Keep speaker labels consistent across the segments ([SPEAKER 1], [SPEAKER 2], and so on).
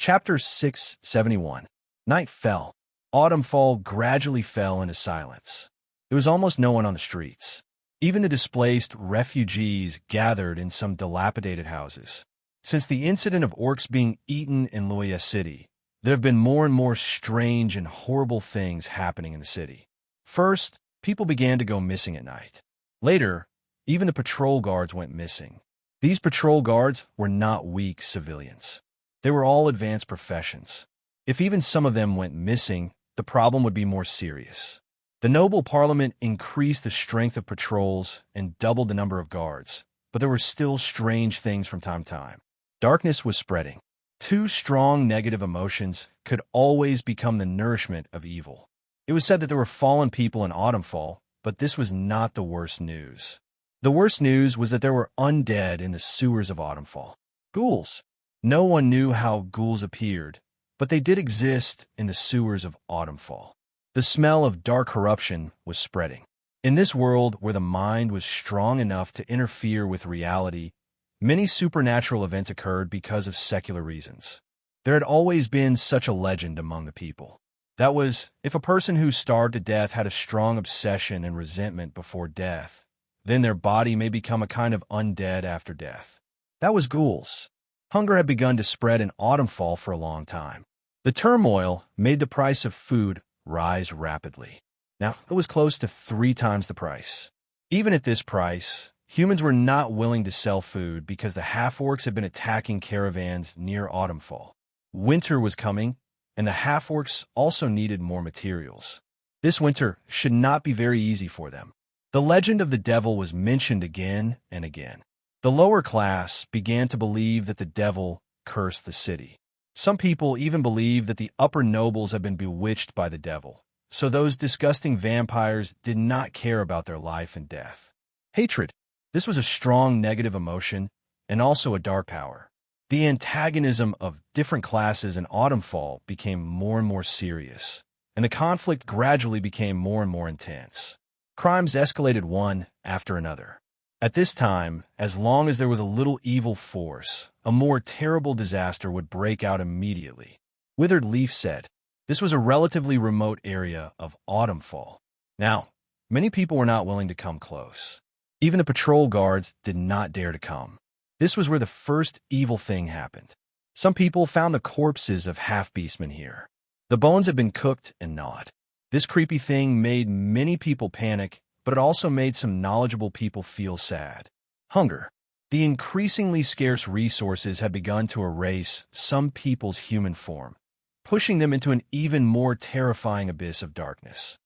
[SPEAKER 1] Chapter 671. Night fell. Autumn fall gradually fell into silence. There was almost no one on the streets. Even the displaced refugees gathered in some dilapidated houses. Since the incident of orcs being eaten in Loya City, there have been more and more strange and horrible things happening in the city. First, people began to go missing at night. Later, even the patrol guards went missing. These patrol guards were not weak civilians. They were all advanced professions. If even some of them went missing, the problem would be more serious. The noble parliament increased the strength of patrols and doubled the number of guards, but there were still strange things from time to time. Darkness was spreading. Two strong negative emotions could always become the nourishment of evil. It was said that there were fallen people in Autumnfall, but this was not the worst news. The worst news was that there were undead in the sewers of Autumnfall. Ghouls. No one knew how ghouls appeared, but they did exist in the sewers of Autumnfall. The smell of dark corruption was spreading. In this world where the mind was strong enough to interfere with reality, many supernatural events occurred because of secular reasons. There had always been such a legend among the people. That was, if a person who starved to death had a strong obsession and resentment before death, then their body may become a kind of undead after death. That was ghouls. Hunger had begun to spread in Autumnfall for a long time. The turmoil made the price of food rise rapidly. Now, it was close to 3 times the price. Even at this price, humans were not willing to sell food because the half-orcs had been attacking caravans near Autumnfall. Winter was coming, and the half-orcs also needed more materials. This winter should not be very easy for them. The legend of the devil was mentioned again and again. The lower class began to believe that the devil cursed the city. Some people even believed that the upper nobles had been bewitched by the devil, so those disgusting vampires did not care about their life and death. Hatred. This was a strong negative emotion and also a dark power. The antagonism of different classes in Autumnfall became more and more serious, and the conflict gradually became more and more intense. Crimes escalated one after another. At this time, as long as there was a little evil force, a more terrible disaster would break out immediately. Withered Leaf said, this was a relatively remote area of Autumnfall. Now, many people were not willing to come close. Even the patrol guards did not dare to come. This was where the first evil thing happened. Some people found the corpses of half-beastmen here. The bones had been cooked and gnawed. This creepy thing made many people panic, but it also made some knowledgeable people feel sad. Hunger. The increasingly scarce resources had begun to erase some people's human form, pushing them into an even more terrifying abyss of darkness.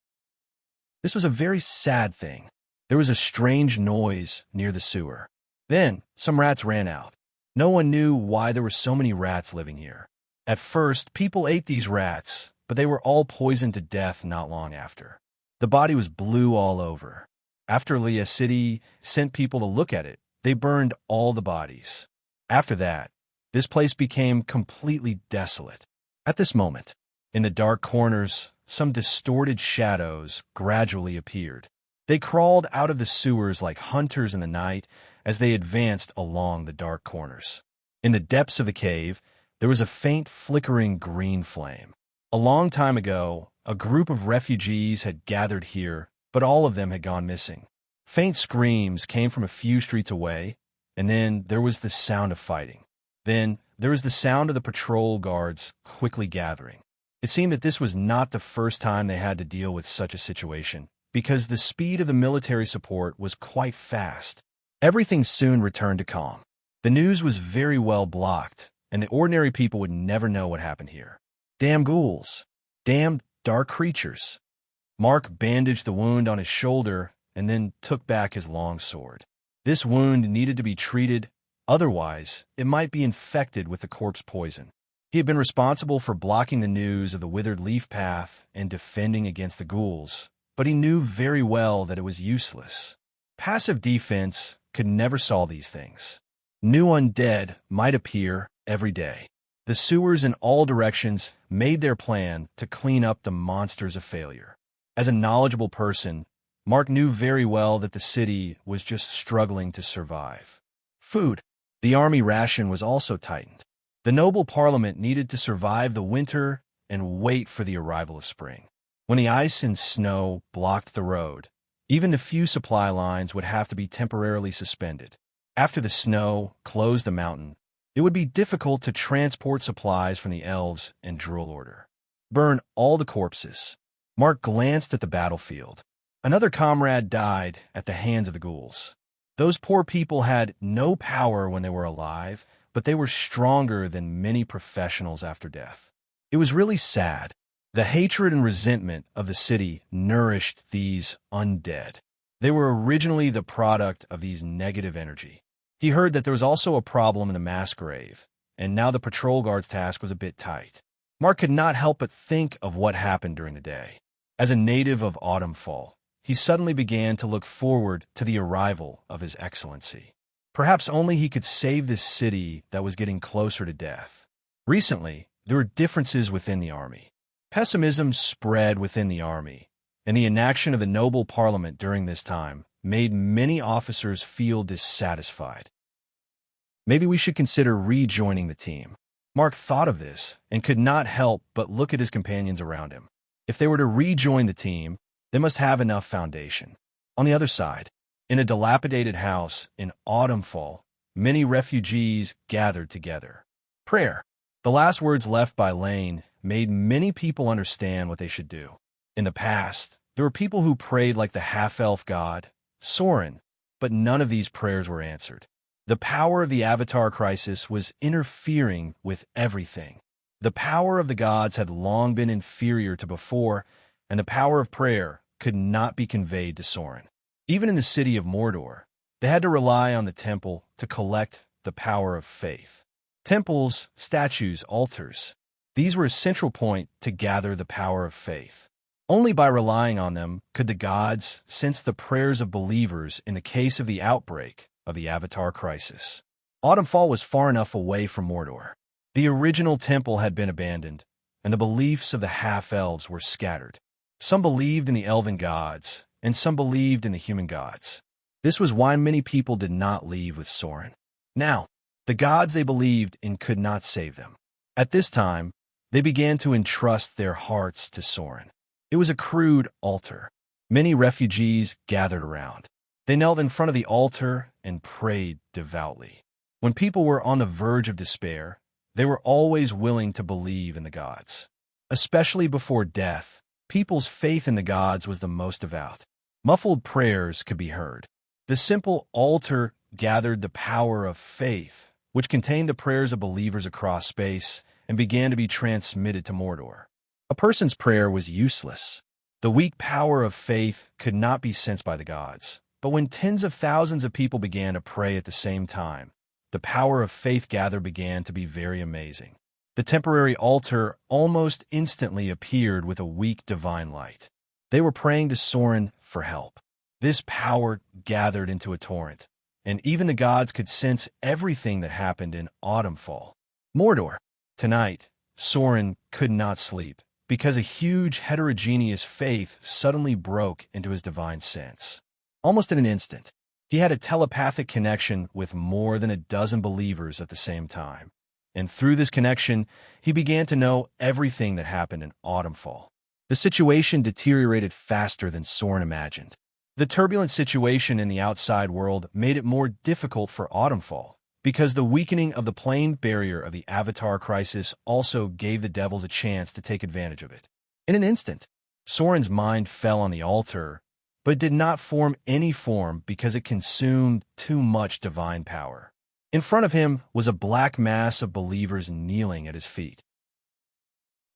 [SPEAKER 1] This was a very sad thing. There was a strange noise near the sewer. Then, some rats ran out. No one knew why there were so many rats living here. At first, people ate these rats, but they were all poisoned to death not long after. The body was blue all over. After Loya City sent people to look at it, they burned all the bodies. After that, this place became completely desolate. At this moment, in the dark corners, some distorted shadows gradually appeared. They crawled out of the sewers like hunters in the night as they advanced along the dark corners. In the depths of the cave, there was a faint flickering green flame. A long time ago, a group of refugees had gathered here, but all of them had gone missing. Faint screams came from a few streets away, and then there was the sound of fighting. Then there was the sound of the patrol guards quickly gathering. It seemed that this was not the first time they had to deal with such a situation, because the speed of the military support was quite fast. Everything soon returned to calm. The news was very well blocked, and the ordinary people would never know what happened here. Damn ghouls. Damn dark creatures. Mark bandaged the wound on his shoulder and then took back his long sword. This wound needed to be treated, otherwise it might be infected with the corpse poison. He had been responsible for blocking the news of the Withered Leaf Path and defending against the ghouls, but he knew very well that it was useless. Passive defense could never solve these things. New undead might appear every day. The sewers in all directions made their plan to clean up the monsters of failure. As a knowledgeable person, Mark knew very well that the city was just struggling to survive. Food. The army ration was also tightened. The noble parliament needed to survive the winter and wait for the arrival of spring. When the ice and snow blocked the road, even the few supply lines would have to be temporarily suspended. After the snow closed the mountain, it would be difficult to transport supplies from the elves and Drool order. Burn all the corpses. Mark glanced at the battlefield. Another comrade died at the hands of the ghouls. Those poor people had no power when they were alive, but they were stronger than many professionals after death. It was really sad. The hatred and resentment of the city nourished these undead. They were originally the product of these negative energy. He heard that there was also a problem in the mass grave, and now the patrol guard's task was a bit tight. Mark could not help but think of what happened during the day. As a native of Autumnfall, he suddenly began to look forward to the arrival of His Excellency. Perhaps only he could save this city that was getting closer to death. Recently, there were differences within the army. Pessimism spread within the army, and the inaction of the noble parliament during this time made many officers feel dissatisfied. Maybe we should consider rejoining the team. Mark thought of this and could not help but look at his companions around him. If they were to rejoin the team, they must have enough foundation. On the other side, in a dilapidated house in Autumnfall, many refugees gathered together. Prayer. The last words left by Lane made many people understand what they should do. In the past, there were people who prayed like the half-elf god, Soren, but none of these prayers were answered. The power of the Avatar crisis was interfering with everything. The power of the gods had long been inferior to before, and the power of prayer could not be conveyed to Soren. Even in the city of Mordor, they had to rely on the temple to collect the power of faith. Temples, statues, altars. These were a central point to gather the power of faith. Only by relying on them could the gods sense the prayers of believers in the case of the outbreak of the Avatar crisis. Autumnfall was far enough away from Mordor. The original temple had been abandoned, and the beliefs of the half-elves were scattered. Some believed in the elven gods, and some believed in the human gods. This was why many people did not leave with Soren. Now, the gods they believed in could not save them. At this time, they began to entrust their hearts to Soren. It was a crude altar. Many refugees gathered around. They knelt in front of the altar and prayed devoutly. When people were on the verge of despair, they were always willing to believe in the gods. Especially before death, people's faith in the gods was the most devout. Muffled prayers could be heard. The simple altar gathered the power of faith, which contained the prayers of believers across space, and began to be transmitted to Mordor. A person's prayer was useless. The weak power of faith could not be sensed by the gods. But when tens of thousands of people began to pray at the same time, the power of faith gathered began to be very amazing. The temporary altar almost instantly appeared with a weak divine light. They were praying to Soren for help. This power gathered into a torrent, and even the gods could sense everything that happened in Autumnfall. Mordor. Tonight, Soren could not sleep, because a huge heterogeneous faith suddenly broke into his divine sense. Almost in an instant, he had a telepathic connection with more than a dozen believers at the same time. And through this connection, he began to know everything that happened in Autumnfall. The situation deteriorated faster than Soren imagined. The turbulent situation in the outside world made it more difficult for Autumnfall, because the weakening of the plane barrier of the Avatar crisis also gave the devils a chance to take advantage of it. In an instant, Soren's mind fell on the altar, but it did not form any form because it consumed too much divine power. In front of him was a black mass of believers kneeling at his feet.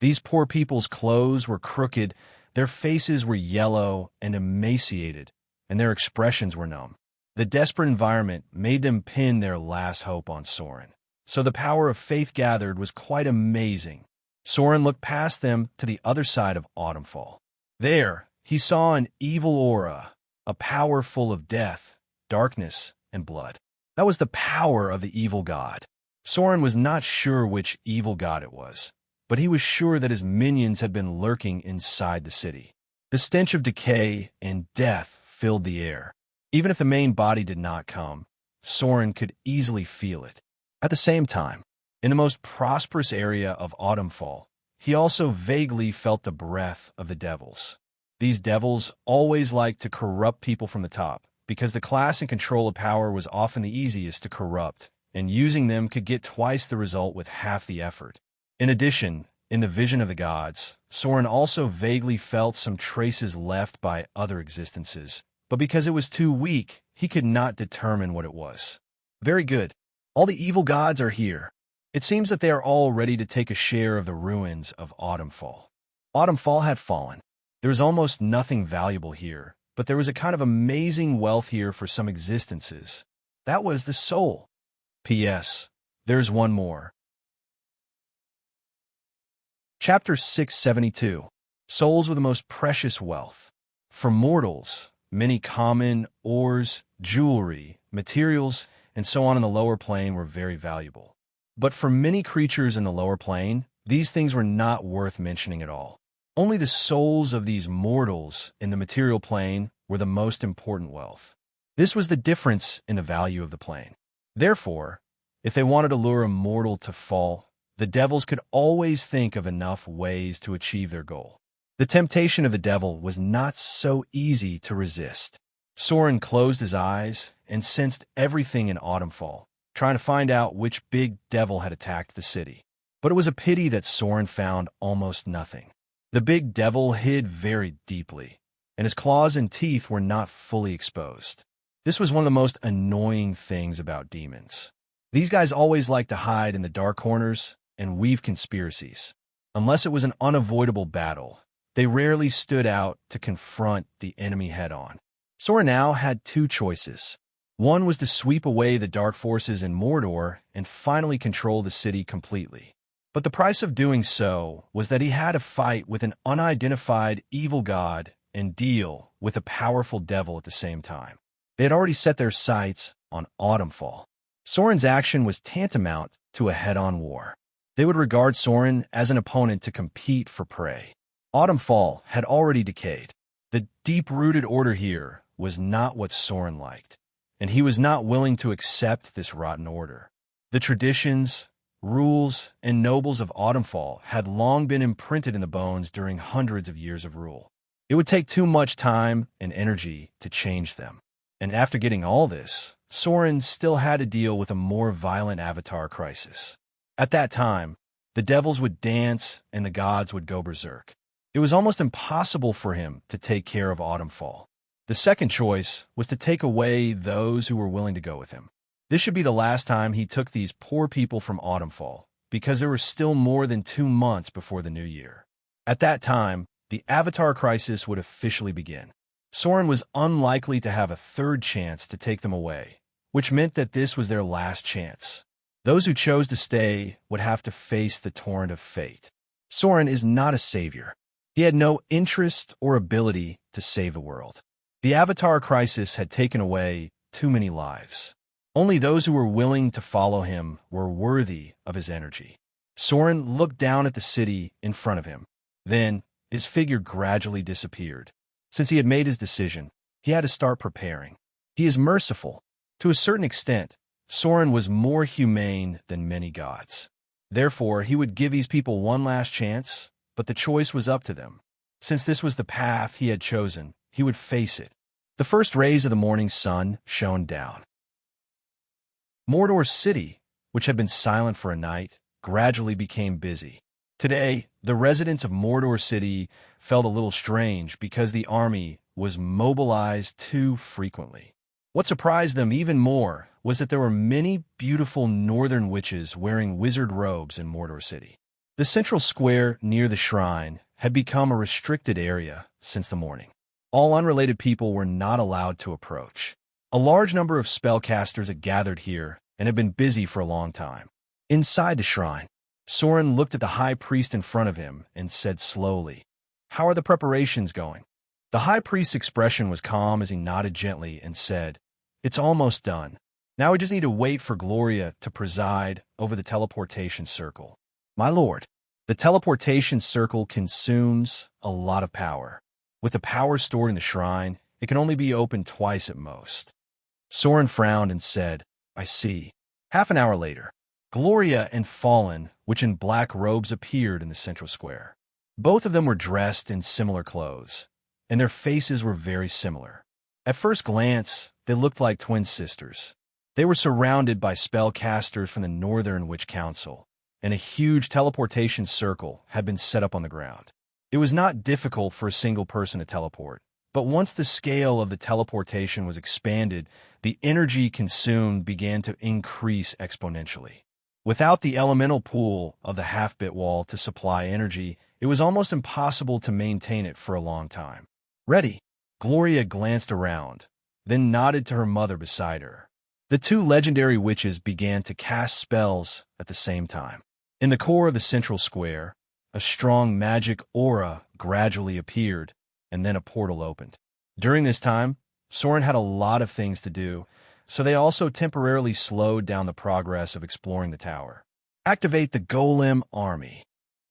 [SPEAKER 1] These poor people's clothes were crooked, their faces were yellow and emaciated, and their expressions were numb. The desperate environment made them pin their last hope on Soren. So the power of faith gathered was quite amazing. Soren looked past them to the other side of Autumnfall. There, he saw an evil aura, a power full of death, darkness, and blood. That was the power of the evil god. Soren was not sure which evil god it was, but he was sure that his minions had been lurking inside the city. The stench of decay and death filled the air. Even if the main body did not come, Soren could easily feel it. At the same time, In the most prosperous area of Autumnfall, he also vaguely felt the breath of the devils. These devils always liked to corrupt people from the top, because the class and control of power was often the easiest to corrupt, and using them could get twice the result with half the effort. In addition, in the vision of the gods, Soren also vaguely felt some traces left by other existences, but because it was too weak, he could not determine what it was. Very good. All the evil gods are here. It seems that they are all ready to take a share of the ruins of Autumnfall. Autumnfall had fallen. There was almost nothing valuable here, but there was a kind of amazing wealth here for some existences. That was the soul. P.S. There's one more. Chapter 672. Souls were the most precious wealth. For mortals, many common ores, jewelry, materials, and so on in the lower plane were very valuable. But for many creatures in the lower plane, these things were not worth mentioning at all. Only the souls of these mortals in the material plane were the most important wealth. This was the difference in the value of the plane. Therefore, if they wanted to lure a mortal to fall, the devils could always think of enough ways to achieve their goal. The temptation of the devil was not so easy to resist. Soren closed his eyes and sensed everything in Autumnfall, trying to find out which big devil had attacked the city. But it was a pity that Soren found almost nothing. The big devil hid very deeply, and his claws and teeth were not fully exposed. This was one of the most annoying things about demons. These guys always like to hide in the dark corners and weave conspiracies. Unless it was an unavoidable battle, they rarely stood out to confront the enemy head-on. Soren now had two choices. One was to sweep away the dark forces in Mordor and finally control the city completely. But the price of doing so was that he had to fight with an unidentified evil god and deal with a powerful devil at the same time. They had already set their sights on Autumnfall. Soren's action was tantamount to a head-on war. They would regard Soren as an opponent to compete for prey. Autumnfall had already decayed. The deep-rooted order here was not what Soren liked, and he was not willing to accept this rotten order. The traditions, rules, and nobles of Autumnfall had long been imprinted in the bones during hundreds of years of rule. It would take too much time and energy to change them. And after getting all this, Soren still had to deal with a more violent avatar crisis. At that time, the devils would dance and the gods would go berserk. It was almost impossible for him to take care of Autumnfall. The second choice was to take away those who were willing to go with him. This should be the last time he took these poor people from Autumnfall, because there were still more than 2 months before the new year. At that time, the Avatar crisis would officially begin. Soren was unlikely to have a third chance to take them away, which meant that this was their last chance. Those who chose to stay would have to face the torrent of fate. Soren is not a savior. He had no interest or ability to save the world. The Avatar crisis had taken away too many lives. Only those who were willing to follow him were worthy of his energy. Soren looked down at the city in front of him. Then, his figure gradually disappeared. Since he had made his decision, he had to start preparing. He is merciful. To a certain extent, Soren was more humane than many gods. Therefore, he would give these people one last chance, but the choice was up to them. Since this was the path he had chosen, he would face it. The first rays of the morning sun shone down. Mordor City, which had been silent for a night, gradually became busy. Today, the residents of Mordor City felt a little strange because the army was mobilized too frequently. What surprised them even more was that there were many beautiful northern witches wearing wizard robes in Mordor City. The central square near the shrine had become a restricted area since the morning. All unrelated people were not allowed to approach. A large number of spellcasters had gathered here and had been busy for a long time. Inside the shrine, Soren looked at the high priest in front of him and said slowly, "How are the preparations going?" The high priest's expression was calm as he nodded gently and said, "It's almost done. Now we just need to wait for Gloria to preside over the teleportation circle." "My lord, the teleportation circle consumes a lot of power. With the power stored in the shrine, it can only be opened twice at most." Soren frowned and said, "I see." Half an hour later, Gloria and Fallen, which in black robes appeared in the central square. Both of them were dressed in similar clothes, and their faces were very similar. At first glance, they looked like twin sisters. They were surrounded by spellcasters from the Northern Witch Council, and a huge teleportation circle had been set up on the ground. It was not difficult for a single person to teleport, but once the scale of the teleportation was expanded, the energy consumed began to increase exponentially. Without the elemental pool of the half-bit wall to supply energy, it was almost impossible to maintain it for a long time. Ready? Gloria glanced around, then nodded to her mother beside her. The two legendary witches began to cast spells at the same time. In the core of the central square, a strong magic aura gradually appeared, and then a portal opened. During this time, Soren had a lot of things to do, so they also temporarily slowed down the progress of exploring the tower. Activate the Golem Army.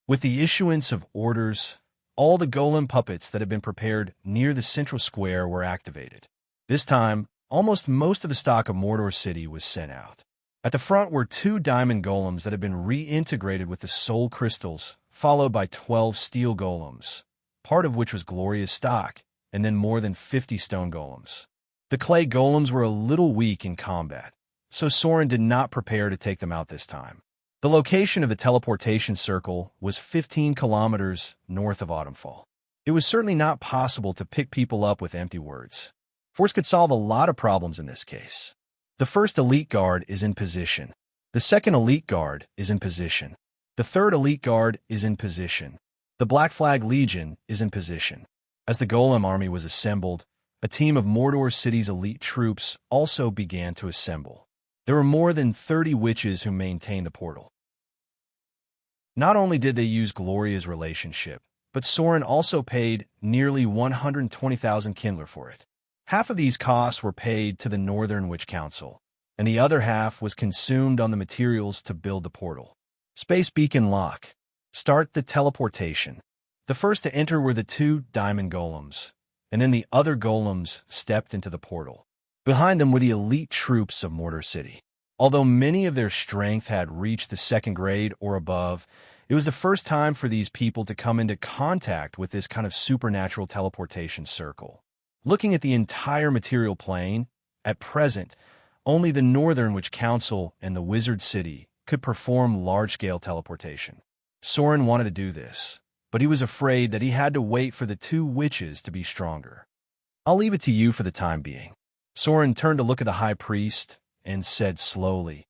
[SPEAKER 1] With the issuance of orders, all the golem puppets that had been prepared near the central square were activated. This time, almost most of the stock of Mordor City was sent out. At the front were 2 diamond golems that had been reintegrated with the soul crystals, followed by 12 steel golems, part of which was Gloria's stock, and then more than 50 stone golems. The clay golems were a little weak in combat, so Soren did not prepare to take them out this time. The location of the teleportation circle was 15 kilometers north of Autumnfall. It was certainly not possible to pick people up with empty words. Force could solve a lot of problems in this case. The first elite guard is in position. The second elite guard is in position. The third elite guard is in position. The Black Flag Legion is in position. As the Golem army was assembled, a team of Mordor City's elite troops also began to assemble. There were more than 30 witches who maintained the portal. Not only did they use Gloria's relationship, but Soren also paid nearly 120,000 Kindler for it. Half of these costs were paid to the Northern Witch Council, and the other half was consumed on the materials to build the portal. Space Beacon Lock. Start the teleportation. The first to enter were the 2 diamond golems, and then the other golems stepped into the portal. Behind them were the elite troops of Mordor City. Although many of their strength had reached the 2nd grade or above, it was the first time for these people to come into contact with this kind of supernatural teleportation circle. Looking at the entire material plane, at present, only the Northern Witch Council and the Wizard City could perform large-scale teleportation. Soren wanted to do this, but he was afraid that he had to wait for the 2 witches to be stronger. I'll leave it to you for the time being. Soren turned to look at the High Priest and said slowly,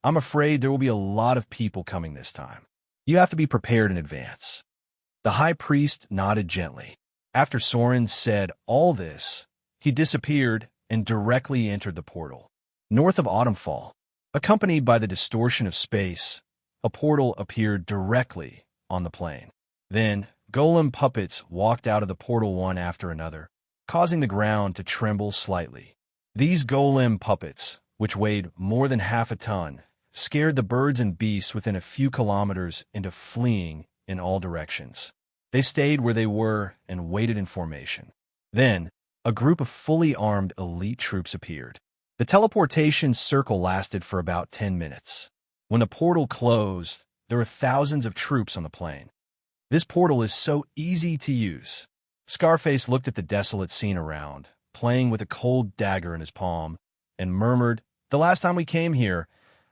[SPEAKER 1] I'm afraid there will be a lot of people coming this time. You have to be prepared in advance. The High Priest nodded gently. After Soren said all this, he disappeared and directly entered the portal. North of Autumnfall, accompanied by the distortion of space, a portal appeared directly on the plane. Then, golem puppets walked out of the portal one after another, causing the ground to tremble slightly. These golem puppets, which weighed more than half a ton, scared the birds and beasts within a few kilometers into fleeing in all directions. They stayed where they were and waited in formation. Then, a group of fully armed elite troops appeared. The teleportation circle lasted for about 10 minutes. When the portal closed, there were thousands of troops on the plane. This portal is so easy to use. Scarface looked at the desolate scene around, playing with a cold dagger in his palm, and murmured, The last time we came here,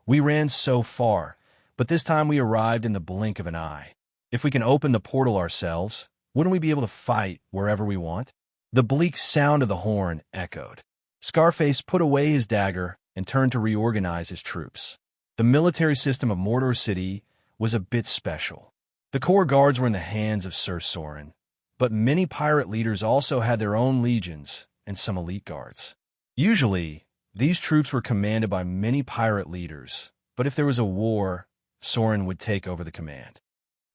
[SPEAKER 1] we ran so far, but this time we arrived in the blink of an eye. If we can open the portal ourselves, wouldn't we be able to fight wherever we want? The bleak sound of the horn echoed. Scarface put away his dagger and turned to reorganize his troops. The military system of Mordor City was a bit special. The core guards were in the hands of Sir Soren, but many pirate leaders also had their own legions and some elite guards. Usually, these troops were commanded by many pirate leaders, but if there was a war, Soren would take over the command.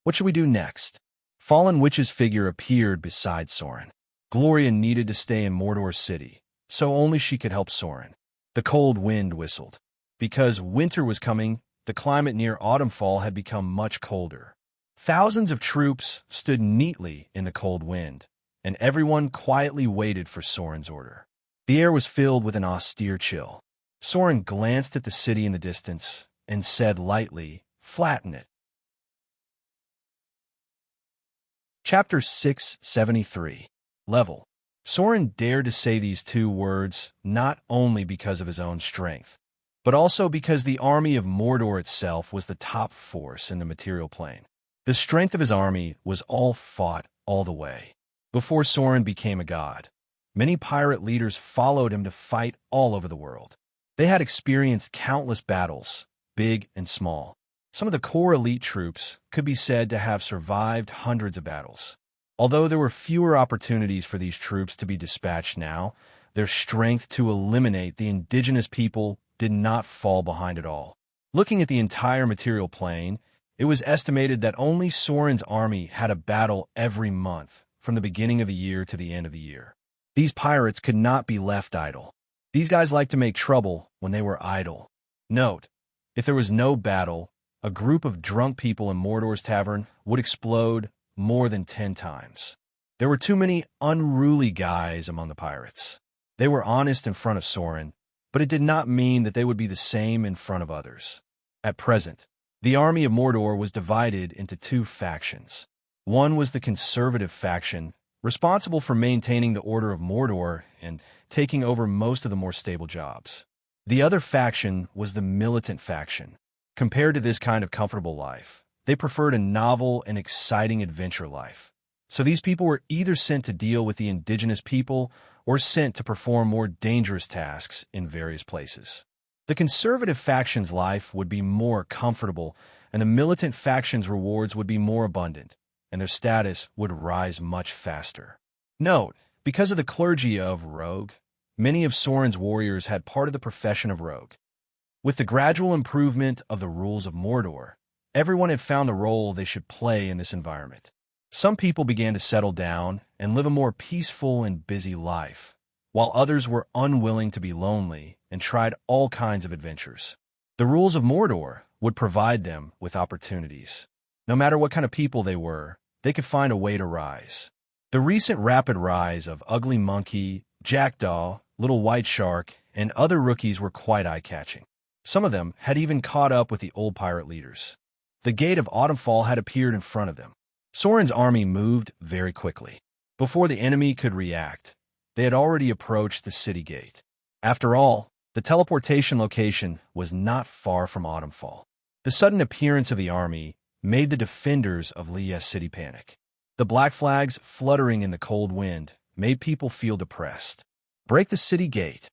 [SPEAKER 1] What should we do next? Fallen Witch's figure appeared beside Soren. Gloria needed to stay in Mordor City, so only she could help Soren. The cold wind whistled. Because winter was coming, the climate near Autumnfall had become much colder. Thousands of troops stood neatly in the cold wind, and everyone quietly waited for Soren's order. The air was filled with an austere chill. Soren glanced at the city in the distance and said lightly, "Flatten it." Chapter 673. Level. Soren dared to say these two words not only because of his own strength, but also because the army of Mordor itself was the top force in the material plane. The strength of his army was all fought all the way. Before Soren became a god, many pirate leaders followed him to fight all over the world. They had experienced countless battles, big and small. Some of the core elite troops could be said to have survived hundreds of battles. Although there were fewer opportunities for these troops to be dispatched now, their strength to eliminate the indigenous people did not fall behind at all. Looking at the entire material plane, it was estimated that only Soren's army had a battle every month, from the beginning of the year to the end of the year. These pirates could not be left idle. These guys liked to make trouble when they were idle. Note, if there was no battle, a group of drunk people in Mordor's tavern would explode more than 10 times. There were too many unruly guys among the pirates. They were honest in front of Soren, but it did not mean that they would be the same in front of others. At present, the army of Mordor was divided into two factions. One was the conservative faction, responsible for maintaining the order of Mordor and taking over most of the more stable jobs. The other faction was the militant faction. Compared to this kind of comfortable life, they preferred a novel and exciting adventure life. So these people were either sent to deal with the indigenous people or sent to perform more dangerous tasks in various places. The conservative faction's life would be more comfortable, and the militant faction's rewards would be more abundant, and their status would rise much faster. Note, because of the clergy of rogue, many of Soren's warriors had part of the profession of rogue. With the gradual improvement of the rules of Mordor, everyone had found the role they should play in this environment. Some people began to settle down and live a more peaceful and busy life, while others were unwilling to be lonely and tried all kinds of adventures. The rules of Mordor would provide them with opportunities. No matter what kind of people they were, they could find a way to rise. The recent rapid rise of Ugly Monkey, Jackdaw, Little White Shark, and other rookies were quite eye-catching. Some of them had even caught up with the old pirate leaders. The gate of Autumnfall had appeared in front of them. Soren's army moved very quickly. Before the enemy could react, they had already approached the city gate. After all, the teleportation location was not far from Autumnfall. The sudden appearance of the army made the defenders of Liyas City panic. The black flags fluttering in the cold wind made people feel depressed. Break the city gate.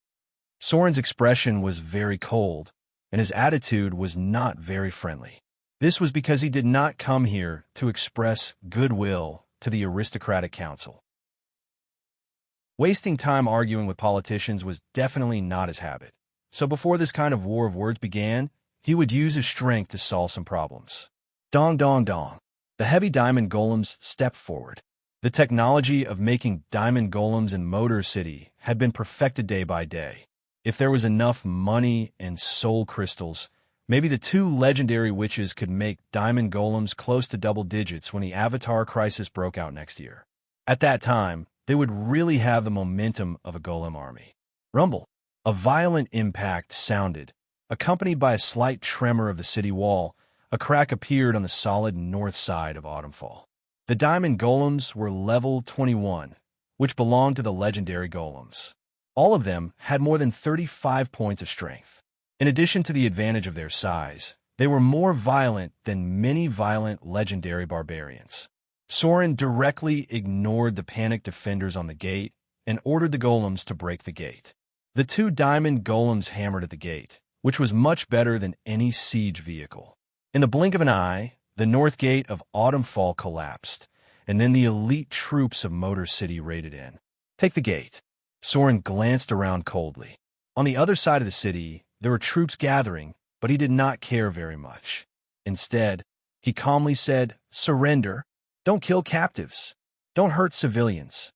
[SPEAKER 1] Soren's expression was very cold, and his attitude was not very friendly. This was because he did not come here to express goodwill to the aristocratic council. Wasting time arguing with politicians was definitely not his habit, so before this kind of war of words began, he would use his strength to solve some problems. Dong dong dong. The heavy diamond golems stepped forward. The technology of making diamond golems in Motor City had been perfected day by day. If there was enough money and soul crystals, maybe the two legendary witches could make diamond golems close to double digits when the Avatar crisis broke out next year. At that time, they would really have the momentum of a golem army. Rumble. A violent impact sounded. Accompanied by a slight tremor of the city wall, a crack appeared on the solid north side of Autumnfall. The diamond golems were level 21, which belonged to the legendary golems. All of them had more than 35 points of strength. In addition to the advantage of their size, they were more violent than many violent legendary barbarians. Soren directly ignored the panicked defenders on the gate and ordered the golems to break the gate. The two diamond golems hammered at the gate, which was much better than any siege vehicle. In the blink of an eye, the north gate of Autumnfall collapsed, and then the elite troops of Motor City raided in. Take the gate. Soren glanced around coldly. On the other side of the city, there were troops gathering, but he did not care very much. Instead, he calmly said, "Surrender. Don't kill captives. Don't hurt civilians."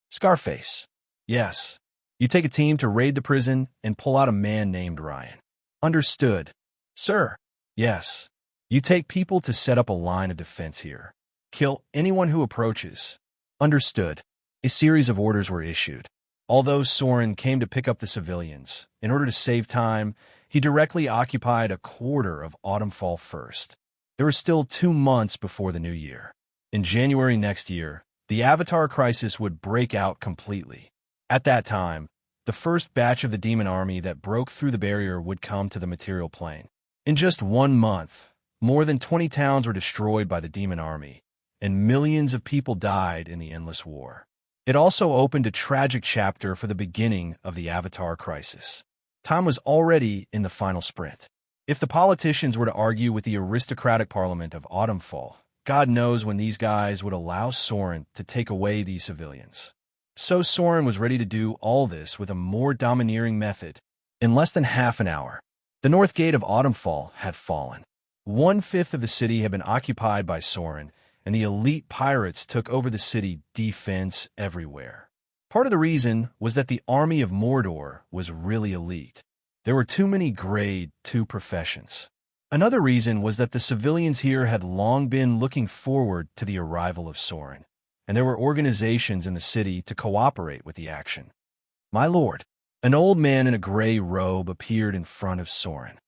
[SPEAKER 1] Scarface. Yes. You take a team to raid the prison and pull out a man named Ryan. Understood. Sir. Yes. You take people to set up a line of defense here. Kill anyone who approaches. Understood. A series of orders were issued. Although Soren came to pick up the civilians, in order to save time, He directly occupied a quarter of Autumnfall first. There were still 2 months before the new year. In January next year, the Avatar crisis would break out completely. At that time, the first batch of the demon army that broke through the barrier would come to the material plane. In just 1 month, more than 20 towns were destroyed by the demon army, and millions of people died in the endless war. It also opened a tragic chapter for the beginning of the Avatar crisis. Time was already in the final sprint. If the politicians were to argue with the aristocratic parliament of Autumnfall, God knows when these guys would allow Soren to take away these civilians. So Soren was ready to do all this with a more domineering method. In less than half an hour, the north gate of Autumnfall had fallen. 1/5 of the city had been occupied by Soren, and the elite pirates took over the city, defense everywhere. Part of the reason was that the army of Mordor was really elite. There were too many grade 2 professions. Another reason was that the civilians here had long been looking forward to the arrival of Soren, and there were organizations in the city to cooperate with the action. My lord, an old man in a gray robe appeared in front of Soren.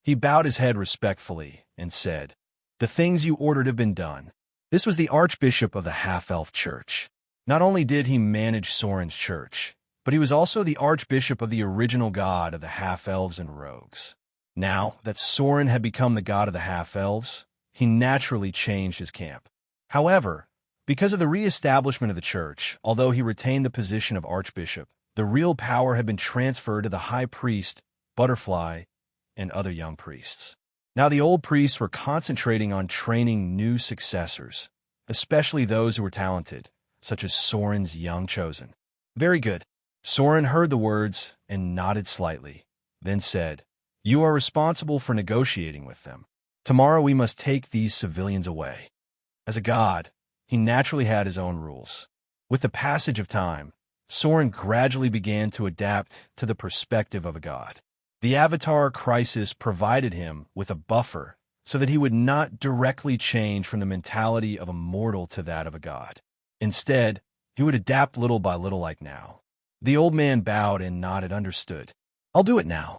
[SPEAKER 1] He bowed his head respectfully and said, "The things you ordered have been done." This was the Archbishop of the Half-Elf Church. Not only did he manage Soren's church, but he was also the Archbishop of the original god of the Half-Elves and Rogues. Now that Soren had become the god of the Half-Elves, he naturally changed his camp. However, because of the re-establishment of the church, although he retained the position of Archbishop, the real power had been transferred to the High Priest, Butterfly, and other young priests. Now the old priests were concentrating on training new successors, especially those who were talented, such as Soren's young chosen. Very good. Soren heard the words and nodded slightly, then said, "You are responsible for negotiating with them. Tomorrow we must take these civilians away." As a god, he naturally had his own rules. With the passage of time, Soren gradually began to adapt to the perspective of a god. The Avatar crisis provided him with a buffer so that he would not directly change from the mentality of a mortal to that of a god. Instead, he would adapt little by little like now. The old man bowed and nodded understood. "I'll do it now."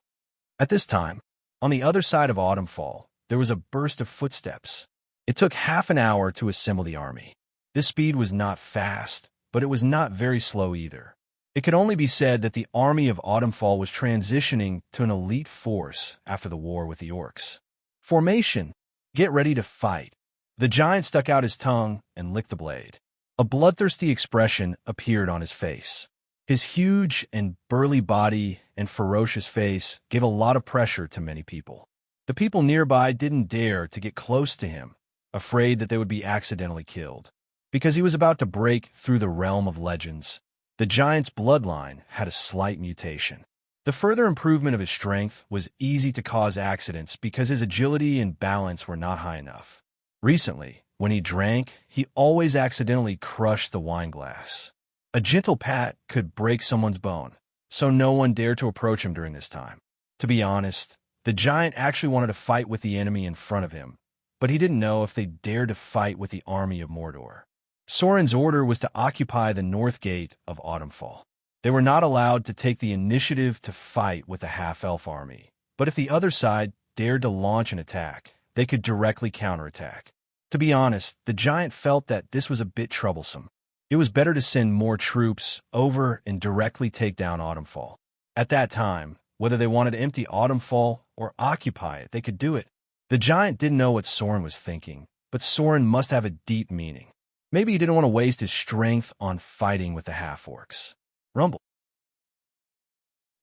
[SPEAKER 1] At this time, on the other side of Autumnfall, there was a burst of footsteps. It took half an hour to assemble the army. This speed was not fast, but it was not very slow either. It could only be said that the army of Autumnfall was transitioning to an elite force after the war with the orcs. Formation. Get ready to fight. The giant stuck out his tongue and licked the blade. A bloodthirsty expression appeared on his face. His huge and burly body and ferocious face gave a lot of pressure to many people. The people nearby didn't dare to get close to him, afraid that they would be accidentally killed. Because he was about to break through the realm of legends, the giant's bloodline had a slight mutation. The further improvement of his strength was easy to cause accidents because his agility and balance were not high enough. Recently, when he drank, he always accidentally crushed the wine glass. A gentle pat could break someone's bone, so no one dared to approach him during this time. To be honest, the giant actually wanted to fight with the enemy in front of him, but he didn't know if they dared to fight with the army of Mordor. Soren's order was to occupy the north gate of Autumnfall. They were not allowed to take the initiative to fight with the half-elf army, but if the other side dared to launch an attack, they could directly counterattack. To be honest, the giant felt that this was a bit troublesome. It was better to send more troops over and directly take down Autumnfall. At that time, whether they wanted to empty Autumnfall or occupy it, they could do it. The giant didn't know what Soren was thinking, but Soren must have a deep meaning. Maybe he didn't want to waste his strength on fighting with the half-orcs. Rumble.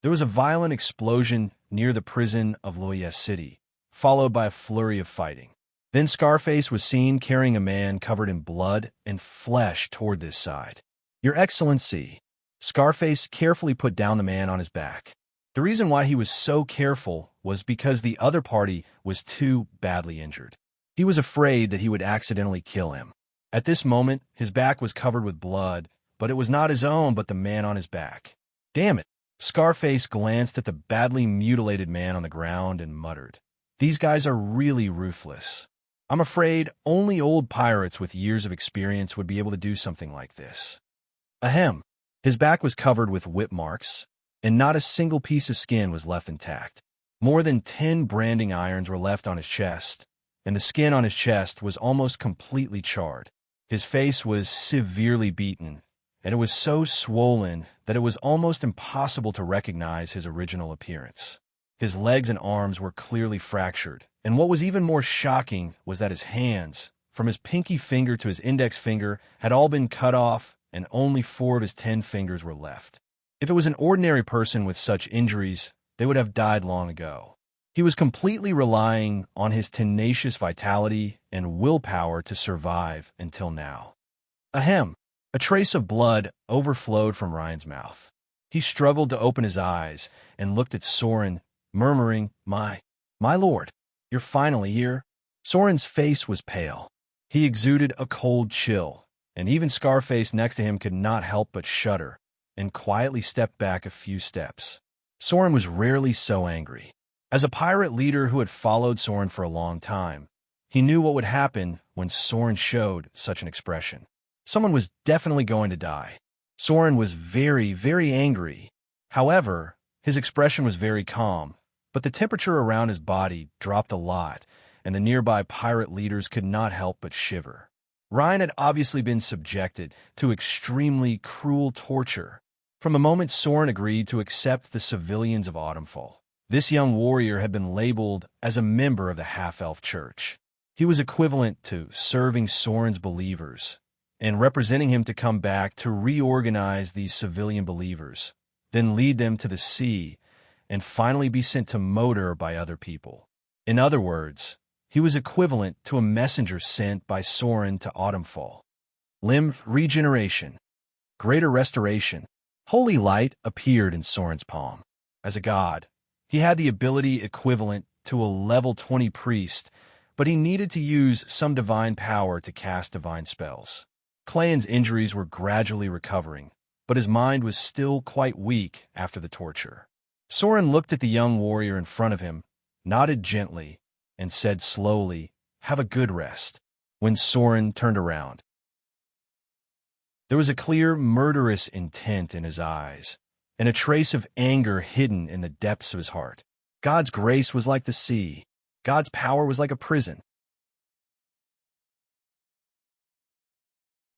[SPEAKER 1] There was a violent explosion near the prison of Loyes City, followed by a flurry of fighting. Then Scarface was seen carrying a man covered in blood and flesh toward this side. "Your Excellency." Scarface carefully put down the man on his back. The reason why he was so careful was because the other party was too badly injured. He was afraid that he would accidentally kill him. At this moment, his back was covered with blood, but it was not his own but the man on his back. "Damn it." Scarface glanced at the badly mutilated man on the ground and muttered, "These guys are really ruthless. I'm afraid only old pirates with years of experience would be able to do something like this." Ahem. His back was covered with whip marks, and not a single piece of skin was left intact. More than 10 branding irons were left on his chest, and the skin on his chest was almost completely charred. His face was severely beaten, and it was so swollen that it was almost impossible to recognize his original appearance. His legs and arms were clearly fractured, and what was even more shocking was that his hands, from his pinky finger to his index finger, had all been cut off, and only 4 of his 10 fingers were left. If it was an ordinary person with such injuries, they would have died long ago. He was completely relying on his tenacious vitality and willpower to survive until now. Ahem! A trace of blood overflowed from Ryan's mouth. He struggled to open his eyes and looked at Soren, murmuring, My lord, you're finally here." Soren's face was pale. He exuded a cold chill, and even Scarface next to him could not help but shudder and quietly stepped back a few steps. Soren was rarely so angry. As a pirate leader who had followed Soren for a long time, he knew what would happen when Soren showed such an expression. Someone was definitely going to die. Soren was very, very angry. However, his expression was very calm, but the temperature around his body dropped a lot, and the nearby pirate leaders could not help but shiver. Ryan had obviously been subjected to extremely cruel torture from the moment Soren agreed to accept the civilians of Autumnfall. This young warrior had been labeled as a member of the half-elf church. He was equivalent to serving Soren's believers and representing him to come back to reorganize these civilian believers, then lead them to the sea, and finally be sent to Moder by other people. In other words, he was equivalent to a messenger sent by Soren to Autumnfall. Limb regeneration, greater restoration. Holy light appeared in Soren's palm. As a god, he had the ability equivalent to a level 20 priest, but he needed to use some divine power to cast divine spells. Clayton's injuries were gradually recovering, but his mind was still quite weak after the torture. Soren looked at the young warrior in front of him, nodded gently, and said slowly, "Have a good rest." When Soren turned around, there was a clear murderous intent in his eyes, and a trace of anger hidden in the depths of his heart. God's grace was like the sea. God's power was like a prison.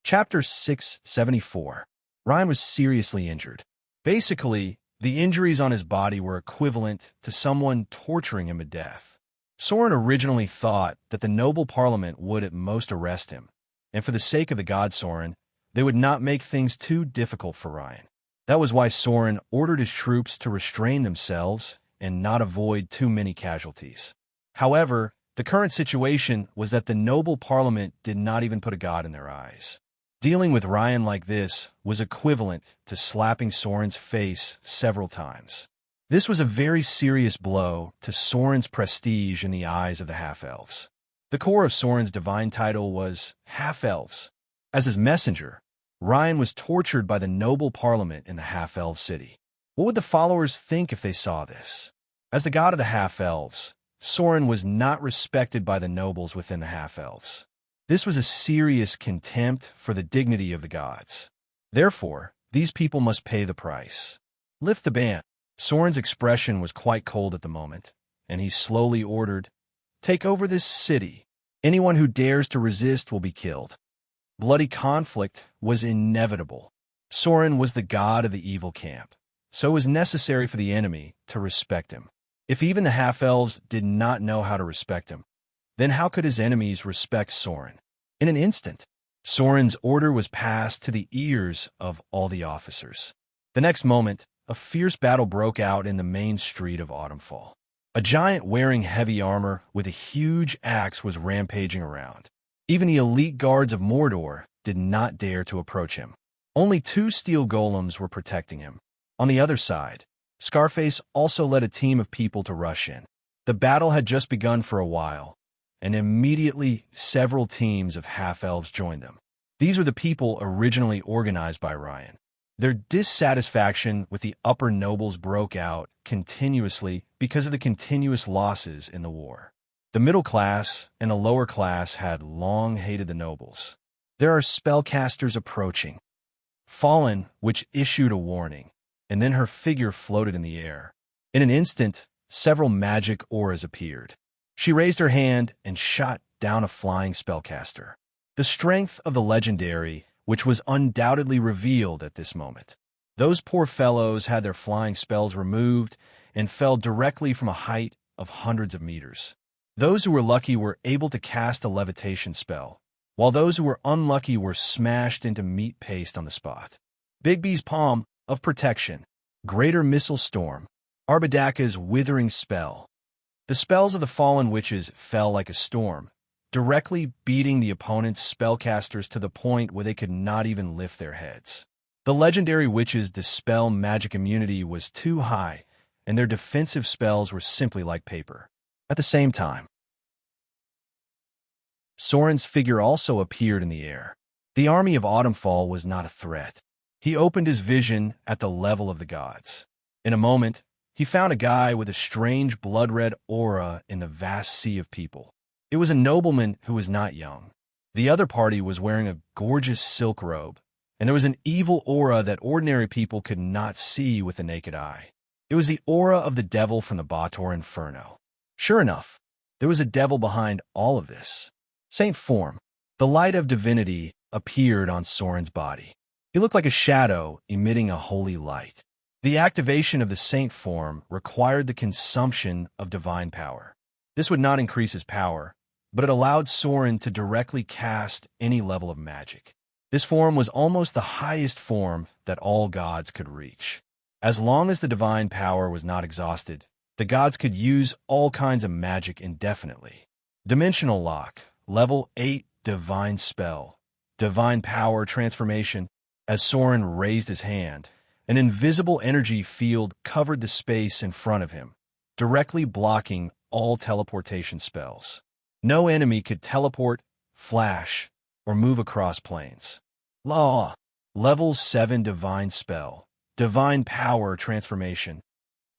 [SPEAKER 1] Chapter 674. Ryan was seriously injured. Basically, the injuries on his body were equivalent to someone torturing him to death. Soren originally thought that the noble parliament would at most arrest him, and for the sake of the god Soren, they would not make things too difficult for Ryan. That was why Soren ordered his troops to restrain themselves and not avoid too many casualties. However, the current situation was that the noble parliament did not even put a god in their eyes. Dealing with Ryan like this was equivalent to slapping Soren's face several times. This was a very serious blow to Soren's prestige in the eyes of the half-elves. The core of Soren's divine title was half-elves. As his messenger, Ryan was tortured by the noble parliament in the half-elf city. What would the followers think if they saw this? As the god of the half-elves, Soren was not respected by the nobles within the half-elves. This was a serious contempt for the dignity of the gods. Therefore, these people must pay the price. Lift the ban. Soren's expression was quite cold at the moment, and he slowly ordered, "Take over this city. Anyone who dares to resist will be killed." Bloody conflict was inevitable. Soren was the god of the evil camp, so it was necessary for the enemy to respect him. If even the half-elves did not know how to respect him, then how could his enemies respect Soren? In an instant, Soren's order was passed to the ears of all the officers. The next moment, a fierce battle broke out in the main street of Autumnfall. A giant wearing heavy armor with a huge axe was rampaging around. Even the elite guards of Mordor did not dare to approach him. Only 2 steel golems were protecting him. On the other side, Scarface also led a team of people to rush in. The battle had just begun for a while, and immediately several teams of half-elves joined them. These were the people originally organized by Ryan. Their dissatisfaction with the upper nobles broke out continuously because of the continuous losses in the war. The middle class and the lower class had long hated the nobles. There are spellcasters approaching. Fallen, which issued a warning. and then her figure floated in the air. In an instant, several magic auras appeared. She raised her hand and shot down a flying spellcaster. The strength of the legendary, which was undoubtedly revealed at this moment. Those poor fellows had their flying spells removed and fell directly from a height of hundreds of meters. Those who were lucky were able to cast a levitation spell, while those who were unlucky were smashed into meat paste on the spot. Bigby's Palm of Protection, Greater Missile Storm, Arbadaka's Withering Spell. The spells of the fallen witches fell like a storm, directly beating the opponent's spellcasters to the point where they could not even lift their heads. The legendary witches' dispel magic immunity was too high, and their defensive spells were simply like paper. At the same time, Soren's figure also appeared in the air. The army of Autumnfall was not a threat. He opened his vision at the level of the gods. In a moment, he found a guy with a strange blood-red aura in the vast sea of people. It was a nobleman who was not young. The other party was wearing a gorgeous silk robe, and there was an evil aura that ordinary people could not see with the naked eye. It was the aura of the devil from the Bator Inferno. Sure enough, there was a devil behind all of this. Saint form, the light of divinity, appeared on Soren's body. He looked like a shadow emitting a holy light. The activation of the saint form required the consumption of divine power. This would not increase his power, but it allowed Soren to directly cast any level of magic. This form was almost the highest form that all gods could reach. As long as the divine power was not exhausted, the gods could use all kinds of magic indefinitely. Dimensional Lock, Level 8 Divine Spell, Divine Power Transformation. As Soren raised his hand, an invisible energy field covered the space in front of him, directly blocking all teleportation spells. No enemy could teleport, flash, or move across planes. Law, Level 7 Divine Spell, Divine Power Transformation.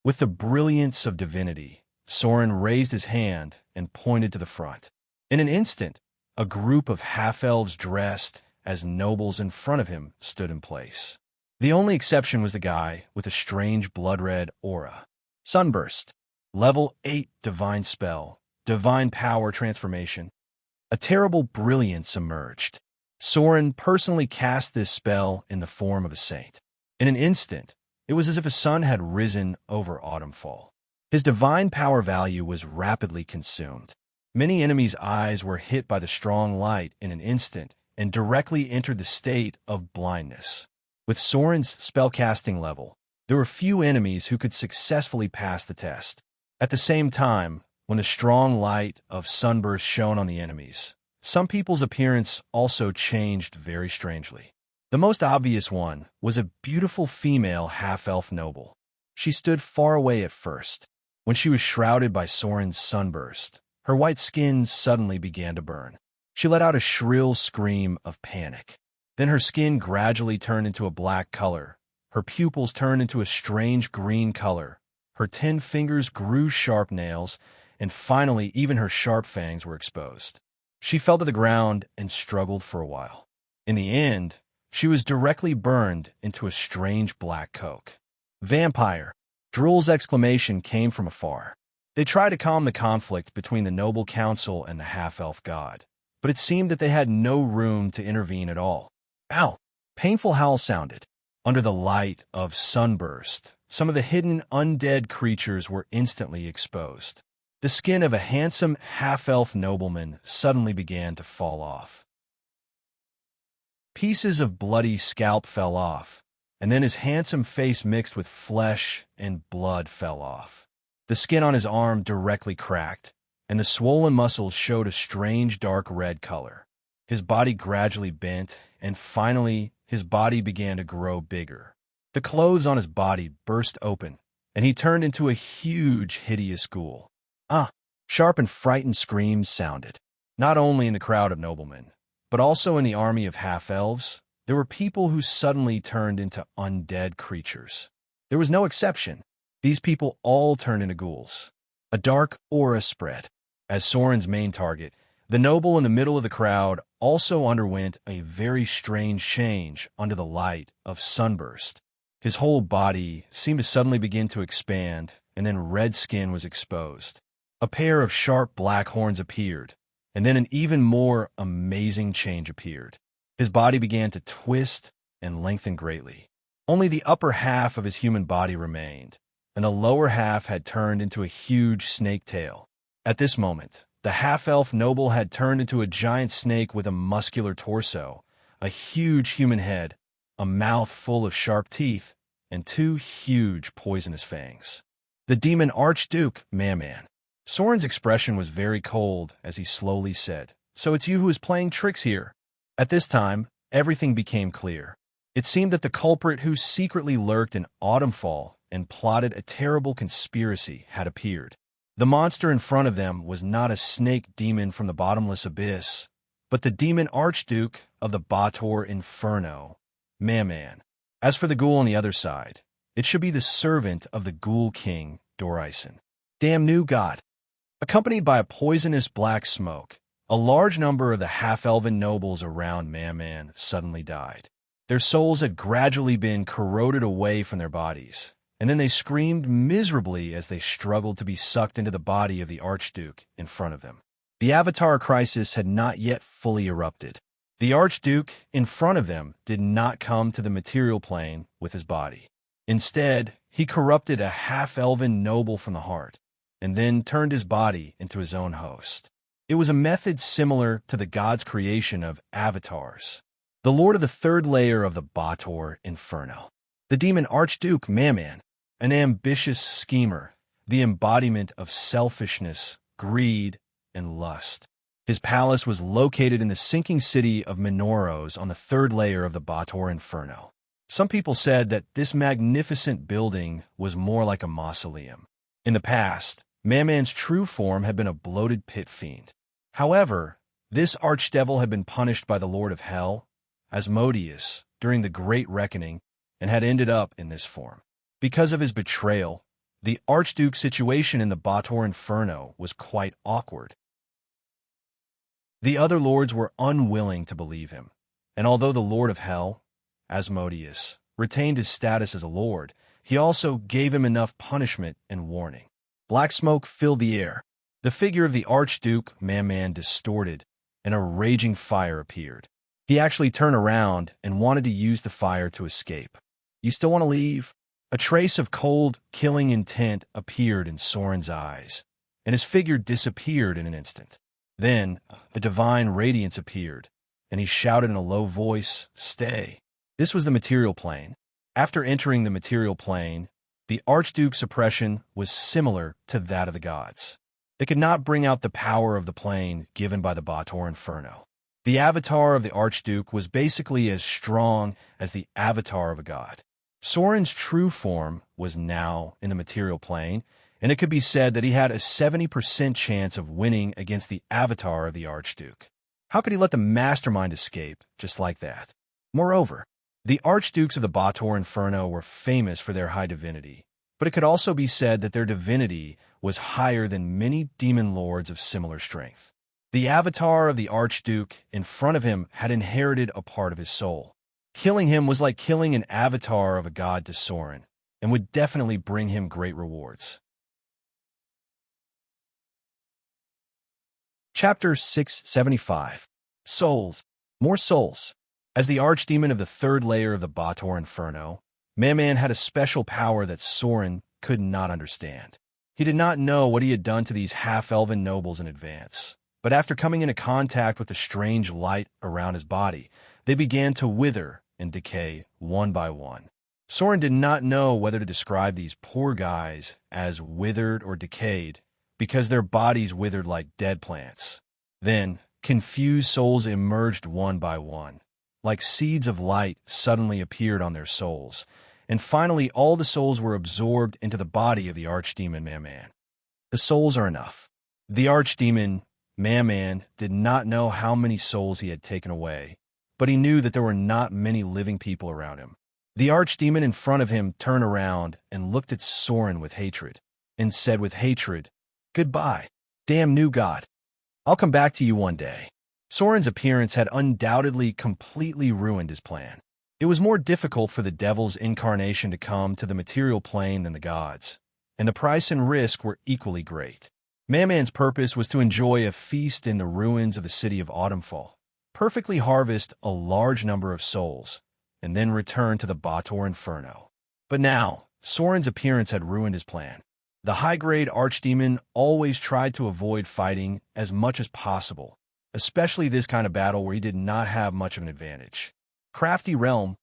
[SPEAKER 1] With the brilliance of divinity, Soren raised his hand and pointed to the front. In an instant, a group of half-elves dressed as nobles in front of him stood in place. The only exception was the guy with a strange blood-red aura. Sunburst, Level 8 Divine Spell, Divine Power Transformation. A terrible brilliance emerged. Soren personally cast this spell in the form of a saint. In an instant, it was as if a sun had risen over Autumnfall. His divine power value was rapidly consumed. Many enemies' eyes were hit by the strong light in an instant and directly entered the state of blindness. With Soren's spellcasting level, there were few enemies who could successfully pass the test. At the same time, when the strong light of sunburst shone on the enemies, some people's appearance also changed very strangely. The most obvious one was a beautiful female half-elf noble. She stood far away at first. When she was shrouded by Soren's sunburst, her white skin suddenly began to burn. She let out a shrill scream of panic. Then her skin gradually turned into a black color. Her pupils turned into a strange green color. Her 10 fingers grew sharp nails, and finally even her sharp fangs were exposed. She fell to the ground and struggled for a while. In the end, she was directly burned into a strange black coke. Vampire! Drul's exclamation came from afar. They tried to calm the conflict between the noble council and the half-elf god, but it seemed that they had no room to intervene at all. Ow! Painful howl sounded. Under the light of sunburst, some of the hidden undead creatures were instantly exposed. The skin of a handsome half-elf nobleman suddenly began to fall off. Pieces of bloody scalp fell off, and then his handsome face mixed with flesh and blood fell off. The skin on his arm directly cracked, and the swollen muscles showed a strange dark red color. His body gradually bent, and finally his body began to grow bigger. The clothes on his body burst open, and he turned into a huge, hideous ghoul. Ah! Sharp and frightened screams sounded. Not only in the crowd of noblemen, but also in the army of half-elves, there were people who suddenly turned into undead creatures. There was no exception. These people all turned into ghouls. A dark aura spread. As Soren's main target, the noble in the middle of the crowd also underwent a very strange change under the light of sunburst. His whole body seemed to suddenly begin to expand, and then red skin was exposed. A pair of sharp black horns appeared, and then an even more amazing change appeared. His body began to twist and lengthen greatly. Only the upper half of his human body remained, and the lower half had turned into a huge snake tail. At this moment, the half-elf noble had turned into a giant snake with a muscular torso, a huge human head, a mouth full of sharp teeth, and two huge poisonous fangs. The demon Archduke, man. Soren's expression was very cold as he slowly said, "So it's you who is playing tricks here." At this time, everything became clear. It seemed that the culprit who secretly lurked in Autumnfall and plotted a terrible conspiracy had appeared. The monster in front of them was not a snake demon from the bottomless abyss, but the demon Archduke of the Bator Inferno, man. As for the ghoul on the other side, it should be the servant of the ghoul king, Dorison. Damn new god. Accompanied by a poisonous black smoke, a large number of the half-elven nobles around man suddenly died. Their souls had gradually been corroded away from their bodies, and then they screamed miserably as they struggled to be sucked into the body of the Archduke in front of them. The Avatar crisis had not yet fully erupted. The Archduke in front of them did not come to the material plane with his body. Instead, he corrupted a half-elven noble from the heart, and then turned his body into his own host. It was a method similar to the god's creation of avatars. The lord of the third layer of the Bator Inferno. The demon Archduke, man, an ambitious schemer, the embodiment of selfishness, greed, and lust. His palace was located in the sinking city of Minoros on the third layer of the Bator Inferno. Some people said that this magnificent building was more like a mausoleum. In the past, Man's true form had been a bloated pit fiend. However, this archdevil had been punished by the Lord of Hell, Asmodeus, during the Great Reckoning, and had ended up in this form. Because of his betrayal, the Archduke's situation in the Bator Inferno was quite awkward. The other lords were unwilling to believe him, and although the Lord of Hell, Asmodeus, retained his status as a lord, he also gave him enough punishment and warning. Black smoke filled the air. The figure of the Archduke, man distorted, and a raging fire appeared. He actually turned around and wanted to use the fire to escape. "You still want to leave?" A trace of cold, killing intent appeared in Soren's eyes, and his figure disappeared in an instant. Then, a divine radiance appeared, and he shouted in a low voice, "Stay." This was the material plane. After entering the material plane, the Archduke's oppression was similar to that of the gods. They could not bring out the power of the plane given by the Bator Inferno. The avatar of the Archduke was basically as strong as the avatar of a god. Soren's true form was now in the material plane, and it could be said that he had a 70% chance of winning against the avatar of the Archduke. How could he let the mastermind escape just like that? Moreover, the Archdukes of the Bator Inferno were famous for their high divinity, but it could also be said that their divinity was higher than many demon lords of similar strength. The avatar of the Archduke in front of him had inherited a part of his soul. Killing him was like killing an avatar of a god to Soren, and would definitely bring him great rewards. Chapter 675. Souls. More souls. As the archdemon of the third layer of the Bator Inferno, Man had a special power that Soren could not understand. He did not know what he had done to these half-elven nobles in advance, but after coming into contact with the strange light around his body, they began to wither and decay one by one. Soren did not know whether to describe these poor guys as withered or decayed, because their bodies withered like dead plants. Then, confused souls emerged one by one. Like seeds of light suddenly appeared on their souls, and finally all the souls were absorbed into the body of the archdemon Man. The souls are enough. The archdemon Man did not know how many souls he had taken away, but he knew that there were not many living people around him. The archdemon in front of him turned around and looked at Soren with hatred, and said with hatred, "Goodbye, damn new god. I'll come back to you one day." Soren's appearance had undoubtedly completely ruined his plan. It was more difficult for the devil's incarnation to come to the material plane than the gods, and the price and risk were equally great. Man's purpose was to enjoy a feast in the ruins of the city of Autumnfall, perfectly harvest a large number of souls, and then return to the Bator Inferno. But now, Soren's appearance had ruined his plan. The high-grade archdemon always tried to avoid fighting as much as possible, especially this kind of battle where he did not have much of an advantage. Crafty realm.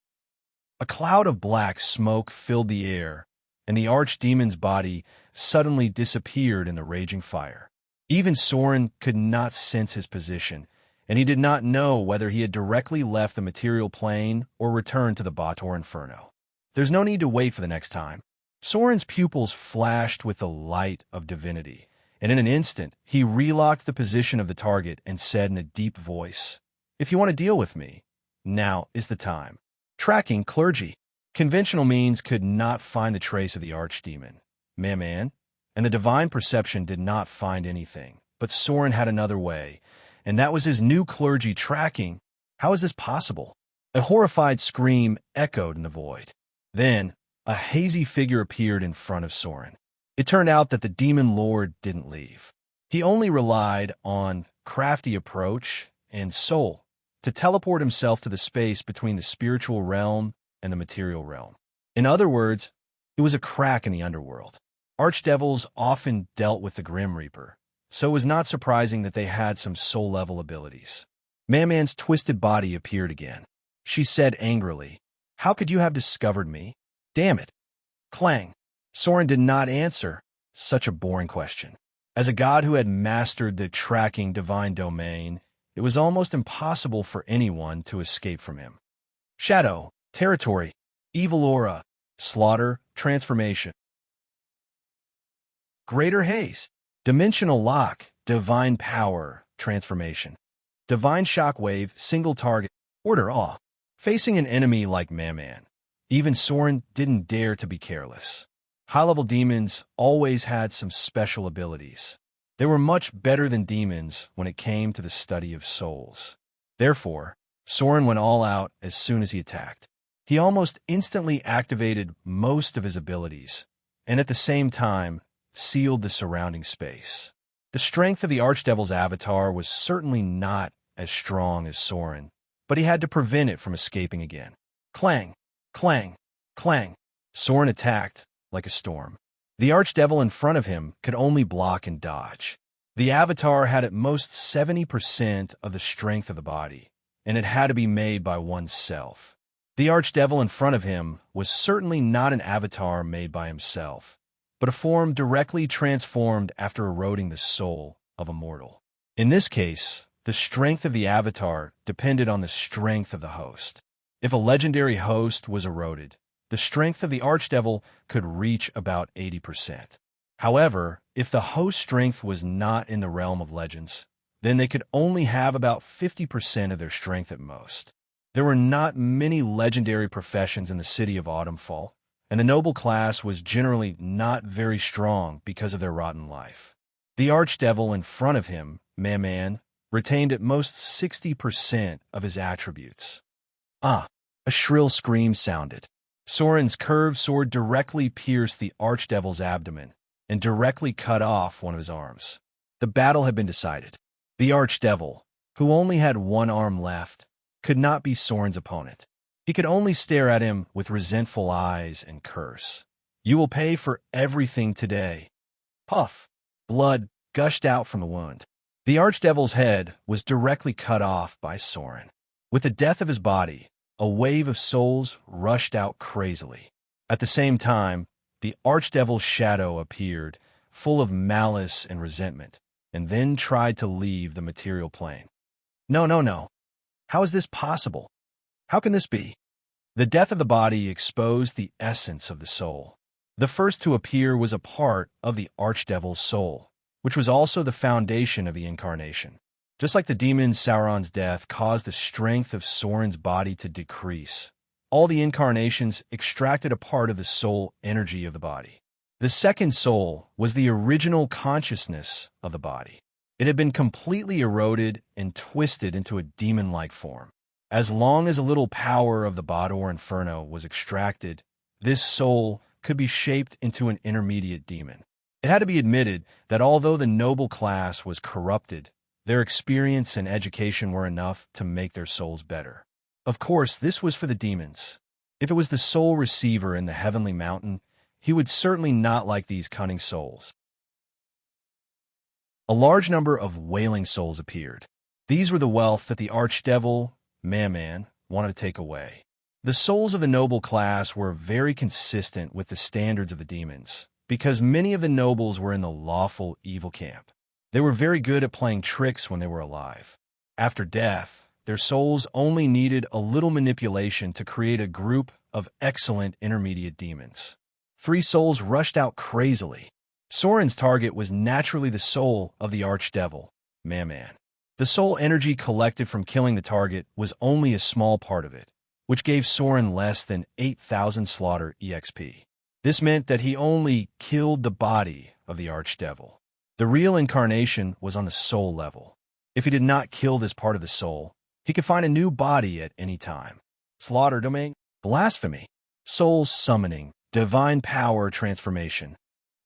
[SPEAKER 1] A cloud of black smoke filled the air, and the archdemon's body suddenly disappeared in the raging fire. Even Soren could not sense his position, and he did not know whether he had directly left the material plane or returned to the Bator Inferno. There's no need to wait for the next time. Soren's pupils flashed with the light of divinity, and in an instant, he relocked the position of the target and said in a deep voice, "If you want to deal with me, now is the time." Tracking clergy. Conventional means could not find the trace of the archdemon, Man, and the divine perception did not find anything. But Soren had another way, and that was his new clergy tracking. How is this possible? A horrified scream echoed in the void. Then, a hazy figure appeared in front of Soren. It turned out that the demon lord didn't leave. He only relied on crafty approach and soul to teleport himself to the space between the spiritual realm and the material realm. In other words, it was a crack in the underworld. Archdevils often dealt with the Grim Reaper, so it was not surprising that they had some soul-level abilities. Man's twisted body appeared again. She said angrily, "How could you have discovered me? Damn it." Clang. Soren did not answer such a boring question. As a god who had mastered the tracking divine domain, it was almost impossible for anyone to escape from him. Shadow, territory, evil aura, slaughter, transformation. Greater haste, dimensional lock, divine power, transformation. Divine shockwave, single target, order awe. Facing an enemy like Man, even Soren didn't dare to be careless. High-level demons always had some special abilities. They were much better than demons when it came to the study of souls. Therefore, Soren went all out as soon as he attacked. He almost instantly activated most of his abilities, and at the same time, sealed the surrounding space. The strength of the Archdevil's avatar was certainly not as strong as Soren, but he had to prevent it from escaping again. Clang, clang, clang. Soren attacked like a storm. The Archdevil in front of him could only block and dodge. The avatar had at most 70% of the strength of the body, and it had to be made by oneself. The Archdevil in front of him was certainly not an avatar made by himself, but a form directly transformed after eroding the soul of a mortal. In this case, the strength of the avatar depended on the strength of the host. If a legendary host was eroded, the strength of the Archdevil could reach about 80%. However, if the host strength was not in the realm of legends, then they could only have about 50% of their strength at most. There were not many legendary professions in the city of Autumnfall, and the noble class was generally not very strong because of their rotten life. The Archdevil in front of him, Man, retained at most 60% of his attributes. Ah! A shrill scream sounded. Soren's curved sword directly pierced the Archdevil's abdomen and directly cut off one of his arms. The battle had been decided. The Archdevil, who only had one arm left, could not be Soren's opponent. He could only stare at him with resentful eyes and curse. "You will pay for everything today." Puff! Blood gushed out from the wound. The Archdevil's head was directly cut off by Soren. With the death of his body, a wave of souls rushed out crazily. At the same time, the Archdevil's shadow appeared, full of malice and resentment, and then tried to leave the material plane. No. How is this possible? How can this be? The death of the body exposed the essence of the soul. The first to appear was a part of the Archdevil's soul, which was also the foundation of the incarnation. Just like the demon Sauron's death caused the strength of Soren's body to decrease, all the incarnations extracted a part of the soul energy of the body. The second soul was the original consciousness of the body. It had been completely eroded and twisted into a demon-like form. As long as a little power of the Bador Inferno was extracted, this soul could be shaped into an intermediate demon. It had to be admitted that although the noble class was corrupted, their experience and education were enough to make their souls better. Of course, this was for the demons. If it was the soul receiver in the heavenly mountain, he would certainly not like these cunning souls. A large number of wailing souls appeared. These were the wealth that the archdevil, Mammon, wanted to take away. The souls of the noble class were very consistent with the standards of the demons, because many of the nobles were in the lawful evil camp. They were very good at playing tricks when they were alive. After death, their souls only needed a little manipulation to create a group of excellent intermediate demons. 3 souls rushed out crazily. Soren's target was naturally the soul of the archdevil, Mammon. The soul energy collected from killing the target was only a small part of it, which gave Soren less than 8,000 slaughter EXP. This meant that he only killed the body of the archdevil. The real incarnation was on the soul level. If he did not kill this part of the soul, he could find a new body at any time. Slaughter domain, blasphemy, soul summoning, divine power transformation.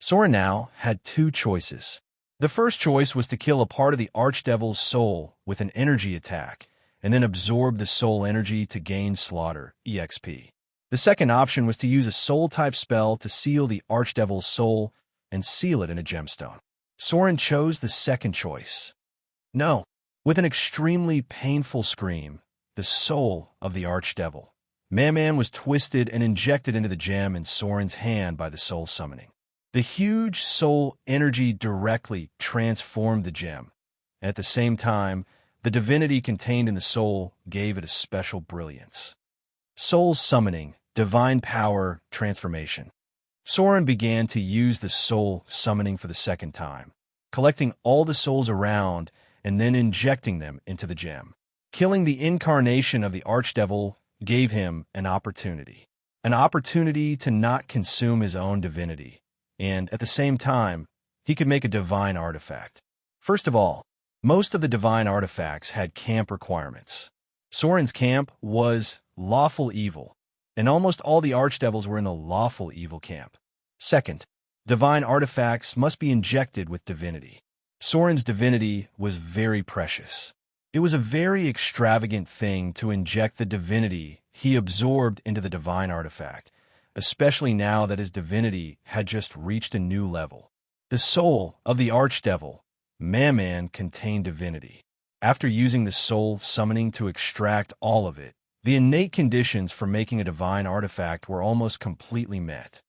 [SPEAKER 1] Soren now had 2 choices. The first choice was to kill a part of the archdevil's soul with an energy attack, and then absorb the soul energy to gain slaughter EXP. The second option was to use a soul-type spell to seal the archdevil's soul and seal it in a gemstone. Soren chose the second choice. No. With an extremely painful scream, the soul of the archdevil, Mammon, was twisted and injected into the gem in Soren's hand by the soul summoning. The huge soul energy directly transformed the gem, and at the same time, the divinity contained in the soul gave it a special brilliance. Soul summoning, divine power transformation. Soren began to use the soul summoning for the second time, collecting all the souls around and then injecting them into the gem. Killing the incarnation of the archdevil gave him an opportunity to not consume his own divinity, and at the same time, he could make a divine artifact. First of all, most of the divine artifacts had camp requirements. Soren's camp was lawful evil, and almost all the archdevils were in the lawful evil camp. Second, divine artifacts must be injected with divinity. Soren's divinity was very precious. It was a very extravagant thing to inject the divinity he absorbed into the divine artifact, especially now that his divinity had just reached a new level. The soul of the archdevil, Mammon, contained divinity. After using the soul summoning to extract all of it, the innate conditions for making a divine artifact were almost completely met.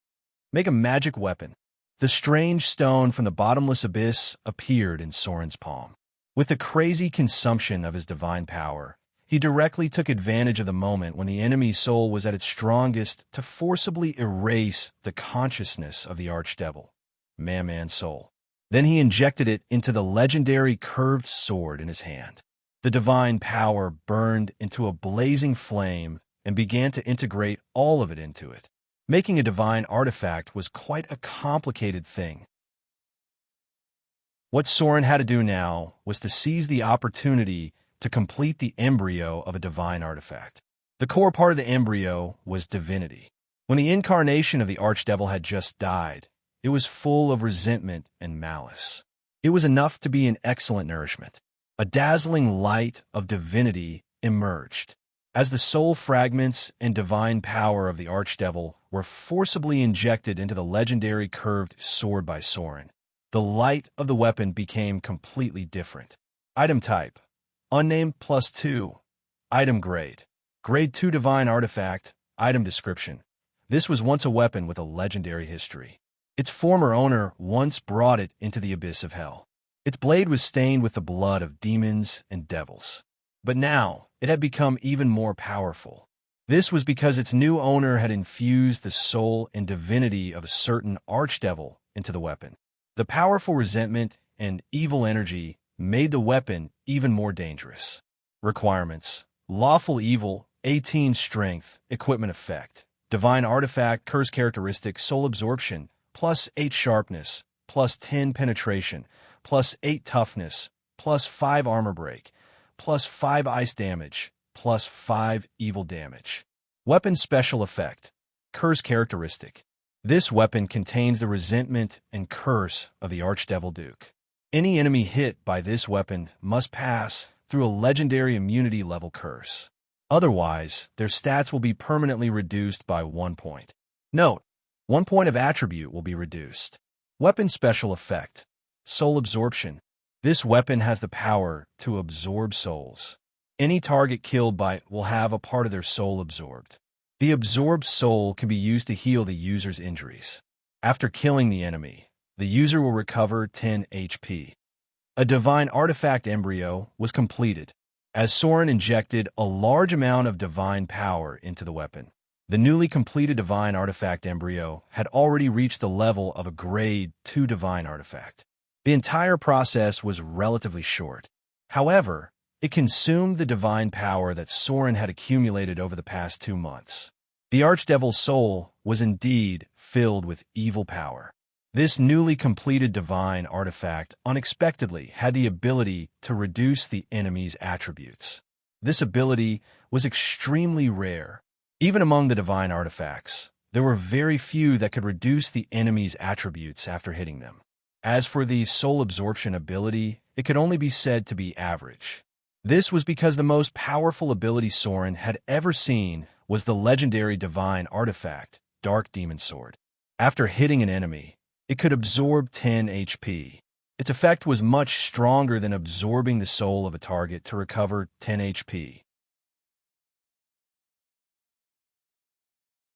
[SPEAKER 1] Make a magic weapon. The strange stone from the bottomless abyss appeared in Soren's palm. With the crazy consumption of his divine power, he directly took advantage of the moment when the enemy's soul was at its strongest to forcibly erase the consciousness of the archdevil, Mammon's soul. Then he injected it into the legendary curved sword in his hand. The divine power burned into a blazing flame and began to integrate all of it into it. Making a divine artifact was quite a complicated thing. What Soren had to do now was to seize the opportunity to complete the embryo of a divine artifact. The core part of the embryo was divinity. When the incarnation of the archdevil had just died, it was full of resentment and malice. It was enough to be an excellent nourishment. A dazzling light of divinity emerged. As the soul fragments and divine power of the archdevil were forcibly injected into the legendary curved sword by Soren, the light of the weapon became completely different. Item type: unnamed +2. Item grade: grade 2 divine artifact. Item description: this was once a weapon with a legendary history. Its former owner once brought it into the abyss of hell. Its blade was stained with the blood of demons and devils. But now, it had become even more powerful. This was because its new owner had infused the soul and divinity of a certain archdevil into the weapon. The powerful resentment and evil energy made the weapon even more dangerous. Requirements: lawful evil, 18 strength, equipment effect, divine artifact, curse characteristic, soul absorption, +8 sharpness, +10 penetration, +8 toughness, +5 armor break, +5 ice damage, plus 5 evil damage. Weapon special effect. Curse characteristic. This weapon contains the resentment and curse of the Archdevil Duke. Any enemy hit by this weapon must pass through a legendary immunity level curse. Otherwise, their stats will be permanently reduced by 1 point. Note, 1 point of attribute will be reduced. Weapon special effect. Soul absorption. This weapon has the power to absorb souls. Any target killed by it will have a part of their soul absorbed. The absorbed soul can be used to heal the user's injuries. After killing the enemy, the user will recover 10 HP. A divine artifact embryo was completed, as Soren injected a large amount of divine power into the weapon. The newly completed divine artifact embryo had already reached the level of a grade 2 divine artifact. The entire process was relatively short. However, it consumed the divine power that Soren had accumulated over the past 2 months. The Archdevil's soul was indeed filled with evil power. This newly completed divine artifact unexpectedly had the ability to reduce the enemy's attributes. This ability was extremely rare. Even among the divine artifacts, there were very few that could reduce the enemy's attributes after hitting them. As for the soul absorption ability, it could only be said to be average. This was because the most powerful ability Soren had ever seen was the legendary divine artifact, Dark Demon Sword. After hitting an enemy, it could absorb 10 HP. Its effect was much stronger than absorbing the soul of a target to recover 10 HP.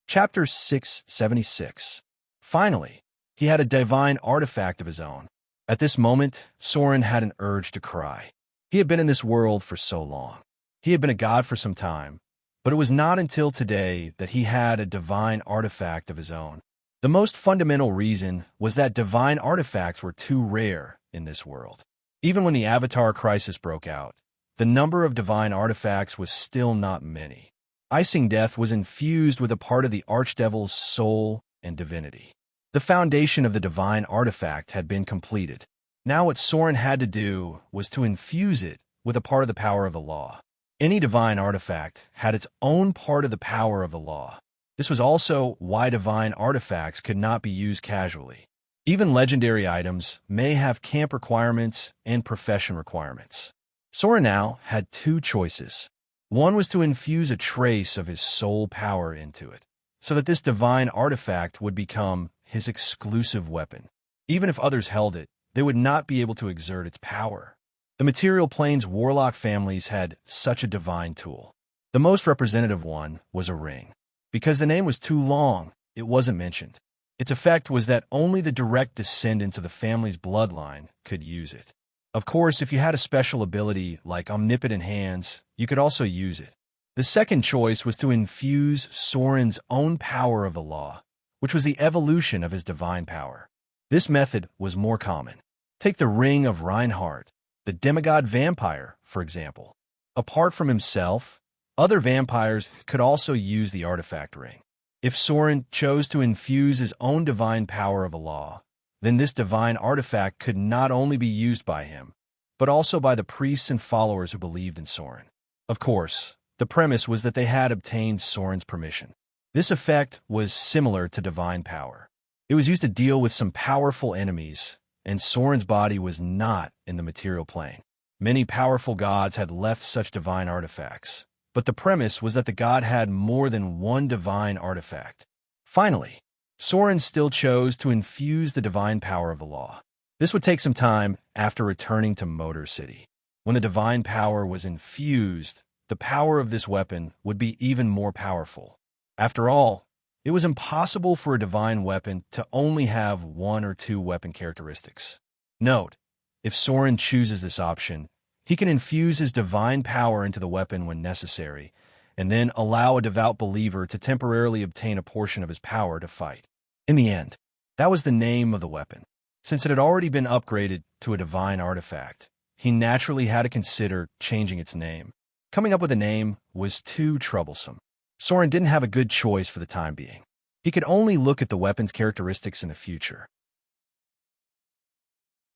[SPEAKER 1] Chapter 676. Finally, he had a divine artifact of his own. At this moment, Soren had an urge to cry. He had been in this world for so long. He had been a god for some time, but it was not until today that he had a divine artifact of his own. The most fundamental reason was that divine artifacts were too rare in this world. Even when the Avatar crisis broke out, the number of divine artifacts was still not many. Icing Death was infused with a part of the Archdevil's soul and divinity. The foundation of the divine artifact had been completed. Now what Soren had to do was to infuse it with a part of the power of the law. Any divine artifact had its own part of the power of the law. This was also why divine artifacts could not be used casually. Even legendary items may have camp requirements and profession requirements. Soren now had 2 choices. One was to infuse a trace of his soul power into it, so that this divine artifact would become his exclusive weapon. Even if others held it, they would not be able to exert its power. The material plane's warlock families had such a divine tool. The most representative one was a ring. Because the name was too long, it wasn't mentioned. Its effect was that only the direct descendants of the family's bloodline could use it. Of course, if you had a special ability like omnipotent hands, you could also use it. The second choice was to infuse Soren's own power of the law, which was the evolution of his divine power. This method was more common. Take the Ring of Reinhardt, the demigod vampire, for example. Apart from himself, other vampires could also use the artifact ring. If Soren chose to infuse his own divine power of the law, then this divine artifact could not only be used by him, but also by the priests and followers who believed in Soren. Of course, the premise was that they had obtained Soren's permission. This effect was similar to divine power. It was used to deal with some powerful enemies, and Soren's body was not in the material plane. Many powerful gods had left such divine artifacts, but the premise was that the god had more than one divine artifact. Finally, Soren still chose to infuse the divine power of the law. This would take some time after returning to Motor City. When the divine power was infused, the power of this weapon would be even more powerful. After all, it was impossible for a divine weapon to only have 1 or 2 weapon characteristics. Note, if Soren chooses this option, he can infuse his divine power into the weapon when necessary, and then allow a devout believer to temporarily obtain a portion of his power to fight. In the end, that was the name of the weapon. Since it had already been upgraded to a divine artifact, he naturally had to consider changing its name. Coming up with a name was too troublesome. Soren didn't have a good choice for the time being. He could only look at the weapon's characteristics in the future.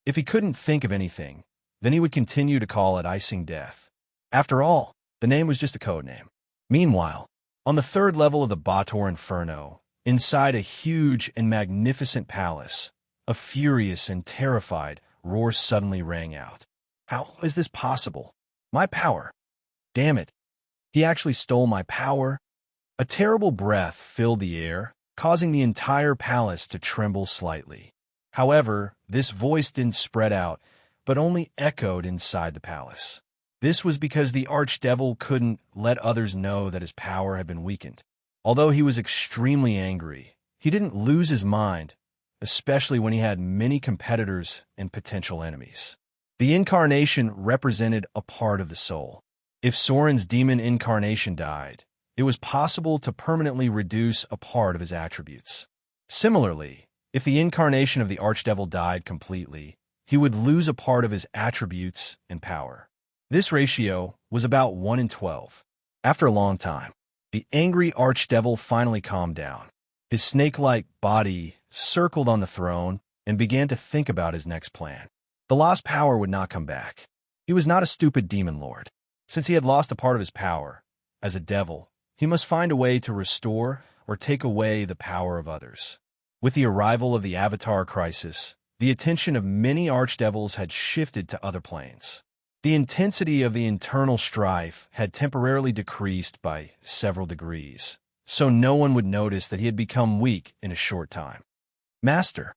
[SPEAKER 1] If he couldn't think of anything, then he would continue to call it Icing Death. After all, The name was just a code name. Meanwhile, on the third level of the Bator Inferno, inside a huge and magnificent palace, a furious and terrified roar suddenly rang out. How is this possible? My power! Damn it! He actually stole my power? A terrible breath filled the air, causing the entire palace to tremble slightly. However, this voice didn't spread out, but only echoed inside the palace. This was because the archdevil couldn't let others know that his power had been weakened. Although he was extremely angry, he didn't lose his mind, especially when he had many competitors and potential enemies. The incarnation represented a part of the soul. If Soren's demon incarnation died, it was possible to permanently reduce a part of his attributes. Similarly, if the incarnation of the archdevil died completely, he would lose a part of his attributes and power. This ratio was about 1 in 12. After a long time, the angry archdevil finally calmed down. His snake-like body circled on the throne and began to think about his next plan. The lost power would not come back. He was not a stupid demon lord. Since he had lost a part of his power, as a devil, he must find a way to restore or take away the power of others. With the arrival of the Avatar crisis, the attention of many archdevils had shifted to other planes. The intensity of the internal strife had temporarily decreased by several degrees, so no one would notice that he had become weak in a short time. Master.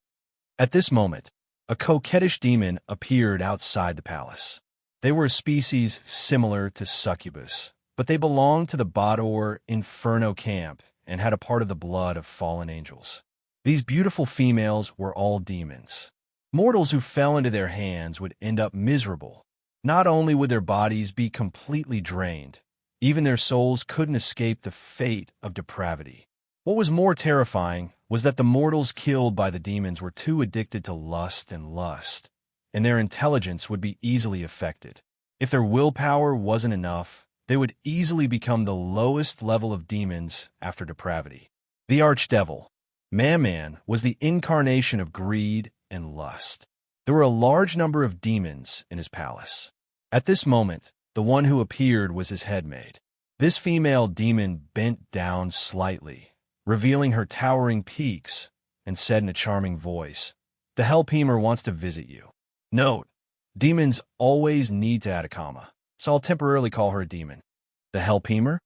[SPEAKER 1] At this moment, a coquettish demon appeared outside the palace. They were a species similar to succubus, but they belonged to the Bator Inferno camp and had a part of the blood of fallen angels. These beautiful females were all demons. Mortals who fell into their hands would end up miserable. Not only would their bodies be completely drained, even their souls couldn't escape the fate of depravity. What was more terrifying was that the mortals killed by the demons were too addicted to lust, and their intelligence would be easily affected. If their willpower wasn't enough, they would easily become the lowest level of demons after depravity. The archdevil, Man, was the incarnation of greed and lust. There were a large number of demons in his palace. At this moment, the one who appeared was his headmaid. This female demon bent down slightly, revealing her towering peaks, and said in a charming voice, "The Hellpemer wants to visit you." Note, demons always need to add a comma, so I'll temporarily call her a demon. The Hellpemer?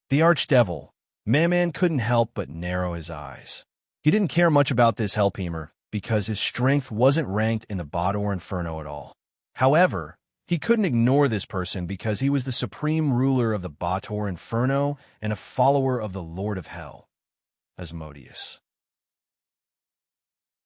[SPEAKER 1] The archdevil, Man couldn't help but narrow his eyes. He didn't care much about this Hellpemer because his strength wasn't ranked in the Bator Inferno at all. However, he couldn't ignore this person because he was the supreme ruler of the Bator Inferno and a follower of the Lord of Hell, Asmodeus.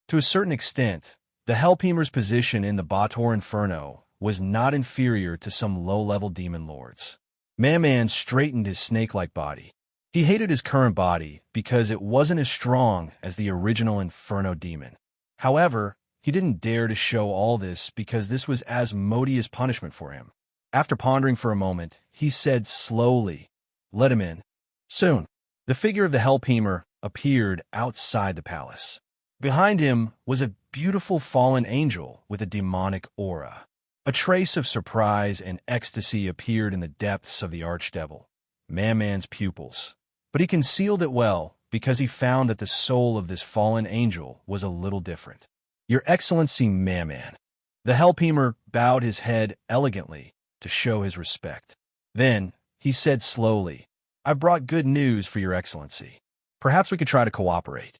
[SPEAKER 1] To a certain extent, the Hellpemer's position in the Bator Inferno was not inferior to some low-level demon lords. Man straightened his snake-like body. He hated his current body because it wasn't as strong as the original Inferno demon. However, he didn't dare to show all this because this was Asmodeus' punishment for him. After pondering for a moment, he said slowly, "Let him in." Soon, the figure of the Hellpemer appeared outside the palace. Behind him was a beautiful fallen angel with a demonic aura. A trace of surprise and ecstasy appeared in the depths of the archdevil, Man's pupils. But he concealed it well because he found that the soul of this fallen angel was a little different. "Your Excellency, Man." The Hellpemer bowed his head elegantly to show his respect. Then, he said slowly, "I've brought good news for Your Excellency. Perhaps we could try to cooperate."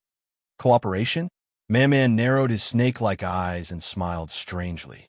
[SPEAKER 1] "Cooperation?" Man narrowed his snake-like eyes and smiled strangely.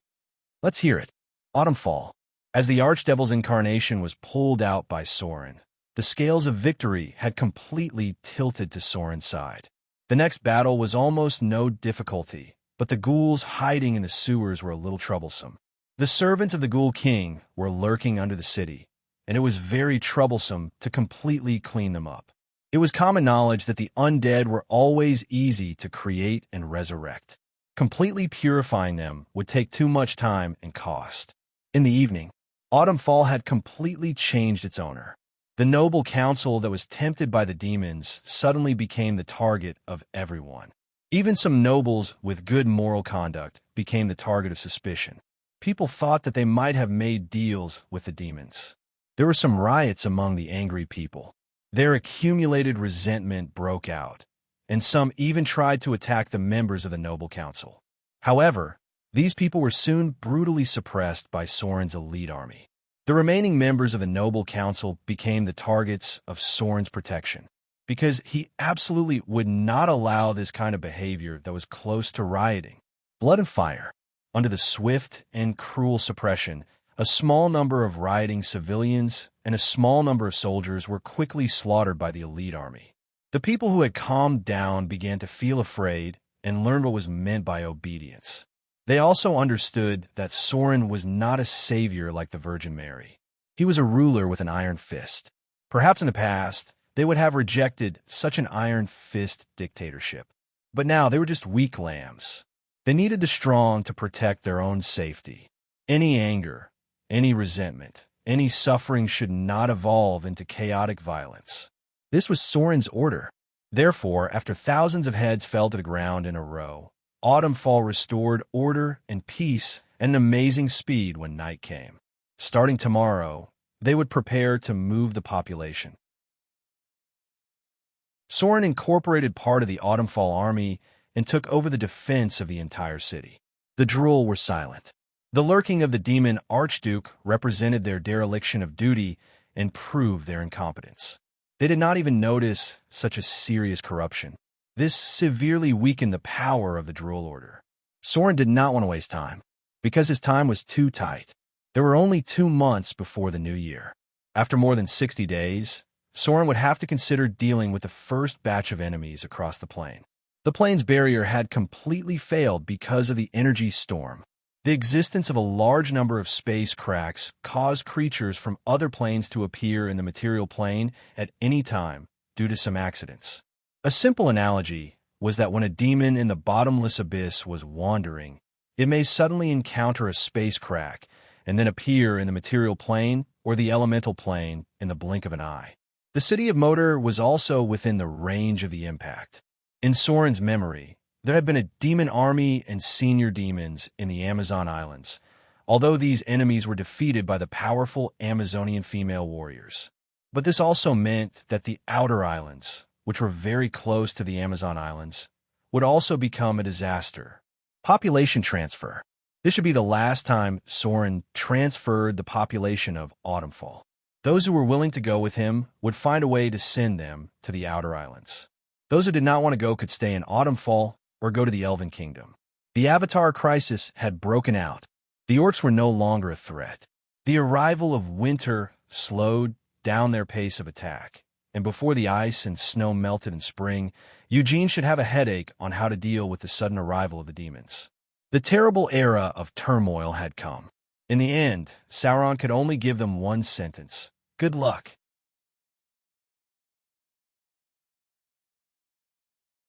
[SPEAKER 1] "Let's hear it." Autumnfall. As the archdevil's incarnation was pulled out by Soren, the scales of victory had completely tilted to Soren's side. The next battle was almost no difficulty, but the ghouls hiding in the sewers were a little troublesome. The servants of the Ghoul King were lurking under the city, and it was very troublesome to completely clean them up. It was common knowledge that the undead were always easy to create and resurrect. Completely purifying them would take too much time and cost. In the evening, Autumnfall had completely changed its owner. The noble council that was tempted by the demons suddenly became the target of everyone. Even some nobles with good moral conduct became the target of suspicion. People thought that they might have made deals with the demons. There were some riots among the angry people. Their accumulated resentment broke out, and some even tried to attack the members of the noble council. However, these people were soon brutally suppressed by Soren's elite army. The remaining members of the noble council became the targets of Soren's protection, because he absolutely would not allow this kind of behavior that was close to rioting. Blood and fire. Under the swift and cruel suppression, a small number of rioting civilians and a small number of soldiers were quickly slaughtered by the elite army. The people who had calmed down began to feel afraid and learned what was meant by obedience. They also understood that Soren was not a savior like the Virgin Mary. He was a ruler with an iron fist. Perhaps in the past, they would have rejected such an iron fist dictatorship. But now they were just weak lambs. They needed the strong to protect their own safety. Any anger, any resentment, any suffering should not evolve into chaotic violence. This was Soren's order. Therefore, after thousands of heads fell to the ground in a row, Autumnfall restored order and peace at an amazing speed when night came. Starting tomorrow, they would prepare to move the population. Soren incorporated part of the Autumnfall army and took over the defense of the entire city. The Drool were silent. The lurking of the demon Archduke represented their dereliction of duty and proved their incompetence. They did not even notice such a serious corruption. This severely weakened the power of the Drool Order. Soren did not want to waste time, because his time was too tight. There were only 2 months before the new year. After more than 60 days, Soren would have to consider dealing with the first batch of enemies across the plain. The plane's barrier had completely failed because of the energy storm. The existence of a large number of space cracks caused creatures from other planes to appear in the material plane at any time due to some accidents. A simple analogy was that when a demon in the bottomless abyss was wandering, it may suddenly encounter a space crack and then appear in the material plane or the elemental plane in the blink of an eye. The city of Moder was also within the range of the impact. In Soren's memory, there had been a demon army and senior demons in the Amazon Islands, although these enemies were defeated by the powerful Amazonian female warriors. But this also meant that the outer islands, which were very close to the Amazon Islands, would also become a disaster. Population transfer. This should be the last time Soren transferred the population of Autumnfall. Those who were willing to go with him would find a way to send them to the outer islands. Those who did not want to go could stay in Autumnfall or go to the Elven Kingdom. The Avatar crisis had broken out. The orcs were no longer a threat. The arrival of winter slowed down their pace of attack, and before the ice and snow melted in spring, Eugene should have a headache on how to deal with the sudden arrival of the demons. The terrible era of turmoil had come. In the end, Sauron could only give them one sentence: good luck.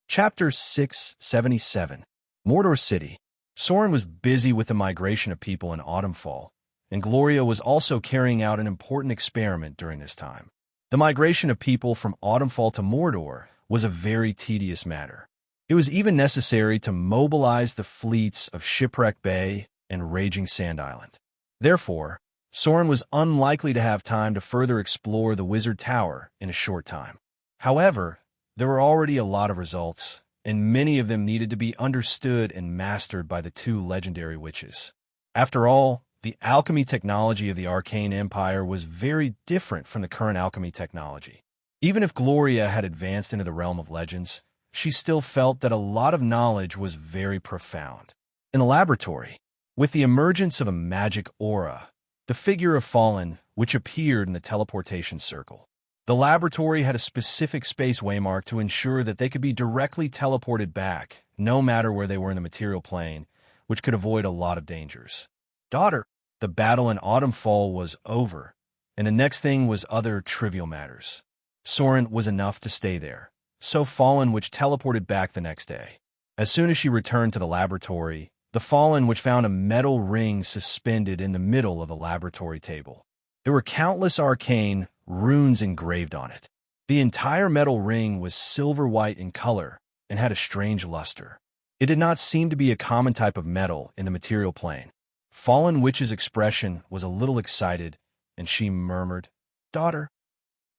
[SPEAKER 1] Chapter 677. Mordor City. Soren was busy with the migration of people in Autumnfall, and Gloria was also carrying out an important experiment during this time. The migration of people from Autumnfall to Mordor was a very tedious matter. It was even necessary to mobilize the fleets of Shipwreck Bay and Raging Sand Island. Therefore, Soren was unlikely to have time to further explore the Wizard Tower in a short time. However, there were already a lot of results, and many of them needed to be understood and mastered by the 2 legendary witches. After all, the alchemy technology of the Arcane Empire was very different from the current alchemy technology. Even if Gloria had advanced into the realm of legends, she still felt that a lot of knowledge was very profound. In the laboratory, with the emergence of a magic aura, the figure of Fallen, which appeared in the teleportation circle. The laboratory had a specific space waymark to ensure that they could be directly teleported back, no matter where they were in the material plane, which could avoid a lot of dangers. Daughter, the battle in Autumnfall was over, and the next thing was other trivial matters. Soren was enough to stay there, so Fallen, which teleported back the next day. As soon as she returned to the laboratory, the Fallen, which found a metal ring suspended in the middle of the laboratory table. There were countless arcane runes engraved on it. The entire metal ring was silver-white in color and had a strange luster. It did not seem to be a common type of metal in the material plane. Fallen Witch's expression was a little excited, and she murmured, daughter.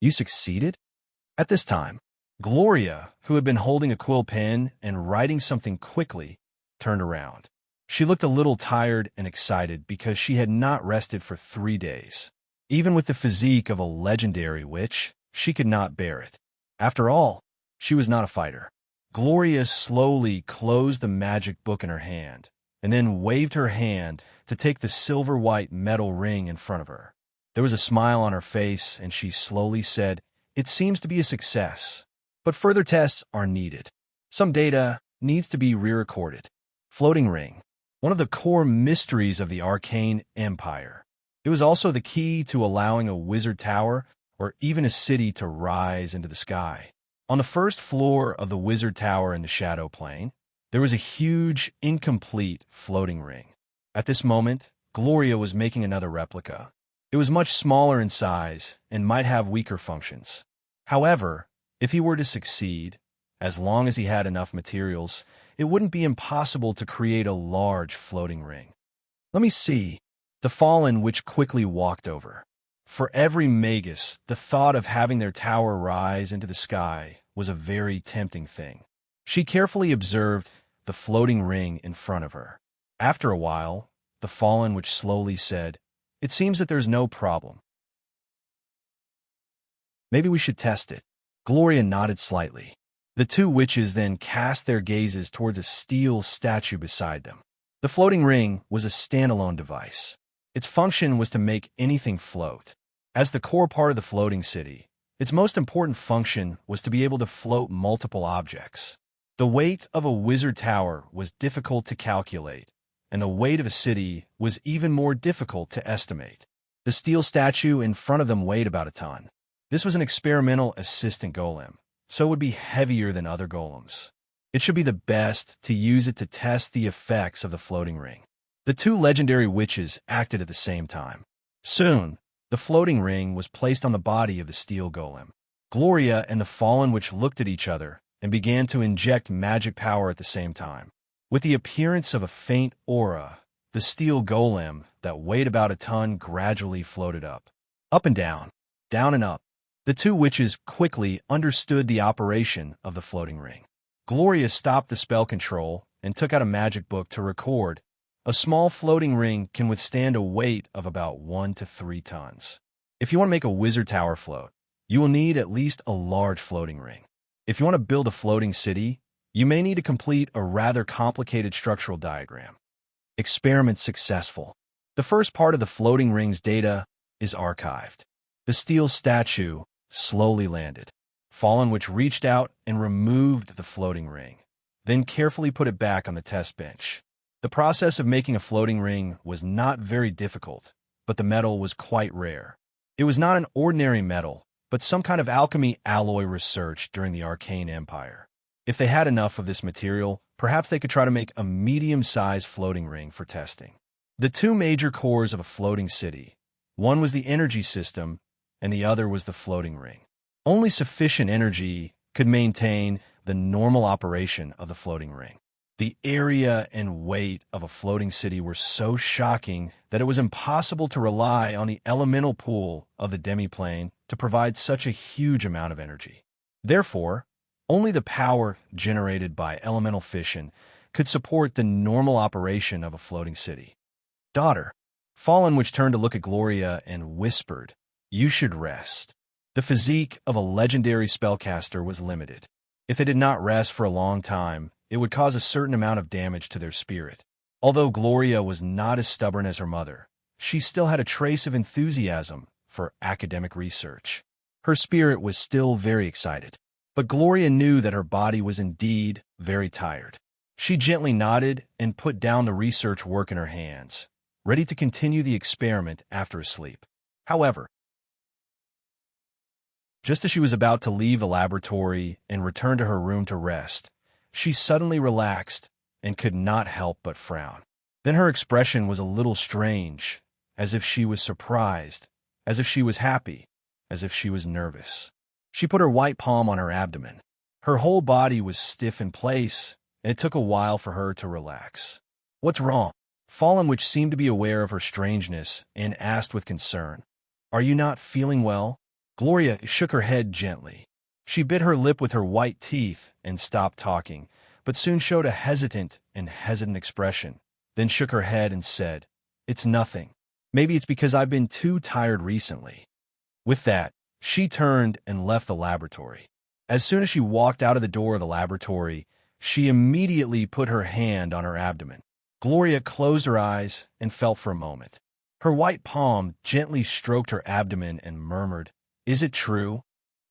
[SPEAKER 1] You succeeded? At this time, Gloria, who had been holding a quill pen and writing something quickly, turned around. She looked a little tired and excited because she had not rested for 3 days. Even with the physique of a legendary witch, she could not bear it. After all, she was not a fighter. Gloria slowly closed the magic book in her hand, and then waved her hand to take the silver-white metal ring in front of her. There was a smile on her face, and she slowly said, "It seems to be a success, but further tests are needed. Some data needs to be re-recorded." Floating ring, one of the core mysteries of the arcane empire. It was also the key to allowing a wizard tower or even a city to rise into the sky. On the first floor of the wizard tower in the shadow plane, there was a huge, incomplete floating ring. At this moment, Gloria was making another replica. It was much smaller in size and might have weaker functions. However, if he were to succeed, as long as he had enough materials, it wouldn't be impossible to create a large floating ring. "Let me see." The fallen witch quickly walked over. For every magus, the thought of having their tower rise into the sky was a very tempting thing. She carefully observed the floating ring in front of her. After a while, the fallen witch slowly said, "It seems that there's no problem. Maybe we should test it." Gloria nodded slightly. The two witches then cast their gazes towards a steel statue beside them. The floating ring was a standalone device. Its function was to make anything float. As the core part of the floating city, its most important function was to be able to float multiple objects. The weight of a wizard tower was difficult to calculate, and the weight of a city was even more difficult to estimate. The steel statue in front of them weighed about a ton. This was an experimental assistant golem, so it would be heavier than other golems. It should be the best to use it to test the effects of the floating ring. The two legendary witches acted at the same time. Soon, the floating ring was placed on the body of the steel golem. Gloria and the fallen witch looked at each other and began to inject magic power at the same time. With the appearance of a faint aura, the steel golem that weighed about a ton gradually floated up and down and up. The two witches quickly understood the operation of the floating ring. Gloria stopped the spell control and took out a magic book to record. A small floating ring can withstand a weight of about 1 to 3 tons. If you want to make a wizard tower float, you will need at least a large floating ring. If you want to build a floating city, you may need to complete a rather complicated structural diagram. Experiment successful. The first part of the floating ring's data is archived. The steel statue slowly landed. Fallen Witch reached out and removed the floating ring, then carefully put it back on the test bench. The process of making a floating ring was not very difficult, but the metal was quite rare. It was not an ordinary metal, but some kind of alchemy alloy research during the Arcane Empire. If they had enough of this material, perhaps they could try to make a medium-sized floating ring for testing. The two major cores of a floating city, one was the energy system, and the other was the floating ring. Only sufficient energy could maintain the normal operation of the floating ring. The area and weight of a floating city were so shocking that it was impossible to rely on the elemental pool of the demiplane to provide such a huge amount of energy. Therefore, only the power generated by elemental fission could support the normal operation of a floating city. "Daughter," Fallen Witch turned to look at Gloria and whispered, "You should rest." The physique of a legendary spellcaster was limited. If they did not rest for a long time, it would cause a certain amount of damage to their spirit. Although Gloria was not as stubborn as her mother, she still had a trace of enthusiasm for academic research. Her spirit was still very excited, but Gloria knew that her body was indeed very tired. She gently nodded and put down the research work in her hands, ready to continue the experiment after a sleep. However, just as she was about to leave the laboratory and return to her room to rest, she suddenly relaxed and could not help but frown. Then her expression was a little strange, as if she was surprised, as if she was happy, as if she was nervous. She put her white palm on her abdomen. Her whole body was stiff in place, and it took a while for her to relax. "What's wrong?" Fallen Witch seemed to be aware of her strangeness and asked with concern. Are you not feeling well? Gloria shook her head gently. She bit her lip with her white teeth and stopped talking, but soon showed a hesitant expression, then shook her head and said, "It's nothing. Maybe it's because I've been too tired recently." With that, she turned and left the laboratory. As soon as she walked out of the door of the laboratory, she immediately put her hand on her abdomen. Gloria closed her eyes and felt for a moment. Her white palm gently stroked her abdomen and murmured, "Is it true?"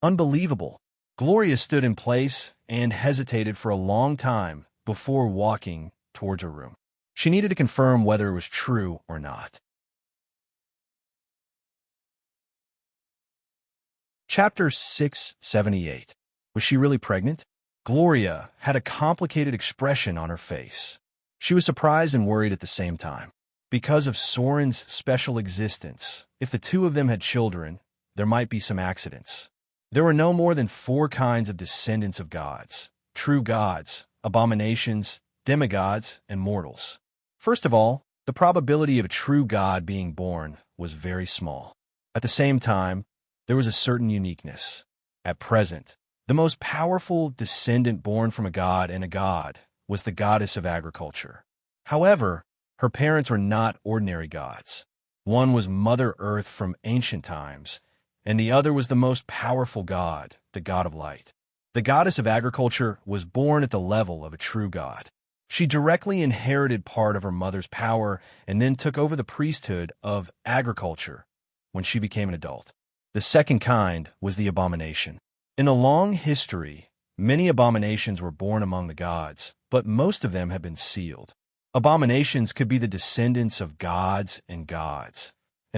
[SPEAKER 1] Unbelievable. Gloria stood in place and hesitated for a long time before walking towards her room. She needed to confirm whether it was true or not. Chapter 678. Was she really pregnant? Gloria had a complicated expression on her face. She was surprised and worried at the same time. Because of Soren's special existence, if the two of them had children, there might be some accidents. There were no more than 4 kinds of descendants of gods: true gods, abominations, demigods, and mortals. First of all, the probability of a true god being born was very small. At the same time, there was a certain uniqueness. At present, the most powerful descendant born from a god was the goddess of agriculture. However, her parents were not ordinary gods. One was Mother Earth from ancient times, and the other was the most powerful god, the god of light. The goddess of agriculture was born at the level of a true god. She directly inherited part of her mother's power and then took over the priesthood of agriculture when she became an adult. The second kind was the abomination. In a long history, many abominations were born among the gods, but most of them have been sealed. Abominations could be the descendants of gods, and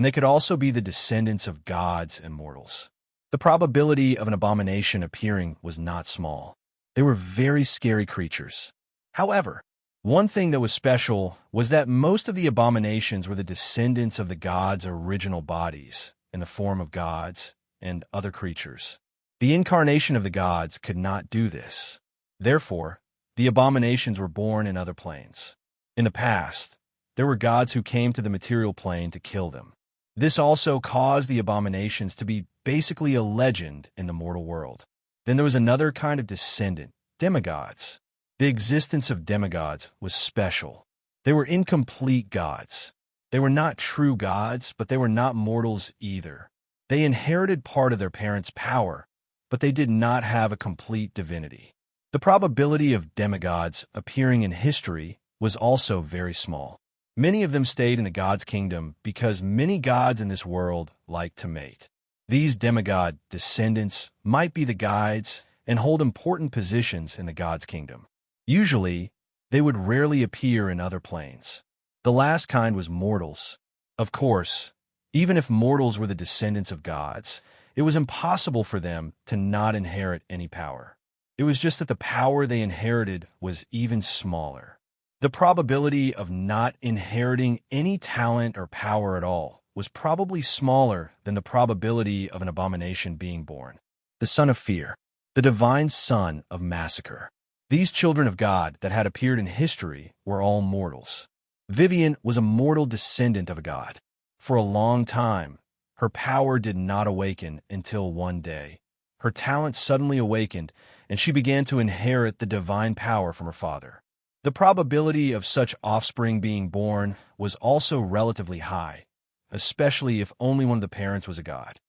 [SPEAKER 1] they could also be the descendants of gods and mortals. The probability of an abomination appearing was not small. They were very scary creatures. However, one thing that was special was that most of the abominations were the descendants of the gods' original bodies, in the form of gods and other creatures. The incarnation of the gods could not do this. Therefore, the abominations were born in other planes. In the past, there were gods who came to the material plane to kill them. This also caused the abominations to be basically a legend in the mortal world. Then there was another kind of descendant, demigods. The existence of demigods was special. They were incomplete gods. They were not true gods, but they were not mortals either. They inherited part of their parents' power, but they did not have a complete divinity. The probability of demigods appearing in history was also very small. Many of them stayed in the gods' kingdom because many gods in this world like to mate. These demigod descendants might be the guides and hold important positions in the gods' kingdom. Usually, they would rarely appear in other planes. The last kind was mortals. Of course, even if mortals were the descendants of gods, it was impossible for them to not inherit any power. It was just that the power they inherited was even smaller. The probability of not inheriting any talent or power at all was probably smaller than the probability of an abomination being born. The son of fear, the divine son of massacre. These children of God that had appeared in history were all mortals. Vivian was a mortal descendant of a god. For a long time, her power did not awaken until one day. Her talent suddenly awakened, and she began to inherit the divine power from her father. The probability of such offspring being born was also relatively high, especially if only one of the parents was a god.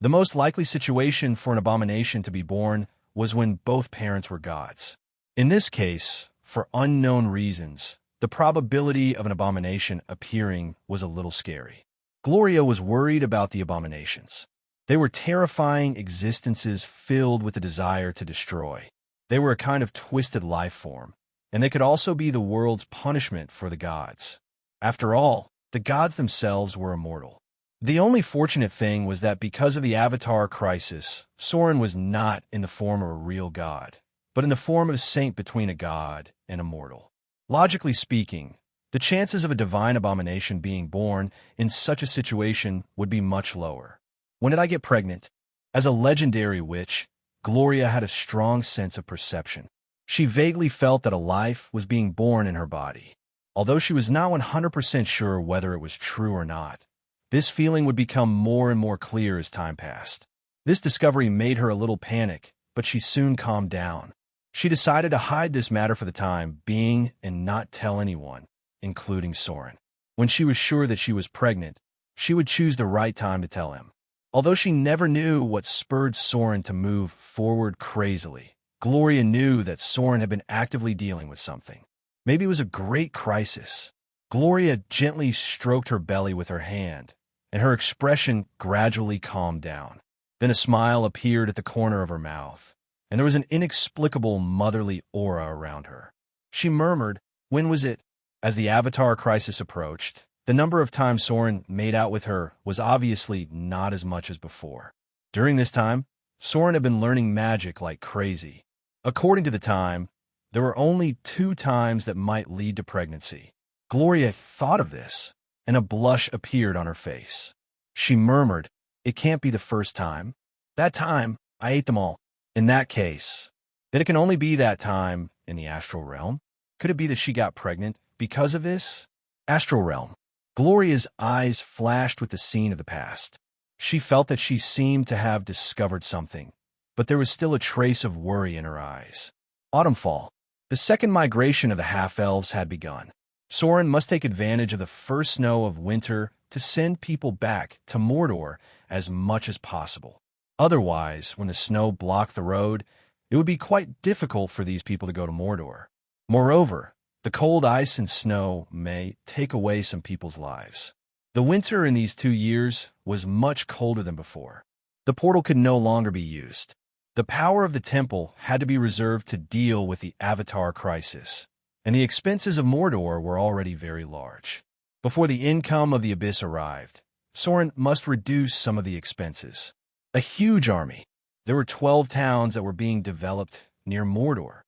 [SPEAKER 1] The most likely situation for an abomination to be born was when both parents were gods. In this case, for unknown reasons, the probability of an abomination appearing was a little scary. Gloria was worried about the abominations. They were terrifying existences filled with a desire to destroy. They were a kind of twisted life form, and they could also be the world's punishment for the gods. After all, the gods themselves were immortal. The only fortunate thing was that because of the Avatar crisis, Soren was not in the form of a real god, but in the form of a saint between a god and a mortal. Logically speaking, the chances of a divine abomination being born in such a situation would be much lower. When did I get pregnant? As a legendary witch, Gloria had a strong sense of perception. She vaguely felt that a life was being born in her body. Although she was not 100% sure whether it was true or not, This feeling would become more and more clear as time passed. This discovery made her a little panic, but she soon calmed down. She decided to hide this matter for the time being and not tell anyone, including Soren. When she was sure that she was pregnant, she would choose the right time to tell him. Although she never knew what spurred Soren to move forward crazily, Gloria knew that Soren had been actively dealing with something. Maybe it was a great crisis. Gloria gently stroked her belly with her hand, and her expression gradually calmed down. Then a smile appeared at the corner of her mouth, and there was an inexplicable motherly aura around her. She murmured, "When was it?" As the Avatar crisis approached, the number of times Soren made out with her was obviously not as much as before. During this time, Soren had been learning magic like crazy. According to the time, there were only 2 times that might lead to pregnancy. Gloria thought of this, and a blush appeared on her face. She murmured, "It can't be the first time. That time, I ate them all. In that case, then it can only be that time in the astral realm. Could it be that she got pregnant because of this?" Astral realm. Gloria's eyes flashed with the scene of the past. She felt that she seemed to have discovered something, but there was still a trace of worry in her eyes. Autumnfall. The second migration of the half-elves had begun. Soren must take advantage of the first snow of winter to send people back to Mordor as much as possible. Otherwise, when the snow blocked the road, it would be quite difficult for these people to go to Mordor. Moreover, the cold ice and snow may take away some people's lives. The winter in these 2 years was much colder than before. The portal could no longer be used. The power of the temple had to be reserved to deal with the Avatar crisis, and the expenses of Mordor were already very large. Before the income of the Abyss arrived, Soren must reduce some of the expenses. A huge army. There were 12 towns that were being developed near Mordor.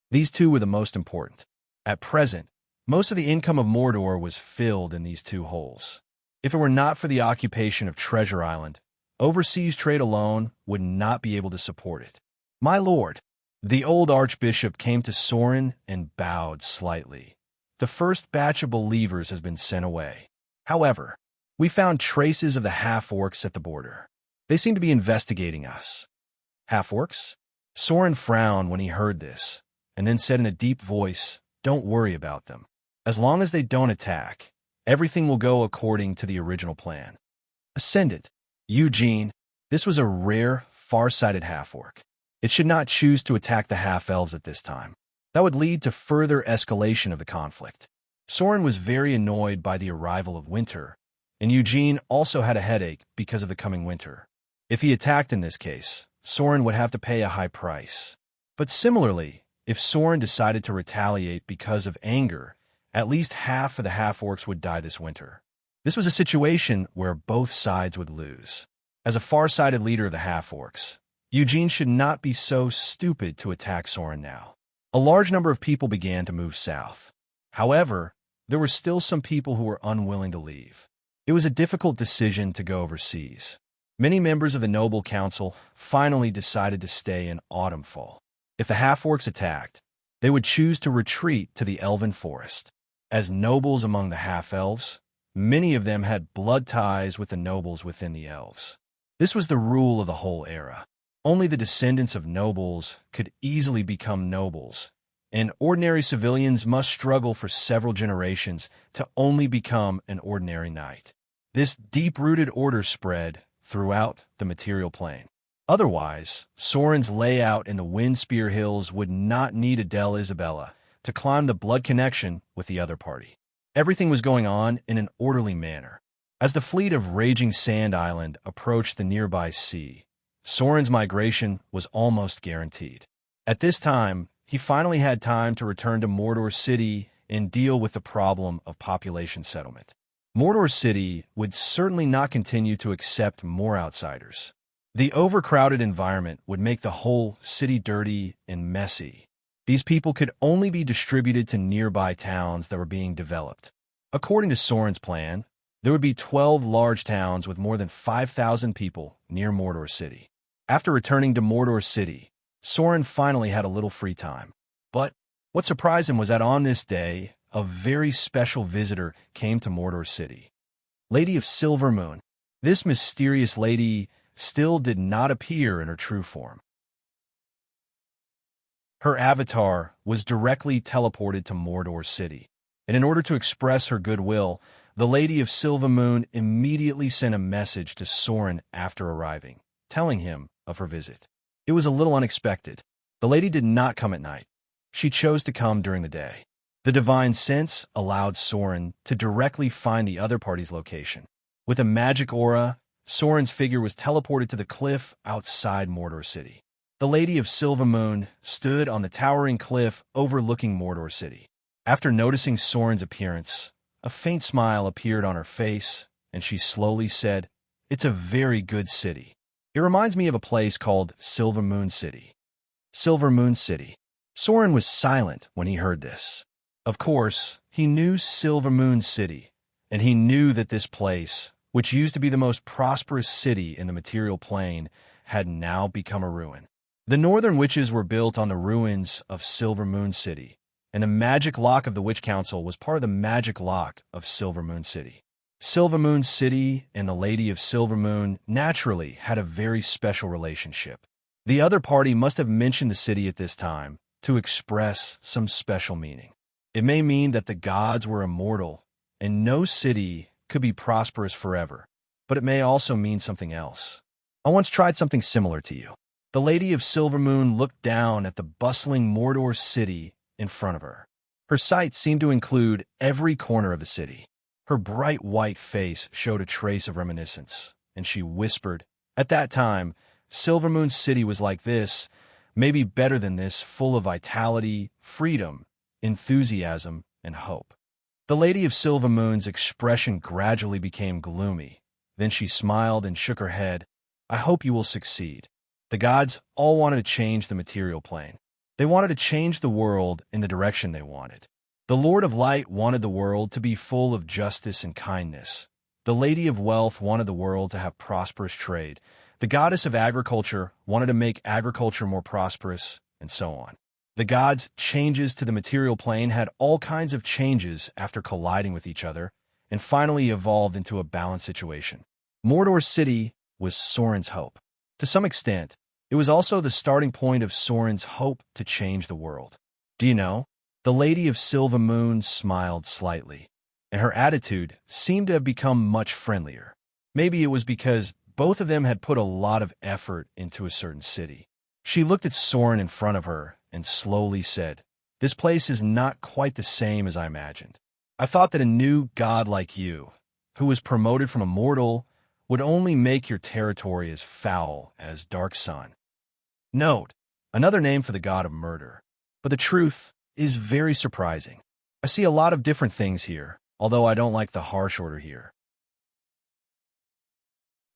[SPEAKER 1] These 2 were the most important. At present, most of the income of Mordor was filled in these 2 holes. If it were not for the occupation of Treasure Island, overseas trade alone would not be able to support it. "My lord," the old archbishop came to Soren and bowed slightly. "The first batch of believers has been sent away. However, we found traces of the half-orcs at the border. They seem to be investigating us." "Half-orcs?" Soren frowned when he heard this, and then said in a deep voice, "Don't worry about them. As long as they don't attack, everything will go according to the original plan." Ascendant. Eugene. This was a rare, far-sighted half-orc. It should not choose to attack the half-elves at this time. That would lead to further escalation of the conflict. Soren was very annoyed by the arrival of winter, and Eugene also had a headache because of the coming winter. If he attacked in this case, Soren would have to pay a high price. But similarly, if Soren decided to retaliate because of anger, at least half of the half-orcs would die this winter. This was a situation where both sides would lose. As a far-sighted leader of the half-orcs, Eugene should not be so stupid to attack Soren now. A large number of people began to move south. However, there were still some people who were unwilling to leave. It was a difficult decision to go overseas. Many members of the Noble Council finally decided to stay in Autumnfall. If the half-orcs attacked, they would choose to retreat to the Elven Forest. As nobles among the half-elves, many of them had blood ties with the nobles within the elves. This was the rule of the whole era. Only the descendants of nobles could easily become nobles, and ordinary civilians must struggle for several generations to only become an ordinary knight. This deep-rooted order spread throughout the material plane. Otherwise, Soren's layout in the Windspear Hills would not need Adele Isabella to climb the blood connection with the other party. Everything was going on in an orderly manner. As the fleet of Raging Sand Island approached the nearby sea, Soren's migration was almost guaranteed. At this time, he finally had time to return to Mordor City and deal with the problem of population settlement. Mordor City would certainly not continue to accept more outsiders. The overcrowded environment would make the whole city dirty and messy. These people could only be distributed to nearby towns that were being developed. According to Soren's plan, there would be 12 large towns with more than 5,000 people near Mordor City. After returning to Mordor City, Soren finally had a little free time. But what surprised him was that on this day, a very special visitor came to Mordor City. Lady of Silvermoon. This mysterious lady still did not appear in her true form. Her avatar was directly teleported to Mordor City, and in order to express her goodwill, the Lady of Silvermoon immediately sent a message to Soren after arriving, telling him of her visit. It was a little unexpected. The lady did not come at night. She chose to come during the day. The divine sense allowed Soren to directly find the other party's location. With a magic aura, Soren's figure was teleported to the cliff outside Mordor City. The Lady of Silvermoon stood on the towering cliff overlooking Mordor City. After noticing Soren's appearance, a faint smile appeared on her face, and she slowly said, "It's a very good city. It reminds me of a place called Silvermoon City." Silvermoon City. Soren was silent when he heard this. Of course, he knew Silvermoon City, and he knew that this place, which used to be the most prosperous city in the material plane, had now become a ruin. The northern witches were built on the ruins of Silvermoon City, and the magic lock of the Witch Council was part of the magic lock of Silvermoon City. Silvermoon City and the Lady of Silvermoon naturally had a very special relationship. The other party must have mentioned the city at this time to express some special meaning. It may mean that the gods were immortal and no city could be prosperous forever, but it may also mean something else. I once tried something similar to you. The Lady of Silvermoon looked down at the bustling Mordor City in front of her. Her sight seemed to include every corner of the city. Her bright white face showed a trace of reminiscence, and she whispered, "At that time, Silvermoon City was like this, maybe better than this, full of vitality, freedom, enthusiasm, and hope." The Lady of Silvermoon's expression gradually became gloomy. Then she smiled and shook her head. "I hope you will succeed." The gods all wanted to change the material plane. They wanted to change the world in the direction they wanted. The Lord of Light wanted the world to be full of justice and kindness. The Lady of Wealth wanted the world to have prosperous trade. The Goddess of Agriculture wanted to make agriculture more prosperous, and so on. The gods' changes to the material plane had all kinds of changes after colliding with each other, and finally evolved into a balanced situation. Mordor City was Soren's hope. To some extent, it was also the starting point of Soren's hope to change the world. Do you know? The Lady of Silvermoon smiled slightly, and her attitude seemed to have become much friendlier. Maybe it was because both of them had put a lot of effort into a certain city. She looked at Soren in front of her and slowly said, "This place is not quite the same as I imagined. I thought that a new god like you, who was promoted from a mortal, would only make your territory as foul as Dark Sun." Note, another name for the god of murder. But the truth is very surprising. I see a lot of different things here, although I don't like the harsh order here.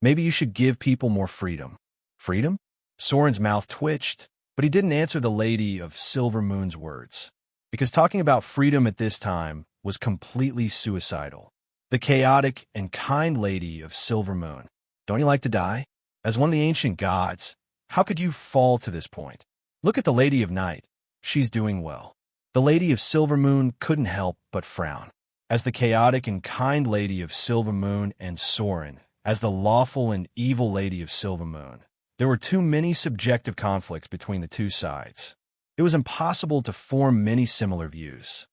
[SPEAKER 1] Maybe you should give people more freedom. Freedom? Soren's mouth twitched, but he didn't answer the Lady of Silvermoon's words, because talking about freedom at this time was completely suicidal. The chaotic and kind Lady of Silvermoon. Don't you like to die? As one of the ancient gods, how could you fall to this point? Look at the Lady of Night. She's doing well. The Lady of Silvermoon couldn't help but frown. As the chaotic and kind Lady of Silvermoon and Soren, as the lawful and evil Lady of Silvermoon, there were too many subjective conflicts between the two sides. It was impossible to form many similar views.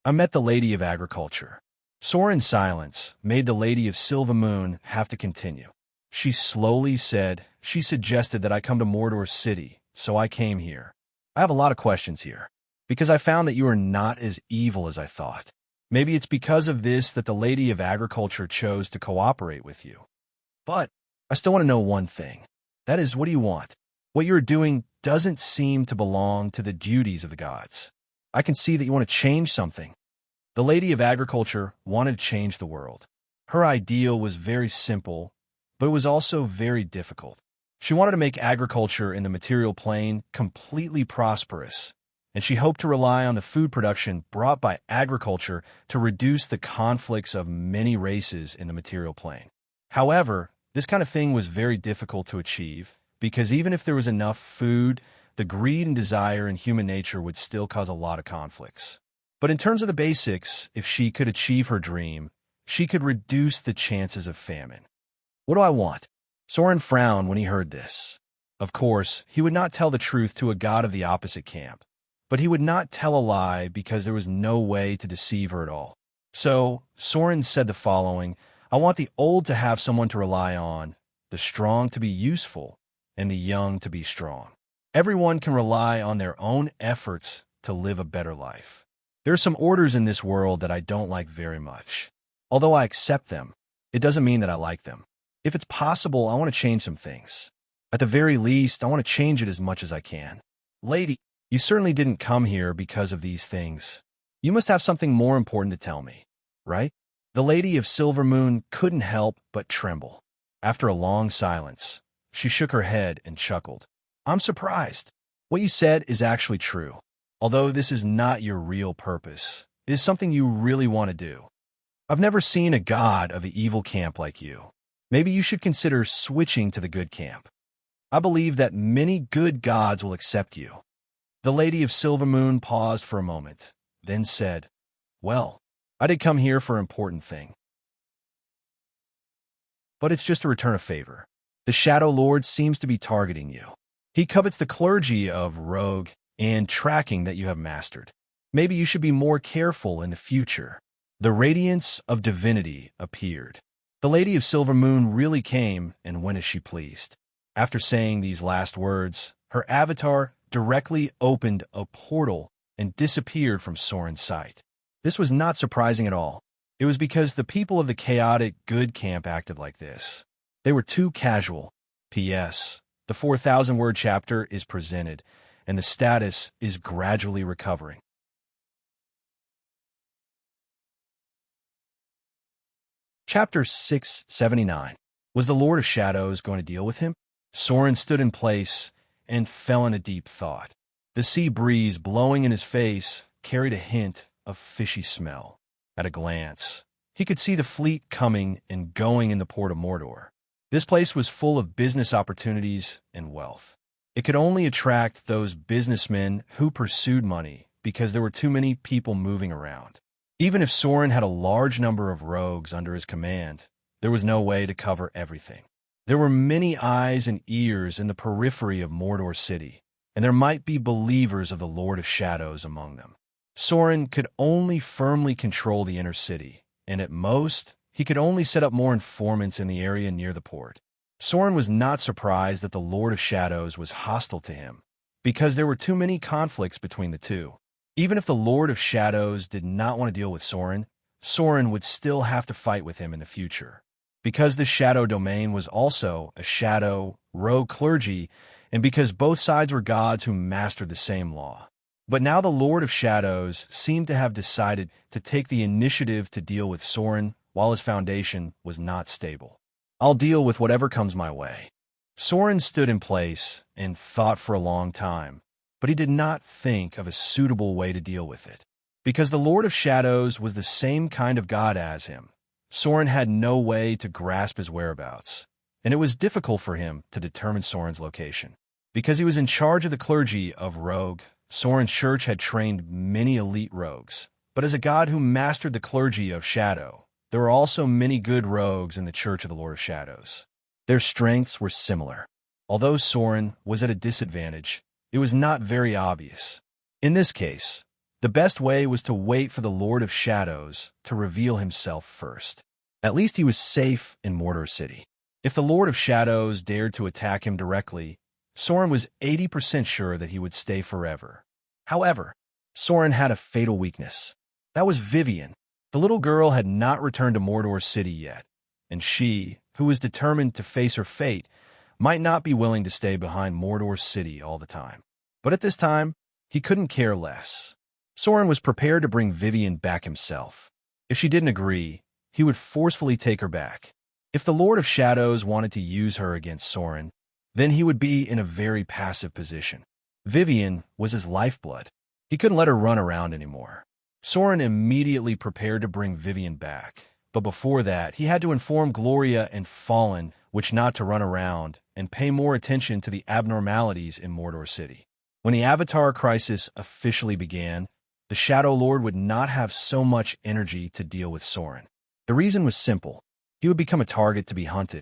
[SPEAKER 1] I met the Lady of Agriculture. Soren's silence made the Lady of Silvermoon have to continue. She slowly said, "She suggested that I come to Mordor City, so I came here. I have a lot of questions here, because I found that you are not as evil as I thought. Maybe it's because of this that the Lady of Agriculture chose to cooperate with you. But I still want to know one thing. That is, what do you want? What you're doing doesn't seem to belong to the duties of the gods. I can see that you want to change something." The Lady of Agriculture wanted to change the world. Her ideal was very simple, but it was also very difficult. She wanted to make agriculture in the material plane completely prosperous, and she hoped to rely on the food production brought by agriculture to reduce the conflicts of many races in the material plane. However, this kind of thing was very difficult to achieve, because even if there was enough food, the greed and desire in human nature would still cause a lot of conflicts. But in terms of the basics, if she could achieve her dream, she could reduce the chances of famine. What do I want? Soren frowned when he heard this. Of course, he would not tell the truth to a god of the opposite camp, but he would not tell a lie because there was no way to deceive her at all. So, Soren said the following: I want the old to have someone to rely on, the strong to be useful, and the young to be strong. Everyone can rely on their own efforts to live a better life. There are some orders in this world that I don't like very much. Although I accept them, it doesn't mean that I like them. If it's possible, I want to change some things. At the very least, I want to change it as much as I can. Lady, you certainly didn't come here because of these things. You must have something more important to tell me, right? The Lady of Silvermoon couldn't help but tremble. After a long silence, she shook her head and chuckled. I'm surprised. What you said is actually true. Although this is not your real purpose, it is something you really want to do. I've never seen a god of the evil camp like you. Maybe you should consider switching to the good camp. I believe that many good gods will accept you. The Lady of Silvermoon paused for a moment, then said, Well, I did come here for an important thing. But it's just to return a favor. The Shadow Lord seems to be targeting you. He covets the clergy of rogue and tracking that you have mastered. Maybe you should be more careful in the future. The radiance of divinity appeared. The Lady of Silvermoon really came and went as she pleased. After saying these last words, her avatar directly opened a portal and disappeared from Soren's sight. This was not surprising at all. It was because the people of the chaotic good camp acted like this. They were too casual. P.S. The 4,000-word chapter is presented, and the status is gradually recovering. Chapter 679. Was the Lord of Shadows going to deal with him? Soren stood in place and fell in a deep thought. The sea breeze blowing in his face carried a hint of fishy smell. At a glance, he could see the fleet coming and going in the port of Mordor. This place was full of business opportunities and wealth. It could only attract those businessmen who pursued money because there were too many people moving around. Even if Soren had a large number of rogues under his command, there was no way to cover everything. There were many eyes and ears in the periphery of Mordor City, and there might be believers of the Lord of Shadows among them. Soren could only firmly control the inner city, and at most, he could only set up more informants in the area near the port. Soren was not surprised that the Lord of Shadows was hostile to him, because there were too many conflicts between the two. Even if the Lord of Shadows did not want to deal with Soren, Soren would still have to fight with him in the future. Because the Shadow Domain was also a shadow, rogue clergy, and because both sides were gods who mastered the same law. But now the Lord of Shadows seemed to have decided to take the initiative to deal with Soren while his foundation was not stable. I'll deal with whatever comes my way. Soren stood in place and thought for a long time, but he did not think of a suitable way to deal with it. Because the Lord of Shadows was the same kind of god as him, Soren had no way to grasp his whereabouts, and it was difficult for him to determine Soren's location. Because he was in charge of the clergy of Rogue, Soren's church had trained many elite rogues. But as a god who mastered the clergy of Shadow, there were also many good rogues in the Church of the Lord of Shadows. Their strengths were similar. Although Soren was at a disadvantage, it was not very obvious. In this case, the best way was to wait for the Lord of Shadows to reveal himself first. At least he was safe in Mordor City. If the Lord of Shadows dared to attack him directly, Soren was 80% sure that he would stay forever. However, Soren had a fatal weakness. That was Vivian. The little girl had not returned to Mordor City yet, and she, who was determined to face her fate, might not be willing to stay behind Mordor City all the time. But at this time, he couldn't care less. Soren was prepared to bring Vivian back himself. If she didn't agree, he would forcefully take her back. If the Lord of Shadows wanted to use her against Soren, then he would be in a very passive position. Vivian was his lifeblood. He couldn't let her run around anymore. Soren immediately prepared to bring Vivian back, but before that, he had to inform Gloria and Fallen which not to run around and pay more attention to the abnormalities in Mordor City. When the Avatar crisis officially began, the Shadow Lord would not have so much energy to deal with Soren. The reason was simple. He would become a target to be hunted.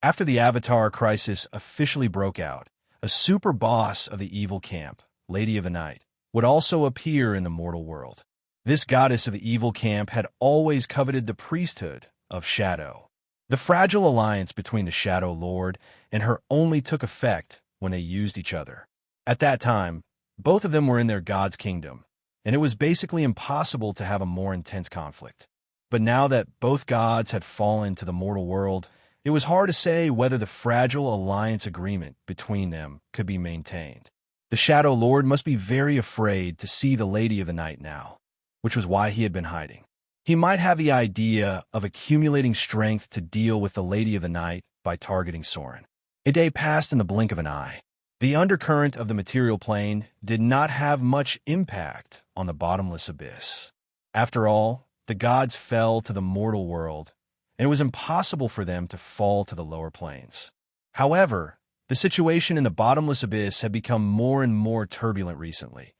[SPEAKER 1] After the Avatar crisis officially broke out, a super boss of the evil camp, Lady of the Night, would also appear in the mortal world. This goddess of the evil camp had always coveted the priesthood of Shadow. The fragile alliance between the Shadow Lord and her only took effect when they used each other. At that time, both of them were in their god's kingdom, and it was basically impossible to have a more intense conflict. But now that both gods had fallen to the mortal world, it was hard to say whether the fragile alliance agreement between them could be maintained. The Shadow Lord must be very afraid to see the Lady of the Night now, which was why he had been hiding. He might have the idea of accumulating strength to deal with the Lady of the Night by targeting Soren. A day passed in the blink of an eye. The undercurrent of the material plane did not have much impact on the bottomless abyss. After all, the gods fell to the mortal world, and it was impossible for them to fall to the lower planes. However, the situation in the bottomless abyss had become more and more turbulent recently,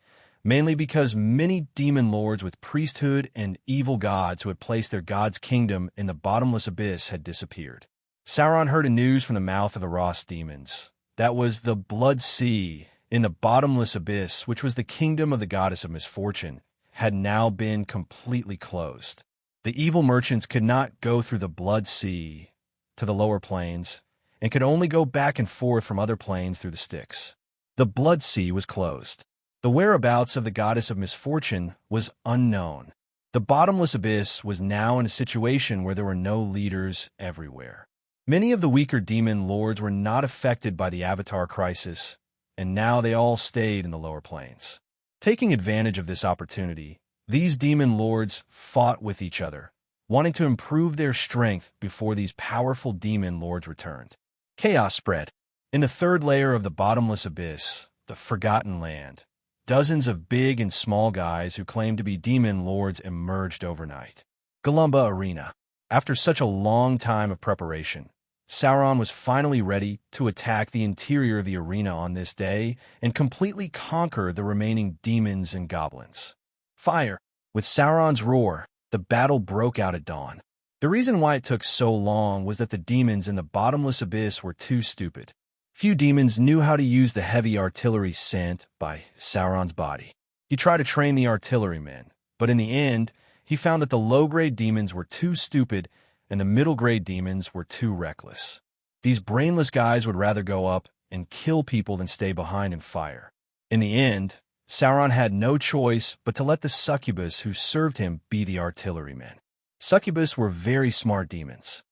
[SPEAKER 1] mainly because many demon lords with priesthood and evil gods who had placed their god's kingdom in the bottomless abyss had disappeared. Sauron heard news from the mouth of the Ross demons. That was the Blood Sea in the bottomless abyss, which was the kingdom of the goddess of misfortune, had now been completely closed. The evil merchants could not go through the Blood Sea to the lower planes and could only go back and forth from other planes through the Styx. The Blood Sea was closed. The whereabouts of the goddess of misfortune was unknown. The bottomless abyss was now in a situation where there were no leaders everywhere. Many of the weaker demon lords were not affected by the Avatar crisis, and now they all stayed in the lower planes. Taking advantage of this opportunity, these demon lords fought with each other, wanting to improve their strength before these powerful demon lords returned. Chaos spread. In the third layer of the bottomless abyss, the Forgotten Land, dozens of big and small guys who claimed to be demon lords emerged overnight. Galumba Arena. After such a long time of preparation, Sauron was finally ready to attack the interior of the arena on this day and completely conquer the remaining demons and goblins. Fire. With Sauron's roar, the battle broke out at dawn. The reason why it took so long was that the demons in the bottomless abyss were too stupid. Few demons knew how to use the heavy artillery sent by Sauron's body. He tried to train the artillerymen, but in the end, he found that the low-grade demons were too stupid and the middle-grade demons were too reckless. These brainless guys would rather go up and kill people than stay behind and fire. In the end, Sauron had no choice but to let the succubus who served him be the artillerymen. Succubus were very smart demons.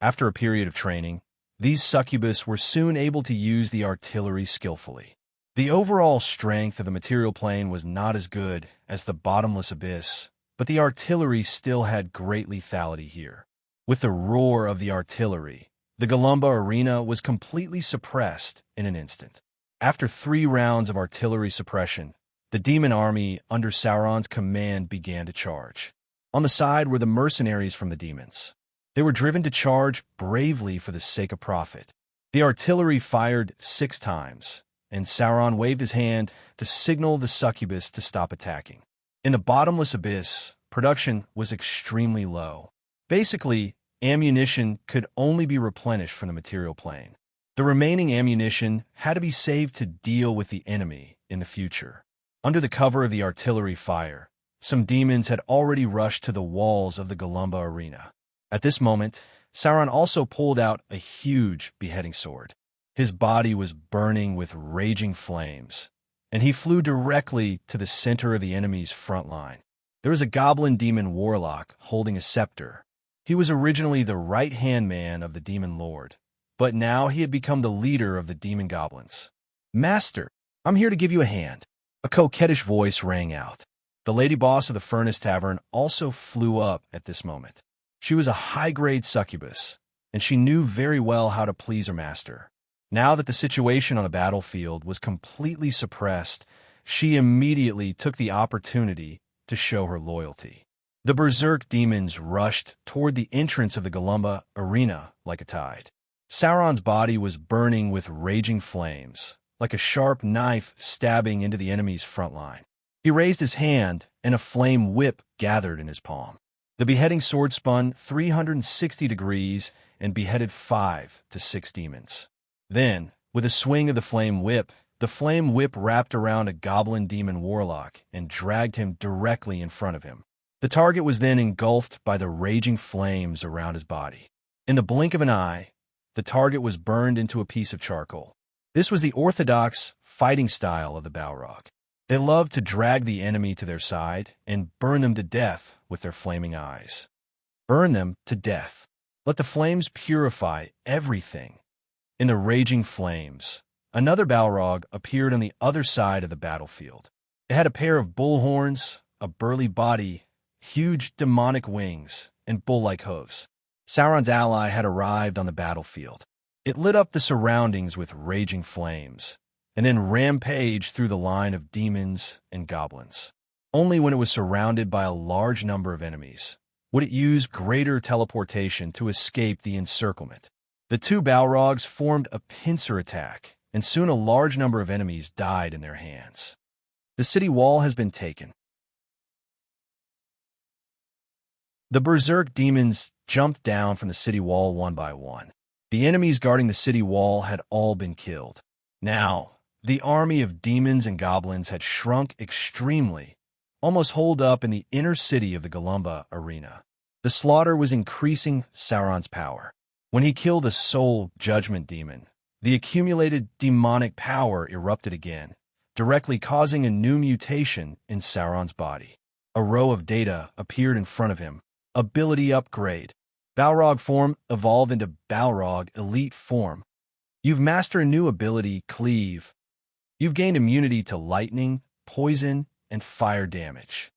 [SPEAKER 1] After a period of training, these succubus were soon able to use the artillery skillfully. The overall strength of the material plane was not as good as the bottomless abyss, but the artillery still had great lethality here. With the roar of the artillery, the Galumba arena was completely suppressed in an instant. After 3 rounds of artillery suppression, the demon army under Sauron's command began to charge. On the side were the mercenaries from the demons. They were driven to charge bravely for the sake of profit. The artillery fired 6 times, and Sauron waved his hand to signal the succubus to stop attacking. In the bottomless abyss, production was extremely low. Basically, ammunition could only be replenished from the material plane. The remaining ammunition had to be saved to deal with the enemy in the future. Under the cover of the artillery fire, some demons had already rushed to the walls of the Galumba arena. At this moment, Sauron also pulled out a huge beheading sword. His body was burning with raging flames, and he flew directly to the center of the enemy's front line. There was a goblin demon warlock holding a scepter. He was originally the right-hand man of the demon lord, but now he had become the leader of the demon goblins. "Master, I'm here to give you a hand." A coquettish voice rang out. The lady boss of the Furnace Tavern also flew up at this moment. She was a high-grade succubus, and she knew very well how to please her master. Now that the situation on the battlefield was completely suppressed, she immediately took the opportunity to show her loyalty. The berserk demons rushed toward the entrance of the Galumba arena like a tide. Sauron's body was burning with raging flames, like a sharp knife stabbing into the enemy's front line. He raised his hand, and a flame whip gathered in his palm. The beheading sword spun 360 degrees and beheaded 5 to 6 demons. Then, with a swing of the flame whip wrapped around a goblin demon warlock and dragged him directly in front of him. The target was then engulfed by the raging flames around his body. In the blink of an eye, the target was burned into a piece of charcoal. This was the orthodox fighting style of the Balrog. They loved to drag the enemy to their side and burn them to death with their flaming eyes. Burn them to death. Let the flames purify everything. In the raging flames, another Balrog appeared on the other side of the battlefield. It had a pair of bull horns, a burly body, huge demonic wings, and bull-like hooves. Sauron's ally had arrived on the battlefield. It lit up the surroundings with raging flames, and then rampaged through the line of demons and goblins. Only when it was surrounded by a large number of enemies would it use greater teleportation to escape the encirclement. The two Balrogs formed a pincer attack, and soon a large number of enemies died in their hands. The city wall has been taken. The berserk demons jumped down from the city wall one by one. The enemies guarding the city wall had all been killed. Now, the army of demons and goblins had shrunk extremely, almost holed up in the inner city of the Golumba arena. The slaughter was increasing Sauron's power. When he killed a soul judgment demon, the accumulated demonic power erupted again, directly causing a new mutation in Sauron's body. A row of data appeared in front of him. Ability upgrade. Balrog form evolve into Balrog elite form. You've mastered a new ability, Cleave. You've gained immunity to lightning, poison, and fire damage.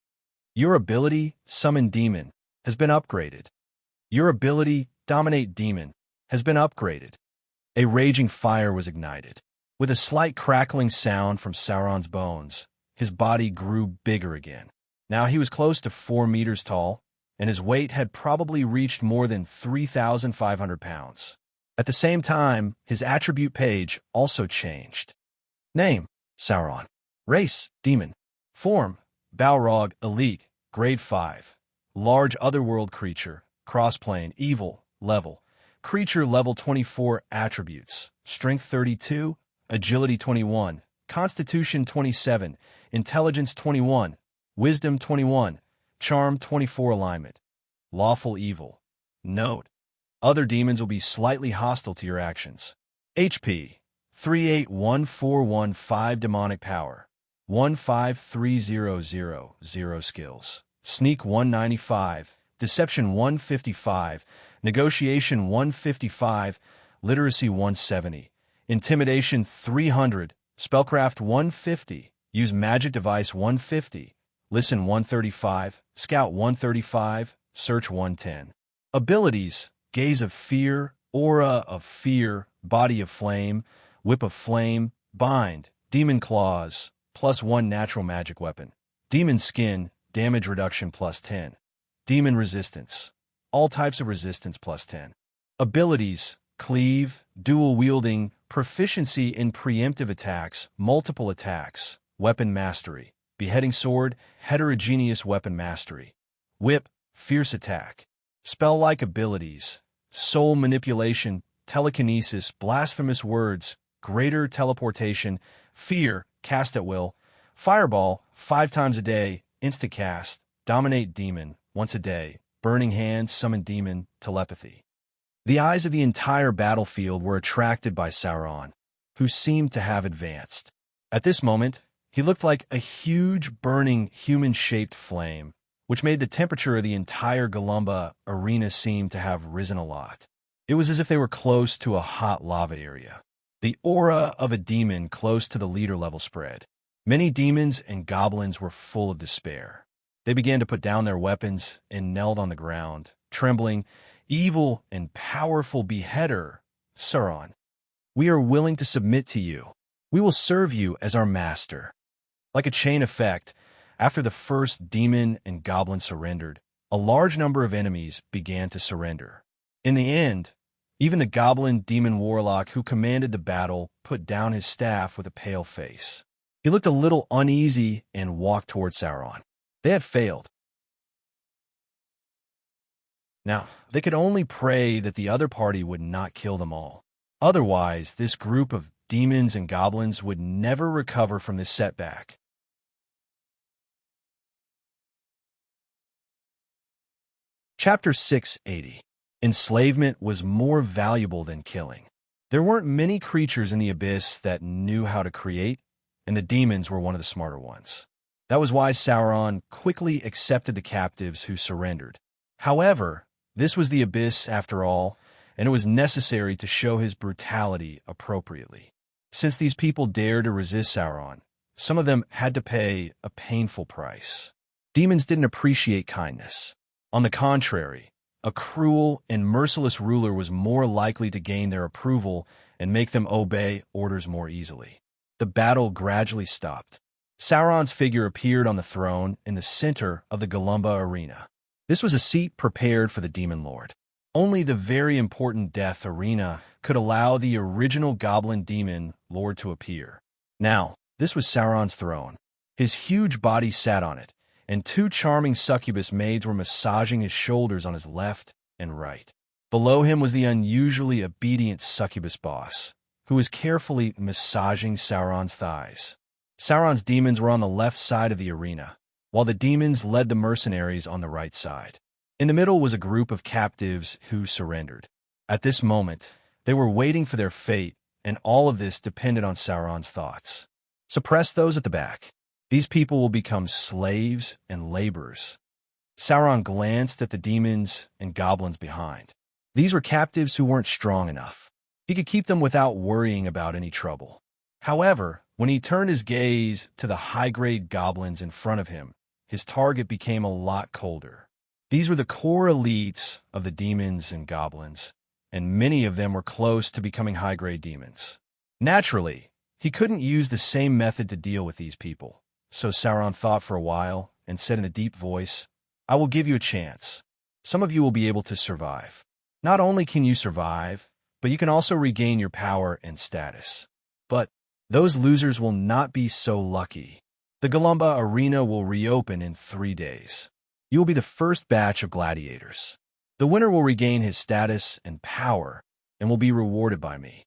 [SPEAKER 1] Your ability, Summon Demon, has been upgraded. Your ability, Dominate Demon, has been upgraded. A raging fire was ignited. With a slight crackling sound from Sauron's bones, his body grew bigger again. Now he was close to 4 meters tall, and his weight had probably reached more than 3,500 pounds. At the same time, his attribute page also changed. Name, Sauron. Race, Demon. Form, Balrog Elite, Grade 5. Large otherworld creature, crossplane, evil, level. Creature level 24 attributes. Strength 32, Agility 21, Constitution 27, Intelligence 21, Wisdom 21, Charm 24 alignment. Lawful evil. Note: other demons will be slightly hostile to your actions. HP 381415 demonic power. 153000 skills. Sneak 195, Deception 155, Negotiation 155, Literacy 170, Intimidation 300, Spellcraft 150, Use Magic Device 150, Listen 135, Scout 135, Search 110. Abilities: Gaze of Fear, Aura of Fear, Body of Flame, Whip of Flame, Bind, Demon Claws, +1 natural magic weapon. Demon Skin, damage reduction +10. Demon Resistance, all types of resistance +10. Abilities: Cleave, Dual Wielding, Proficiency in preemptive attacks, multiple attacks, Weapon Mastery, Beheading Sword, Heterogeneous Weapon Mastery, Whip, Fierce Attack. Spell-like abilities: Soul Manipulation, Telekinesis, Blasphemous Words, Greater Teleportation, Fear, Cast at Will, Fireball, 5 times a day, Instacast, Dominate Demon, once a day, Burning Hand, Summon Demon, Telepathy. The eyes of the entire battlefield were attracted by Sauron, who seemed to have advanced. At this moment, he looked like a huge, burning, human-shaped flame, which made the temperature of the entire Golumba arena seem to have risen a lot. It was as if they were close to a hot lava area. The aura of a demon close to the leader level spread. Many demons and goblins were full of despair. They began to put down their weapons and knelt on the ground, trembling. Evil and powerful beheader, Sauron, we are willing to submit to you. We will serve you as our master. Like a chain effect, after the first demon and goblin surrendered, a large number of enemies began to surrender. In the end, Even the goblin demon warlock who commanded the battle put down his staff with a pale face. He looked a little uneasy and walked toward Sauron. They had failed. Now, they could only pray that the other party would not kill them all. Otherwise, this group of demons and goblins would never recover from this setback. Chapter 680. Enslavement was more valuable than killing. There weren't many creatures in the abyss that knew how to create, and the demons were one of the smarter ones. That was why Sauron quickly accepted the captives who surrendered. However, this was the abyss after all, and it was necessary to show his brutality appropriately. Since these people dared to resist Sauron, some of them had to pay a painful price. Demons didn't appreciate kindness. On the contrary, a cruel and merciless ruler was more likely to gain their approval and make them obey orders more easily. The battle gradually stopped. Sauron's figure appeared on the throne in the center of the Golumba arena. This was a seat prepared for the demon lord. Only the very important death arena could allow the original goblin demon lord to appear. Now, this was Sauron's throne. His huge body sat on it, and two charming succubus maids were massaging his shoulders on his left and right. Below him was the unusually obedient succubus boss, who was carefully massaging Sauron's thighs. Sauron's demons were on the left side of the arena, while the demons led the mercenaries on the right side. In the middle was a group of captives who surrendered. At this moment, they were waiting for their fate, and all of this depended on Sauron's thoughts. Suppress those at the back. These people will become slaves and laborers. Sauron glanced at the demons and goblins behind. These were captives who weren't strong enough. He could keep them without worrying about any trouble. However, when he turned his gaze to the high-grade goblins in front of him, his target became a lot colder. These were the core elites of the demons and goblins, and many of them were close to becoming high-grade demons. Naturally, he couldn't use the same method to deal with these people. So Sauron thought for a while and said in a deep voice, "I will give you a chance. Some of you will be able to survive. Not only can you survive, but you can also regain your power and status. But those losers will not be so lucky. The Golumba arena will reopen in 3 days. You will be the first batch of gladiators. The winner will regain his status and power and will be rewarded by me.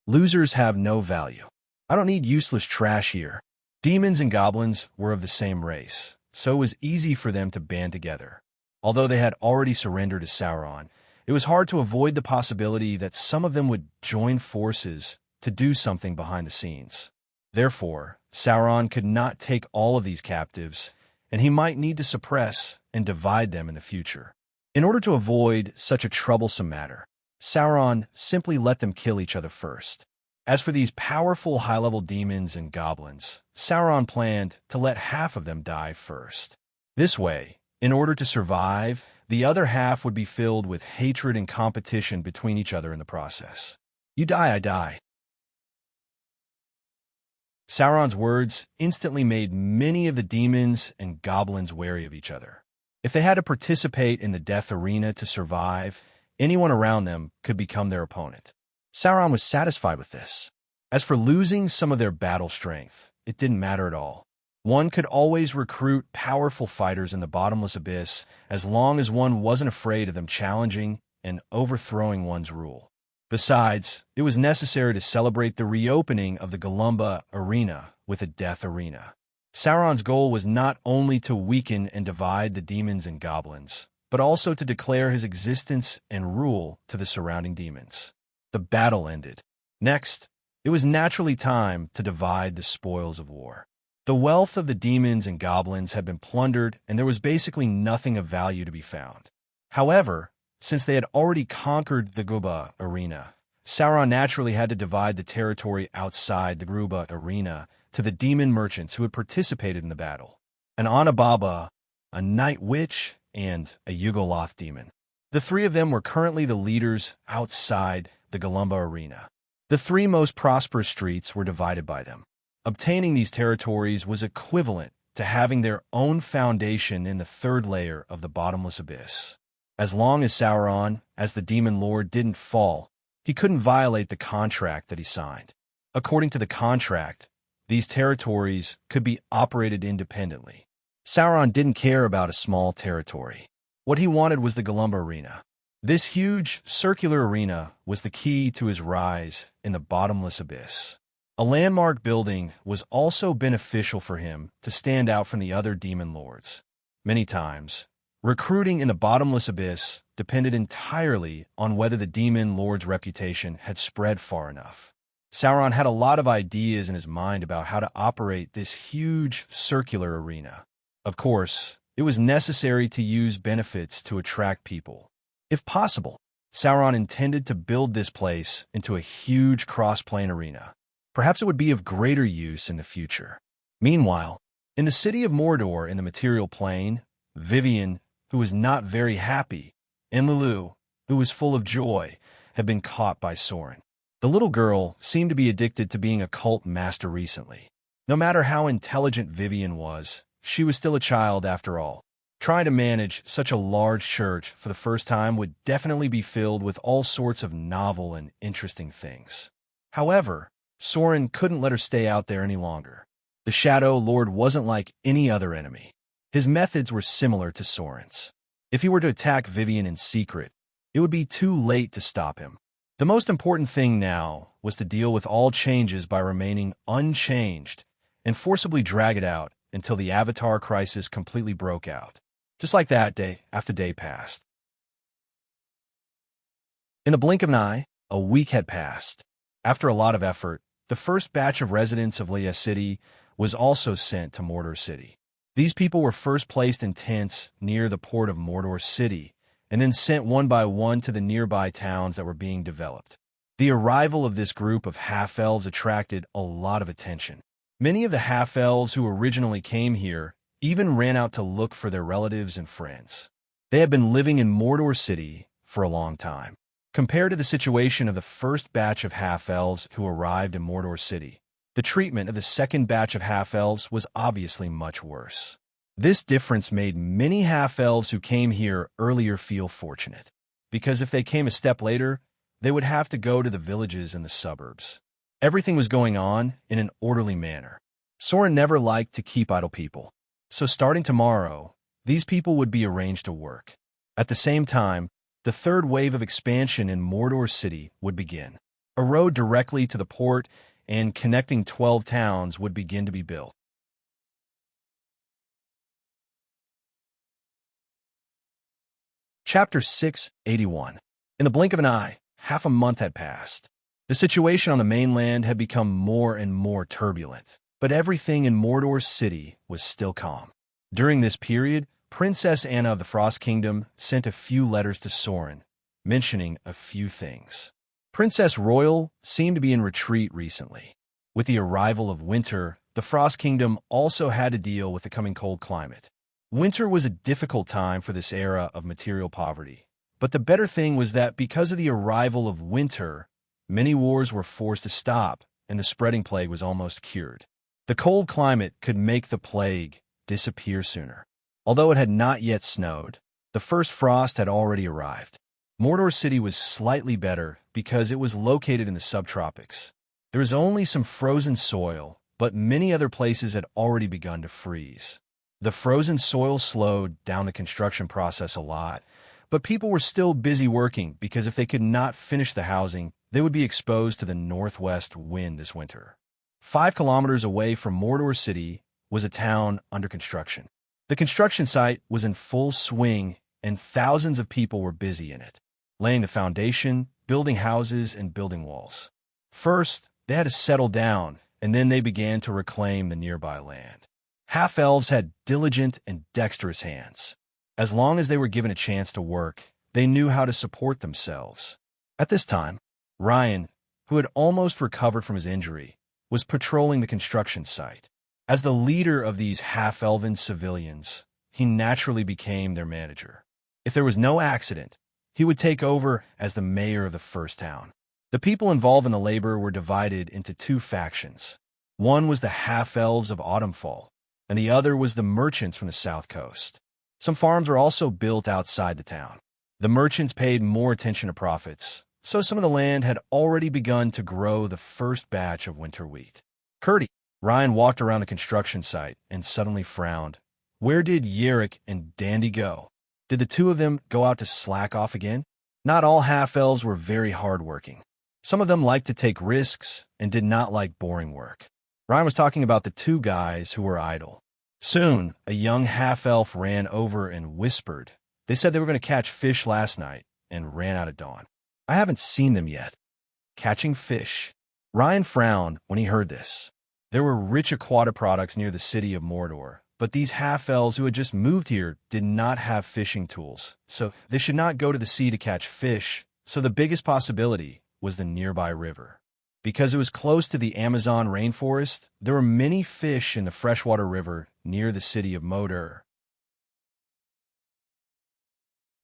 [SPEAKER 1] Losers have no value. I don't need useless trash here." Demons and goblins were of the same race, so it was easy for them to band together. Although they had already surrendered to Sauron, it was hard to avoid the possibility that some of them would join forces to do something behind the scenes. Therefore, Sauron could not take all of these captives, and he might need to suppress and divide them in the future. In order to avoid such a troublesome matter, Sauron simply let them kill each other first. As for these powerful high-level demons and goblins, Sauron planned to let half of them die first. This way, in order to survive, the other half would be filled with hatred and competition between each other in the process. You die, I die. Sauron's words instantly made many of the demons and goblins wary of each other. If they had to participate in the death arena to survive, anyone around them could become their opponent. Sauron was satisfied with this. As for losing some of their battle strength, it didn't matter at all. One could always recruit powerful fighters in the bottomless abyss as long as one wasn't afraid of them challenging and overthrowing one's rule. Besides, it was necessary to celebrate the reopening of the Golumba arena with a death arena. Sauron's goal was not only to weaken and divide the demons and goblins, but also to declare his existence and rule to the surrounding demons. The battle ended. Next, it was naturally time to divide the spoils of war. The wealth of the demons and goblins had been plundered, and there was basically nothing of value to be found. However, since they had already conquered the Golumba arena, Sauron naturally had to divide the territory outside the Golumba arena to the demon merchants who had participated in the battle. An Anababa, a night witch, and a Yugoloth demon. The three of them were currently the leaders outside the Golumba arena. The three most prosperous streets were divided by them. Obtaining these territories was equivalent to having their own foundation in the third layer of the bottomless abyss. As long as Sauron, as the demon lord, didn't fall, he couldn't violate the contract that he signed. According to the contract, these territories could be operated independently. Sauron didn't care about a small territory. What he wanted was the Galumba Arena. This huge, circular arena was the key to his rise in the bottomless abyss. A landmark building was also beneficial for him to stand out from the other demon lords. Many times, recruiting in the bottomless abyss depended entirely on whether the demon lord's reputation had spread far enough. Sauron had a lot of ideas in his mind about how to operate this huge circular arena. Of course, it was necessary to use benefits to attract people. If possible, Sauron intended to build this place into a huge cross-plane arena. Perhaps it would be of greater use in the future. Meanwhile, in the city of Mordor in the material plane, Vivian, who was not very happy, and Lulu, who was full of joy, had been caught by Sorin. The little girl seemed to be addicted to being a cult master recently. No matter how intelligent Vivian was, she was still a child after all. Trying to manage such a large church for the first time would definitely be filled with all sorts of novel and interesting things. However, Sorin couldn't let her stay out there any longer. The Shadow Lord wasn't like any other enemy. His methods were similar to Sorin's. If he were to attack Vivian in secret, it would be too late to stop him. The most important thing now was to deal with all changes by remaining unchanged and forcibly drag it out until the Avatar crisis completely broke out. Just like that, day after day passed. In the blink of an eye, a week had passed. After a lot of effort, the first batch of residents of Leia City was also sent to Mordor City. These people were first placed in tents near the port of Mordor City, and then sent one by one to the nearby towns that were being developed. The arrival of this group of half-elves attracted a lot of attention. Many of the half-elves who originally came here even ran out to look for their relatives and friends. They had been living in Mordor City for a long time. Compared to the situation of the first batch of half-elves who arrived in Mordor City, the treatment of the second batch of half-elves was obviously much worse. This difference made many half-elves who came here earlier feel fortunate, because if they came a step later, they would have to go to the villages and the suburbs. Everything was going on in an orderly manner. Sorin never liked to keep idle people, so starting tomorrow, these people would be arranged to work. At the same time, the third wave of expansion in Mordor City would begin. A road directly to the port and connecting 12 towns would begin to be built. Chapter 681. In the blink of an eye, half a month had passed. The situation on the mainland had become more and more turbulent, but everything in Mordor City was still calm. During this period, Princess Anna of the Frost Kingdom sent a few letters to Sorin, mentioning a few things. Princess Royal seemed to be in retreat recently. With the arrival of winter, the Frost Kingdom also had to deal with the coming cold climate. Winter was a difficult time for this era of material poverty, but the better thing was that because of the arrival of winter, many wars were forced to stop, and the spreading plague was almost cured. The cold climate could make the plague disappear sooner. Although it had not yet snowed, the first frost had already arrived. Mordor City was slightly better because it was located in the subtropics. There was only some frozen soil, but many other places had already begun to freeze. The frozen soil slowed down the construction process a lot, but people were still busy working because if they could not finish the housing, they would be exposed to the northwest wind this winter. 5 kilometers away from Mordor City was a town under construction. The construction site was in full swing, and thousands of people were busy in it, laying the foundation, building houses, and building walls. First, they had to settle down, and then they began to reclaim the nearby land. Half-elves had diligent and dexterous hands. As long as they were given a chance to work, they knew how to support themselves. At this time, Ryan, who had almost recovered from his injury, was patrolling the construction site. As the leader of these half-elven civilians, he naturally became their manager. If there was no accident, he would take over as the mayor of the first town. The people involved in the labor were divided into 2 factions. One was the half-elves of Autumnfall, and the other was the merchants from the south coast. Some farms were also built outside the town. The merchants paid more attention to profits, so some of the land had already begun to grow the first batch of winter wheat. Curdy, Ryan walked around the construction site and suddenly frowned. Where did Yerrick and Dandy go? Did the two of them go out to slack off again? Not all half-elves were very hard-working. Some of them liked to take risks and did not like boring work. Ryan was talking about the two guys who were idle. Soon, a young half-elf ran over and whispered. They said they were going to catch fish last night and ran out at dawn. I haven't seen them yet. Catching fish. Ryan frowned when he heard this. There were rich aquatic products near the city of Mordor, but these half-elves who had just moved here did not have fishing tools, so they should not go to the sea to catch fish, so the biggest possibility was the nearby river. Because it was close to the Amazon rainforest, there were many fish in the freshwater river near the city of Mordor.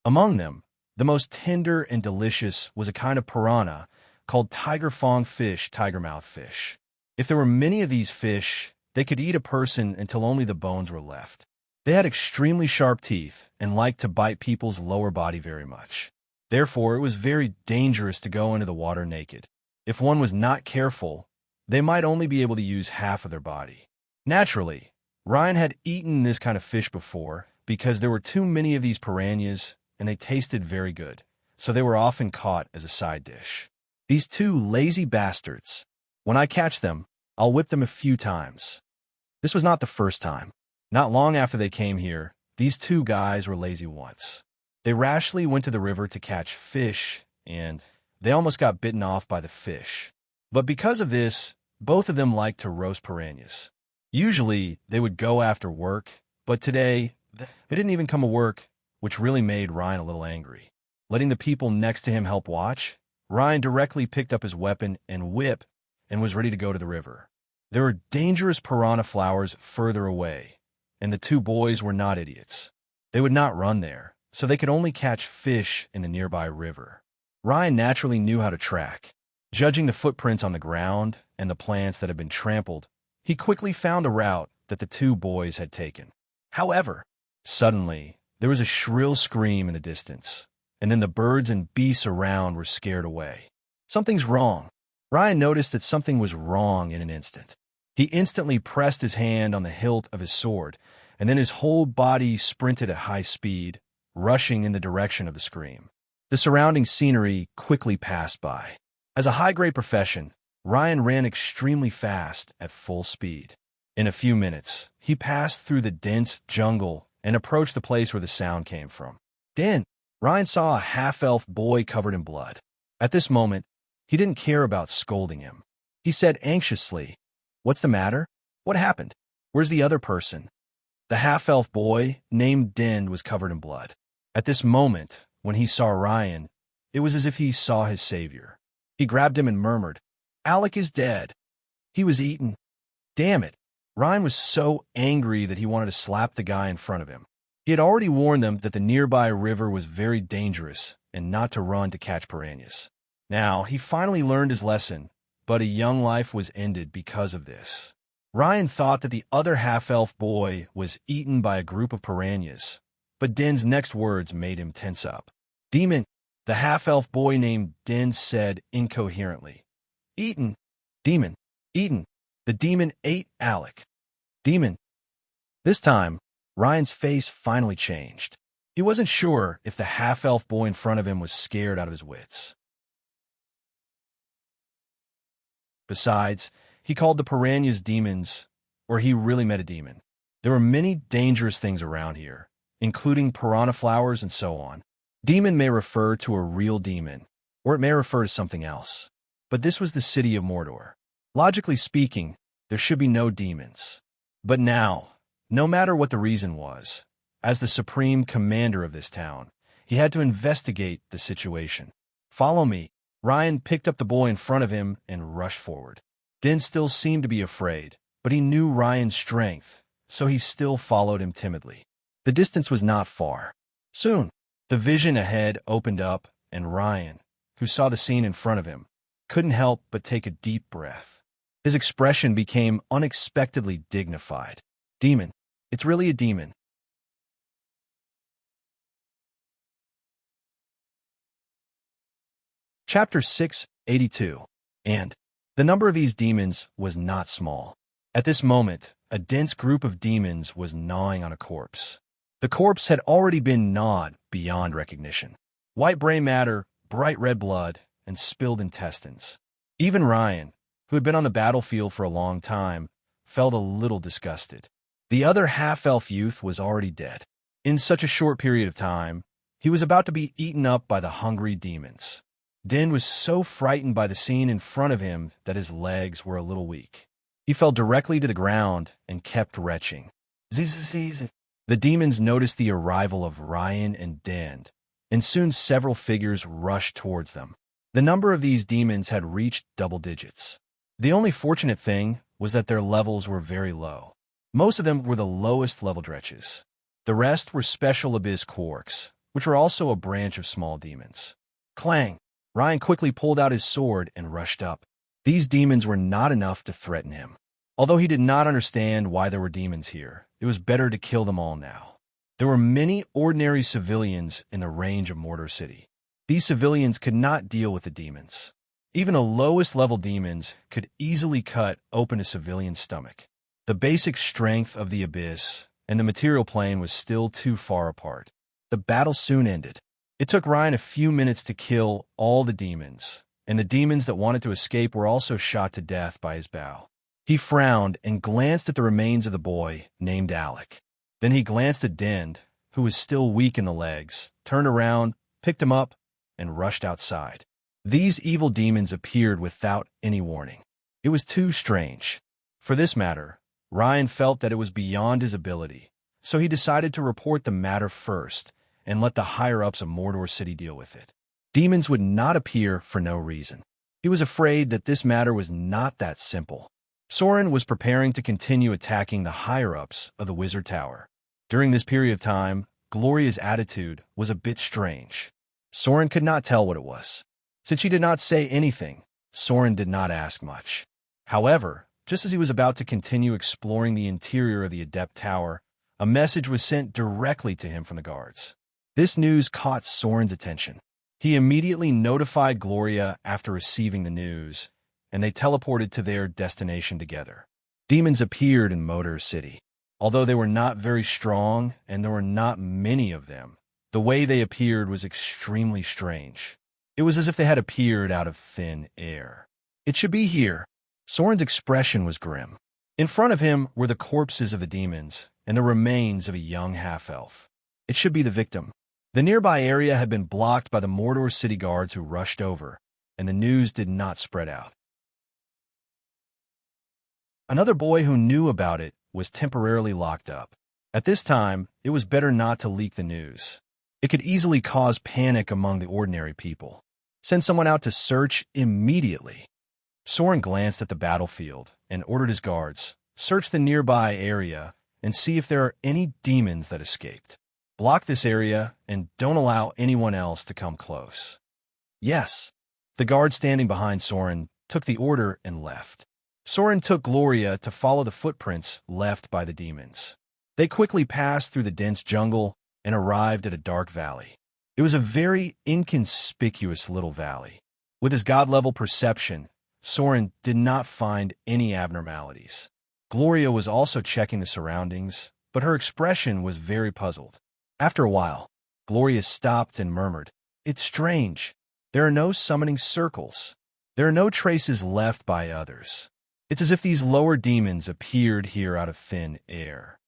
[SPEAKER 1] Among them, the most tender and delicious was a kind of piranha called tiger fong fish, tigermouth fish. If there were many of these fish, they could eat a person until only the bones were left. They had extremely sharp teeth and liked to bite people's lower body very much. Therefore, it was very dangerous to go into the water naked. If one was not careful, they might only be able to use half of their body. Naturally, Ryan had eaten this kind of fish before because there were too many of these piranhas and they tasted very good, so they were often caught as a side dish. These two lazy bastards. When I catch them, I'll whip them a few times. This was not the first time. Not long after they came here, these two guys were lazy once. They rashly went to the river to catch fish, and they almost got bitten off by the fish. But because of this, both of them liked to roast piranhas. Usually, they would go after work, but today, they didn't even come to work, which really made Ryan a little angry. Letting the people next to him help watch, Ryan directly picked up his weapon and whip and was ready to go to the river. There were dangerous piranha flowers further away, and the two boys were not idiots. They would not run there, so they could only catch fish in the nearby river. Ryan naturally knew how to track. Judging the footprints on the ground and the plants that had been trampled, he quickly found a route that the two boys had taken. However, suddenly, there was a shrill scream in the distance, and then the birds and beasts around were scared away. Something's wrong. Ryan noticed that something was wrong in an instant. He instantly pressed his hand on the hilt of his sword, and then his whole body sprinted at high speed, rushing in the direction of the scream. The surrounding scenery quickly passed by. As a high-grade profession, Ryan ran extremely fast at full speed. In a few minutes, he passed through the dense jungle and approached the place where the sound came from. Then, Ryan saw a half-elf boy covered in blood. At this moment, he didn't care about scolding him. He said anxiously, "What's the matter? What happened? Where's the other person?" The half-elf boy, named Din, was covered in blood. At this moment, when he saw Ryan, it was as if he saw his savior. He grabbed him and murmured, "Alec is dead. He was eaten." Damn it. Ryan was so angry that he wanted to slap the guy in front of him. He had already warned them that the nearby river was very dangerous and not to run to catch piranhas. Now, he finally learned his lesson, but a young life was ended because of this. Ryan thought that the other half-elf boy was eaten by a group of piranhas, but Din's next words made him tense up. "Demon," the half-elf boy named Din said incoherently. "Eaten. Demon. Eaten. The demon ate Alec. Demon." This time, Ryan's face finally changed. He wasn't sure if the half-elf boy in front of him was scared out of his wits. Besides, he called the piranhas demons, or he really met a demon. There were many dangerous things around here, including piranha flowers and so on. Demon may refer to a real demon, or it may refer to something else. But this was the city of Mordor. Logically speaking, there should be no demons. But now, no matter what the reason was, as the supreme commander of this town, he had to investigate the situation. "Follow me." Ryan picked up the boy in front of him and rushed forward. Din still seemed to be afraid, but he knew Ryan's strength, so he still followed him timidly. The distance was not far. Soon, the vision ahead opened up, and Ryan, who saw the scene in front of him, couldn't help but take a deep breath. His expression became unexpectedly dignified. "Demon. It's really a demon." Chapter 682. And the number of these demons was not small. At this moment, a dense group of demons was gnawing on a corpse. The corpse had already been gnawed beyond recognition. White brain matter, bright red blood, and spilled intestines. Even Ryan, who had been on the battlefield for a long time, felt a little disgusted. The other half-elf youth was already dead. In such a short period of time, he was about to be eaten up by the hungry demons. Din was so frightened by the scene in front of him that his legs were a little weak. He fell directly to the ground and kept retching. Zzz. The demons noticed the arrival of Ryan and Din, and soon several figures rushed towards them. The number of these demons had reached double digits. The only fortunate thing was that their levels were very low. Most of them were the lowest level dretches. The rest were special abyss quarks, which were also a branch of small demons. Clang! Ryan quickly pulled out his sword and rushed up. These demons were not enough to threaten him. Although he did not understand why there were demons here, it was better to kill them all now. There were many ordinary civilians in the range of Mordor City. These civilians could not deal with the demons. Even the lowest level demons could easily cut open a civilian's stomach. The basic strength of the abyss and the material plane was still too far apart. The battle soon ended. It took Ryan a few minutes to kill all the demons, and the demons that wanted to escape were also shot to death by his bow. He frowned and glanced at the remains of the boy named Alec. Then he glanced at Din, who was still weak in the legs, turned around, picked him up, and rushed outside. These evil demons appeared without any warning. It was too strange. For this matter, Ryan felt that it was beyond his ability, so he decided to report the matter first and let the higher-ups of Mordor City deal with it. Demons would not appear for no reason. He was afraid that this matter was not that simple. Soren was preparing to continue attacking the higher-ups of the Wizard Tower. During this period of time, Gloria's attitude was a bit strange. Soren could not tell what it was. Since she did not say anything, Soren did not ask much. However, just as he was about to continue exploring the interior of the Adept Tower, a message was sent directly to him from the guards. This news caught Soren's attention. He immediately notified Gloria after receiving the news, and they teleported to their destination together. Demons appeared in Mordor City. Although they were not very strong and there were not many of them, the way they appeared was extremely strange. It was as if they had appeared out of thin air. It should be here. Soren's expression was grim. In front of him were the corpses of the demons and the remains of a young half-elf. It should be the victim. The nearby area had been blocked by the Mordor City guards who rushed over, and the news did not spread out. Another boy who knew about it was temporarily locked up. At this time, it was better not to leak the news. It could easily cause panic among the ordinary people. Send someone out to search immediately. Soren glanced at the battlefield and ordered his guards, search the nearby area and see if there are any demons that escaped. Block this area and don't allow anyone else to come close. Yes. The guard standing behind Soren took the order and left. Soren took Gloria to follow the footprints left by the demons. They quickly passed through the dense jungle and arrived at a dark valley. It was a very inconspicuous little valley. With his god-level perception, Soren did not find any abnormalities. Gloria was also checking the surroundings, but her expression was very puzzled. After a while, Gloria stopped and murmured, "It's strange. There are no summoning circles. There are no traces left by others. It's as if these lower demons appeared here out of thin air."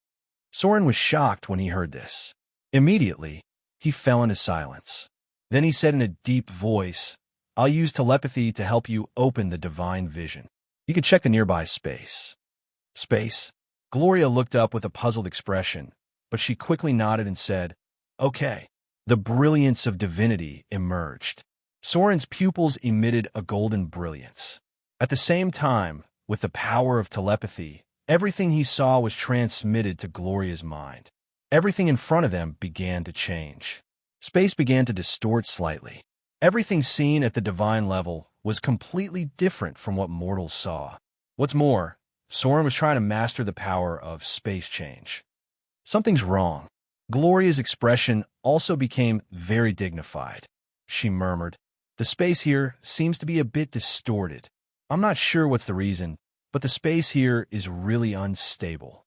[SPEAKER 1] Soren was shocked when he heard this. Immediately, he fell into silence. Then he said in a deep voice, "I'll use telepathy to help you open the divine vision. You can check the nearby space." Space? Gloria looked up with a puzzled expression, but she quickly nodded and said, "Okay." The brilliance of divinity emerged. Soren's pupils emitted a golden brilliance. At the same time, with the power of telepathy, everything he saw was transmitted to Gloria's mind. Everything in front of them began to change. Space began to distort slightly. Everything seen at the divine level was completely different from what mortals saw. What's more, Soren was trying to master the power of space change. Something's wrong. Gloria's expression also became very dignified. She murmured, The space here seems to be a bit distorted. I'm not sure what's the reason, but the space here is really unstable.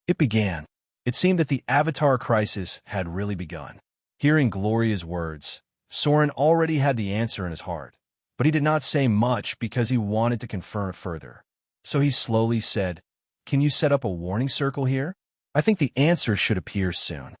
[SPEAKER 1] It began. It seemed that the Avatar crisis had really begun. Hearing Gloria's words, Soren already had the answer in his heart, but he did not say much because he wanted to confirm it further. So he slowly said, "Can you set up a warning circle here? I think the answer should appear soon."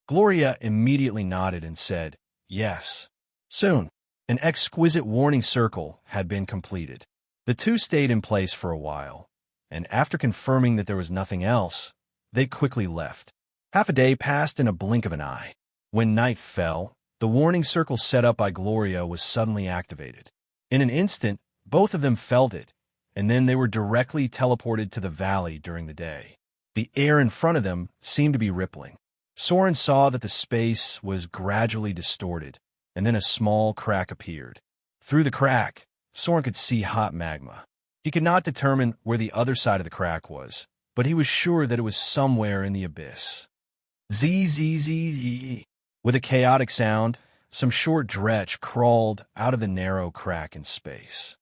[SPEAKER 1] Gloria immediately nodded and said, "Yes." Soon, an exquisite warning circle had been completed. The two stayed in place for a while, and after confirming that there was nothing else, they quickly left. Half a day passed in a blink of an eye. When night fell, the warning circle set up by Gloria was suddenly activated. In an instant, both of them felt it, and then they were directly teleported to the valley during the day. The air in front of them seemed to be rippling. Soren saw that the space was gradually distorted, and then a small crack appeared. Through the crack, Soren could see hot magma. He could not determine where the other side of the crack was, but he was sure that it was somewhere in the abyss. Zzz. With a chaotic sound, some short dretch crawled out of the narrow crack in space.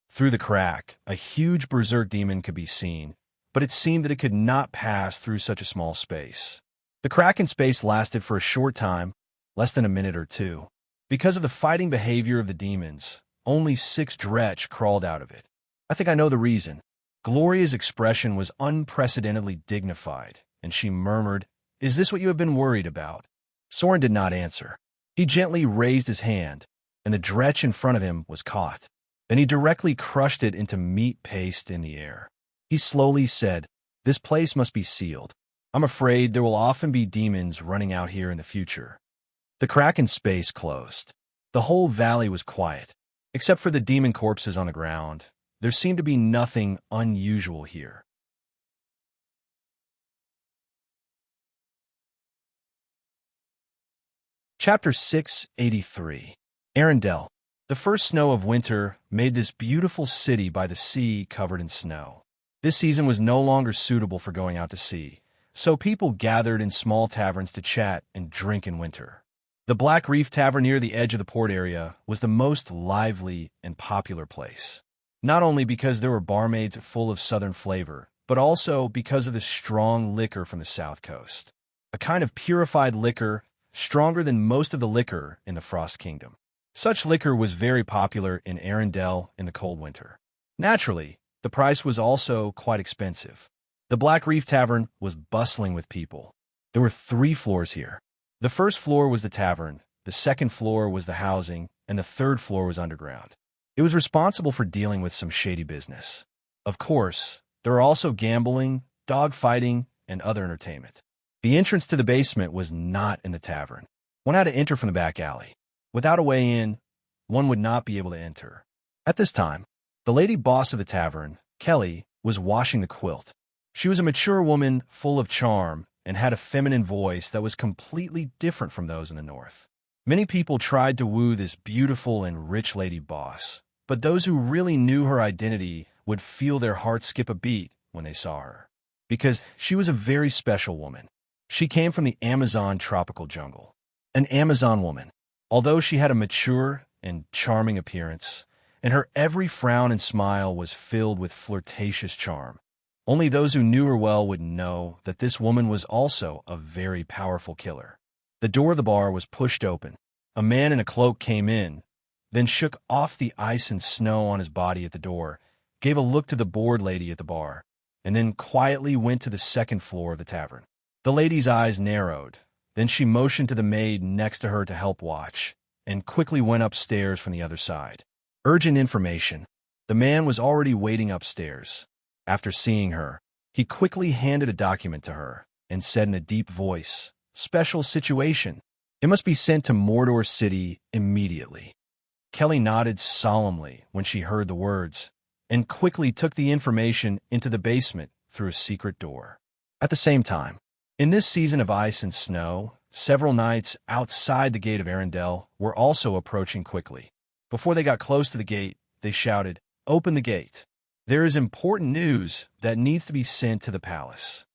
[SPEAKER 1] Through the crack, a huge berserk demon could be seen, but it seemed that it could not pass through such a small space. The crack in space lasted for a short time, less than a minute or two. Because of the fighting behavior of the demons, only 6 dretch crawled out of it. I think I know the reason. Gloria's expression was unprecedentedly dignified, and she murmured, "Is this what you have been worried about?" Soren did not answer. He gently raised his hand, and the dretch in front of him was caught. Then he directly crushed it into meat paste in the air. He slowly said, "This place must be sealed. I'm afraid there will often be demons running out here in the future." The crack in space closed. The whole valley was quiet. Except for the demon corpses on the ground, there seemed to be nothing unusual here. Chapter 683. Arendelle. The first snow of winter made this beautiful city by the sea covered in snow. This season was no longer suitable for going out to sea, so people gathered in small taverns to chat and drink in winter. The Black Reef Tavern near the edge of the port area was the most lively and popular place. Not only because there were barmaids full of southern flavor, but also because of the strong liquor from the south coast. A kind of purified liquor, stronger than most of the liquor in the Frost Kingdom. Such liquor was very popular in Arendelle in the cold winter. Naturally, the price was also quite expensive. The Black Reef Tavern was bustling with people. There were 3 floors here. The first floor was the tavern, the second floor was the housing, and the third floor was underground. It was responsible for dealing with some shady business. Of course, there were also gambling, dog fighting, and other entertainment. The entrance to the basement was not in the tavern. One had to enter from the back alley. Without a way in, one would not be able to enter. At this time, the lady boss of the tavern, Kelly, was washing the quilt. She was a mature woman full of charm and had a feminine voice that was completely different from those in the north. Many people tried to woo this beautiful and rich lady boss, but those who really knew her identity would feel their hearts skip a beat when they saw her. Because she was a very special woman. She came from the Amazon tropical jungle. An Amazon woman. Although she had a mature and charming appearance, and her every frown and smile was filled with flirtatious charm, only those who knew her well would know that this woman was also a very powerful killer. The door of the bar was pushed open. A man in a cloak came in, then shook off the ice and snow on his body at the door, gave a look to the bored lady at the bar, and then quietly went to the second floor of the tavern. The lady's eyes narrowed. Then she motioned to the maid next to her to help watch, and quickly went upstairs from the other side. Urgent information. The man was already waiting upstairs. After seeing her, he quickly handed a document to her and said in a deep voice, "Special situation. It must be sent to Mordor City immediately." Kelly nodded solemnly when she heard the words, and quickly took the information into the basement through a secret door. At the same time, in this season of ice and snow, several knights outside the gate of Arendelle were also approaching quickly. Before they got close to the gate, they shouted, "Open the gate. There is important news that needs to be sent to the palace."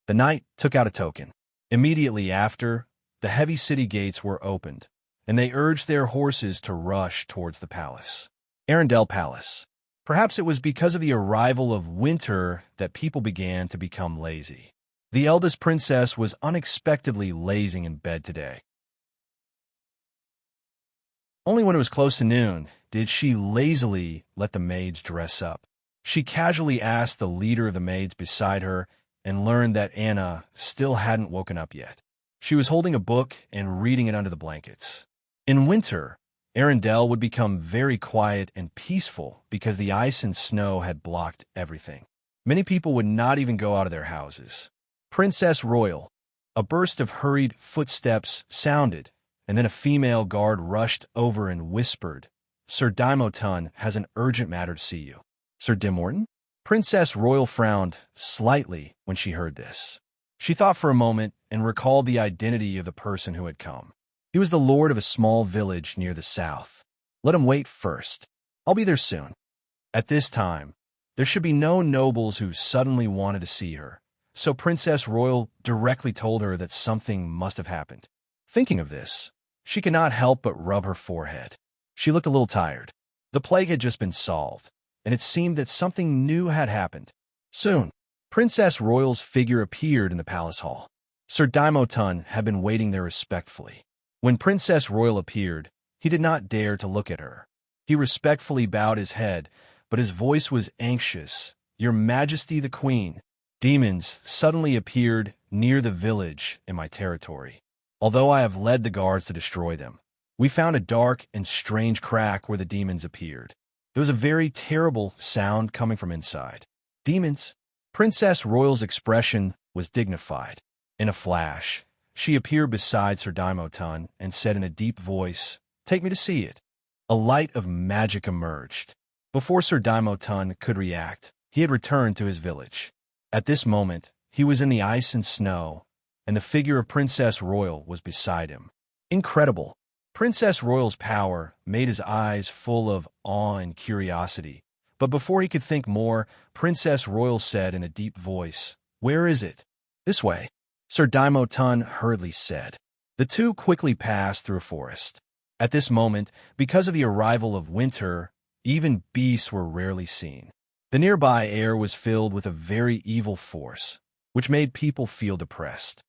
[SPEAKER 1] The knight took out a token. Immediately after, the heavy city gates were opened, and they urged their horses to rush towards the palace. Arendelle Palace. Perhaps it was because of the arrival of winter that people began to become lazy. The eldest princess was unexpectedly lazing in bed today. Only when it was close to noon did she lazily let the maids dress up. She casually asked the leader of the maids beside her and learned that Anna still hadn't woken up yet. She was holding a book and reading it under the blankets. In winter, Arendelle would become very quiet and peaceful because the ice and snow had blocked everything. Many people would not even go out of their houses. Princess Royal. A burst of hurried footsteps sounded, and then a female guard rushed over and whispered, "Sir Dimorton has an urgent matter to see you." Sir Dimorton? Princess Royal frowned slightly when she heard this. She thought for a moment and recalled the identity of the person who had come. He was the lord of a small village near the south. Let him wait first. I'll be there soon. At this time, there should be no nobles who suddenly wanted to see her, so Princess Royal directly told her that something must have happened. Thinking of this, she could not help but rub her forehead. She looked a little tired. The plague had just been solved, and it seemed that something new had happened. Soon, Princess Royal's figure appeared in the palace hall. Sir Dimorton had been waiting there respectfully. When Princess Royal appeared, he did not dare to look at her. He respectfully bowed his head, but his voice was anxious. "Your Majesty the Queen, demons suddenly appeared near the village in my territory. Although I have led the guards to destroy them, we found a dark and strange crack where the demons appeared. There was a very terrible sound coming from inside." Demons? Princess Royal's expression was dignified. In a flash, she appeared beside Sir Dimorton and said in a deep voice, "Take me to see it." A light of magic emerged. Before Sir Dimorton could react, he had returned to his village. At this moment, he was in the ice and snow, and the figure of Princess Royal was beside him. Incredible! Princess Royal's power made his eyes full of awe and curiosity. But before he could think more, Princess Royal said in a deep voice, "Where is it?" "This way," Sir Dimorton hurriedly said. The two quickly passed through a forest. At this moment, because of the arrival of winter, even beasts were rarely seen. The nearby air was filled with a very evil force, which made people feel depressed.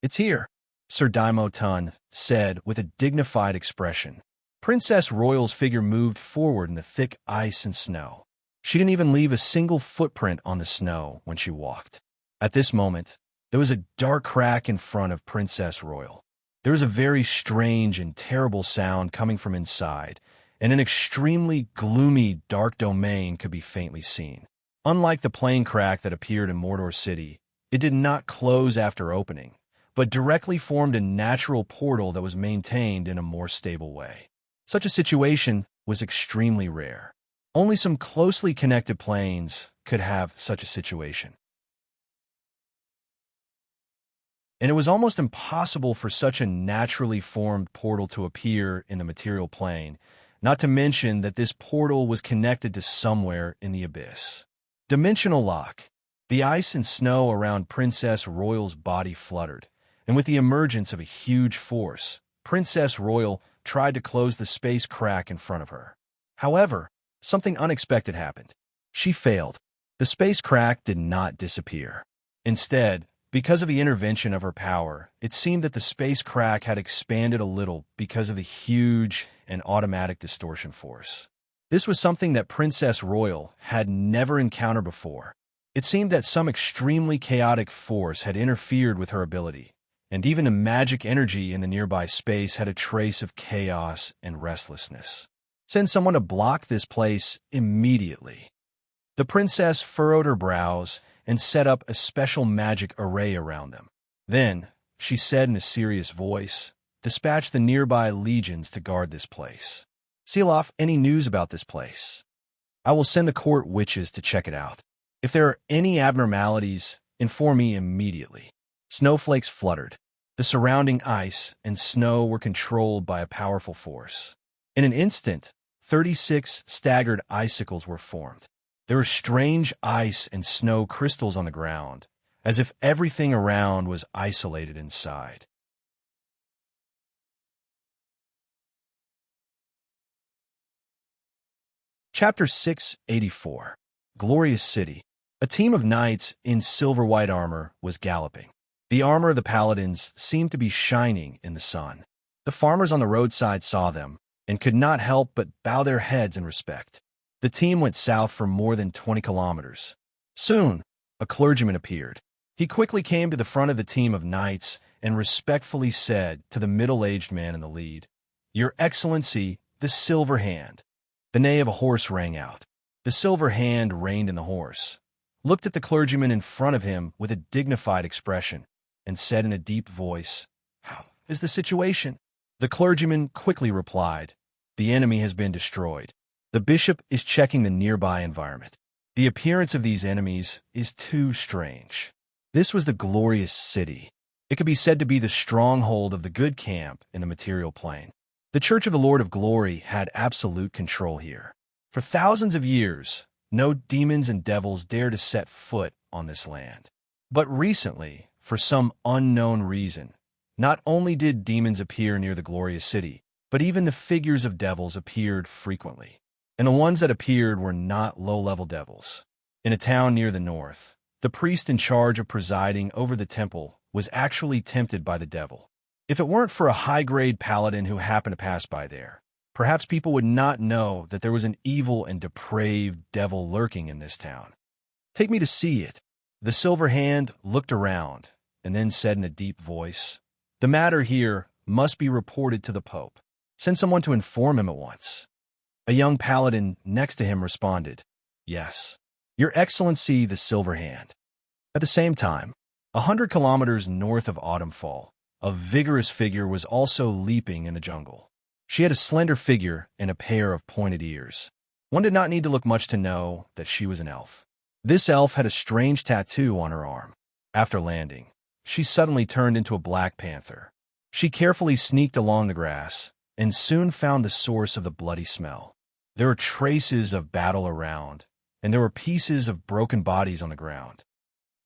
[SPEAKER 1] "It's here," Sir Dimorton said with a dignified expression. Princess Royal's figure moved forward in the thick ice and snow. She didn't even leave a single footprint on the snow when she walked. At this moment, there was a dark crack in front of Princess Royal. There was a very strange and terrible sound coming from inside, and an extremely gloomy dark domain could be faintly seen. Unlike the plane crack that appeared in Mordor City, it did not close after opening, but directly formed a natural portal that was maintained in a more stable way. Such a situation was extremely rare. Only some closely connected planes could have such a situation. And it was almost impossible for such a naturally formed portal to appear in the material plane, not to mention that this portal was connected to somewhere in the abyss. Dimensional lock. The ice and snow around Princess Royal's body fluttered, and with the emergence of a huge force, Princess Royal tried to close the space crack in front of her. However, something unexpected happened. She failed. The space crack did not disappear. Instead, because of the intervention of her power, it seemed that the space crack had expanded a little because of the huge and automatic distortion force. This was something that Princess Royal had never encountered before. It seemed that some extremely chaotic force had interfered with her ability, and even the magic energy in the nearby space had a trace of chaos and restlessness. Send someone to block this place immediately. The princess furrowed her brows and set up a special magic array around them. Then, she said in a serious voice, "Dispatch the nearby legions to guard this place. Seal off any news about this place. I will send the court witches to check it out. If there are any abnormalities, inform me immediately." Snowflakes fluttered. The surrounding ice and snow were controlled by a powerful force. In an instant, 36 staggered icicles were formed. There were strange ice and snow crystals on the ground, as if everything around was isolated inside. Chapter 684. Glorious City. A team of knights in silver-white armor was galloping. The armor of the paladins seemed to be shining in the sun. The farmers on the roadside saw them and could not help but bow their heads in respect. The team went south for more than 20 kilometers. Soon, a clergyman appeared. He quickly came to the front of the team of knights and respectfully said to the middle-aged man in the lead, "Your Excellency, the Silver Hand." The neigh of a horse rang out. The Silver Hand reined in the horse, looked at the clergyman in front of him with a dignified expression, and said in a deep voice, "How is the situation?" The clergyman quickly replied, "The enemy has been destroyed. The bishop is checking the nearby environment. The appearance of these enemies is too strange." This was the glorious city. It could be said to be the stronghold of the good camp in the material plane. The Church of the Lord of Glory had absolute control here. For thousands of years, no demons and devils dared to set foot on this land. But recently, for some unknown reason, not only did demons appear near the glorious city, but even the figures of devils appeared frequently. And the ones that appeared were not low-level devils. In a town near the north, the priest in charge of presiding over the temple was actually tempted by the devil. If it weren't for a high-grade paladin who happened to pass by there, perhaps people would not know that there was an evil and depraved devil lurking in this town. "Take me to see it." The Silver Hand looked around and then said in a deep voice, "The matter here must be reported to the Pope. Send someone to inform him at once." A young paladin next to him responded, "Yes, Your Excellency, the Silver Hand." At the same time, 100 kilometers north of Autumnfall, a vigorous figure was also leaping in the jungle. She had a slender figure and a pair of pointed ears. One did not need to look much to know that she was an elf. This elf had a strange tattoo on her arm. After landing, she suddenly turned into a black panther. She carefully sneaked along the grass and soon found the source of the bloody smell. There were traces of battle around, and there were pieces of broken bodies on the ground.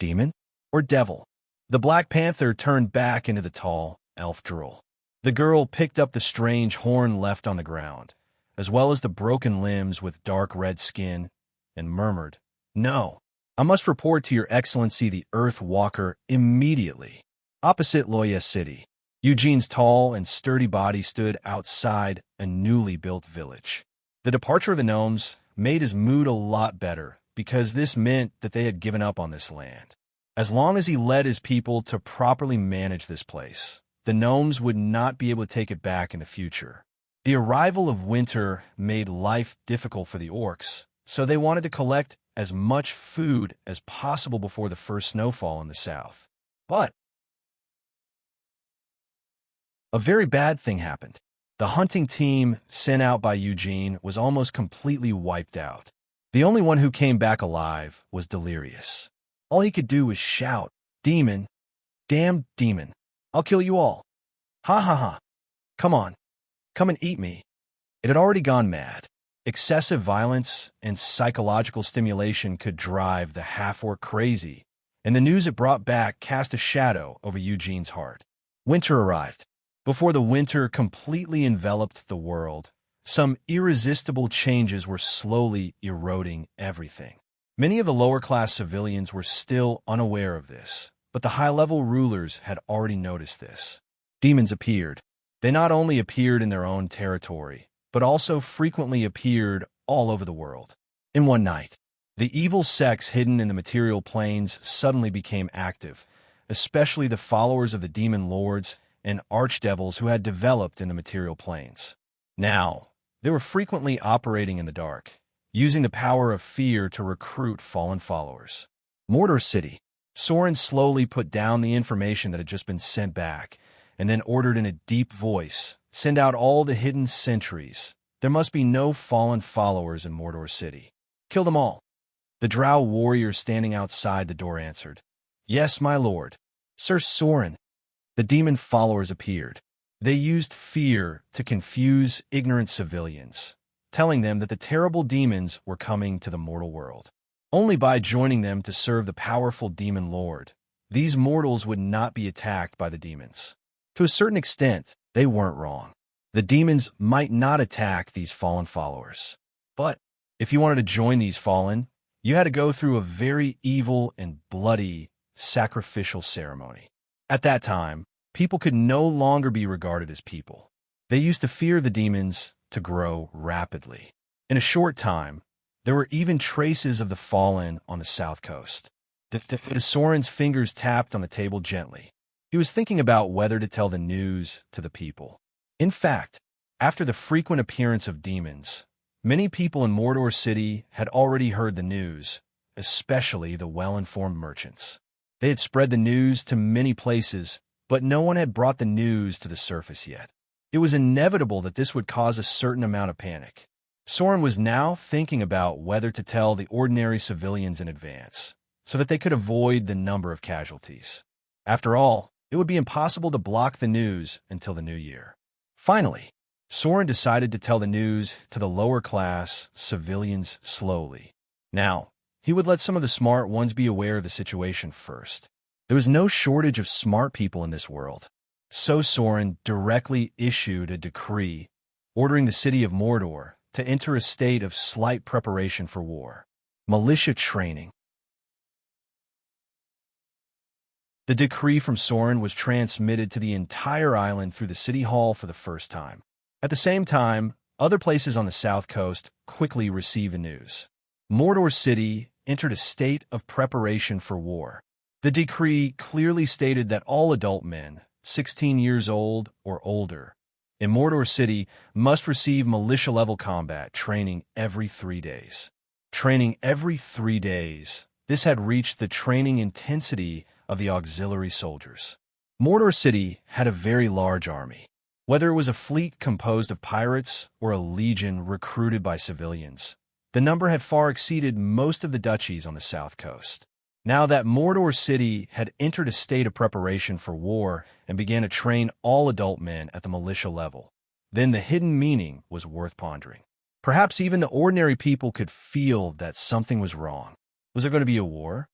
[SPEAKER 1] Demon or devil? The Black Panther turned back into the tall elf drool. The girl picked up the strange horn left on the ground, as well as the broken limbs with dark red skin, and murmured, "No, I must report to Your Excellency the Earth Walker immediately." Opposite Loya City, Eugene's tall and sturdy body stood outside a newly built village. The departure of the gnomes made his mood a lot better because this meant that they had given up on this land. As long as he led his people to properly manage this place, the gnomes would not be able to take it back in the future. The arrival of winter made life difficult for the orcs, so they wanted to collect as much food as possible before the first snowfall in the south. But a very bad thing happened. The hunting team sent out by Eugene was almost completely wiped out. The only one who came back alive was Delirious. All he could do was shout, "Demon! Damn demon! I'll kill you all! Ha ha ha! Come on! Come and eat me!" It had already gone mad. Excessive violence and psychological stimulation could drive the half-orc crazy, and the news it brought back cast a shadow over Eugene's heart. Winter arrived. Before the winter completely enveloped the world, some irresistible changes were slowly eroding everything. Many of the lower-class civilians were still unaware of this, but the high-level rulers had already noticed this. Demons appeared. They not only appeared in their own territory, but also frequently appeared all over the world. In one night, the evil sects hidden in the material planes suddenly became active, especially the followers of the demon lords and archdevils who had developed in the material planes. Now, they were frequently operating in the dark, using the power of fear to recruit fallen followers. Mordor City. Soren slowly put down the information that had just been sent back, and then ordered in a deep voice, "Send out all the hidden sentries. There must be no fallen followers in Mordor City. Kill them all." The drow warrior standing outside the door answered, "Yes, my lord." "Sir Soren." The demon followers appeared. They used fear to confuse ignorant civilians, telling them that the terrible demons were coming to the mortal world. Only by joining them to serve the powerful demon lord, these mortals would not be attacked by the demons. To a certain extent, they weren't wrong. The demons might not attack these fallen followers, but If you wanted to join these fallen, you had to go through a very evil and bloody sacrificial ceremony. At that time, people could no longer be regarded as people. They used to fear the demons to grow rapidly. In a short time, there were even traces of the fallen on the south coast. Soren's fingers tapped on the table gently. He was thinking about whether to tell the news to the people. In fact, after the frequent appearance of demons, many people in Mordor City had already heard the news, especially the well-informed merchants. They had spread the news to many places, but no one had brought the news to the surface yet. It was inevitable that this would cause a certain amount of panic. Soren was now thinking about whether to tell the ordinary civilians in advance, so that they could avoid the number of casualties. After all, it would be impossible to block the news until the new year. Finally, Soren decided to tell the news to the lower-class civilians slowly. Now, he would let some of the smart ones be aware of the situation first. There was no shortage of smart people in this world. So Soren directly issued a decree ordering the city of Mordor to enter a state of slight preparation for war. Militia training. The decree from Soren was transmitted to the entire island through the city hall for the first time. At the same time, other places on the south coast quickly received the news. Mordor City entered a state of preparation for war. The decree clearly stated that all adult men, 16 years old or older, in Mordor City must receive militia-level combat training every 3 days. Training every 3 days. This had reached the training intensity of the auxiliary soldiers. Mordor City had a very large army. Whether it was a fleet composed of pirates or a legion recruited by civilians, the number had far exceeded most of the duchies on the south coast. Now that Mordor City had entered a state of preparation for war and began to train all adult men at the militia level, then the hidden meaning was worth pondering. Perhaps even the ordinary people could feel that something was wrong. Was there going to be a war?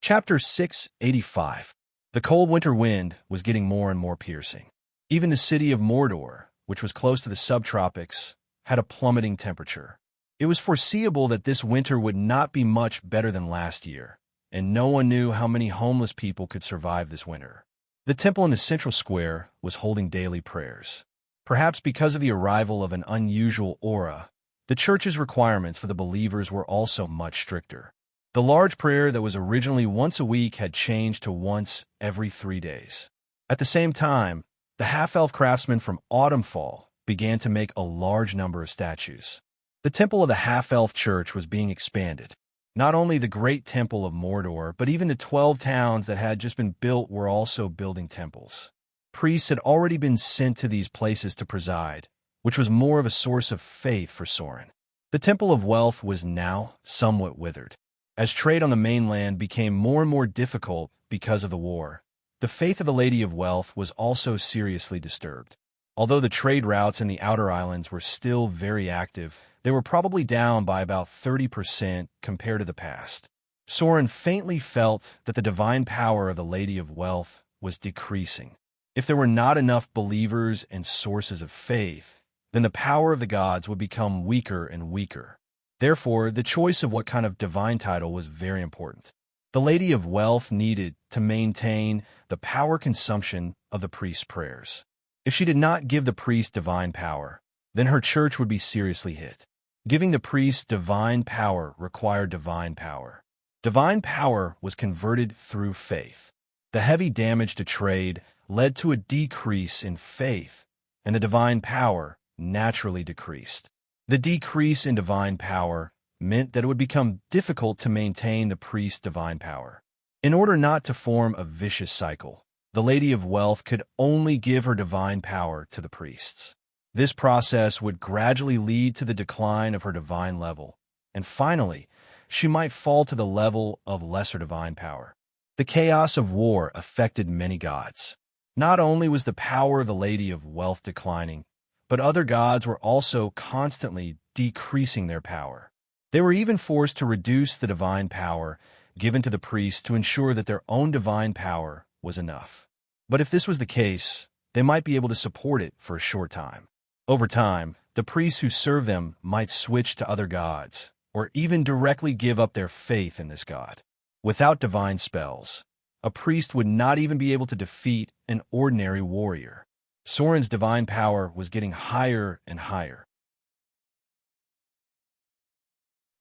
[SPEAKER 1] Chapter 685. The cold winter wind was getting more and more piercing. Even the city of Mordor, which was close to the subtropics, had a plummeting temperature. It was foreseeable that this winter would not be much better than last year, and no one knew how many homeless people could survive this winter. The temple in the central square was holding daily prayers. Perhaps because of the arrival of an unusual aura, the church's requirements for the believers were also much stricter. The large prayer that was originally once a week had changed to once every 3 days. At the same time, the half-elf craftsmen from Autumnfall began to make a large number of statues. The temple of the half-elf church was being expanded. Not only the great temple of Mordor, but even the 12 towns that had just been built were also building temples. Priests had already been sent to these places to preside, which was more of a source of faith for Soren. The Temple of Wealth was now somewhat withered. As trade on the mainland became more and more difficult because of the war, the faith of the Lady of Wealth was also seriously disturbed. Although the trade routes in the outer islands were still very active, they were probably down by about 30% compared to the past. Soren faintly felt that the divine power of the Lady of Wealth was decreasing. If there were not enough believers and sources of faith, then the power of the gods would become weaker and weaker. Therefore, the choice of what kind of divine title was very important. The Lady of Wealth needed to maintain the power consumption of the priest's prayers. If she did not give the priest divine power, then her church would be seriously hit. Giving the priest divine power required divine power. Divine power was converted through faith. The heavy damage to trade led to a decrease in faith, and the divine power naturally decreased. The decrease in divine power meant that it would become difficult to maintain the priest's divine power. In order not to form a vicious cycle, the Lady of Wealth could only give her divine power to the priests. This process would gradually lead to the decline of her divine level, and finally, she might fall to the level of lesser divine power. The chaos of war affected many gods. Not only was the power of the Lady of Wealth declining, but other gods were also constantly decreasing their power. They were even forced to reduce the divine power given to the priests to ensure that their own divine power was enough. But if this was the case, they might be able to support it for a short time. Over time, the priests who serve them might switch to other gods, or even directly give up their faith in this god. Without divine spells, a priest would not even be able to defeat an ordinary warrior. Soren's divine power was getting higher and higher.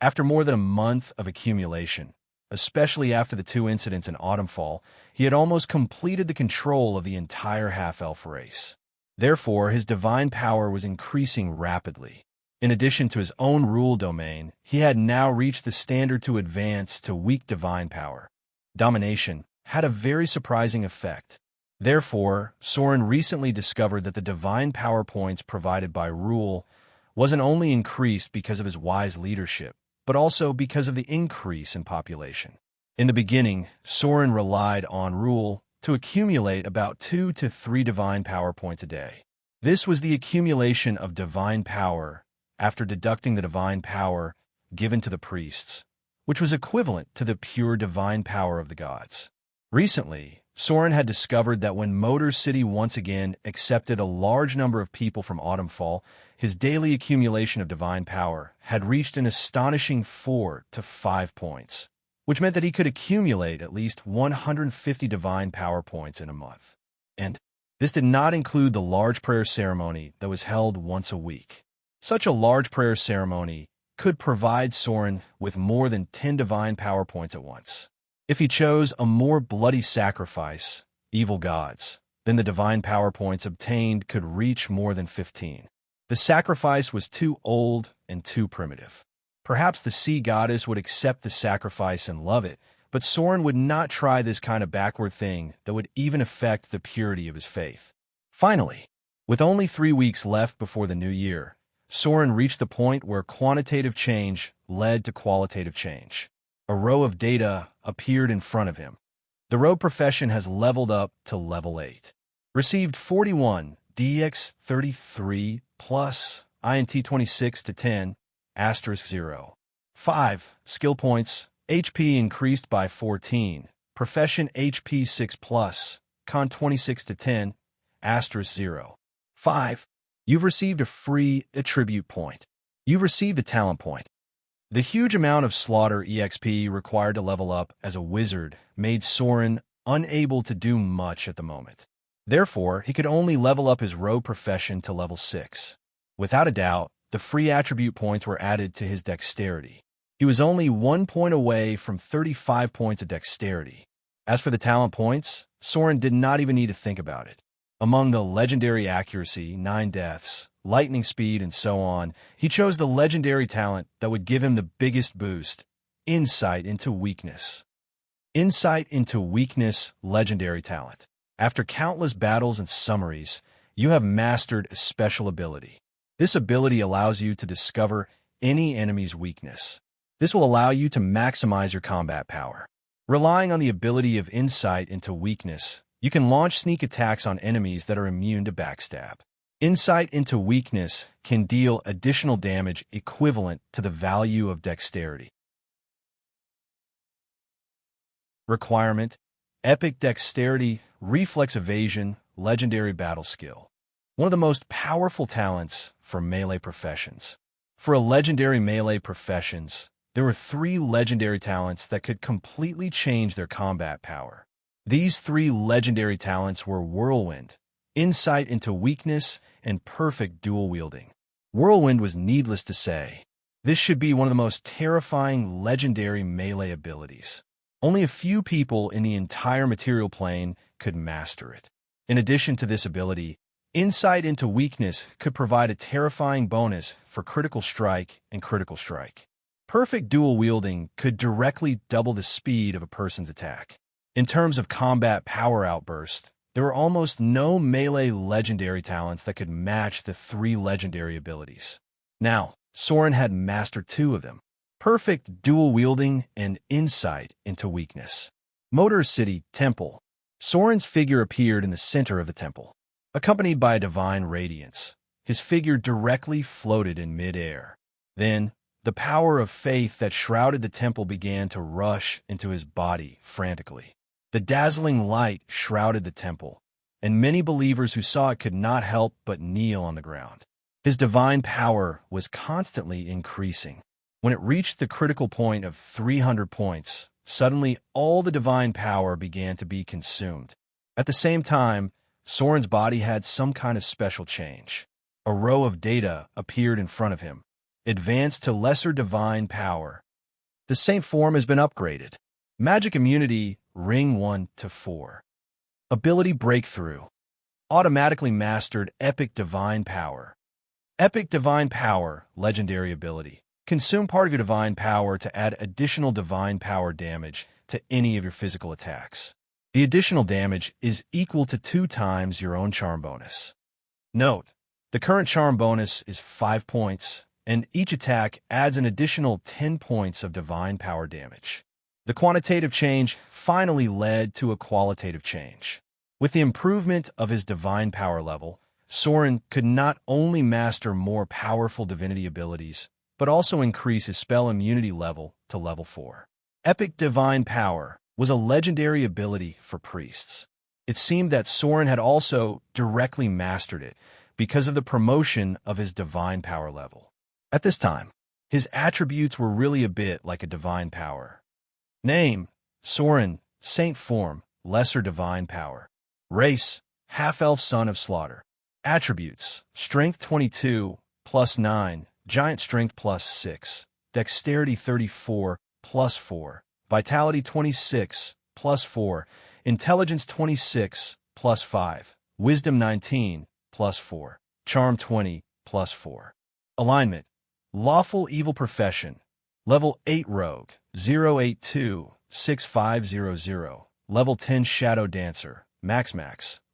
[SPEAKER 1] After more than a month of accumulation, especially after the 2 incidents in Autumnfall, he had almost completed the control of the entire half-elf race. Therefore, his divine power was increasing rapidly. In addition to his own rule domain, he had now reached the standard to advance to weak divine power. Domination had a very surprising effect. Therefore, Soren recently discovered that the divine power points provided by rule wasn't only increased because of his wise leadership, but also because of the increase in population. In the beginning, Soren relied on rule to accumulate about 2 to 3 divine power points a day. This was the accumulation of divine power after deducting the divine power given to the priests, which was equivalent to the pure divine power of the gods. Recently, Soren had discovered that when Motor City once again accepted a large number of people from Autumnfall, his daily accumulation of divine power had reached an astonishing 4 to 5 points, which meant that he could accumulate at least 150 divine power points in a month. And this did not include the large prayer ceremony that was held once a week. Such a large prayer ceremony could provide Soren with more than 10 divine power points at once. If he chose a more bloody sacrifice, evil gods, then the divine power points obtained could reach more than 15. The sacrifice was too old and too primitive. Perhaps the sea goddess would accept the sacrifice and love it, but Soren would not try this kind of backward thing that would even affect the purity of his faith. Finally, with only 3 weeks left before the new year, Soren reached the point where quantitative change led to qualitative change. A row of data appeared in front of him. The row profession has leveled up to level 8. Received 41 DX 33 plus INT 26 to 10 *0. 5 skill points. HP increased by 14. Profession HP 6 plus con 26 to 10 *0. 5. You've received a free attribute point. You've received a talent point. The huge amount of slaughter EXP required to level up as a wizard made Soren unable to do much at the moment. Therefore, he could only level up his rogue profession to level 6. Without a doubt, the free attribute points were added to his dexterity. He was only 1 point away from 35 points of dexterity. As for the talent points, Soren did not even need to think about it. Among the legendary accuracy, 9 deaths, lightning speed, and so on, he chose the legendary talent that would give him the biggest boost, Insight into Weakness. Insight into Weakness legendary talent. After countless battles and summaries, you have mastered a special ability. This ability allows you to discover any enemy's weakness. This will allow you to maximize your combat power. Relying on the ability of Insight into Weakness, you can launch sneak attacks on enemies that are immune to backstab. Insight into Weakness can deal additional damage equivalent to the value of dexterity. Requirement: Epic Dexterity, Reflex Evasion, Legendary Battle Skill. One of the most powerful talents for melee professions. For a legendary melee professions, there were 3 legendary talents that could completely change their combat power. These 3 legendary talents were Whirlwind, Insight into Weakness, and Perfect Dual Wielding. Whirlwind was needless to say. This should be one of the most terrifying legendary melee abilities. Only a few people in the entire material plane could master it. In addition to this ability, Insight into Weakness could provide a terrifying bonus for Critical Strike and Critical Strike. Perfect Dual Wielding could directly double the speed of a person's attack. In terms of combat power outburst, there were almost no melee legendary talents that could match the 3 legendary abilities. Now, Soren had mastered 2 of them: Perfect Dual Wielding and Insight into Weakness. Motor City Temple. Soren's figure appeared in the center of the temple. Accompanied by a divine radiance, his figure directly floated in mid-air. Then, the power of faith that shrouded the temple began to rush into his body frantically. The dazzling light shrouded the temple, and many believers who saw it could not help but kneel on the ground. His divine power was constantly increasing. When it reached the critical point of 300 points, suddenly all the divine power began to be consumed. At the same time, Soren's body had some kind of special change. A row of data appeared in front of him. Advanced to lesser divine power. The Saint form has been upgraded. Magic immunity, ring 1 to 4. Ability breakthrough. Automatically mastered epic divine power. Epic divine power, legendary ability. Consume part of your divine power to add additional divine power damage to any of your physical attacks. The additional damage is equal to 2 times your own charm bonus. Note, the current charm bonus is 5 points, and each attack adds an additional 10 points of divine power damage. The quantitative change finally led to a qualitative change. With the improvement of his divine power level, Soren could not only master more powerful divinity abilities, but also increase his spell immunity level to level 4. Epic Divine Power was a legendary ability for priests. It seemed that Soren had also directly mastered it because of the promotion of his divine power level. At this time, his attributes were really a bit like a divine power. Name: Soren, Saint Form, Lesser Divine Power. Race: Half-Elf Son of Slaughter. Attributes: Strength 22, plus 9, Giant Strength plus 6, Dexterity 34, plus 4, Vitality 26, plus 4, Intelligence 26, plus 5, Wisdom 19, plus 4, Charm 20, plus 4. Alignment: Lawful Evil Profession. Level 8 Rogue, 082, 6500. Level 10 Shadow Dancer, Max.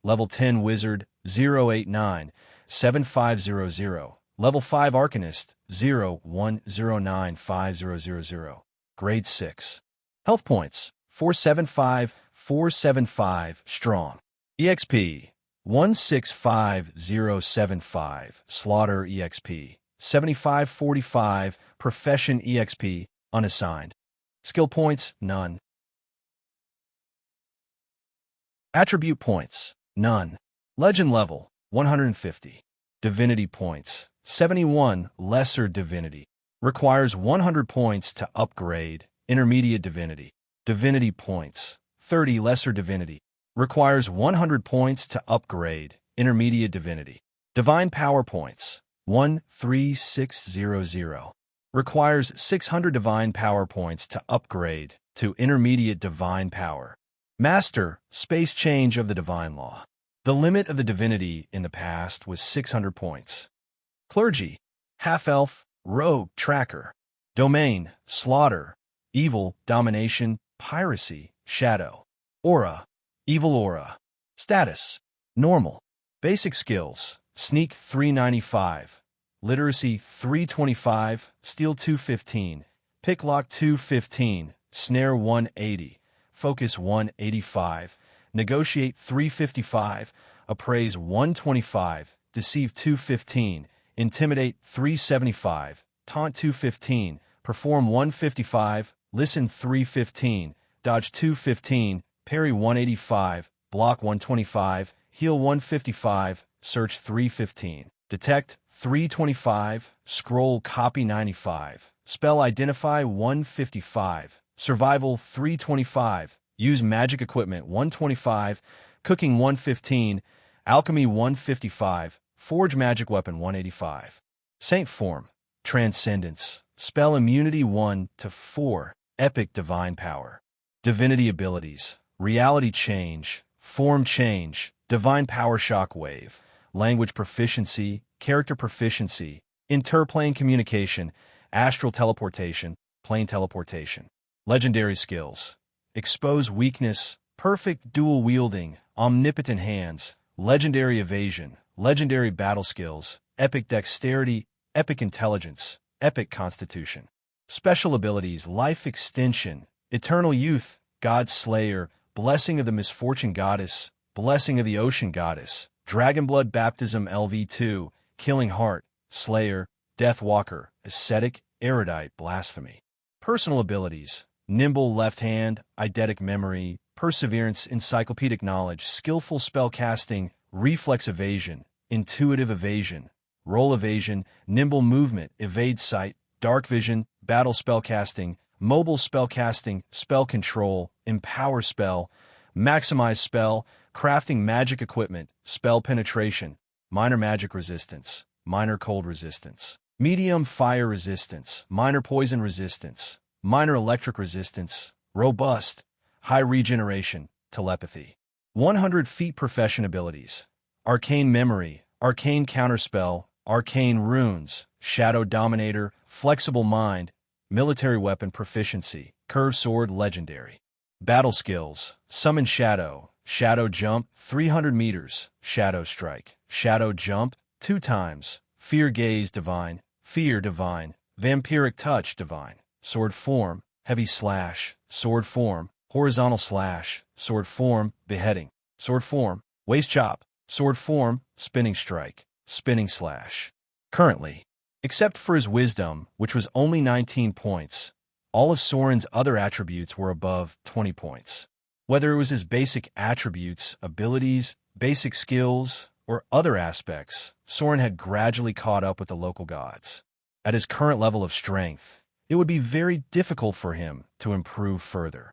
[SPEAKER 1] Level 10 Wizard, 089, 7500. Level 5 Arcanist, 01095000. Grade 6. Health points, 475 strong. EXP, 165075. Slaughter EXP, 7545. Profession EXP, unassigned. Skill points, none. Attribute points, none. Legend level, 150. Divinity points, 71. Lesser Divinity. Requires 100 points to upgrade. Intermediate Divinity. Divinity points, 30. Lesser Divinity. Requires 100 points to upgrade. Intermediate Divinity. Divine Power points, 13600. Requires 600 Divine Power points to upgrade to Intermediate Divine Power. Master, Space Change of the Divine Law. The limit of the divinity in the past was 600 points. Clergy: Half-Elf, Rogue, Tracker. Domain: Slaughter, Evil, Domination, Piracy, Shadow. Aura: Evil Aura. Status: Normal. Basic skills: Sneak 395, Literacy 325, Steal 215, Picklock 215, Snare 180, Focus 185, Negotiate 355, Appraise 125, Deceive 215, Intimidate 375, Taunt 215, Perform 155, Listen 315, Dodge 215, Parry 185, Block 125, Heal 155, Search 315, Detect 325, Scroll Copy 95, Spell Identify 155, Survival 325, Use Magic Equipment 125, Cooking 115, Alchemy 155, Forge Magic Weapon 185. Saint Form, Transcendence, Spell Immunity 1 to 4, Epic Divine Power. Divinity Abilities, Reality Change, Form Change, Divine Power Shockwave, Language Proficiency, Character Proficiency, Interplane Communication, Astral Teleportation, Plane Teleportation. Legendary Skills: Expose Weakness, Perfect Dual Wielding, Omnipotent Hands, Legendary Evasion, Legendary Battle Skills, Epic Dexterity, Epic Intelligence, Epic Constitution. Special Abilities: Life Extension, Eternal Youth, God Slayer, Blessing of the Misfortune Goddess, Blessing of the Ocean Goddess, Dragonblood Baptism LV2, Killing Heart, Slayer, Death Walker, Ascetic, Erudite, Blasphemy. Personal Abilities: Nimble Left Hand, Eidetic Memory, perseverance, encyclopedic knowledge, skillful spell casting, reflex evasion, intuitive evasion, roll evasion, nimble movement, evade sight, dark vision, battle spellcasting, mobile spellcasting, spell control, empower spell, maximize spell, crafting magic equipment, spell penetration, minor magic resistance, minor cold resistance, medium fire resistance, minor poison resistance, minor electric resistance, robust, high regeneration, telepathy. 100 feet profession abilities. Arcane memory, arcane counterspell, arcane runes, shadow dominator, flexible mind, military weapon proficiency, curved sword legendary. Battle skills, summon shadow, shadow jump 300 meters, shadow strike, shadow jump 2 times, fear gaze divine, vampiric touch divine, sword form, heavy slash, sword form, horizontal slash, sword form, beheading, sword form, waist chop, sword form, spinning strike, spinning slash. Currently, except for his wisdom, which was only 19 points, all of Soren's other attributes were above 20 points. Whether it was his basic attributes, abilities, basic skills, or other aspects, Soren had gradually caught up with the local gods. At his current level of strength, it would be very difficult for him to improve further.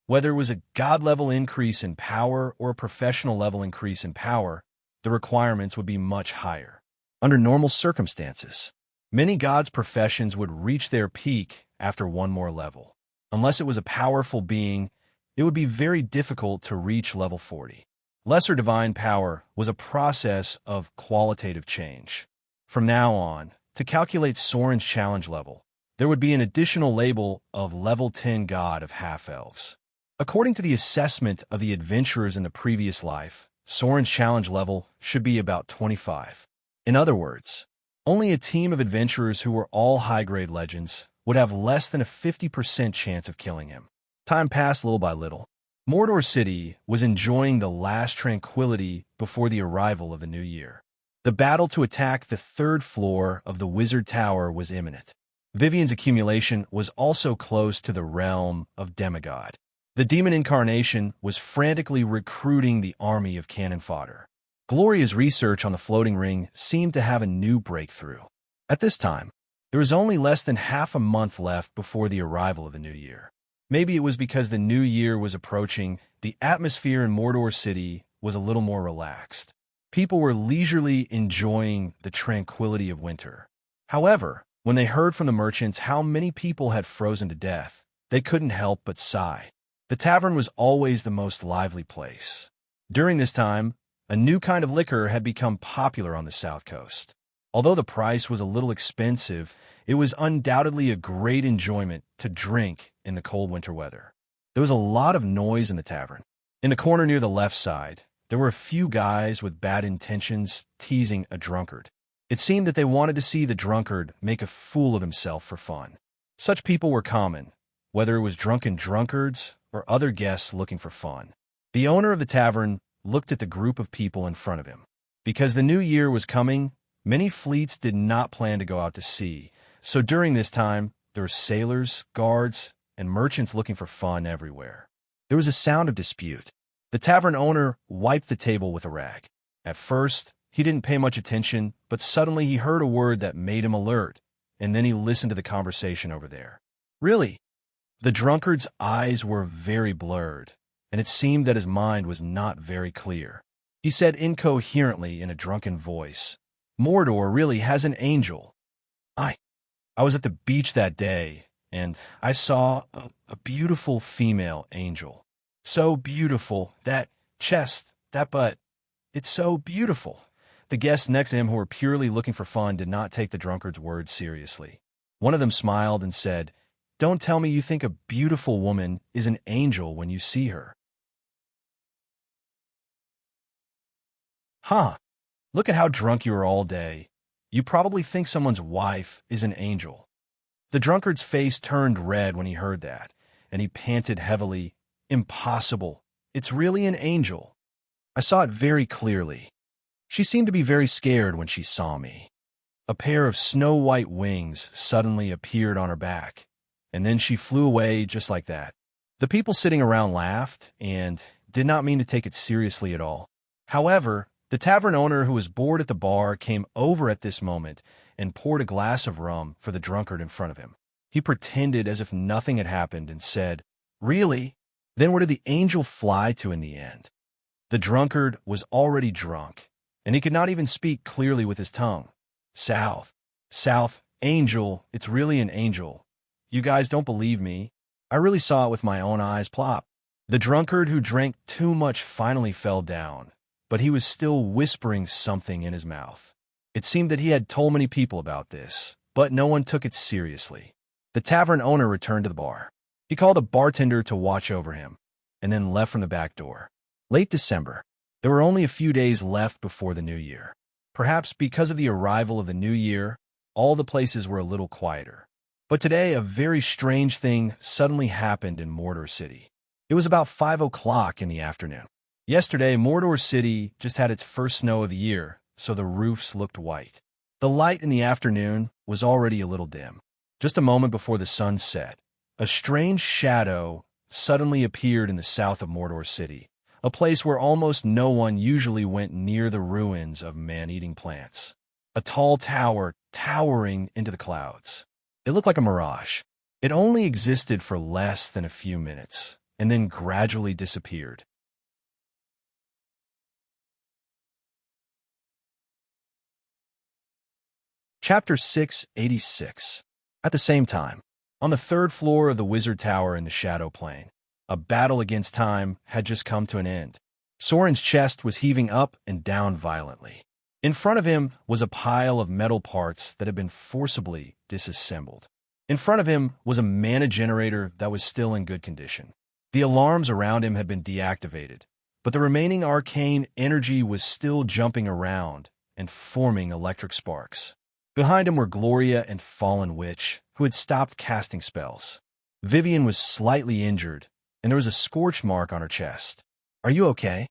[SPEAKER 1] Whether it was a god-level increase in power or a professional-level increase in power, the requirements would be much higher. Under normal circumstances, many gods' professions would reach their peak after one more level. Unless it was a powerful being, it would be very difficult to reach level 40. Lesser divine power was a process of qualitative change. From now on, to calculate Soren's challenge level, there would be an additional label of level 10 god of half-elves. According to the assessment of the adventurers in the previous life, Soren's challenge level should be about 25. In other words, only a team of adventurers who were all high-grade legends would have less than a 50% chance of killing him. Time passed little by little. Mordor City was enjoying the last tranquility before the arrival of the new year. The battle to attack the 3rd floor of the Wizard Tower was imminent. Vivian's accumulation was also close to the realm of Demigod. The demon incarnation was frantically recruiting the army of cannon fodder. Gloria's research on the floating ring seemed to have a new breakthrough. At this time, there was only less than half a month left before the arrival of the new year. Maybe it was because the new year was approaching, the atmosphere in Mordor City was a little more relaxed. People were leisurely enjoying the tranquility of winter. However, when they heard from the merchants how many people had frozen to death, they couldn't help but sigh. The tavern was always the most lively place. During this time, a new kind of liquor had become popular on the South Coast. Although the price was a little expensive, it was undoubtedly a great enjoyment to drink in the cold winter weather. There was a lot of noise in the tavern. In the corner near the left side, there were a few guys with bad intentions teasing a drunkard. It seemed that they wanted to see the drunkard make a fool of himself for fun. Such people were common, whether it was drunken drunkards or other guests looking for fun. The owner of the tavern looked at the group of people in front of him. Because the new year was coming, many fleets did not plan to go out to sea, so during this time, there were sailors, guards, and merchants looking for fun everywhere. There was a sound of dispute. The tavern owner wiped the table with a rag. At first, he didn't pay much attention, but suddenly he heard a word that made him alert, and then he listened to the conversation over there. Really? The drunkard's eyes were very blurred, and it seemed that his mind was not very clear. He said incoherently in a drunken voice, "Mordor really has an angel. I was at the beach that day, and I saw a beautiful female angel. So beautiful, that chest, that butt, it's so beautiful." The guests next to him who were purely looking for fun did not take the drunkard's words seriously. One of them smiled and said, "Don't tell me you think a beautiful woman is an angel when you see her." Huh. Look at how drunk you are all day. You probably think someone's wife is an angel. The drunkard's face turned red when he heard that, and he panted heavily, "Impossible. It's really an angel. I saw it very clearly. She seemed to be very scared when she saw me. A pair of snow-white wings suddenly appeared on her back, and then she flew away just like that. The people sitting around laughed and did not mean to take it seriously at all. However, the tavern owner who was bored at the bar came over at this moment and poured a glass of rum for the drunkard in front of him. He pretended as if nothing had happened and said, "Really? Then where did the angel fly to in the end?" The drunkard was already drunk, and he could not even speak clearly with his tongue. "South. South. Angel. It's really an angel. You guys don't believe me. I really saw it with my own eyes." Plop. The drunkard who drank too much finally fell down, but he was still whispering something in his mouth. It seemed that he had told many people about this, but no one took it seriously. The tavern owner returned to the bar. He called a bartender to watch over him, and then left from the back door. Late December. There were only a few days left before the new year. Perhaps because of the arrival of the new year, all the places were a little quieter. But today, a very strange thing suddenly happened in Mordor City. It was about 5 o'clock in the afternoon. Yesterday, Mordor City just had its first snow of the year, so the roofs looked white. The light in the afternoon was already a little dim. Just a moment before the sun set, a strange shadow suddenly appeared in the south of Mordor City, a place where almost no one usually went near the ruins of man-eating plants. A tall tower towering into the clouds. It looked like a mirage. It only existed for less than a few minutes, and then gradually disappeared. Chapter 686. At the same time, on the third floor of the Wizard Tower in the Shadow Plane, a battle against time had just come to an end. Soren's chest was heaving up and down violently. In front of him was a pile of metal parts that had been forcibly disassembled. In front of him was a mana generator that was still in good condition. The alarms around him had been deactivated, but the remaining arcane energy was still jumping around and forming electric sparks. Behind him were Gloria and Fallen Witch, who had stopped casting spells. Vivian was slightly injured, and there was a scorch mark on her chest. "Are you okay?"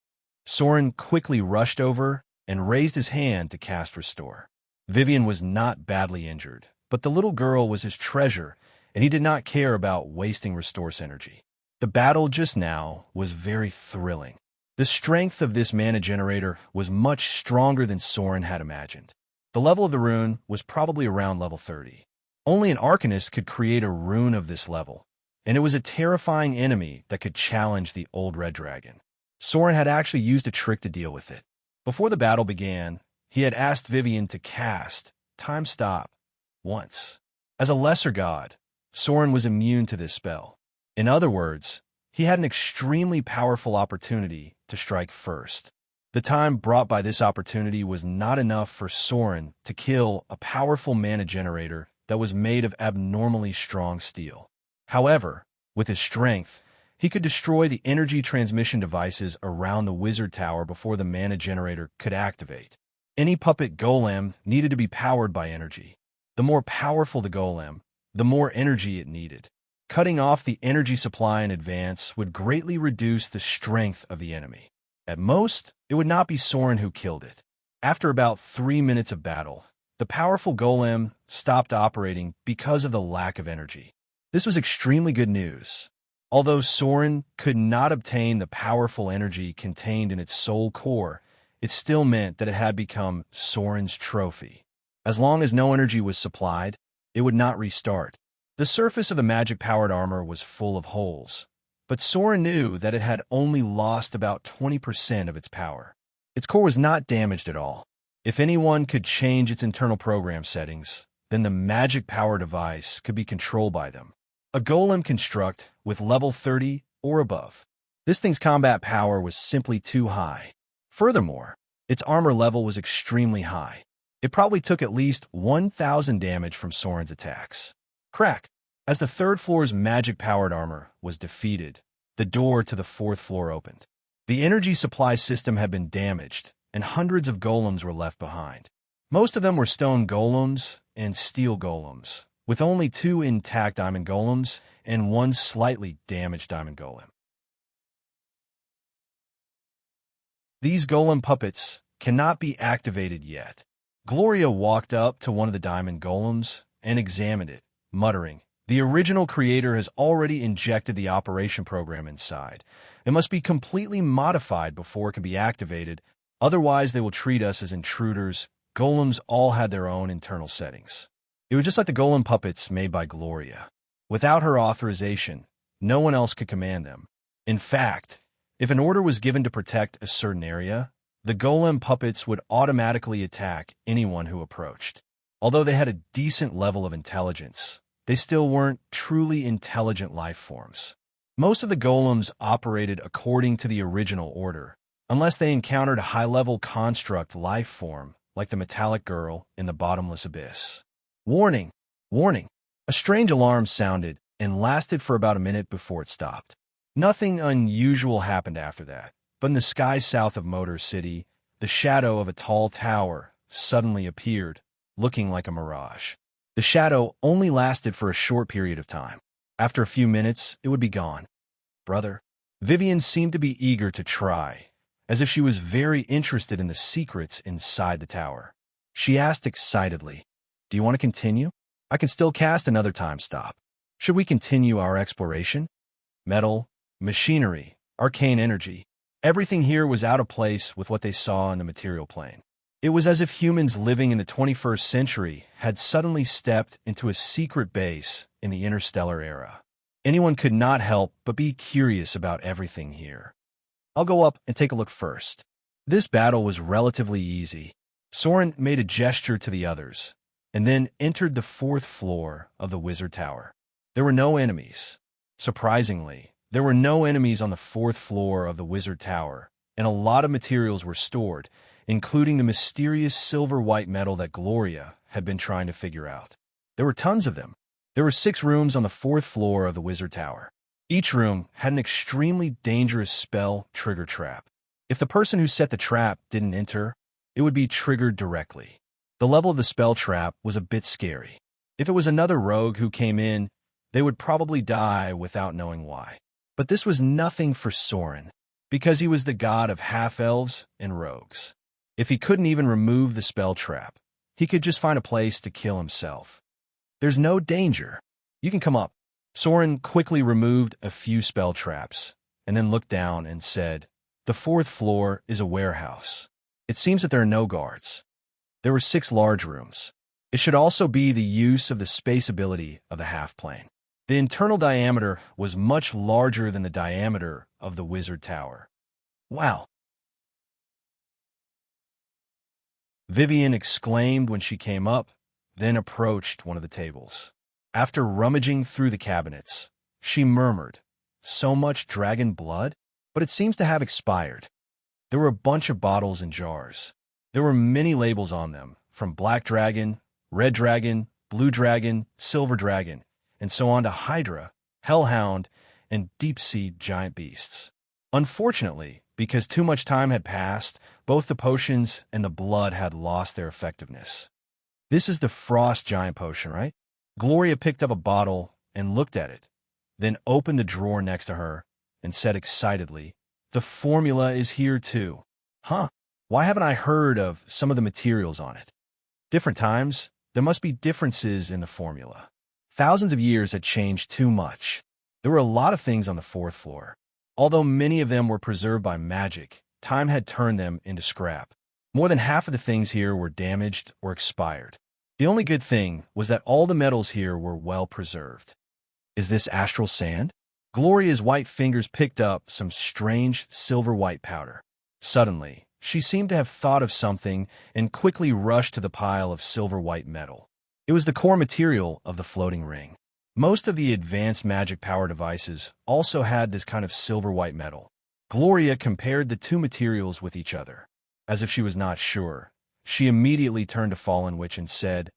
[SPEAKER 1] Soren quickly rushed over and raised his hand to cast Restore. Vivian was not badly injured, but the little girl was his treasure, and he did not care about wasting Restore's energy. The battle just now was very thrilling. The strength of this mana generator was much stronger than Soren had imagined. The level of the rune was probably around level 30. Only an Arcanist could create a rune of this level, and it was a terrifying enemy that could challenge the old red dragon. Soren had actually used a trick to deal with it. Before the battle began, he had asked Vivian to cast Time Stop once. As a lesser god, Soren was immune to this spell. In other words, he had an extremely powerful opportunity to strike first. The time brought by this opportunity was not enough for Soren to kill a powerful mana generator that was made of abnormally strong steel. However, with his strength, he could destroy the energy transmission devices around the Wizard Tower before the mana generator could activate. Any puppet golem needed to be powered by energy. The more powerful the golem, the more energy it needed. Cutting off the energy supply in advance would greatly reduce the strength of the enemy. At most, it would not be Soren who killed it. After about 3 minutes of battle, the powerful golem stopped operating because of the lack of energy. This was extremely good news. Although Soren could not obtain the powerful energy contained in its soul core, it still meant that it had become Soren's trophy. As long as no energy was supplied, it would not restart. The surface of the magic-powered armor was full of holes, but Soren knew that it had only lost about 20% of its power. Its core was not damaged at all. If anyone could change its internal program settings, then the magic power device could be controlled by them. A golem construct with level 30 or above. This thing's combat power was simply too high. Furthermore, its armor level was extremely high. It probably took at least 1,000 damage from Soren's attacks. Crack! As the third floor's magic-powered armor was defeated, the door to the fourth floor opened. The energy supply system had been damaged, and hundreds of golems were left behind. Most of them were stone golems and steel golems, with only 2 intact diamond golems and 1 slightly damaged diamond golem. These golem puppets cannot be activated yet. Gloria walked up to one of the diamond golems and examined it, muttering, The original creator has already injected the operation program inside. It must be completely modified before it can be activated, otherwise they will treat us as intruders. Golems all had their own internal settings. It was just like the golem puppets made by Gloria. Without her authorization, no one else could command them. In fact, if an order was given to protect a certain area, the golem puppets would automatically attack anyone who approached. Although they had a decent level of intelligence, they still weren't truly intelligent life forms. Most of the golems operated according to the original order, unless they encountered a high-level construct life form like the metallic girl in the bottomless abyss. Warning! Warning! A strange alarm sounded and lasted for about a minute before it stopped. Nothing unusual happened after that, but in the sky south of Motor City, the shadow of a tall tower suddenly appeared, looking like a mirage. The shadow only lasted for a short period of time. After a few minutes, it would be gone. Brother. Vivian seemed to be eager to try, as if she was very interested in the secrets inside the tower. She asked excitedly, "Do you want to continue? I can still cast another time stop. Should we continue our exploration?" Metal, machinery, arcane energy. Everything here was out of place with what they saw in the material plane. It was as if humans living in the 21st century had suddenly stepped into a secret base in the interstellar era. Anyone could not help but be curious about everything here. "I'll go up and take a look first." This battle was relatively easy. Soren made a gesture to the others, and then entered the 4th floor of the Wizard Tower. There were no enemies. Surprisingly, there were no enemies on the 4th floor of the Wizard Tower, and a lot of materials were stored, including the mysterious silver-white metal that Gloria had been trying to figure out. There were tons of them. There were 6 rooms on the 4th floor of the Wizard Tower. Each room had an extremely dangerous spell trigger trap. If the person who set the trap didn't enter, it would be triggered directly. The level of the spell trap was a bit scary. If it was another rogue who came in, they would probably die without knowing why. But this was nothing for Soren, because he was the god of half-elves and rogues. If he couldn't even remove the spell trap, he could just find a place to kill himself. "There's no danger. You can come up." Soren quickly removed a few spell traps, and then looked down and said, "The 4th floor is a warehouse. It seems that there are no guards." There were 6 large rooms. It should also be the use of the space ability of the half-plane. The internal diameter was much larger than the diameter of the Wizard Tower. "Wow!" Vivian exclaimed when she came up, then approached one of the tables. After rummaging through the cabinets, she murmured, "So much dragon blood? But it seems to have expired." There were a bunch of bottles and jars. There were many labels on them, from black dragon, red dragon, blue dragon, silver dragon, and so on to Hydra, hellhound, and deep-sea giant beasts. Unfortunately, because too much time had passed, both the potions and the blood had lost their effectiveness. "This is the frost giant potion, right?" Gloria picked up a bottle and looked at it, then opened the drawer next to her and said excitedly, "The formula is here too." "Huh? Why haven't I heard of some of the materials on it?" Different times, there must be differences in the formula. Thousands of years had changed too much. There were a lot of things on the 4th floor. Although many of them were preserved by magic, time had turned them into scrap. More than half of the things here were damaged or expired. The only good thing was that all the metals here were well preserved. "Is this astral sand?" Gloria's white fingers picked up some strange silver-white powder. Suddenly, she seemed to have thought of something and quickly rushed to the pile of silver-white metal. It was the core material of the floating ring. Most of the advanced magic power devices also had this kind of silver-white metal. Gloria compared the 2 materials with each other. As if she was not sure, she immediately turned to Fallen Witch and said,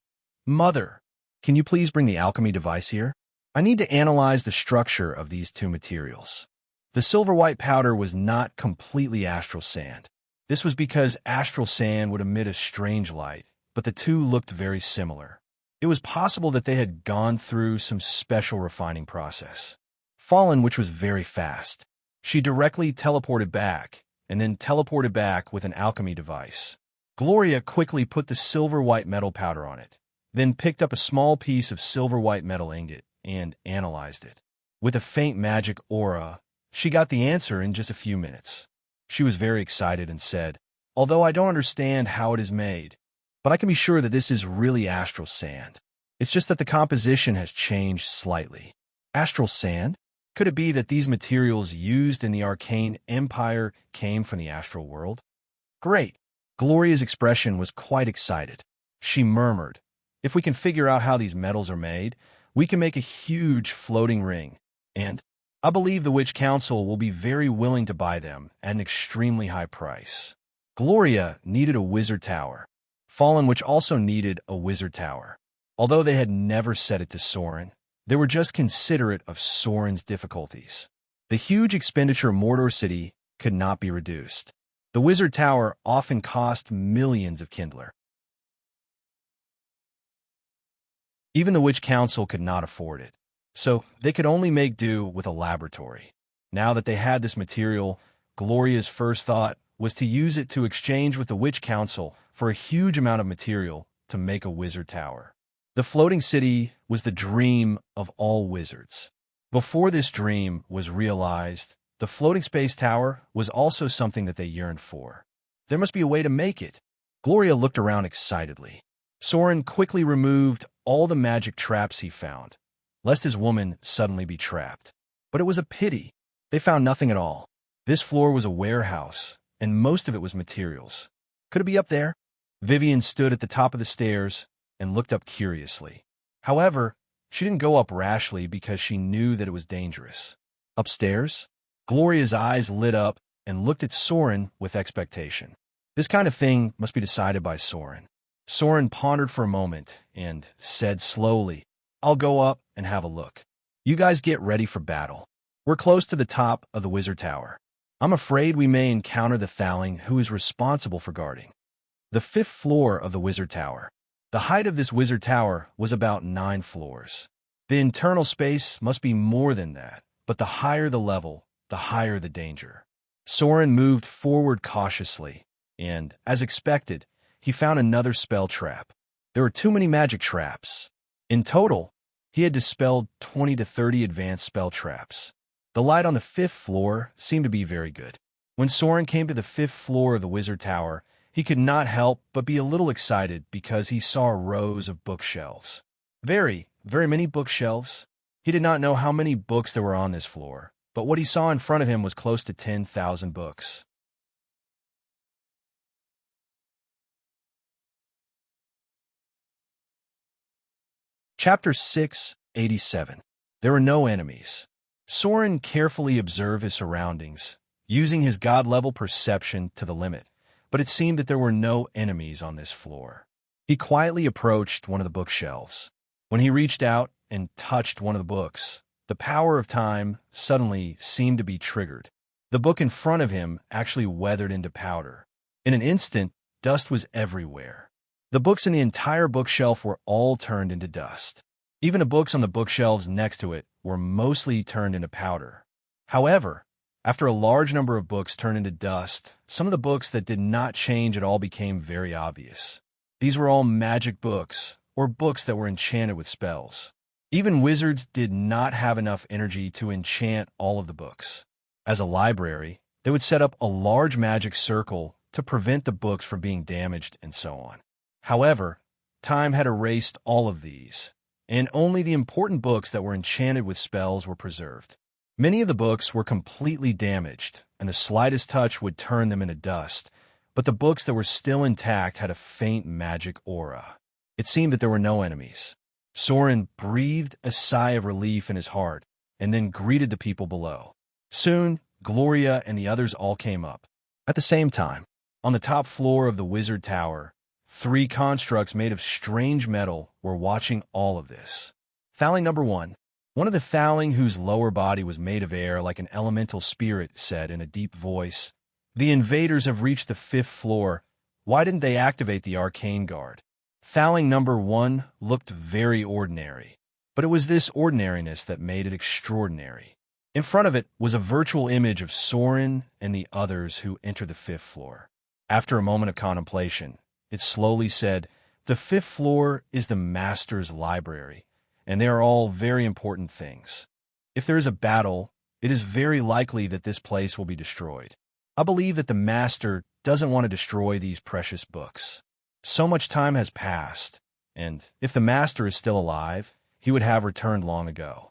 [SPEAKER 1] "Mother, can you please bring the alchemy device here? I need to analyze the structure of these 2 materials." The silver-white powder was not completely astral sand. This was because astral sand would emit a strange light, but the 2 looked very similar. It was possible that they had gone through some special refining process. Fallen Witch was very fast. She directly teleported back, and then teleported back with an alchemy device. Gloria quickly put the silver-white metal powder on it, then picked up a small piece of silver-white metal ingot and analyzed it. With a faint magic aura, she got the answer in just a few minutes. She was very excited and said, "Although I don't understand how it is made, but I can be sure that this is really astral sand. It's just that the composition has changed slightly." Astral sand? Could it be that these materials used in the Arcane Empire came from the astral world? Great! Gloria's expression was quite excited. She murmured, "If we can figure out how these metals are made, we can make a huge floating ring, and I believe the Witch Council will be very willing to buy them at an extremely high price." Gloria needed a wizard tower. Fallen Witch also needed a wizard tower. Although they had never said it to Soren, they were just considerate of Soren's difficulties. The huge expenditure of Mordor City could not be reduced. The wizard tower often cost millions of Kindler. Even the Witch Council could not afford it, so they could only make do with a laboratory. Now that they had this material, Gloria's first thought was to use it to exchange with the Witch Council for a huge amount of material to make a wizard tower. The floating city was the dream of all wizards. Before this dream was realized, the floating space tower was also something that they yearned for. There must be a way to make it. Gloria looked around excitedly. Soren quickly removed all the magic traps he found, lest his woman suddenly be trapped. But it was a pity. They found nothing at all. This floor was a warehouse, and most of it was materials. Could it be up there? Vivian stood at the top of the stairs and looked up curiously. However, she didn't go up rashly because she knew that it was dangerous. Upstairs, Gloria's eyes lit up and looked at Soren with expectation. This kind of thing must be decided by Soren. Soren pondered for a moment and said slowly, "I'll go up and have a look. You guys get ready for battle. We're close to the top of the wizard tower. I'm afraid we may encounter the Thaling who is responsible for guarding the 5th floor of the wizard tower. The height of this wizard tower was about 9 floors. The internal space must be more than that, but the higher the level, the higher the danger." Soren moved forward cautiously, and, as expected, he found another spell trap. There were too many magic traps. In total, he had dispelled 20 to 30 advanced spell traps. The light on the 5th floor seemed to be very good. When Soren came to the 5th floor of the wizard tower, he could not help but be a little excited because he saw rows of bookshelves. Very many bookshelves. He did not know how many books there were on this floor, but what he saw in front of him was close to 10,000 books. Chapter 687. There were no enemies. Soren carefully observed his surroundings, using his god-level perception to the limit, but it seemed that there were no enemies on this floor. He quietly approached one of the bookshelves. When he reached out and touched one of the books, the power of time suddenly seemed to be triggered. The book in front of him actually weathered into powder. In an instant, dust was everywhere. The books in the entire bookshelf were all turned into dust. Even the books on the bookshelves next to it were mostly turned into powder. However, after a large number of books turned into dust, some of the books that did not change at all became very obvious. These were all magic books, or books that were enchanted with spells. Even wizards did not have enough energy to enchant all of the books. As a library, they would set up a large magic circle to prevent the books from being damaged and so on. However, time had erased all of these, and only the important books that were enchanted with spells were preserved. Many of the books were completely damaged, and the slightest touch would turn them into dust, but the books that were still intact had a faint magic aura. It seemed that there were no enemies. Soren breathed a sigh of relief in his heart, and then greeted the people below. Soon, Gloria and the others all came up. At the same time, on the top floor of the wizard tower, 3 constructs made of strange metal were watching all of this. Thaling number 1. One of the Thaling whose lower body was made of air like an elemental spirit said in a deep voice, "The invaders have reached the 5th floor. Why didn't they activate the arcane guard?" Thaling number 1 looked very ordinary, but it was this ordinariness that made it extraordinary. In front of it was a virtual image of Soren and the others who entered the 5th floor. After a moment of contemplation, it slowly said, "The 5th floor is the Master's library, and they are all very important things. If there is a battle, it is very likely that this place will be destroyed. I believe that the master doesn't want to destroy these precious books. So much time has passed, and if the master is still alive, he would have returned long ago.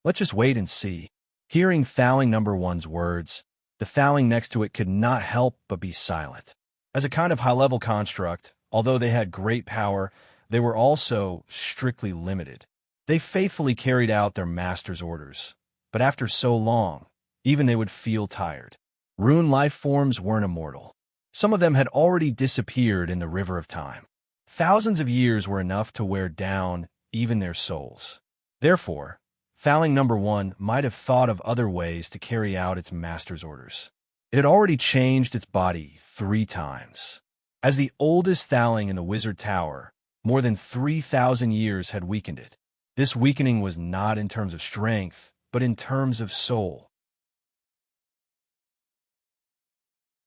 [SPEAKER 1] Let's just wait and see. Hearing Thaling number 1's words, the Thaling next to it could not help but be silent. As a kind of high-level construct, although they had great power, they were also strictly limited. They faithfully carried out their master's orders, but after so long, even they would feel tired. Rune life forms weren't immortal. Some of them had already disappeared in the river of time. Thousands of years were enough to wear down even their souls. Therefore, Thaling number 1 might have thought of other ways to carry out its master's orders. It had already changed its body 3 times. As the oldest Thaling in the Wizard Tower, more than 3,000 years had weakened it. This weakening was not in terms of strength, but in terms of soul.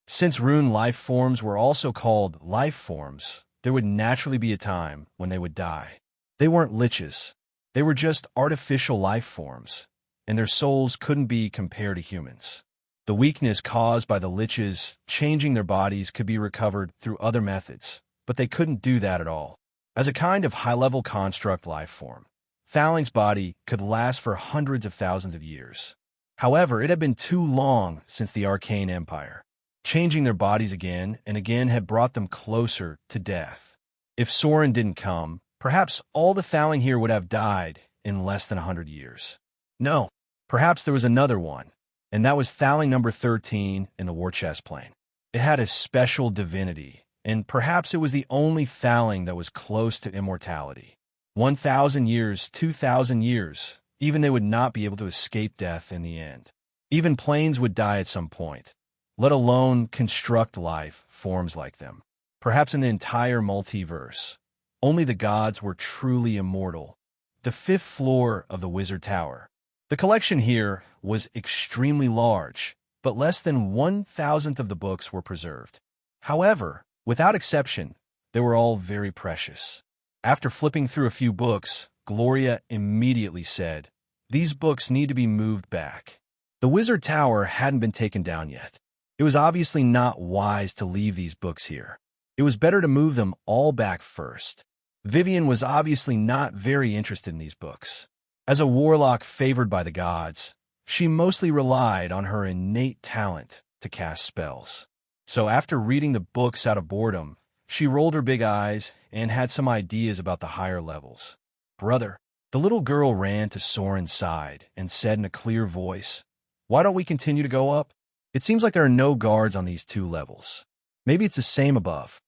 [SPEAKER 1] Since rune life forms were also called life forms, there would naturally be a time when they would die. They weren't liches. They were just artificial life forms, and their souls couldn't be compared to humans. The weakness caused by the liches changing their bodies could be recovered through other methods, but they couldn't do that at all. As a kind of high-level construct life form, Thaling's body could last for hundreds of thousands of years. However, it had been too long since the Arcane Empire. Changing their bodies again and again had brought them closer to death. If Soren didn't come, perhaps all the Thaling here would have died in less than 100 years. No, perhaps there was another one, and that was Thaling number 13 in the War Chest Plane. It had a special divinity, and perhaps it was the only Thaling that was close to immortality. 1,000 years, 2,000 years, even they would not be able to escape death in the end. Even planes would die at some point, let alone construct life forms like them. Perhaps in the entire multiverse, only the gods were truly immortal. The 5th floor of the Wizard Tower. The collection here was extremely large, but less than 1,000th of the books were preserved. However, without exception, they were all very precious. After flipping through a few books, Gloria immediately said, "These books need to be moved back." The Wizard Tower hadn't been taken down yet. It was obviously not wise to leave these books here. It was better to move them all back first. Vivian was obviously not very interested in these books. As a warlock favored by the gods, she mostly relied on her innate talent to cast spells. So after reading the books out of boredom, she rolled her big eyes and had some ideas about the higher levels. "Brother," the little girl ran to Soren's side and said in a clear voice, "Why don't we continue to go up? It seems like there are no guards on these 2 levels. Maybe it's the same above."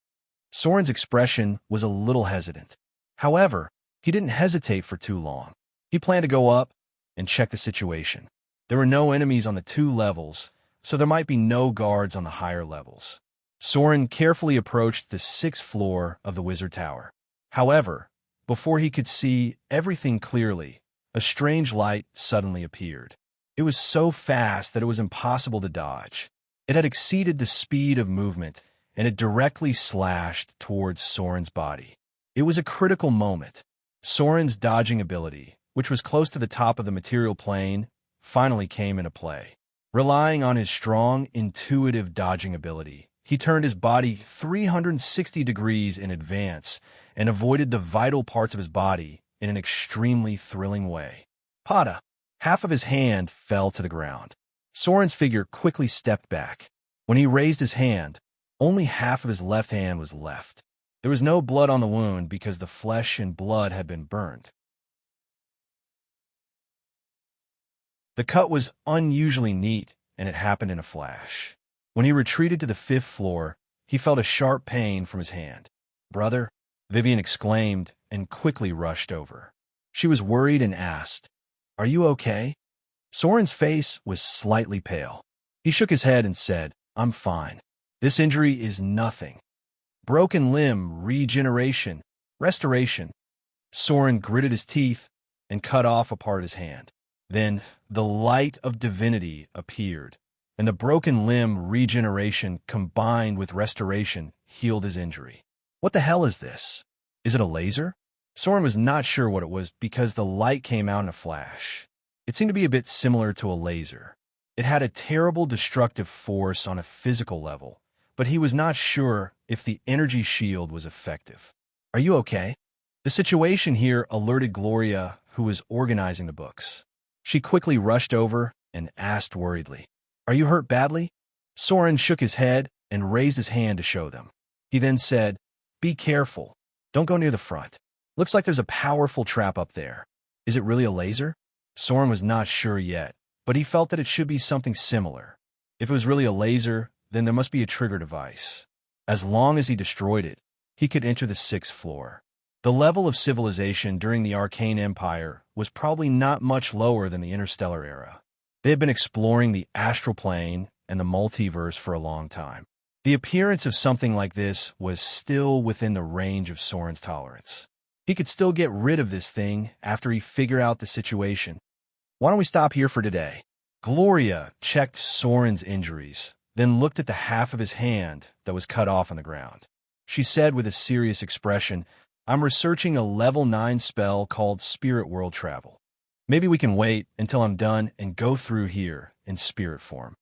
[SPEAKER 1] Soren's expression was a little hesitant. However, he didn't hesitate for too long. He planned to go up and check the situation. There were no enemies on the 2 levels, so there might be no guards on the higher levels. Soren carefully approached the 6th floor of the Wizard Tower. However, before he could see everything clearly, a strange light suddenly appeared. It was so fast that it was impossible to dodge. It had exceeded the speed of movement, and it directly slashed towards Soren's body. It was a critical moment. Soren's dodging ability, which was close to the top of the material plane, finally came into play. Relying on his strong, intuitive dodging ability, he turned his body 360 degrees in advance and avoided the vital parts of his body in an extremely thrilling way. Pada! Half of his hand fell to the ground. Soren's figure quickly stepped back. When he raised his hand, only half of his left hand was left. There was no blood on the wound because the flesh and blood had been burned. The cut was unusually neat, and it happened in a flash. When he retreated to the 5th floor, he felt a sharp pain from his hand. "Brother," Vivian exclaimed and quickly rushed over. She was worried and asked, "Are you okay?" Soren's face was slightly pale. He shook his head and said, "I'm fine. This injury is nothing. Broken limb, regeneration, restoration." Soren gritted his teeth and cut off a part of his hand. Then the light of divinity appeared, and the broken limb regeneration combined with restoration healed his injury. What the hell is this? Is it a laser? Soren was not sure what it was because the light came out in a flash. It seemed to be a bit similar to a laser. It had a terrible destructive force on a physical level, but he was not sure if the energy shield was effective. "Are you okay?" The situation here alerted Gloria, who was organizing the books. She quickly rushed over and asked worriedly, "Are you hurt badly?" Soren shook his head and raised his hand to show them. He then said, "Be careful. Don't go near the front. Looks like there's a powerful trap up there." "Is it really a laser?" Soren was not sure yet, but he felt that it should be something similar. If it was really a laser, then there must be a trigger device. As long as he destroyed it, he could enter the 6th floor. The level of civilization during the Arcane Empire was probably not much lower than the Interstellar era. They had been exploring the astral plane and the multiverse for a long time. The appearance of something like this was still within the range of Soren's tolerance. He could still get rid of this thing after he figured out the situation. "Why don't we stop here for today?" Gloria checked Soren's injuries, then looked at the half of his hand that was cut off on the ground. She said with a serious expression, "I'm researching a level 9 spell called Spirit World Travel. Maybe we can wait until I'm done and go through here in spirit form."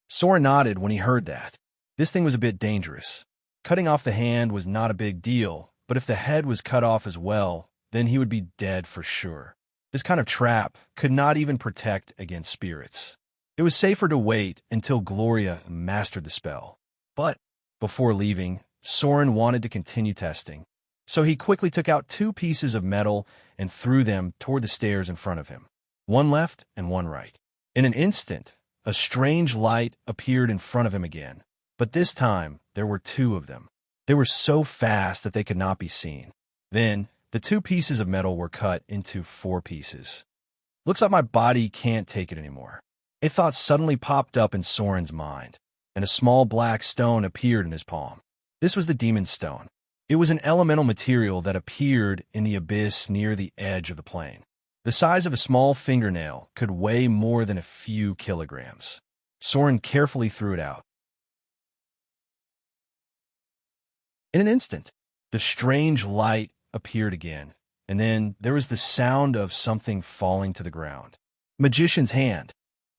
[SPEAKER 1] Soren nodded when he heard that. This thing was a bit dangerous. Cutting off the hand was not a big deal, but if the head was cut off as well, then he would be dead for sure. This kind of trap could not even protect against spirits. It was safer to wait until Gloria mastered the spell. But before leaving, Soren wanted to continue testing. So he quickly took out 2 pieces of metal and threw them toward the stairs in front of him. One left and one right. In an instant, a strange light appeared in front of him again. But this time, there were 2 of them. They were so fast that they could not be seen. Then, the 2 pieces of metal were cut into 4 pieces. "Looks like my body can't take it anymore." A thought suddenly popped up in Soren's mind, and a small black stone appeared in his palm. This was the Demon Stone. It was an elemental material that appeared in the abyss near the edge of the plane. The size of a small fingernail could weigh more than a few kilograms. Soren carefully threw it out. In an instant, the strange light appeared again, and then there was the sound of something falling to the ground. Magician's hand.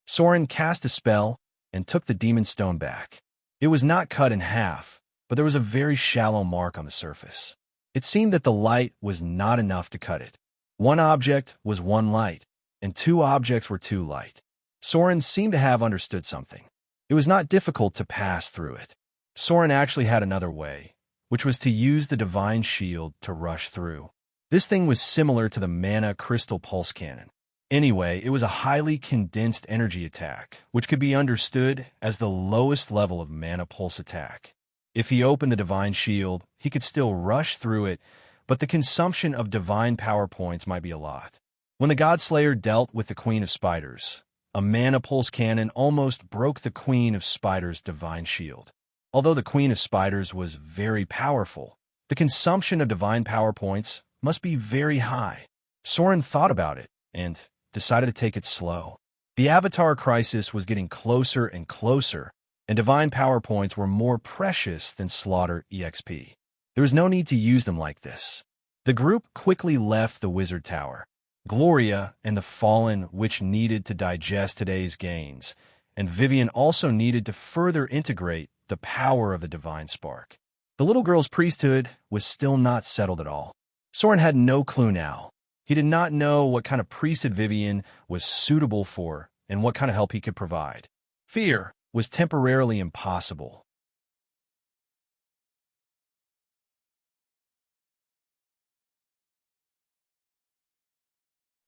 [SPEAKER 1] Soren cast a spell and took the demon stone back. It was not cut in half, but there was a very shallow mark on the surface. It seemed that the light was not enough to cut it. 1 object was 1 light, and 2 objects were 2 light. Soren seemed to have understood something. It was not difficult to pass through it. Soren actually had another way, which was to use the divine shield to rush through. This thing was similar to the mana crystal pulse cannon. Anyway, it was a highly condensed energy attack, which could be understood as the lowest level of mana pulse attack. If he opened the divine shield, he could still rush through it, but the consumption of divine power points might be a lot. When the Godslayer dealt with the Queen of Spiders, a mana pulse cannon almost broke the Queen of Spiders' divine shield. Although the Queen of Spiders was very powerful, the consumption of divine power points must be very high. Soren thought about it and decided to take it slow. The Avatar crisis was getting closer and closer, and divine power points were more precious than Slaughter EXP. There was no need to use them like this. The group quickly left the Wizard Tower. Gloria and the Fallen Witch needed to digest today's gains, and Vivian also needed to further integrate the power of the divine spark. The little girl's priesthood was still not settled at all. Soren had no clue now. He did not know what kind of priesthood Vivian was suitable for and what kind of help he could provide. Fear was temporarily impossible.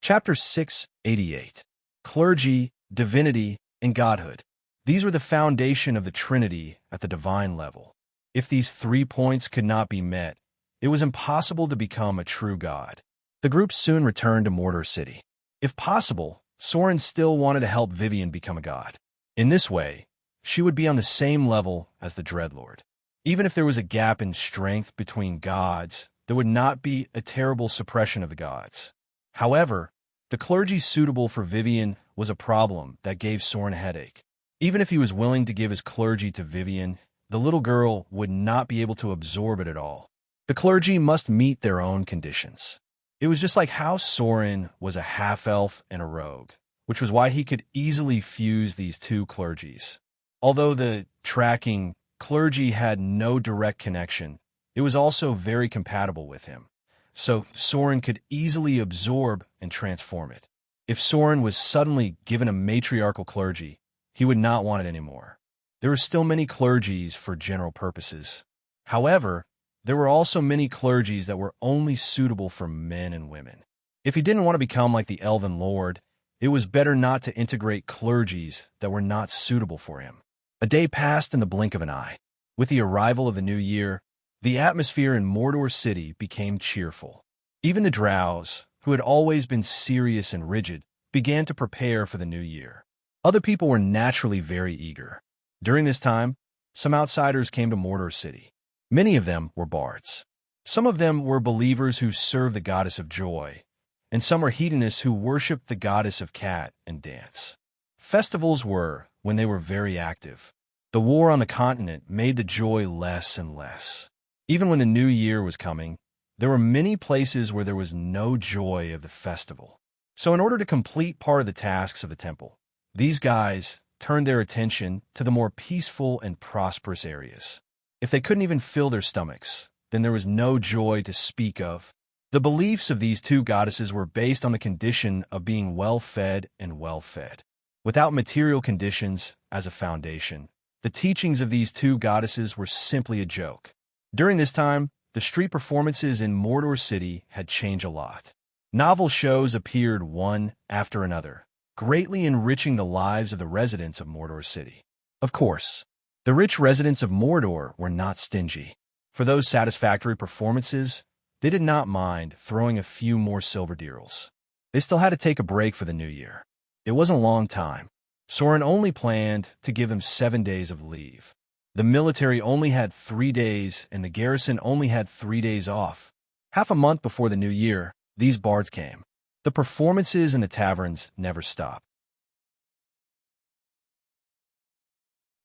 [SPEAKER 1] Chapter 688. Clergy, Divinity, and Godhood. These were the foundation of the Trinity at the divine level. If these 3 points could not be met, it was impossible to become a true god. The group soon returned to Mordor City. If possible, Soren still wanted to help Vivian become a god. In this way, she would be on the same level as the Dreadlord. Even if there was a gap in strength between gods, there would not be a terrible suppression of the gods. However, the clergy suitable for Vivian was a problem that gave Soren a headache. Even if he was willing to give his clergy to Vivian, the little girl would not be able to absorb it at all. The clergy must meet their own conditions. It was just like how Soren was a half-elf and a rogue, which was why he could easily fuse these two clergies. Although the tracking clergy had no direct connection, it was also very compatible with him. So Soren could easily absorb and transform it. If Soren was suddenly given a matriarchal clergy, he would not want it anymore. There were still many clergies for general purposes. However, there were also many clergies that were only suitable for men and women. If he didn't want to become like the Elven Lord, it was better not to integrate clergies that were not suitable for him. A day passed in the blink of an eye. With the arrival of the new year, the atmosphere in Mordor City became cheerful. Even the drows, who had always been serious and rigid, began to prepare for the new year. Other people were naturally very eager. During this time, some outsiders came to Mordor City. Many of them were bards. Some of them were believers who served the goddess of joy, and some were hedonists who worshipped the goddess of cat and dance. Festivals were when they were very active. The war on the continent made the joy less and less. Even when the new year was coming, there were many places where there was no joy of the festival. So in order to complete part of the tasks of the temple, these guys turned their attention to the more peaceful and prosperous areas. If they couldn't even fill their stomachs, then there was no joy to speak of. The beliefs of these two goddesses were based on the condition of being well-fed and well-fed. Without material conditions as a foundation, the teachings of these two goddesses were simply a joke. During this time, the street performances in Mordor City had changed a lot. Novel shows appeared one after another, greatly enriching the lives of the residents of Mordor City. Of course, the rich residents of Mordor were not stingy. For those satisfactory performances, they did not mind throwing a few more silver deals. They still had to take a break for the new year. It wasn't a long time. Soren only planned to give them 7 days of leave. The military only had 3 days, and the garrison only had 3 days off. Half a month before the new year, these bards came. The performances in the taverns never stopped.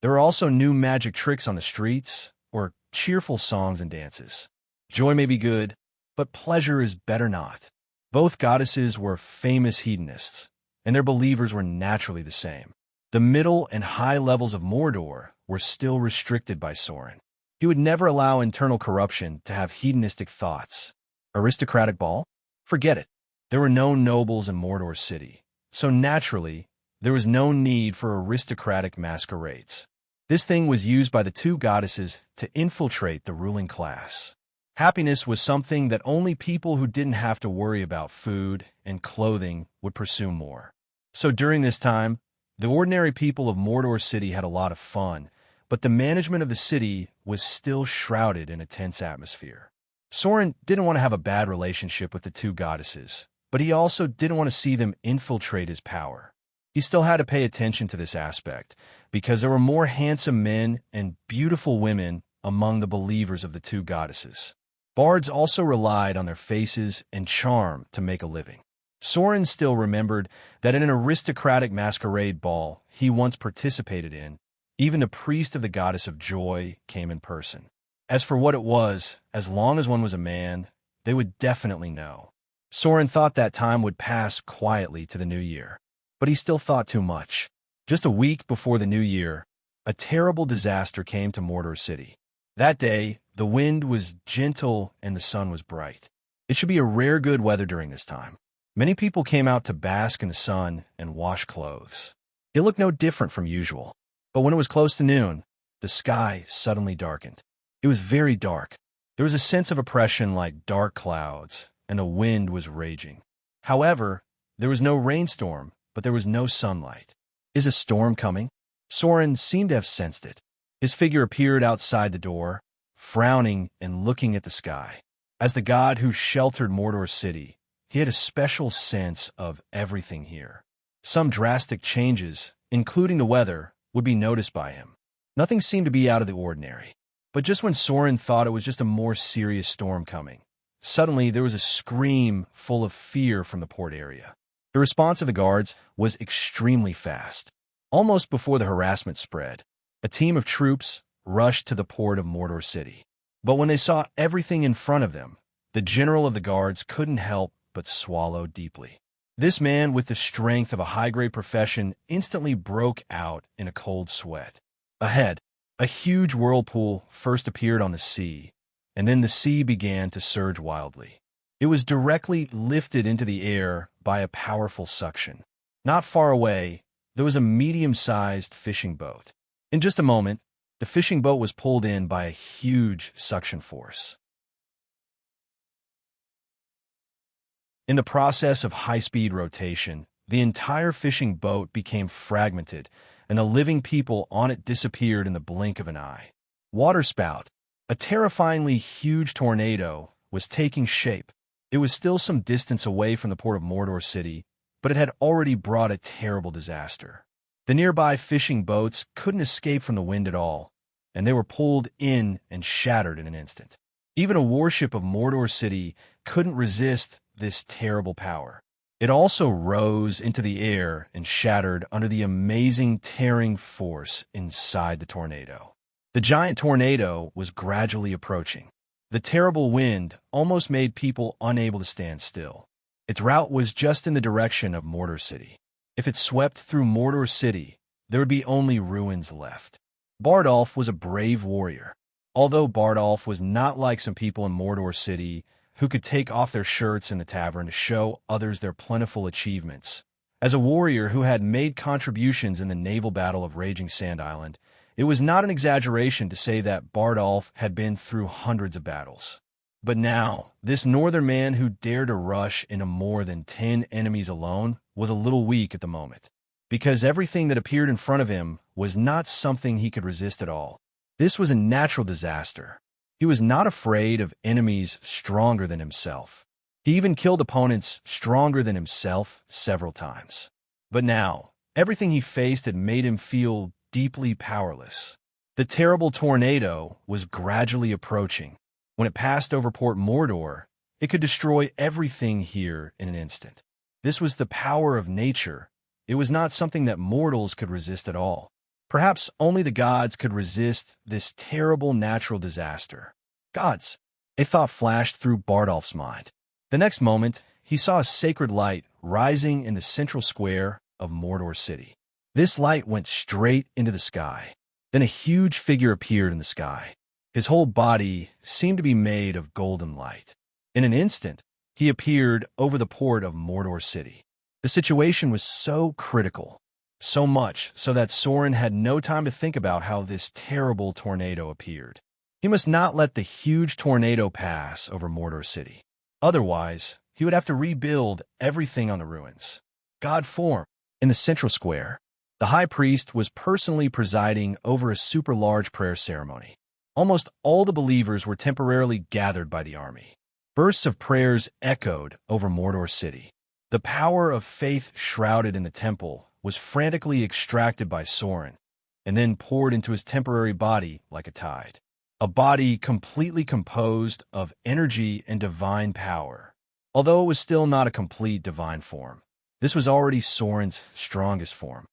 [SPEAKER 1] There were also new magic tricks on the streets, or cheerful songs and dances. Joy may be good, but pleasure is better not. Both goddesses were famous hedonists, and their believers were naturally the same. The middle and high levels of Mordor were still restricted by Soren. He would never allow internal corruption to have hedonistic thoughts. Aristocratic ball? Forget it. There were no nobles in Mordor City, so naturally, there was no need for aristocratic masquerades. This thing was used by the two goddesses to infiltrate the ruling class. Happiness was something that only people who didn't have to worry about food and clothing would pursue more. So during this time, the ordinary people of Mordor City had a lot of fun, but the management of the city was still shrouded in a tense atmosphere. Soren didn't want to have a bad relationship with the two goddesses, but he also didn't want to see them infiltrate his power. He still had to pay attention to this aspect, because there were more handsome men and beautiful women among the believers of the two goddesses. Bards also relied on their faces and charm to make a living. Soren still remembered that in an aristocratic masquerade ball he once participated in, even the priest of the goddess of joy came in person. As for what it was, as long as one was a man, they would definitely know. Soren thought that time would pass quietly to the new year, but he still thought too much. Just a week before the new year, a terrible disaster came to Mordor City. That day, the wind was gentle and the sun was bright. It should be a rare good weather during this time. Many people came out to bask in the sun and wash clothes. It looked no different from usual, but when it was close to noon, the sky suddenly darkened. It was very dark. There was a sense of oppression like dark clouds, and the wind was raging. However, there was no rainstorm, but there was no sunlight. Is a storm coming? Soren seemed to have sensed it. His figure appeared outside the door, frowning and looking at the sky. As the god who sheltered Mordor City, he had a special sense of everything here. Some drastic changes, including the weather, would be noticed by him. Nothing seemed to be out of the ordinary. But just when Soren thought it was just a more serious storm coming, suddenly there was a scream full of fear from the port area. The response of the guards was extremely fast. Almost before the harassment spread, a team of troops rushed to the port of Mordor City. But when they saw everything in front of them, the general of the guards couldn't help but swallow deeply. This man, with the strength of a high-grade profession, instantly broke out in a cold sweat. Ahead, a huge whirlpool first appeared on the sea, and then the sea began to surge wildly. It was directly lifted into the air by a powerful suction. Not far away, there was a medium-sized fishing boat. In just a moment, the fishing boat was pulled in by a huge suction force. In the process of high-speed rotation, the entire fishing boat became fragmented, and the living people on it disappeared in the blink of an eye. Waterspout, a terrifyingly huge tornado, was taking shape. It was still some distance away from the port of Mordor City, but it had already brought a terrible disaster. The nearby fishing boats couldn't escape from the wind at all, and they were pulled in and shattered in an instant. Even a warship of Mordor City couldn't resist this terrible power. It also rose into the air and shattered under the amazing tearing force inside the tornado. The giant tornado was gradually approaching. The terrible wind almost made people unable to stand still. Its route was just in the direction of Mordor City. If it swept through Mordor City, there would be only ruins left. Bardolph was a brave warrior. Although Bardolph was not like some people in Mordor City who could take off their shirts in the tavern to show others their plentiful achievements. As a warrior who had made contributions in the naval battle of Raging Sand Island, it was not an exaggeration to say that Bardolph had been through hundreds of battles. But now, this northern man who dared to rush into more than 10 enemies alone was a little weak at the moment, because everything that appeared in front of him was not something he could resist at all. This was a natural disaster. He was not afraid of enemies stronger than himself. He even killed opponents stronger than himself several times. But now, everything he faced had made him feel deeply powerless. The terrible tornado was gradually approaching. When it passed over Port Mordor, it could destroy everything here in an instant. This was the power of nature. It was not something that mortals could resist at all. Perhaps only the gods could resist this terrible natural disaster. Gods! A thought flashed through Bardolph's mind. The next moment, he saw a sacred light rising in the central square of Mordor City. This light went straight into the sky. Then a huge figure appeared in the sky. His whole body seemed to be made of golden light. In an instant, he appeared over the port of Mordor City. The situation was so critical. So much so that Soren had no time to think about how this terrible tornado appeared. He must not let the huge tornado pass over Mordor City. Otherwise, he would have to rebuild everything on the ruins. God form. In the central square, the high priest was personally presiding over a super large prayer ceremony. Almost all the believers were temporarily gathered by the army. Bursts of prayers echoed over Mordor City. The power of faith shrouded in the temple was frantically extracted by Soren, and then poured into his temporary body like a tide. A body completely composed of energy and divine power. Although it was still not a complete divine form, this was already Soren's strongest form.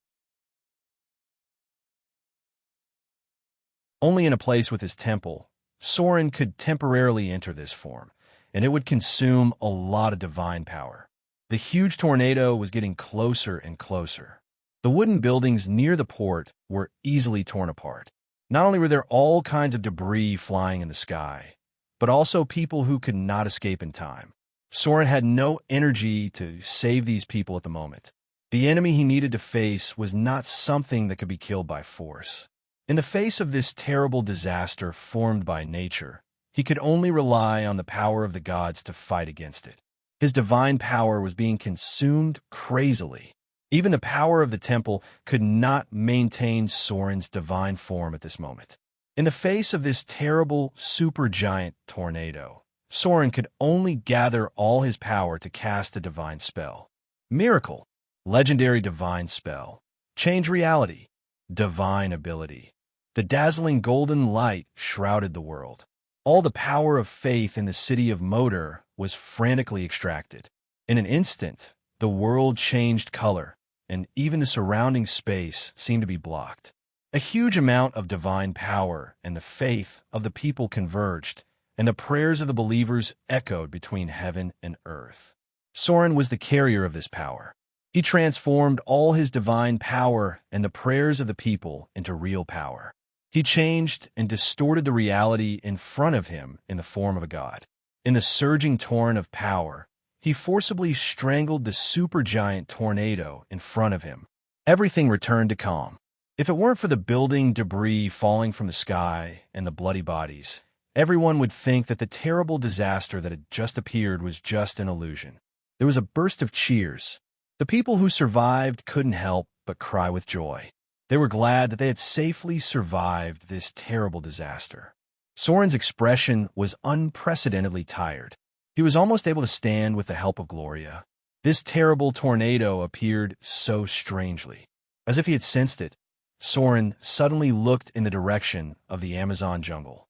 [SPEAKER 1] Only in a place with his temple, Soren could temporarily enter this form, and it would consume a lot of divine power. The huge tornado was getting closer and closer. The wooden buildings near the port were easily torn apart. Not only were there all kinds of debris flying in the sky, but also people who could not escape in time. Soren had no energy to save these people at the moment. The enemy he needed to face was not something that could be killed by force. In the face of this terrible disaster formed by nature, he could only rely on the power of the gods to fight against it. His divine power was being consumed crazily. Even the power of the temple could not maintain Soren's divine form at this moment. In the face of this terrible supergiant tornado, Soren could only gather all his power to cast a divine spell. Miracle, legendary divine spell, change reality, divine ability. The dazzling golden light shrouded the world. All the power of faith in the city of Mordor was frantically extracted. In an instant, the world changed color, and even the surrounding space seemed to be blocked. A huge amount of divine power and the faith of the people converged, and the prayers of the believers echoed between heaven and earth. Soren was the carrier of this power. He transformed all his divine power and the prayers of the people into real power. He changed and distorted the reality in front of him in the form of a god. In the surging torrent of power, he forcibly strangled the supergiant tornado in front of him. Everything returned to calm. If it weren't for the building debris falling from the sky and the bloody bodies, everyone would think that the terrible disaster that had just appeared was just an illusion. There was a burst of cheers. The people who survived couldn't help but cry with joy. They were glad that they had safely survived this terrible disaster. Soren's expression was unprecedentedly tired. He was almost able to stand with the help of Gloria. This terrible tornado appeared so strangely. As if he had sensed it, Soren suddenly looked in the direction of the Amazon jungle.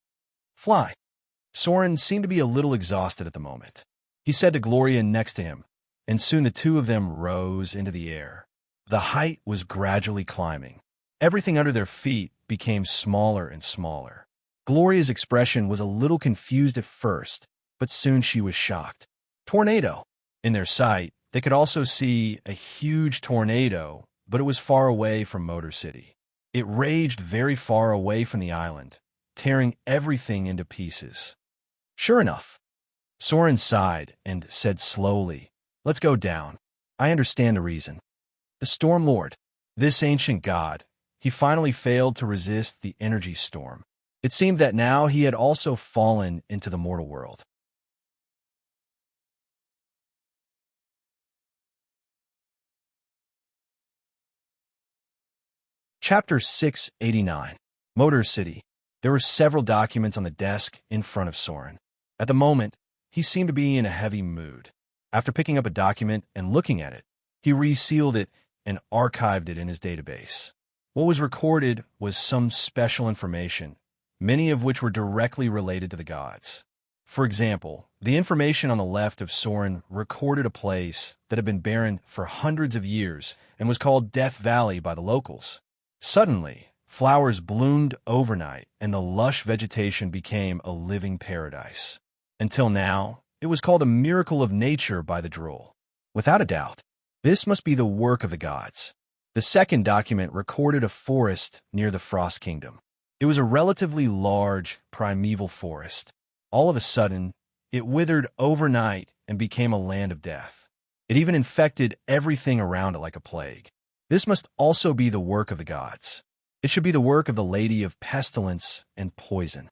[SPEAKER 1] "Fly." Soren seemed to be a little exhausted at the moment. He said to Gloria next to him, and soon the two of them rose into the air. The height was gradually climbing. Everything under their feet became smaller and smaller. Gloria's expression was a little confused at first, but soon she was shocked. Tornado! In their sight, they could also see a huge tornado, but it was far away from Motor City. It raged very far away from the island, tearing everything into pieces. Sure enough, Soren sighed and said slowly, "Let's go down. I understand the reason." The Storm Lord, this ancient god, he finally failed to resist the energy storm. It seemed that now he had also fallen into the mortal world. Chapter 689. Motor City. There were several documents on the desk in front of Soren. At the moment, he seemed to be in a heavy mood. After picking up a document and looking at it, he resealed it and archived it in his database. What was recorded was some special information, many of which were directly related to the gods. For example, the information on the left of Soren recorded a place that had been barren for hundreds of years and was called Death Valley by the locals. Suddenly, flowers bloomed overnight and the lush vegetation became a living paradise. Until now, it was called a miracle of nature by the drool. Without a doubt, this must be the work of the gods. The second document recorded a forest near the Frost Kingdom. It was a relatively large, primeval forest. All of a sudden, it withered overnight and became a land of death. It even infected everything around it like a plague. This must also be the work of the gods. It should be the work of the Lady of Pestilence and Poison.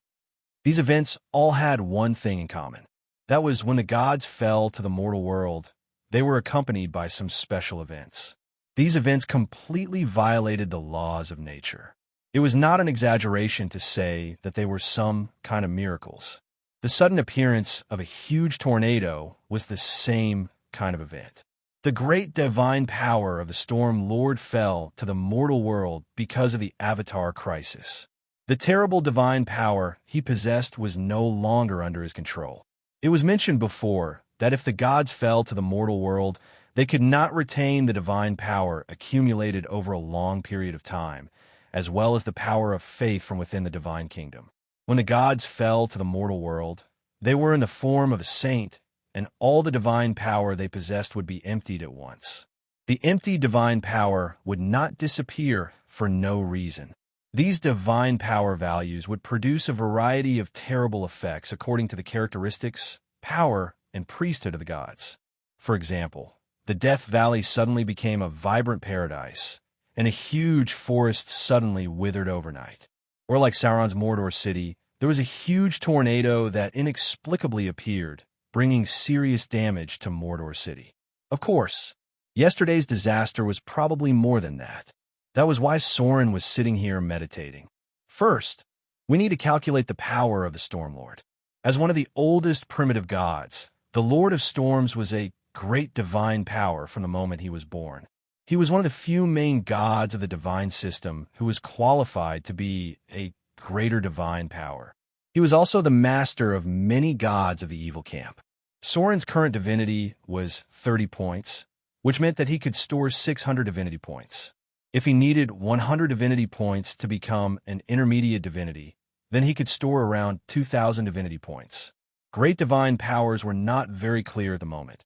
[SPEAKER 1] These events all had one thing in common. That was when the gods fell to the mortal world, they were accompanied by some special events. These events completely violated the laws of nature. It was not an exaggeration to say that they were some kind of miracles. The sudden appearance of a huge tornado was the same kind of event. The great divine power of the Storm Lord fell to the mortal world because of the Avatar crisis. The terrible divine power he possessed was no longer under his control. It was mentioned before that if the gods fell to the mortal world, they could not retain the divine power accumulated over a long period of time, as well as the power of faith from within the divine kingdom. When the gods fell to the mortal world, they were in the form of a saint, and all the divine power they possessed would be emptied at once. The empty divine power would not disappear for no reason. These divine power values would produce a variety of terrible effects according to the characteristics, power, and priesthood of the gods. For example, the Death Valley suddenly became a vibrant paradise, and a huge forest suddenly withered overnight. Or like Sauron's Mordor city, there was a huge tornado that inexplicably appeared, bringing serious damage to Mordor City. Of course, yesterday's disaster was probably more than that. That was why Soren was sitting here meditating. First, we need to calculate the power of the Stormlord. As one of the oldest primitive gods, the Lord of Storms was a great divine power from the moment he was born. He was one of the few main gods of the divine system who was qualified to be a greater divine power. He was also the master of many gods of the evil camp. Soren's current divinity was 30 points, which meant that he could store 600 divinity points. If he needed 100 divinity points to become an intermediate divinity, then he could store around 2,000 divinity points. Great divine powers were not very clear at the moment.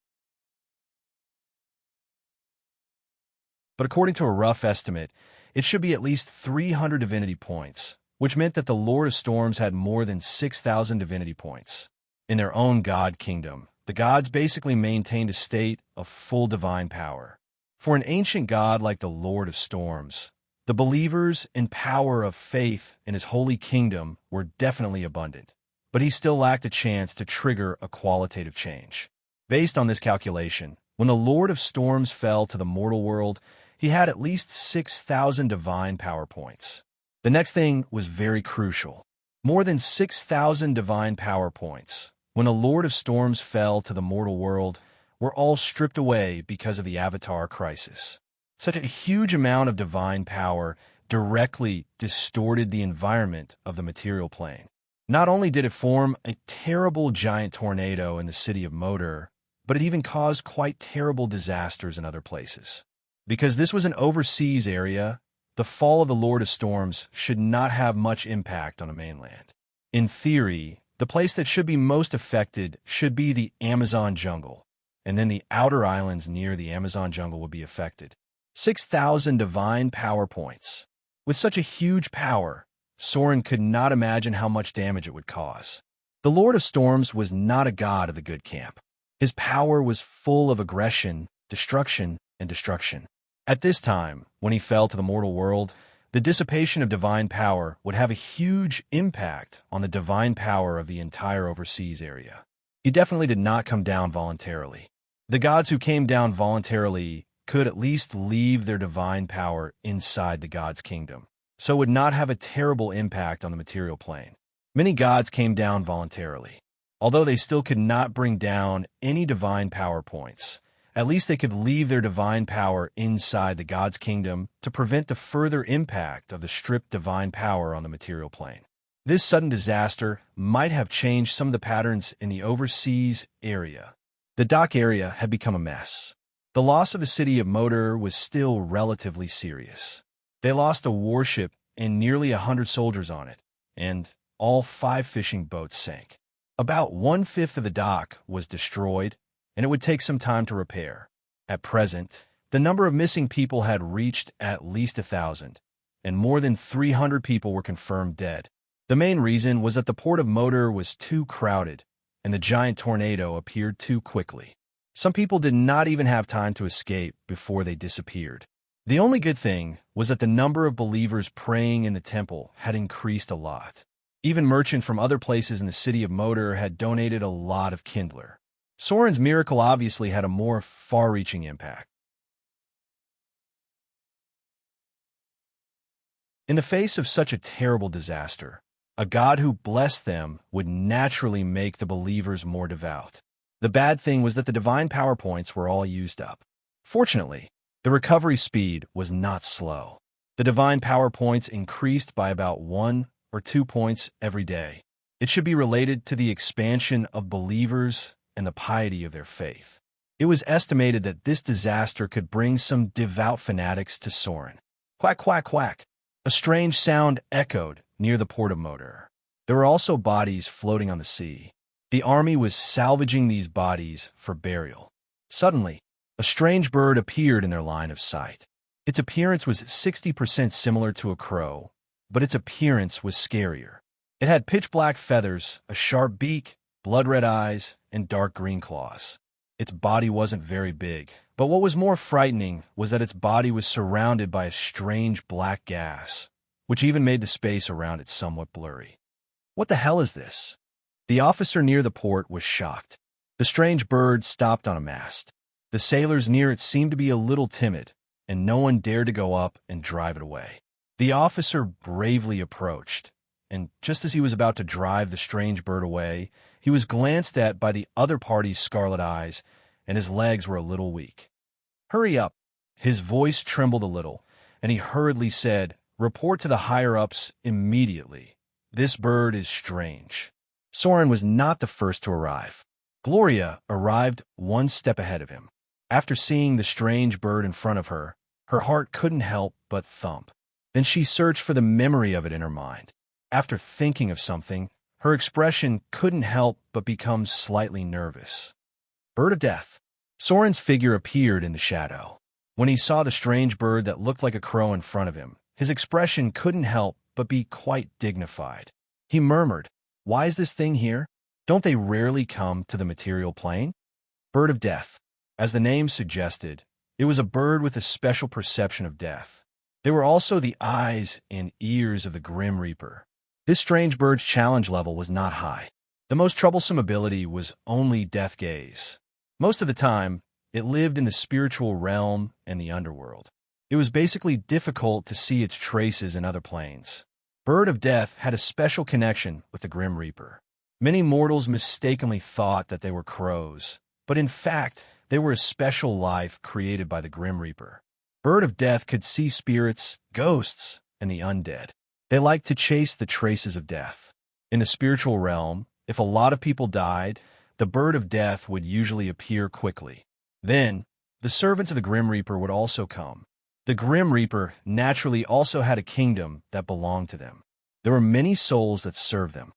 [SPEAKER 1] but according to a rough estimate, it should be at least 300 divinity points, which meant that the Lord of Storms had more than 6,000 divinity points. In their own god kingdom, the gods basically maintained a state of full divine power. For an ancient god like the Lord of Storms, the believers and power of faith in his holy kingdom were definitely abundant, but he still lacked a chance to trigger a qualitative change. Based on this calculation, when the Lord of Storms fell to the mortal world, he had at least 6,000 divine power points. The next thing was very crucial. More than 6,000 divine power points, when the Lord of Storms fell to the mortal world, were all stripped away because of the Avatar crisis. Such a huge amount of divine power directly distorted the environment of the material plane. Not only did it form a terrible giant tornado in the city of Moder, but it even caused quite terrible disasters in other places. Because this was an overseas area, the fall of the Lord of Storms should not have much impact on the mainland. In theory, the place that should be most affected should be the Amazon jungle, and then the outer islands near the Amazon jungle would be affected. 6,000 divine power points. With such a huge power, Soren could not imagine how much damage it would cause. The Lord of Storms was not a god of the good camp. His power was full of aggression, destruction, and destruction. At this time, when he fell to the mortal world, the dissipation of divine power would have a huge impact on the divine power of the entire overseas area. He definitely did not come down voluntarily. The gods who came down voluntarily could at least leave their divine power inside the god's kingdom, so it would not have a terrible impact on the material plane. Many gods came down voluntarily. Although they still could not bring down any divine power points, at least they could leave their divine power inside the god's kingdom to prevent the further impact of the stripped divine power on the material plane. This sudden disaster might have changed some of the patterns in the overseas area. The dock area had become a mess. The loss of the city of Moder was still relatively serious. They lost a warship and nearly 100 soldiers on it, and all 5 fishing boats sank. About 1/5 of the dock was destroyed, and it would take some time to repair. At present, the number of missing people had reached at least 1,000, and more than 300 people were confirmed dead. The main reason was that the port of Moder was too crowded, and the giant tornado appeared too quickly. Some people did not even have time to escape before they disappeared. The only good thing was that the number of believers praying in the temple had increased a lot. Even merchants from other places in the city of Moder had donated a lot of kindler. Soren's miracle obviously had a more far-reaching impact. In the face of such a terrible disaster, a God who blessed them would naturally make the believers more devout. The bad thing was that the divine power points were all used up. Fortunately, the recovery speed was not slow. The divine power points increased by about 1 or 2 points every day. It should be related to the expansion of believers and the piety of their faith. It was estimated that this disaster could bring some devout fanatics to Soren. Quack, quack, quack. A strange sound echoed near the port of Moder. There were also bodies floating on the sea. The army was salvaging these bodies for burial. Suddenly, a strange bird appeared in their line of sight. Its appearance was 60% similar to a crow, but its appearance was scarier. It had pitch-black feathers, a sharp beak, blood-red eyes, and dark green claws. Its body wasn't very big, but what was more frightening was that its body was surrounded by a strange black gas, which even made the space around it somewhat blurry. What the hell is this? The officer near the port was shocked. The strange bird stopped on a mast. The sailors near it seemed to be a little timid, and no one dared to go up and drive it away. The officer bravely approached, and just as he was about to drive the strange bird away, he was glanced at by the other party's scarlet eyes, and his legs were a little weak. "Hurry up!" His voice trembled a little, and he hurriedly said, "Report to the higher-ups immediately. This bird is strange." Soren was not the first to arrive. Gloria arrived 1 step ahead of him. After seeing the strange bird in front of her, her heart couldn't help but thump. Then she searched for the memory of it in her mind. After thinking of something, her expression couldn't help but become slightly nervous. Bird of Death. Soren's figure appeared in the shadow. When he saw the strange bird that looked like a crow in front of him, his expression couldn't help but be quite dignified. He murmured, "Why is this thing here? Don't they rarely come to the material plane?" Bird of Death. As the name suggested, it was a bird with a special perception of death. They were also the eyes and ears of the Grim Reaper. This strange bird's challenge level was not high. The most troublesome ability was only Death Gaze. Most of the time, it lived in the spiritual realm and the underworld. It was basically difficult to see its traces in other planes. Bird of Death had a special connection with the Grim Reaper. Many mortals mistakenly thought that they were crows, but in fact, they were a special life created by the Grim Reaper. Bird of Death could see spirits, ghosts, and the undead. They liked to chase the traces of death. In the spiritual realm, if a lot of people died, the Bird of Death would usually appear quickly. Then, the servants of the Grim Reaper would also come. The Grim Reaper naturally also had a kingdom that belonged to them. There were many souls that served them.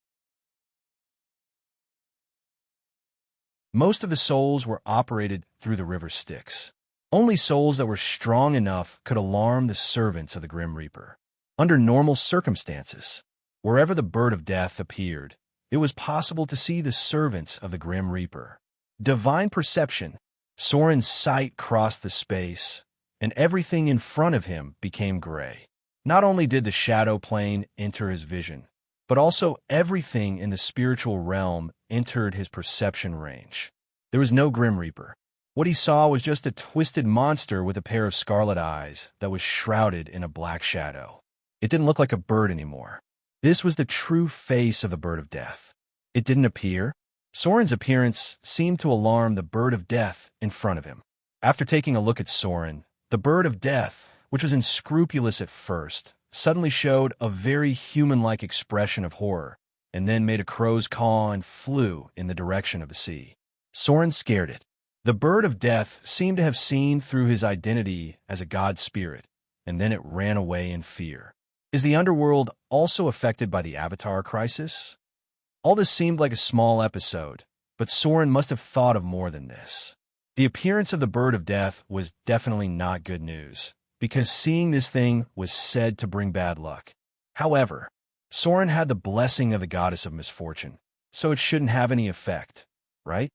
[SPEAKER 1] Most of the souls were operated through the river Styx. Only souls that were strong enough could alarm the servants of the Grim Reaper. Under normal circumstances, wherever the Bird of Death appeared, it was possible to see the servants of the Grim Reaper. Divine perception. Soren's sight crossed the space, and everything in front of him became gray. Not only did the shadow plane enter his vision, but also everything in the spiritual realm entered his perception range. There was no Grim Reaper. What he saw was just a twisted monster with a pair of scarlet eyes that was shrouded in a black shadow. It didn't look like a bird anymore. This was the true face of the Bird of Death. It didn't appear. Soren's appearance seemed to alarm the Bird of Death in front of him. After taking a look at Soren, the Bird of Death, which was unscrupulous at first, suddenly showed a very human-like expression of horror, and then made a crow's caw and flew in the direction of the sea. Soren scared it. The Bird of Death seemed to have seen through his identity as a god spirit, and then it ran away in fear. Is the underworld also affected by the Avatar crisis? All this seemed like a small episode, but Soren must have thought of more than this. The appearance of the Bird of Death was definitely not good news, because seeing this thing was said to bring bad luck. However, Soren had the blessing of the goddess of misfortune, so it shouldn't have any effect, right?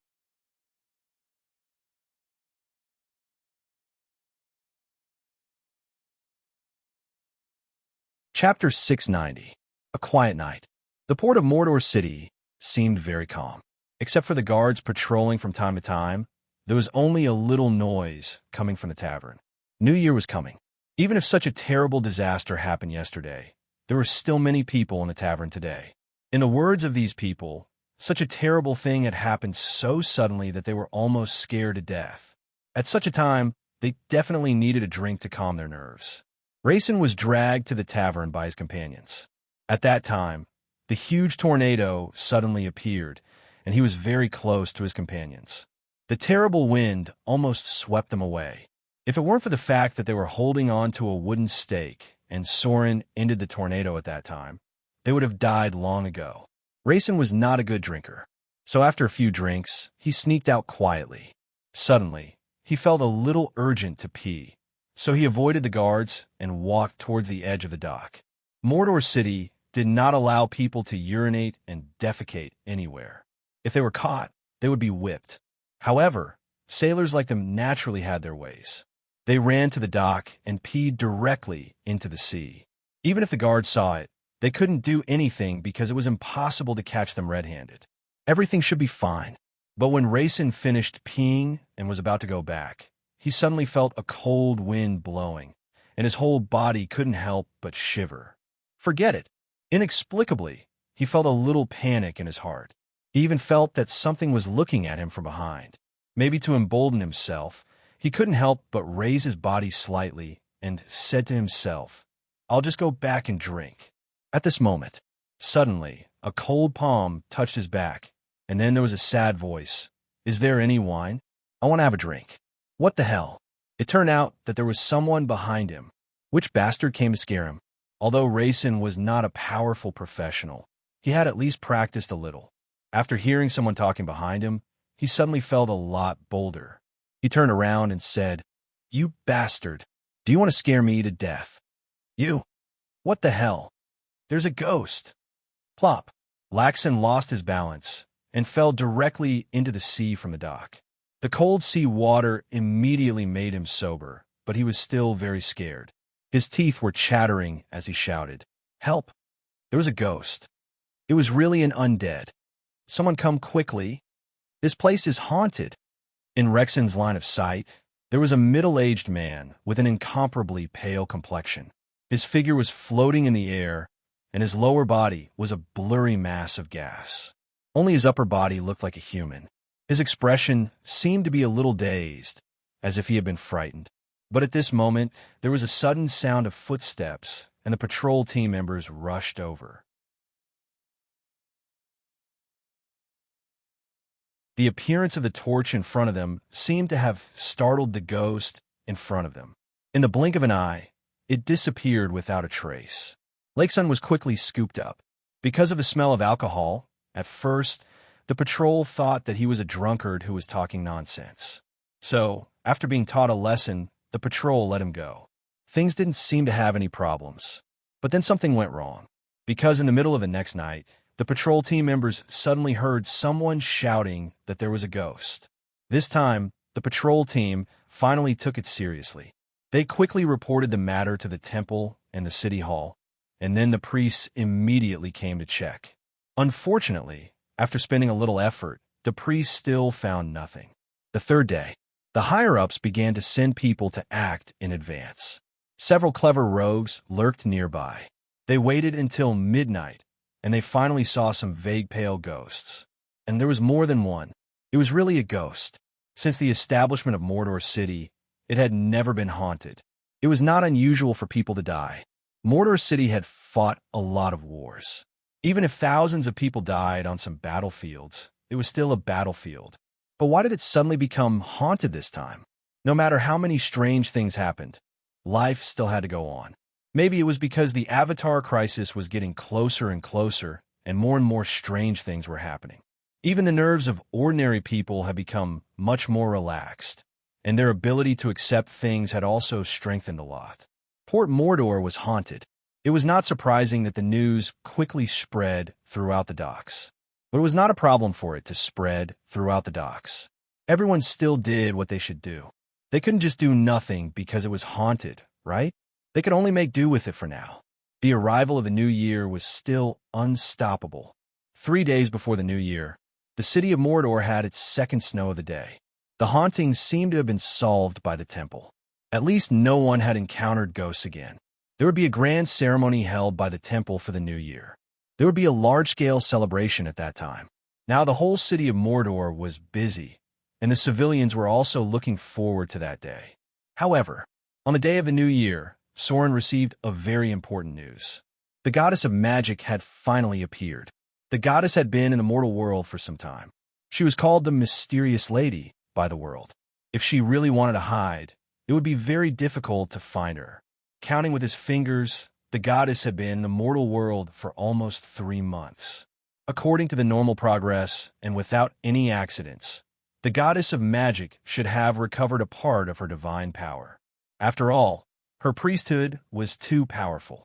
[SPEAKER 1] Chapter 690. A Quiet Night. The port of Mordor City seemed very calm. Except for the guards patrolling from time to time, there was only a little noise coming from the tavern. New Year was coming. Even if such a terrible disaster happened yesterday, there were still many people in the tavern today. In the words of these people, such a terrible thing had happened so suddenly that they were almost scared to death. At such a time, they definitely needed a drink to calm their nerves. Rayson was dragged to the tavern by his companions. At that time, the huge tornado suddenly appeared, and he was very close to his companions. The terrible wind almost swept them away. If it weren't for the fact that they were holding on to a wooden stake and Soren ended the tornado at that time, they would have died long ago. Rayson was not a good drinker, so after a few drinks, he sneaked out quietly. Suddenly, he felt a little urgent to pee, so he avoided the guards and walked towards the edge of the dock. Mordor City did not allow people to urinate and defecate anywhere. If they were caught, they would be whipped. However, sailors like them naturally had their ways. They ran to the dock and peed directly into the sea. Even if the guards saw it, they couldn't do anything because it was impossible to catch them red-handed. Everything should be fine. But when Rayson finished peeing and was about to go back, he suddenly felt a cold wind blowing, and his whole body couldn't help but shiver. Forget it. Inexplicably, he felt a little panic in his heart. He even felt that something was looking at him from behind. Maybe to embolden himself, he couldn't help but raise his body slightly and said to himself, "I'll just go back and drink." At this moment, suddenly, a cold palm touched his back, and then there was a sad voice. "Is there any wine? I want to have a drink." What the hell? It turned out that there was someone behind him. Which bastard came to scare him? Although Rayson was not a powerful professional, he had at least practiced a little. After hearing someone talking behind him, he suddenly felt a lot bolder. He turned around and said, "You bastard! Do you want to scare me to death? You! What the hell? There's a ghost!" Plop! Laxon lost his balance and fell directly into the sea from the dock. The cold sea water immediately made him sober, but he was still very scared. His teeth were chattering as he shouted, "Help! There was a ghost. It was really an undead. Someone come quickly. This place is haunted." In Rexon's line of sight, there was a middle-aged man with an incomparably pale complexion. His figure was floating in the air, and his lower body was a blurry mass of gas. Only his upper body looked like a human. His expression seemed to be a little dazed, as if he had been frightened. But at this moment, there was a sudden sound of footsteps, and the patrol team members rushed over. The appearance of the torch in front of them seemed to have startled the ghost in front of them. In the blink of an eye, it disappeared without a trace. Lakeson was quickly scooped up. Because of the smell of alcohol, at first, the patrol thought that he was a drunkard who was talking nonsense. So, after being taught a lesson, the patrol let him go. Things didn't seem to have any problems. But then something went wrong. Because in the middle of the next night, the patrol team members suddenly heard someone shouting that there was a ghost. This time, the patrol team finally took it seriously. They quickly reported the matter to the temple and the city hall, and then the priests immediately came to check. Unfortunately, after spending a little effort, the priests still found nothing. The third day, the higher-ups began to send people to act in advance. Several clever rogues lurked nearby. They waited until midnight, and they finally saw some vague pale ghosts. And there was more than one. It was really a ghost. Since the establishment of Mordor City, it had never been haunted. It was not unusual for people to die. Mordor City had fought a lot of wars. Even if thousands of people died on some battlefields, it was still a battlefield. But why did it suddenly become haunted this time? No matter how many strange things happened, life still had to go on. Maybe it was because the Avatar crisis was getting closer and closer, and more strange things were happening. Even the nerves of ordinary people had become much more relaxed, and their ability to accept things had also strengthened a lot. Port Mordor was haunted. It was not surprising that the news quickly spread throughout the docks. But it was not a problem for it to spread throughout the docks. Everyone still did what they should do. They couldn't just do nothing because it was haunted, right? They could only make do with it for now. The arrival of the new year was still unstoppable. 3 days before the new year, the city of Mordor had its second snow of the day. The hauntings seemed to have been solved by the temple. At least no one had encountered ghosts again. There would be a grand ceremony held by the temple for the new year. There would be a large-scale celebration at that time. Now the whole city of Mordor was busy, and the civilians were also looking forward to that day. However, on the day of the new year, Soren received a very important news. The goddess of magic had finally appeared. The goddess had been in the mortal world for some time. She was called the Mysterious Lady by the world. If she really wanted to hide, it would be very difficult to find her. Counting with his fingers, the goddess had been in the mortal world for almost 3 months. According to the normal progress, and without any accidents, the goddess of magic should have recovered a part of her divine power. After all, her priesthood was too powerful.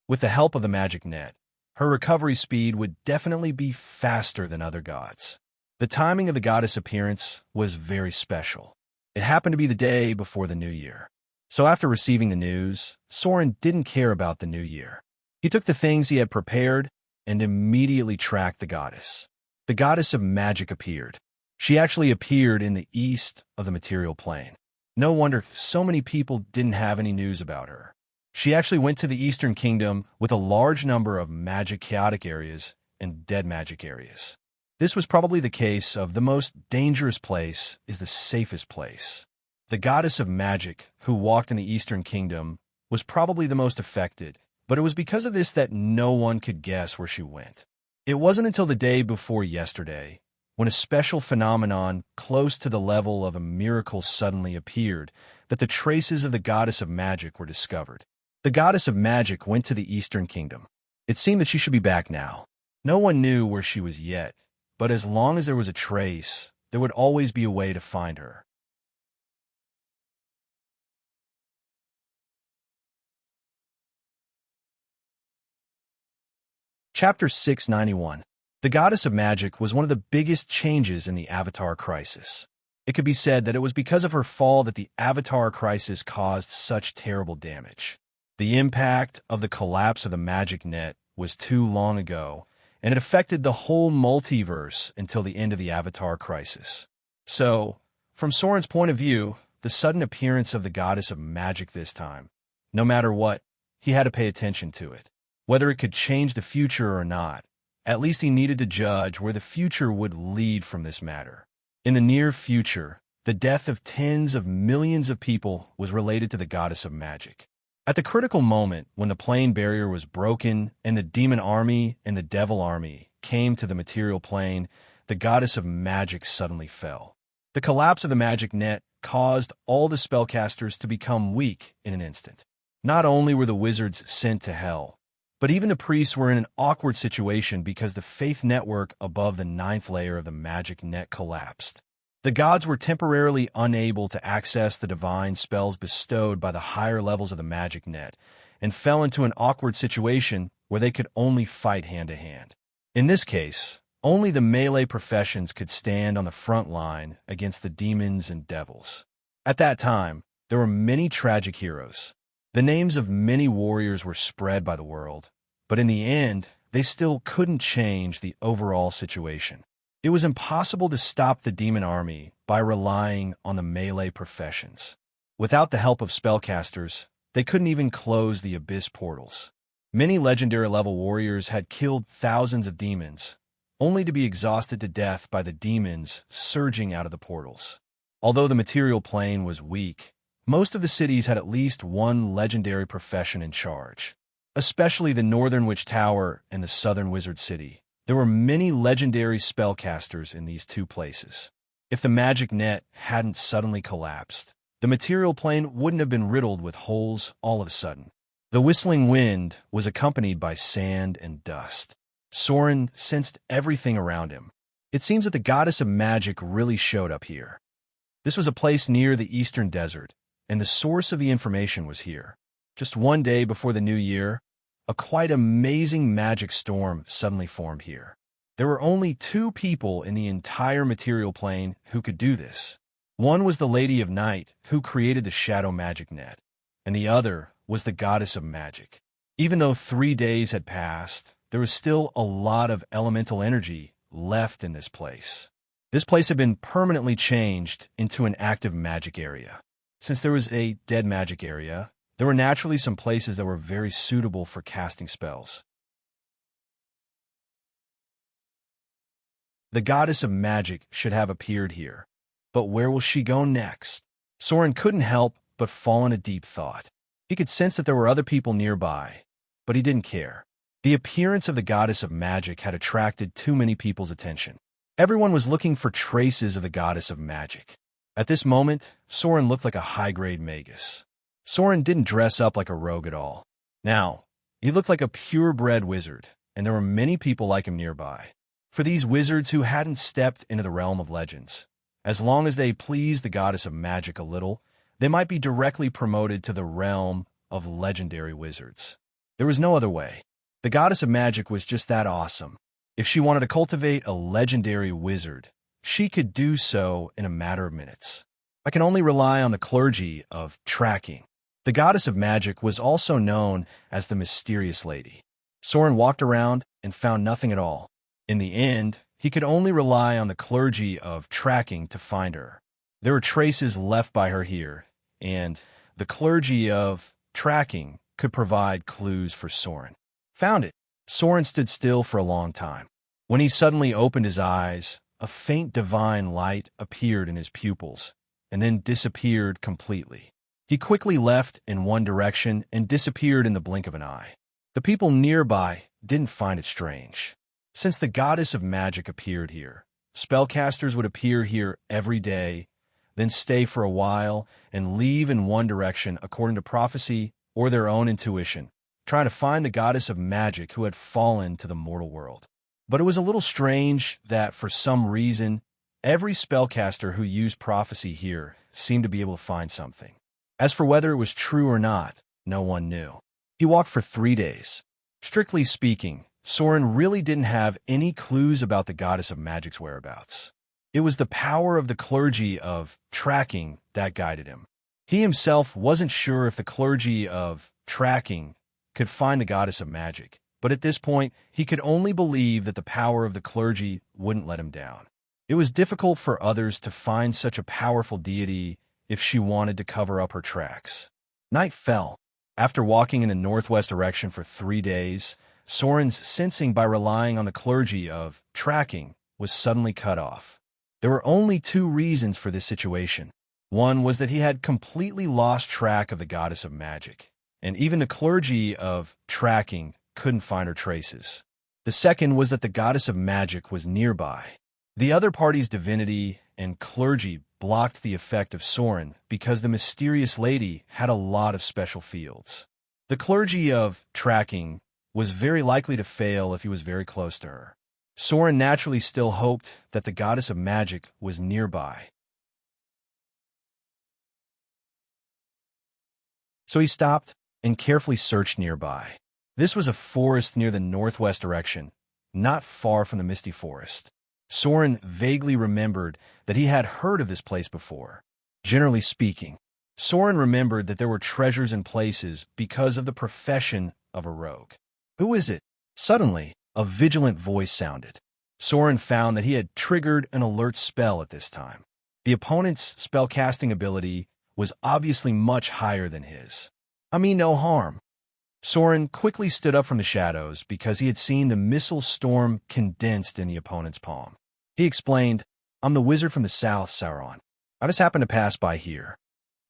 [SPEAKER 1] With the help of the magic net, her recovery speed would definitely be faster than other gods. The timing of the goddess' appearance was very special. It happened to be the day before the new year. So after receiving the news, Soren didn't care about the new year. He took the things he had prepared and immediately tracked the goddess. The goddess of magic appeared. She actually appeared in the east of the material plane. No wonder so many people didn't have any news about her. She actually went to the Eastern Kingdom with a large number of magic chaotic areas and dead magic areas. This was probably the case of the most dangerous place is the safest place. The goddess of magic, who walked in the Eastern Kingdom, was probably the most affected, but it was because of this that no one could guess where she went. It wasn't until the day before yesterday, when a special phenomenon close to the level of a miracle suddenly appeared, that the traces of the goddess of magic were discovered. The goddess of magic went to the Eastern Kingdom. It seemed that she should be back now. No one knew where she was yet, but as long as there was a trace, there would always be a way to find her. Chapter 691. The Goddess of Magic was one of the biggest changes in the Avatar crisis. It could be said that it was because of her fall that the Avatar crisis caused such terrible damage. The impact of the collapse of the magic net was too long ago, and it affected the whole multiverse until the end of the Avatar crisis. So, from Soren's point of view, the sudden appearance of the Goddess of Magic this time, no matter what, he had to pay attention to it. Whether it could change the future or not, at least he needed to judge where the future would lead from this matter. In the near future, the death of tens of millions of people was related to the Goddess of Magic. At the critical moment when the plane barrier was broken and the demon army and the devil army came to the material plane, the Goddess of Magic suddenly fell. The collapse of the magic net caused all the spellcasters to become weak in an instant. Not only were the wizards sent to hell, but even the priests were in an awkward situation because the faith network above the 9th layer of the magic net collapsed. The gods were temporarily unable to access the divine spells bestowed by the higher levels of the magic net and fell into an awkward situation where they could only fight hand-to-hand. In this case, only the melee professions could stand on the front line against the demons and devils. At that time, there were many tragic heroes. The names of many warriors were spread by the world, but in the end, they still couldn't change the overall situation. It was impossible to stop the demon army by relying on the melee professions. Without the help of spellcasters, they couldn't even close the abyss portals. Many legendary-level warriors had killed thousands of demons, only to be exhausted to death by the demons surging out of the portals. Although the material plane was weak, most of the cities had at least one legendary profession in charge. Especially the Northern Witch Tower and the Southern Wizard City. There were many legendary spellcasters in these two places. If the magic net hadn't suddenly collapsed, the material plane wouldn't have been riddled with holes all of a sudden. The whistling wind was accompanied by sand and dust. Soren sensed everything around him. It seems that the Goddess of Magic really showed up here. This was a place near the Eastern Desert, and the source of the information was here. Just one day before the new year, a quite amazing magic storm suddenly formed here. There were only 2 people in the entire material plane who could do this. One was the Lady of Night, who created the shadow magic net, and the other was the Goddess of Magic. Even though 3 days had passed, there was still a lot of elemental energy left in this place. This place had been permanently changed into an active magic area. Since there was a dead magic area, there were naturally some places that were very suitable for casting spells. The Goddess of Magic should have appeared here, but where will she go next? Soren couldn't help but fall in a deep thought. He could sense that there were other people nearby, but he didn't care. The appearance of the Goddess of Magic had attracted too many people's attention. Everyone was looking for traces of the Goddess of Magic. At this moment, Soren looked like a high-grade magus. Soren didn't dress up like a rogue at all. Now, he looked like a purebred wizard, and there were many people like him nearby. For these wizards who hadn't stepped into the realm of legends, as long as they pleased the Goddess of Magic a little, they might be directly promoted to the realm of legendary wizards. There was no other way. The Goddess of Magic was just that awesome. If she wanted to cultivate a legendary wizard, she could do so in a matter of minutes. I can only rely on the clergy of tracking. The Goddess of Magic was also known as the Mysterious Lady. Soren walked around and found nothing at all. In the end, he could only rely on the clergy of tracking to find her. There were traces left by her here, and the clergy of tracking could provide clues for Soren. Found it. Soren stood still for a long time. When he suddenly opened his eyes, a faint divine light appeared in his pupils, and then disappeared completely. He quickly left in one direction and disappeared in the blink of an eye. The people nearby didn't find it strange. Since the Goddess of Magic appeared here, spellcasters would appear here every day, then stay for a while and leave in one direction according to prophecy or their own intuition, trying to find the Goddess of Magic who had fallen to the mortal world. But it was a little strange that, for some reason, Every spellcaster who used prophecy here seemed to be able to find something. As for whether it was true or not, no one knew. He walked for 3 days. Strictly speaking, Soren really didn't have any clues about the goddess of magic's whereabouts. It was the power of the clergy of tracking that guided him. He himself wasn't sure if the clergy of tracking could find the goddess of magic, but at this point, he could only believe that the power of the clergy wouldn't let him down. It was difficult for others to find such a powerful deity if she wanted to cover up her tracks. Night fell. After walking in a northwest direction for 3 days, Soren's sensing by relying on the clergy of tracking was suddenly cut off. There were only 2 reasons for this situation. One was that he had completely lost track of the goddess of magic, and even the clergy of tracking couldn't find her traces. The second was that the goddess of magic was nearby. The other party's divinity and clergy blocked the effect of Soren because the mysterious lady had a lot of special fields. The clergy of tracking was very likely to fail if he was very close to her. Soren naturally still hoped that the goddess of magic was nearby. So he stopped and carefully searched nearby. This was a forest near the northwest direction, not far from the misty forest. Soren vaguely remembered that he had heard of this place before. Generally speaking, Soren remembered that there were treasures in places because of the profession of a rogue. Who is it? Suddenly, a vigilant voice sounded. Soren found that he had triggered an alert spell at this time. The opponent's spellcasting ability was obviously much higher than his. I mean no harm. Soren quickly stood up from the shadows because he had seen the missile storm condensed in the opponent's palm. He explained, "I'm the wizard from the south, Sauron. I just happened to pass by here.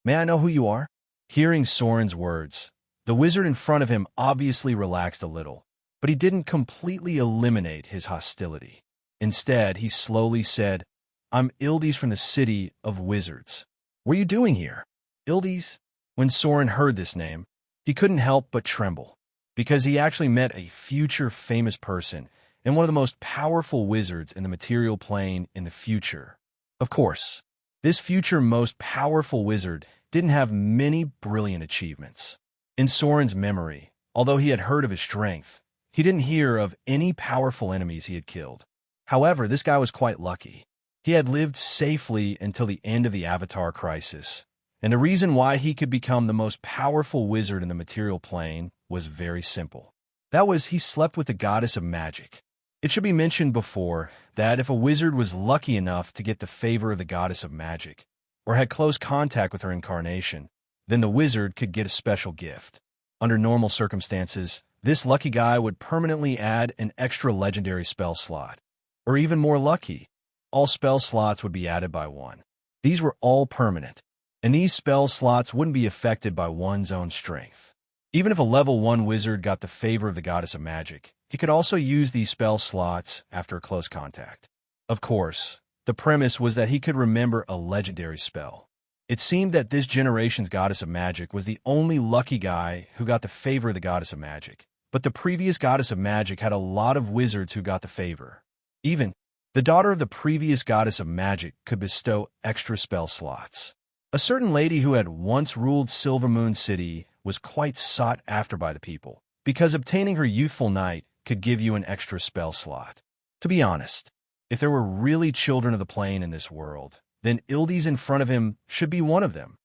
[SPEAKER 1] May I know who you are?" Hearing Soren's words, the wizard in front of him obviously relaxed a little, but he didn't completely eliminate his hostility. Instead, he slowly said, "I'm Ildes from the city of wizards. What are you doing here?" Ildes? When Soren heard this name, he couldn't help but tremble, because he actually met a future famous person and one of the most powerful wizards in the material plane in the future. Of course, this future most powerful wizard didn't have many brilliant achievements. In Soren's memory, although he had heard of his strength, he didn't hear of any powerful enemies he had killed. However, this guy was quite lucky. He had lived safely until the end of the Avatar crisis, and the reason why he could become the most powerful wizard in the material plane was very simple. That was, he slept with the goddess of magic. It should be mentioned before that if a wizard was lucky enough to get the favor of the goddess of magic, or had close contact with her incarnation, then the wizard could get a special gift. Under normal circumstances, this lucky guy would permanently add an extra legendary spell slot. Or even more lucky, all spell slots would be added by 1. These were all permanent, and these spell slots wouldn't be affected by one's own strength. Even if a level 1 wizard got the favor of the goddess of magic, he could also use these spell slots after a close contact. Of course, the premise was that he could remember a legendary spell. It seemed that this generation's goddess of magic was the only lucky guy who got the favor of the goddess of magic, but the previous goddess of magic had a lot of wizards who got the favor. Even the daughter of the previous goddess of magic could bestow extra spell slots. A certain lady who had once ruled Silvermoon City was quite sought after by the people, because obtaining her youthful knight could give you an extra spell slot. To be honest, if there were really children of the plane in this world, then Ildes in front of him should be one of them.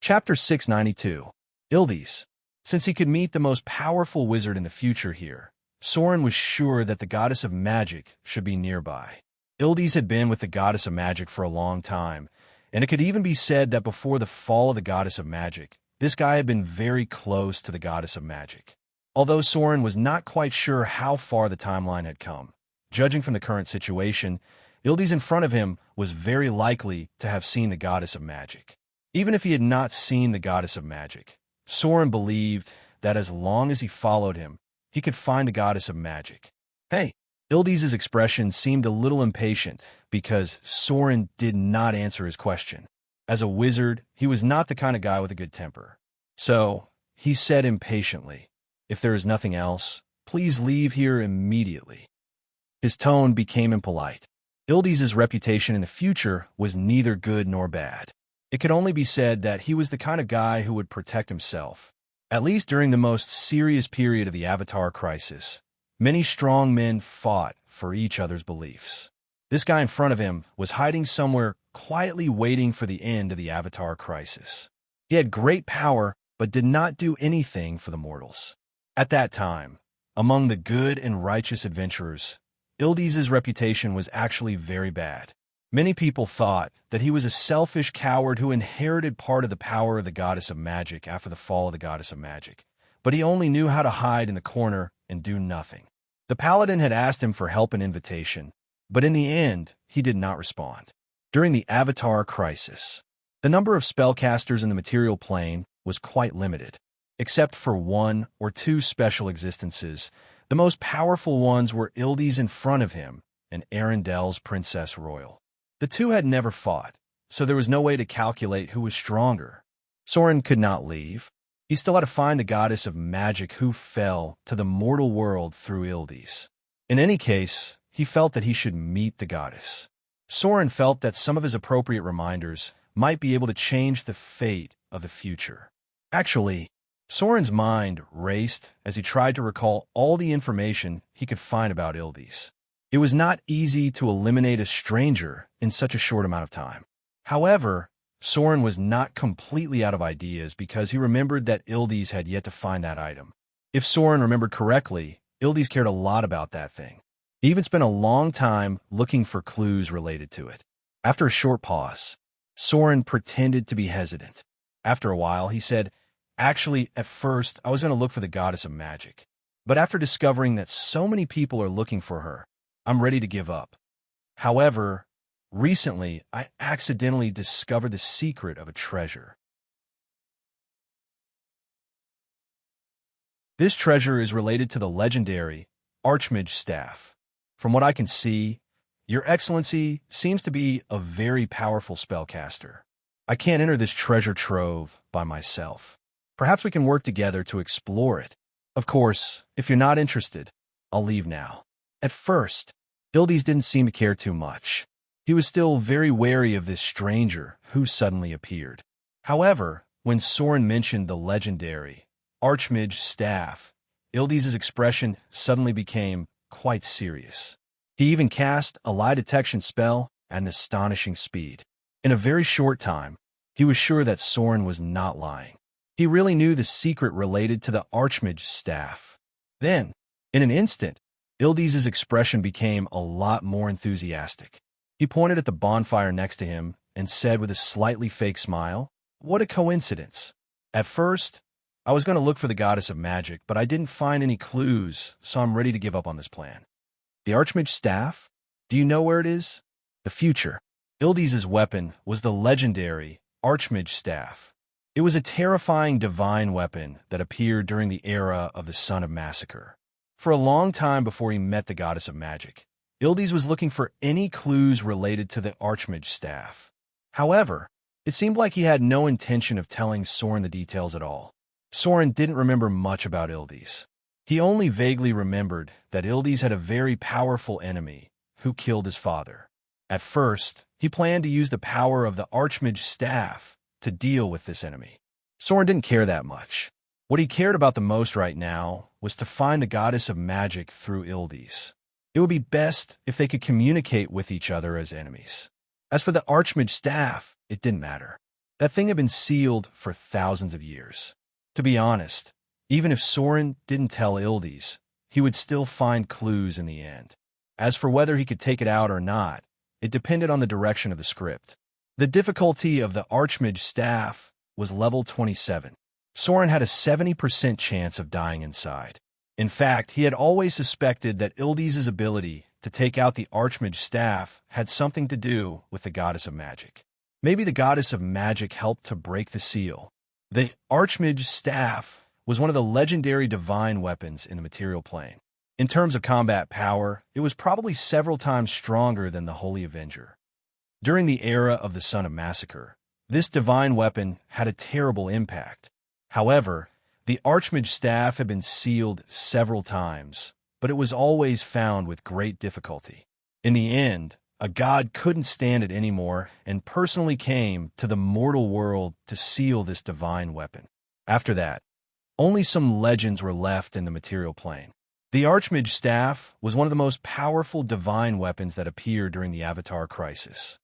[SPEAKER 1] Chapter 692. Ildes. Since he could meet the most powerful wizard in the future here, Soren was sure that the goddess of magic should be nearby. Ildes had been with the goddess of magic for a long time, and it could even be said that before the fall of the goddess of magic, this guy had been very close to the goddess of magic. Although Soren was not quite sure how far the timeline had come, judging from the current situation, Ildes in front of him was very likely to have seen the goddess of magic. Even if he had not seen the goddess of magic, Soren believed that as long as he followed him, he could find the goddess of magic. Hey, Ildes's expression seemed a little impatient because Soren did not answer his question. As a wizard, he was not the kind of guy with a good temper. So, he said impatiently, "If there is nothing else, please leave here immediately." His tone became impolite. Ildiz's reputation in the future was neither good nor bad. It could only be said that he was the kind of guy who would protect himself. At least during the most serious period of the Avatar crisis, many strong men fought for each other's beliefs. This guy in front of him was hiding somewhere, quietly waiting for the end of the Avatar crisis. He had great power, but did not do anything for the mortals. At that time, among the good and righteous adventurers, Ildiz's reputation was actually very bad. Many people thought that he was a selfish coward who inherited part of the power of the goddess of magic after the fall of the goddess of magic, but he only knew how to hide in the corner and do nothing. The paladin had asked him for help and invitation, but in the end, he did not respond. During the Avatar crisis, the number of spellcasters in the material plane was quite limited. Except for one or two special existences, the most powerful ones were Ildiz in front of him and Arendelle's Princess Royal. The two had never fought, so there was no way to calculate who was stronger. Soren could not leave. He still had to find the goddess of magic who fell to the mortal world through Ildiz. In any case, he felt that he should meet the goddess. Soren felt that some of his appropriate reminders might be able to change the fate of the future. Actually, Soren's mind raced as he tried to recall all the information he could find about Ildiz. It was not easy to eliminate a stranger in such a short amount of time. However, Soren was not completely out of ideas because he remembered that Ildiz had yet to find that item. If Soren remembered correctly, Ildiz cared a lot about that thing. He even spent a long time looking for clues related to it. After a short pause, Soren pretended to be hesitant. After a while, he said, "Actually, at first, I was going to look for the goddess of magic. But after discovering that so many people are looking for her, I'm ready to give up. However, recently, I accidentally discovered the secret of a treasure. This treasure is related to the legendary Archmage staff. From what I can see, Your Excellency seems to be a very powerful spellcaster. I can't enter this treasure trove by myself. Perhaps we can work together to explore it. Of course, if you're not interested, I'll leave now." At first, Ildiz didn't seem to care too much. He was still very wary of this stranger who suddenly appeared. However, when Soren mentioned the legendary Archmage staff, Ildiz's expression suddenly became quite serious. He even cast a lie detection spell at an astonishing speed. In a very short time, he was sure that Soren was not lying. He really knew the secret related to the Archmage staff. Then, in an instant, Ildiz's expression became a lot more enthusiastic. He pointed at the bonfire next to him and said with a slightly fake smile, "What a coincidence. At first, I was going to look for the goddess of magic, but I didn't find any clues, so I'm ready to give up on this plan." The Archmage staff? Do you know where it is? The future. Ildiz's weapon was the legendary Archmage staff. It was a terrifying divine weapon that appeared during the era of the Son of Massacre. For a long time before he met the goddess of magic, Ildiz was looking for any clues related to the Archmage staff. However, it seemed like he had no intention of telling Soren the details at all. Soren didn't remember much about Ildiz. He only vaguely remembered that Ildiz had a very powerful enemy who killed his father. At first, he planned to use the power of the Archmage staff to deal with this enemy. Soren didn't care that much. What he cared about the most right now was to find the goddess of magic through Ildiz. It would be best if they could communicate with each other as enemies. As for the Archmage staff, it didn't matter. That thing had been sealed for thousands of years. To be honest, even if Soren didn't tell Ildiz, he would still find clues in the end. As for whether he could take it out or not, it depended on the direction of the script. The difficulty of the Archmage staff was level 27. Soren had a 70% chance of dying inside. In fact, he had always suspected that Ildiz's ability to take out the Archmage staff had something to do with the goddess of magic. Maybe the goddess of magic helped to break the seal. The Archmage staff was one of the legendary divine weapons in the material plane. In terms of combat power, it was probably several times stronger than the Holy Avenger. During the era of the Son of Massacre, this divine weapon had a terrible impact. However, The Archmage's staff had been sealed several times, but it was always found with great difficulty. In the end, a god couldn't stand it anymore and personally came to the mortal world to seal this divine weapon. After that, only some legends were left in the material plane. The Archmage's staff was one of the most powerful divine weapons that appeared during the Avatar crisis.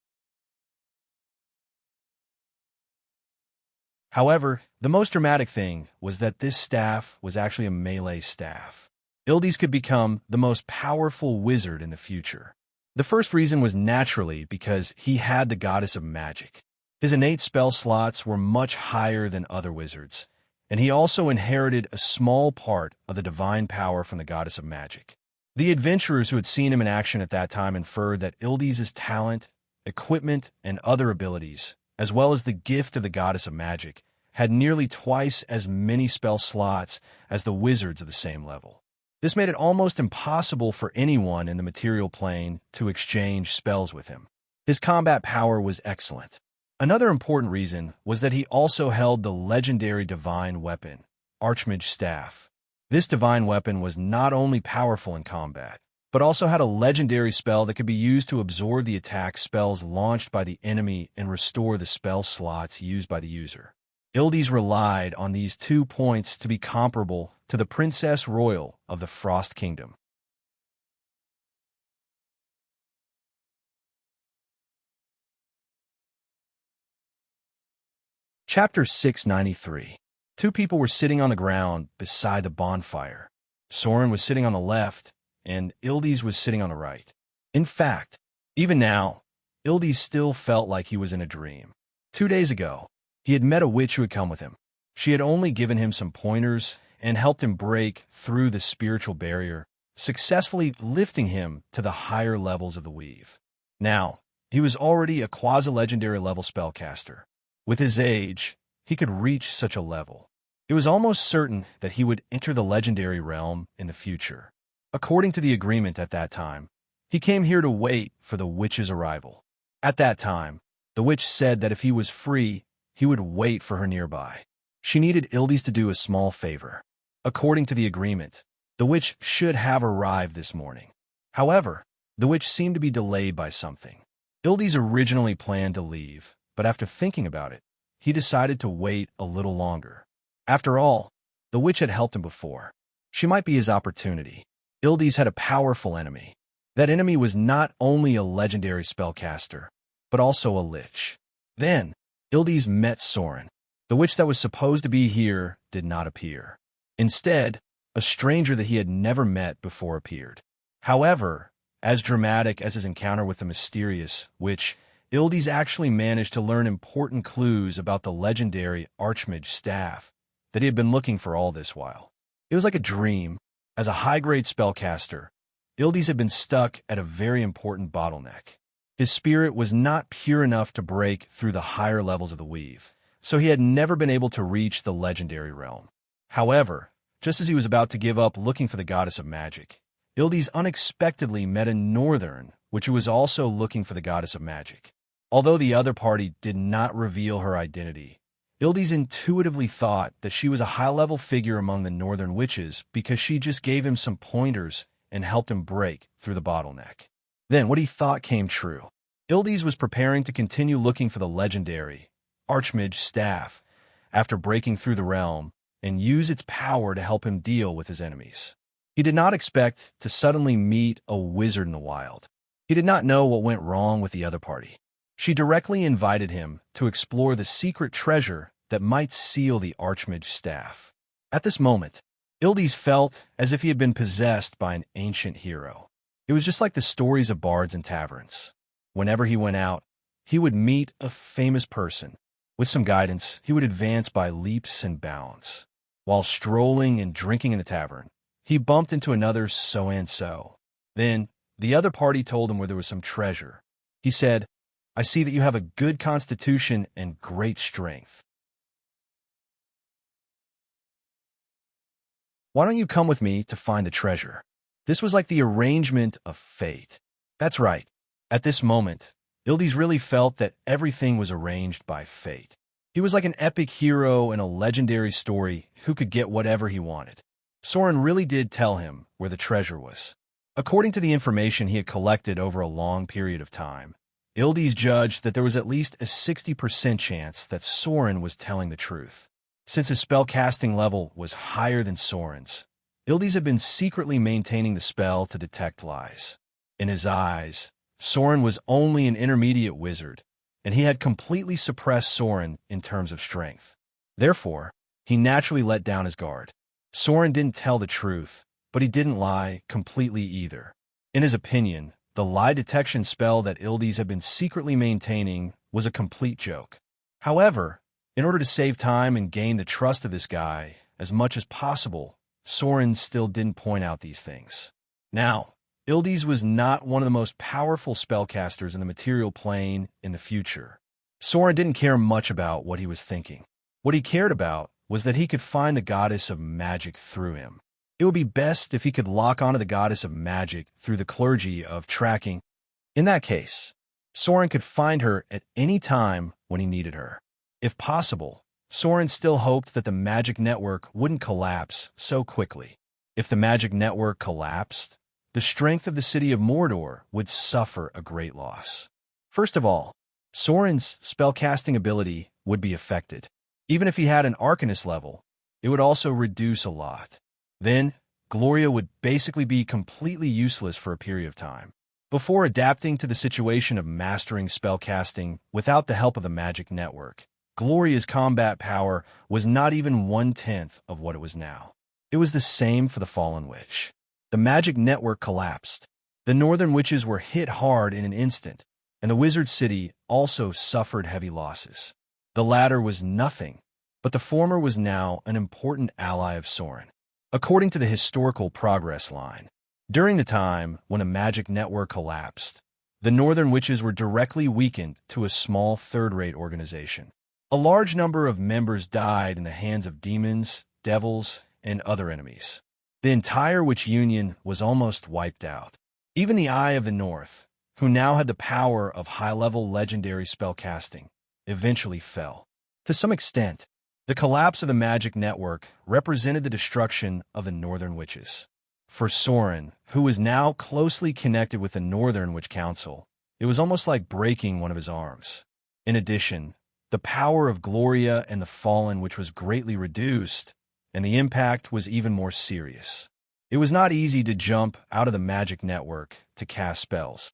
[SPEAKER 1] However, the most dramatic thing was that this staff was actually a melee staff. Ildes could become the most powerful wizard in the future. The first reason was naturally because he had the goddess of magic. His innate spell slots were much higher than other wizards, and he also inherited a small part of the divine power from the goddess of magic. The adventurers who had seen him in action at that time inferred that Ildes' talent, equipment, and other abilities, as well as the gift of the goddess of magic, had nearly twice as many spell slots as the wizards of the same level. This made it almost impossible for anyone in the material plane to exchange spells with him. His combat power was excellent. Another important reason was that he also held the legendary divine weapon, Archmage's Staff. This divine weapon was not only powerful in combat, but also had a legendary spell that could be used to absorb the attack spells launched by the enemy and restore the spell slots used by the user. Ildes relied on these 2 points to be comparable to the Princess Royal of the Frost Kingdom. Chapter 693. 2 people were sitting on the ground beside the bonfire. Soren was sitting on the left, and Ildes was sitting on the right. In fact, even now, Ildes still felt like he was in a dream. 2 days ago, he had met a witch who had come with him. She had only given him some pointers and helped him break through the spiritual barrier, successfully lifting him to the higher levels of the weave. Now, he was already a quasi-legendary level spellcaster. With his age, he could reach such a level. It was almost certain that he would enter the legendary realm in the future. According to the agreement at that time, he came here to wait for the witch's arrival. At that time, the witch said that if he was free, he would wait for her nearby. She needed Ildes to do a small favor. According to the agreement, the witch should have arrived this morning. However, the witch seemed to be delayed by something. Ildes originally planned to leave, but after thinking about it, he decided to wait a little longer. After all, the witch had helped him before. She might be his opportunity. Ildes had a powerful enemy. That enemy was not only a legendary spellcaster, but also a lich. Then, Ildes met Soren. The witch that was supposed to be here did not appear. Instead, a stranger that he had never met before appeared. However, as dramatic as his encounter with the mysterious witch, Ildes actually managed to learn important clues about the legendary Archmage's Staff that he had been looking for all this while. It was like a dream. As a high-grade spellcaster, Ildes had been stuck at a very important bottleneck. His spirit was not pure enough to break through the higher levels of the weave, so he had never been able to reach the legendary realm. However, just as he was about to give up looking for the goddess of magic, Ildes unexpectedly met a northern, which was also looking for the goddess of magic. Although the other party did not reveal her identity, Ildes intuitively thought that she was a high-level figure among the northern witches because she just gave him some pointers and helped him break through the bottleneck. Then what he thought came true. Ildes was preparing to continue looking for the legendary Archmage's Staff after breaking through the realm and use its power to help him deal with his enemies. He did not expect to suddenly meet a wizard in the wild. He did not know what went wrong with the other party. She directly invited him to explore the secret treasure that might seal the Archmage's Staff. At this moment, Ildes felt as if he had been possessed by an ancient hero. It was just like the stories of bards and taverns. Whenever he went out, he would meet a famous person. With some guidance, he would advance by leaps and bounds. While strolling and drinking in the tavern, he bumped into another so-and-so. Then, the other party told him where there was some treasure. He said, "I see that you have a good constitution and great strength. Why don't you come with me to find the treasure?" This was like the arrangement of fate. That's right. At this moment, Ildes really felt that everything was arranged by fate. He was like an epic hero in a legendary story who could get whatever he wanted. Soren really did tell him where the treasure was. According to the information he had collected over a long period of time, Ildes judged that there was at least a 60% chance that Soren was telling the truth. Since his spellcasting level was higher than Soren's, Ildes had been secretly maintaining the spell to detect lies. In his eyes, Soren was only an intermediate wizard, and he had completely suppressed Soren in terms of strength. Therefore, he naturally let down his guard. Soren didn't tell the truth, but he didn't lie completely either. In his opinion, the lie detection spell that Ildes had been secretly maintaining was a complete joke. However, in order to save time and gain the trust of this guy as much as possible, Soren still didn't point out these things. Now, Ildes was not one of the most powerful spellcasters in the material plane in the future. Soren didn't care much about what he was thinking. What he cared about was that he could find the goddess of magic through him. It would be best if he could lock onto the goddess of magic through the clergy of tracking. In that case, Soren could find her at any time when he needed her. If possible, Soren still hoped that the magic network wouldn't collapse so quickly. If the magic network collapsed, the strength of the city of Mordor would suffer a great loss. First of all, Soren's spellcasting ability would be affected. Even if he had an Arcanist level, it would also reduce a lot. Then, Gloria would basically be completely useless for a period of time. Before adapting to the situation of mastering spellcasting without the help of the magic network, Gloria's combat power was not even 1/10 of what it was now. It was the same for the Fallen Witch. The magic network collapsed. The Northern Witches were hit hard in an instant, and the Wizard City also suffered heavy losses. The latter was nothing, but the former was now an important ally of Soren. According to the historical progress line, during the time when the magic network collapsed, the Northern Witches were directly weakened to a small third-rate organization. A large number of members died in the hands of demons, devils, and other enemies. The entire Witch Union was almost wiped out. Even the Eye of the North, who now had the power of high-level legendary spellcasting, eventually fell. To some extent, the collapse of the magic network represented the destruction of the Northern Witches. For Soren, who was now closely connected with the Northern Witch Council, it was almost like breaking one of his arms. In addition, the power of Gloria and the Fallen Witch was greatly reduced, and the impact was even more serious. It was not easy to jump out of the magic network to cast spells.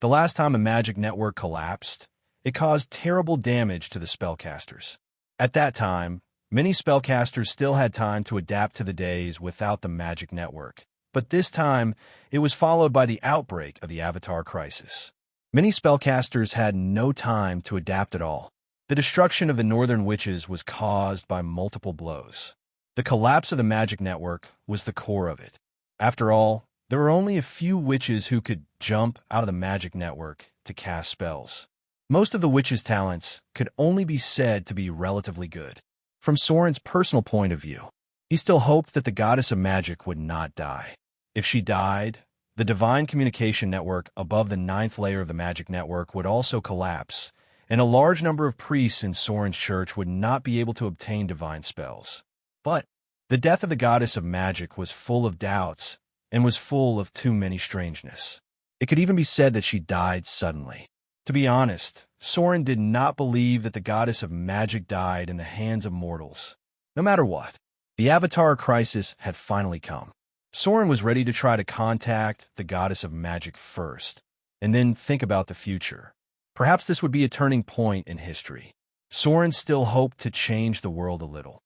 [SPEAKER 1] The last time a magic network collapsed, it caused terrible damage to the spellcasters. At that time, many spellcasters still had time to adapt to the days without the magic network, but this time it was followed by the outbreak of the Avatar Crisis. Many spellcasters had no time to adapt at all. The destruction of the Northern Witches was caused by multiple blows. The collapse of the magic network was the core of it. After all, there were only a few witches who could jump out of the magic network to cast spells. Most of the witches' talents could only be said to be relatively good. From Soren's personal point of view, he still hoped that the goddess of magic would not die. If she died, the divine communication network above the 9th layer of the magic network would also collapse, and a large number of priests in Soren's church would not be able to obtain divine spells. But the death of the goddess of magic was full of doubts and was full of too many strangeness. It could even be said that she died suddenly. To be honest, Soren did not believe that the goddess of magic died in the hands of mortals. No matter what, the Avatar Crisis had finally come. Soren was ready to try to contact the goddess of magic first, and then think about the future. Perhaps this would be a turning point in history. Soren still hoped to change the world a little.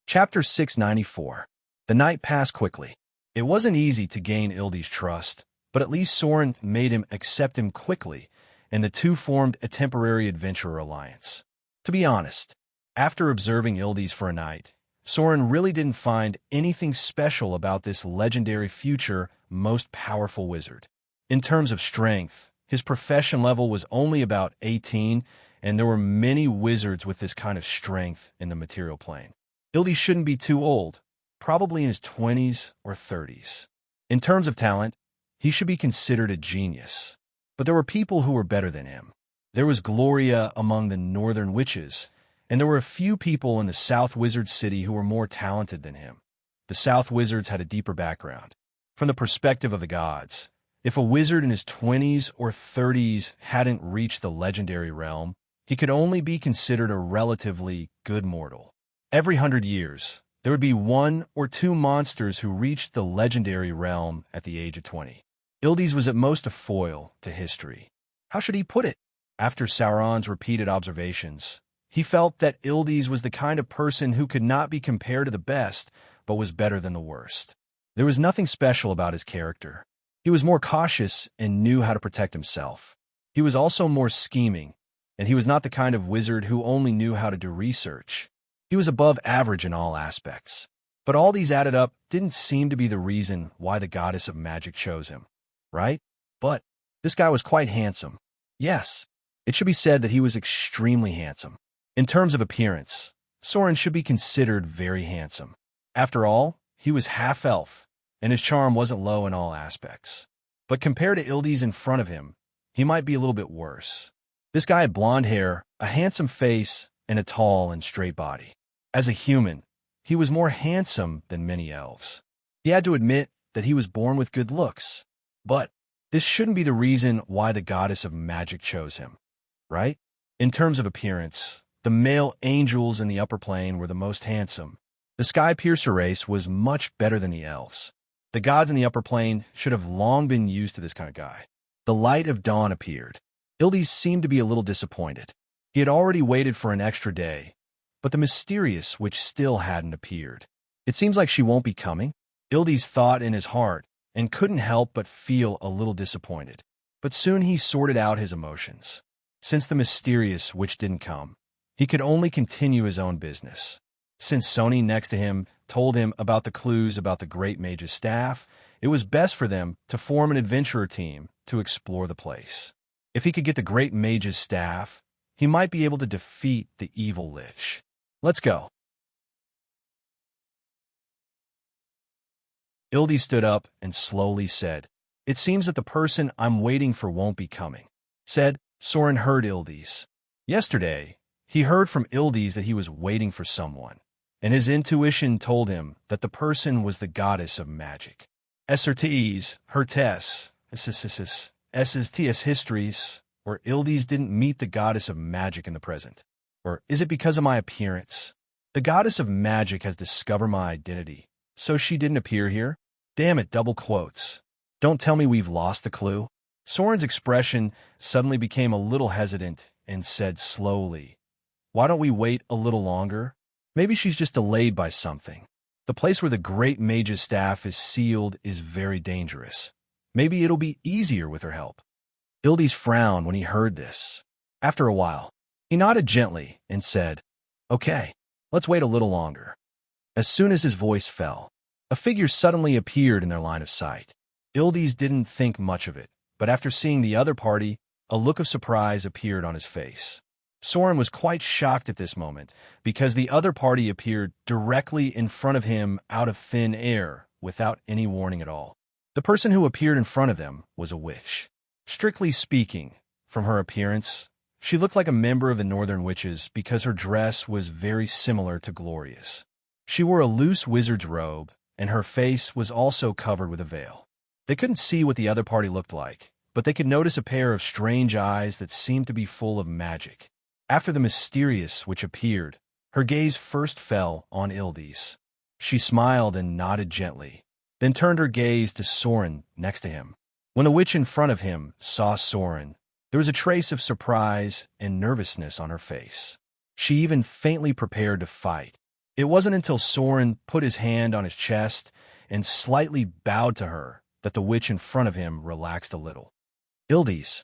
[SPEAKER 1] Chapter 694. The night passed quickly. It wasn't easy to gain Ildes' trust, but at least Soren made him accept him quickly, and the two formed a temporary adventurer alliance. To be honest, after observing Ildes for a night, Soren really didn't find anything special about this legendary future most powerful wizard. In terms of strength, his profession level was only about 18, and there were many wizards with this kind of strength in the material plane. Ildes shouldn't be too old, probably in his 20s or 30s. In terms of talent, he should be considered a genius. But there were people who were better than him. There was Gloria among the northern witches, and there were a few people in the South Wizard City who were more talented than him. The South Wizards had a deeper background. From the perspective of the gods, if a wizard in his 20s or 30s hadn't reached the legendary realm, he could only be considered a relatively good mortal. Every 100 years, there would be 1 or 2 monsters who reached the legendary realm at the age of 20. Ildes was at most a foil to history. How should he put it? After Sauron's repeated observations, he felt that Ildes was the kind of person who could not be compared to the best, but was better than the worst. There was nothing special about his character. He was more cautious and knew how to protect himself. He was also more scheming, and he was not the kind of wizard who only knew how to do research. He was above average in all aspects. But all these added up didn't seem to be the reason why the goddess of magic chose him, right? But this guy was quite handsome. Yes, it should be said that he was extremely handsome. In terms of appearance, Soren should be considered very handsome. After all, he was half-elf, and his charm wasn't low in all aspects. But compared to Ildes in front of him, he might be a little bit worse. This guy had blonde hair, a handsome face, and a tall and straight body. As a human, he was more handsome than many elves. He had to admit that he was born with good looks. But this shouldn't be the reason why the goddess of magic chose him, right? In terms of appearance, the male angels in the upper plane were the most handsome. The Sky Piercer race was much better than the elves. The gods in the upper plane should have long been used to this kind of guy. The light of dawn appeared. Ildes seemed to be a little disappointed. He had already waited for an extra day, but the mysterious witch still hadn't appeared. It seems like she won't be coming, Ildes thought in his heart, and couldn't help but feel a little disappointed. But soon he sorted out his emotions. Since the mysterious witch didn't come, he could only continue his own business. Since Sony next to him told him about the clues about the Great Mage's staff, it was best for them to form an adventurer team to explore the place. If he could get the Great Mage's staff, he might be able to defeat the evil lich. Let's go. Ildes stood up and slowly said, "It seems that the person I'm waiting for won't be coming." Soren heard Ildes. Yesterday, he heard from Ildes that he was waiting for someone, and his intuition told him that the person was the goddess of magic. Certes, Hertes, Ts histories, or Ildes didn't meet the goddess of magic in the present. Or is it because of my appearance? The goddess of magic has discovered my identity, so she didn't appear here? Damn it, double quotes. Don't tell me we've lost the clue. Soren's expression suddenly became a little hesitant and said slowly, "Why don't we wait a little longer? Maybe she's just delayed by something. The place where the Great Mage's staff is sealed is very dangerous. Maybe it'll be easier with her help." Ildes frowned when he heard this. After a while, he nodded gently and said, "Okay, let's wait a little longer." As soon as his voice fell, a figure suddenly appeared in their line of sight. Ildes didn't think much of it, but after seeing the other party, a look of surprise appeared on his face. Soren was quite shocked at this moment, because the other party appeared directly in front of him out of thin air, without any warning at all. The person who appeared in front of them was a witch. Strictly speaking, from her appearance, she looked like a member of the Northern Witches because her dress was very similar to Gloria's. She wore a loose wizard's robe, and her face was also covered with a veil. They couldn't see what the other party looked like, but they could notice a pair of strange eyes that seemed to be full of magic. After the mysterious witch appeared, her gaze first fell on Ildes. She smiled and nodded gently, then turned her gaze to Soren next to him. When the witch in front of him saw Soren, there was a trace of surprise and nervousness on her face. She even faintly prepared to fight. It wasn't until Soren put his hand on his chest and slightly bowed to her that the witch in front of him relaxed a little. "Ildes,"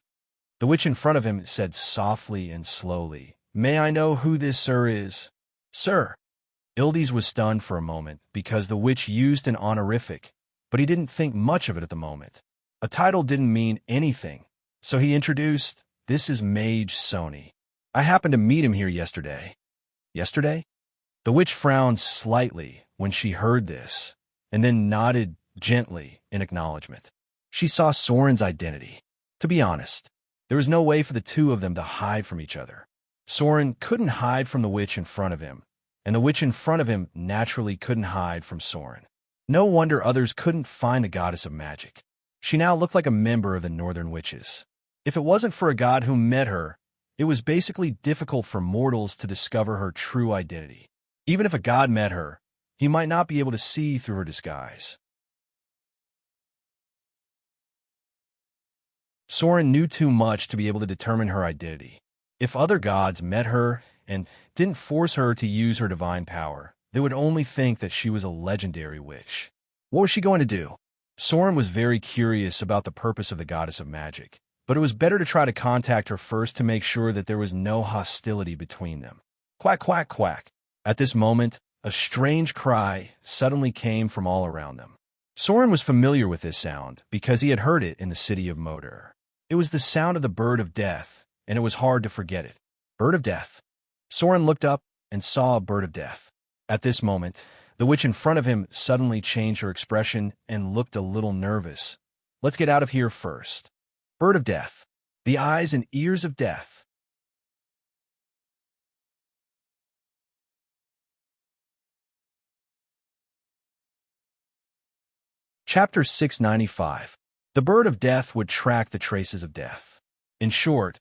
[SPEAKER 1] the witch in front of him said softly and slowly, "May I know who this sir is?" "Sir." Ildes was stunned for a moment because the witch used an honorific, but he didn't think much of it at the moment. A title didn't mean anything, so he introduced, "This is Mage Sony. I happened to meet him here yesterday." "Yesterday?" The witch frowned slightly when she heard this, and then nodded gently in acknowledgement. She saw Soren's identity. To be honest, there was no way for the two of them to hide from each other. Soren couldn't hide from the witch in front of him, and the witch in front of him naturally couldn't hide from Soren. No wonder others couldn't find the goddess of magic. She now looked like a member of the Northern Witches. If it wasn't for a god who met her, it was basically difficult for mortals to discover her true identity. Even if a god met her, he might not be able to see through her disguise. Soren knew too much to be able to determine her identity. If other gods met her and didn't force her to use her divine power, they would only think that she was a legendary witch. What was she going to do? Soren was very curious about the purpose of the goddess of magic, but it was better to try to contact her first to make sure that there was no hostility between them. Quack, quack, quack. At this moment, a strange cry suddenly came from all around them. Soren was familiar with this sound because he had heard it in the city of Moder. It was the sound of the bird of death, and it was hard to forget it. Bird of death. Soren looked up and saw a bird of death. At this moment, the witch in front of him suddenly changed her expression and looked a little nervous. Let's get out of here first. Bird of death. The eyes and ears of death. Chapter 695. The bird of death would track the traces of death. In short,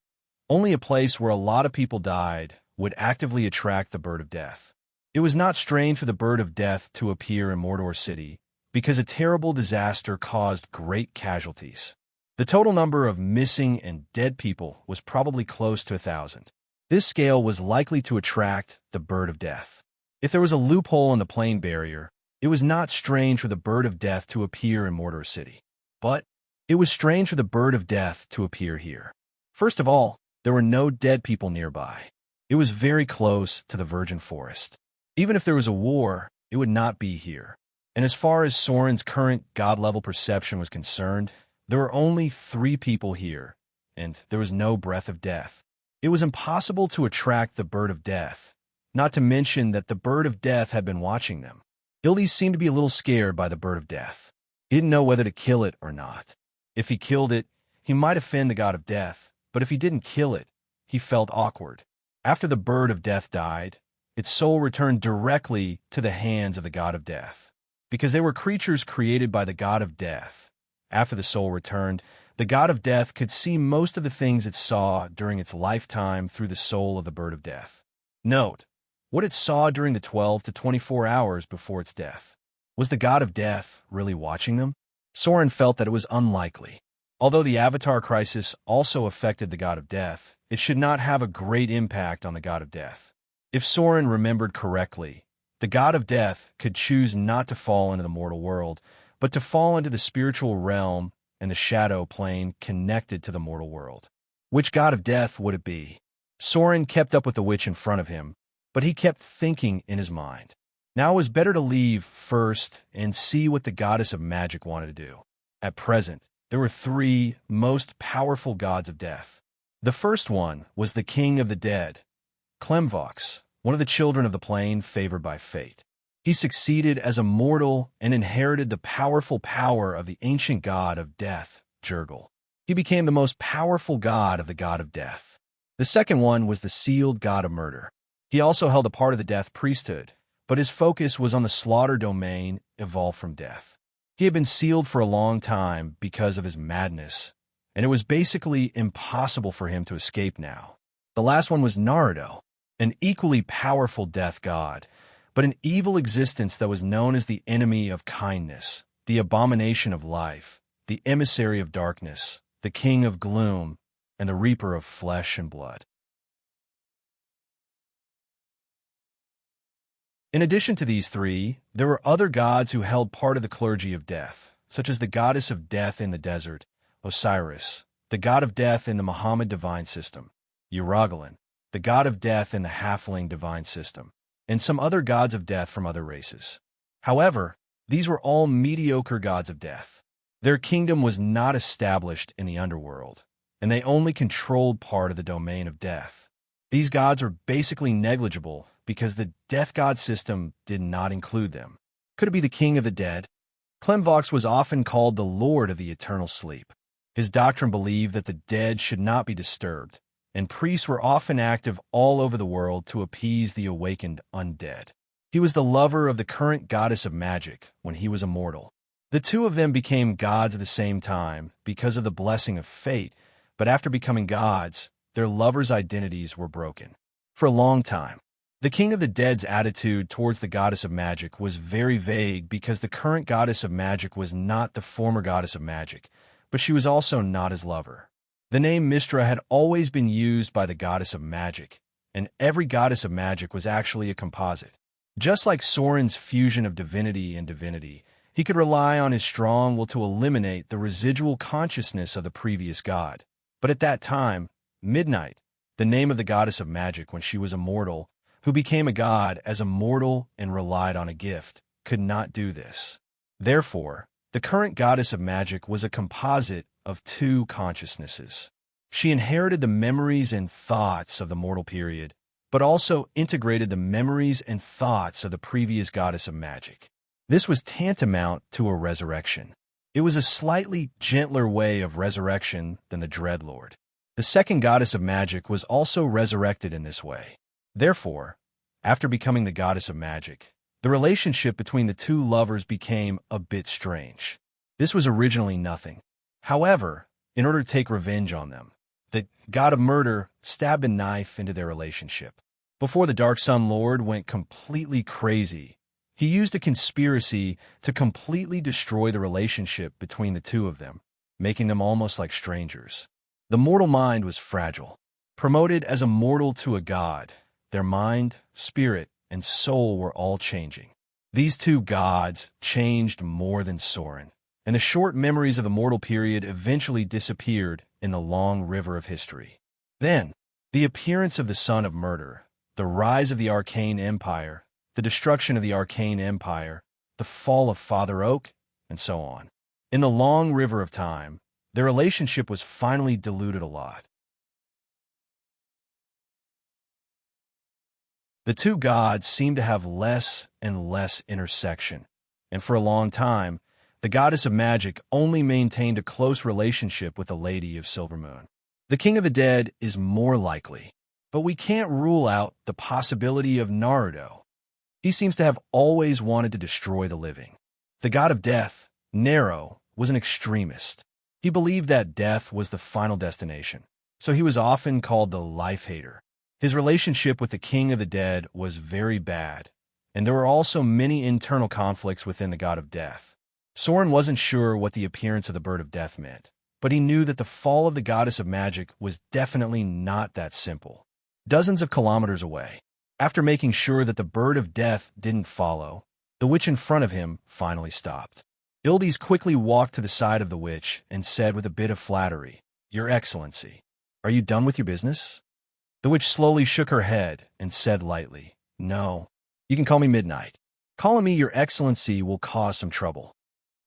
[SPEAKER 1] only a place where a lot of people died would actively attract the bird of death. It was not strange for the bird of death to appear in Mordor City, because a terrible disaster caused great casualties. The total number of missing and dead people was probably close to 1,000. This scale was likely to attract the bird of death. If there was a loophole in the plane barrier, it was not strange for the bird of death to appear in Mordor City. But it was strange for the bird of death to appear here. First of all, there were no dead people nearby. It was very close to the virgin forest. Even if there was a war, it would not be here. And as far as Soren's current god-level perception was concerned, there were only 3 people here, and there was no breath of death. It was impossible to attract the bird of death, not to mention that the bird of death had been watching them. Ildis seemed to be a little scared by the bird of death. He didn't know whether to kill it or not. If he killed it, he might offend the god of death, but if he didn't kill it, he felt awkward. After the bird of death died, its soul returned directly to the hands of the god of death. Because they were creatures created by the god of death, after the soul returned, the god of death could see most of the things it saw during its lifetime through the soul of the bird of death. Note, what it saw during the 12 to 24 hours before its death. Was the god of death really watching them? Soren felt that it was unlikely. Although the Avatar crisis also affected the god of death, it should not have a great impact on the god of death. If Soren remembered correctly, the god of death could choose not to fall into the mortal world, but to fall into the spiritual realm and the shadow plane connected to the mortal world. Which god of death would it be? Soren kept up with the witch in front of him, but he kept thinking in his mind. Now it was better to leave first and see what the goddess of magic wanted to do. At present, there were 3 most powerful gods of death. The first one was the king of the dead, Clemvox, one of the children of the plane favored by fate. He succeeded as a mortal and inherited the powerful power of the ancient god of death, Jurgil. He became the most powerful god of the god of death. The second one was the sealed god of murder. He also held a part of the death priesthood, but his focus was on the slaughter domain evolved from death. He had been sealed for a long time because of his madness, and it was basically impossible for him to escape now. The last one was Naruto, an equally powerful death god, but an evil existence that was known as the enemy of kindness, the abomination of life, the emissary of darkness, the king of gloom, and the reaper of flesh and blood. In addition to these 3, there were other gods who held part of the clergy of death, such as the goddess of death in the desert, Osiris, the god of death in the Muhammad divine system, Uragalin, the god of death in the Halfling divine system, and some other gods of death from other races. However, these were all mediocre gods of death. Their kingdom was not established in the underworld, and they only controlled part of the domain of death. These gods were basically negligible because the death god system did not include them. Could it be the king of the dead? Clemvox was often called the lord of the eternal sleep. His doctrine believed that the dead should not be disturbed, and priests were often active all over the world to appease the awakened undead. He was the lover of the current goddess of magic when he was immortal. The two of them became gods at the same time because of the blessing of fate, but after becoming gods, their lovers' identities were broken. For a long time, the king of the dead's attitude towards the goddess of magic was very vague because the current goddess of magic was not the former goddess of magic, but she was also not his lover. The name Mystra had always been used by the goddess of magic, and every goddess of magic was actually a composite. Just like Soren's fusion of divinity and divinity, he could rely on his strong will to eliminate the residual consciousness of the previous god. But at that time, Midnight, the name of the goddess of magic when she was immortal, who became a god as a mortal and relied on a gift, could not do this. Therefore, the current goddess of magic was a composite of two consciousnesses. She inherited the memories and thoughts of the mortal period, but also integrated the memories and thoughts of the previous goddess of magic. This was tantamount to a resurrection. It was a slightly gentler way of resurrection than the Dreadlord. The second goddess of magic was also resurrected in this way. Therefore, after becoming the goddess of magic, the relationship between the two lovers became a bit strange. This was originally nothing. However, in order to take revenge on them, the god of murder stabbed a knife into their relationship. Before the Dark Sun Lord went completely crazy, he used a conspiracy to completely destroy the relationship between the two of them, making them almost like strangers. The mortal mind was fragile. Promoted as a mortal to a god, their mind, spirit, and soul were all changing. These two gods changed more than Soren, and the short memories of the mortal period eventually disappeared in the long river of history. Then, the appearance of the Son of Murder, the rise of the Arcane Empire, the destruction of the Arcane Empire, the fall of Father Oak, and so on. In the long river of time, their relationship was finally diluted a lot. The two gods seemed to have less and less intersection, and for a long time, the goddess of magic only maintained a close relationship with the Lady of Silvermoon. The King of the Dead is more likely, but we can't rule out the possibility of Naruto. He seems to have always wanted to destroy the living. The god of death, Nero, was an extremist. He believed that death was the final destination, so he was often called the life-hater. His relationship with the King of the Dead was very bad, and there were also many internal conflicts within the god of death. Soren wasn't sure what the appearance of the bird of death meant, but he knew that the fall of the goddess of magic was definitely not that simple. Dozens of kilometers away, after making sure that the bird of death didn't follow, the witch in front of him finally stopped. Ildes quickly walked to the side of the witch and said with a bit of flattery, "Your Excellency, are you done with your business?" The witch slowly shook her head and said lightly, "No, you can call me Midnight. Calling me Your Excellency will cause some trouble."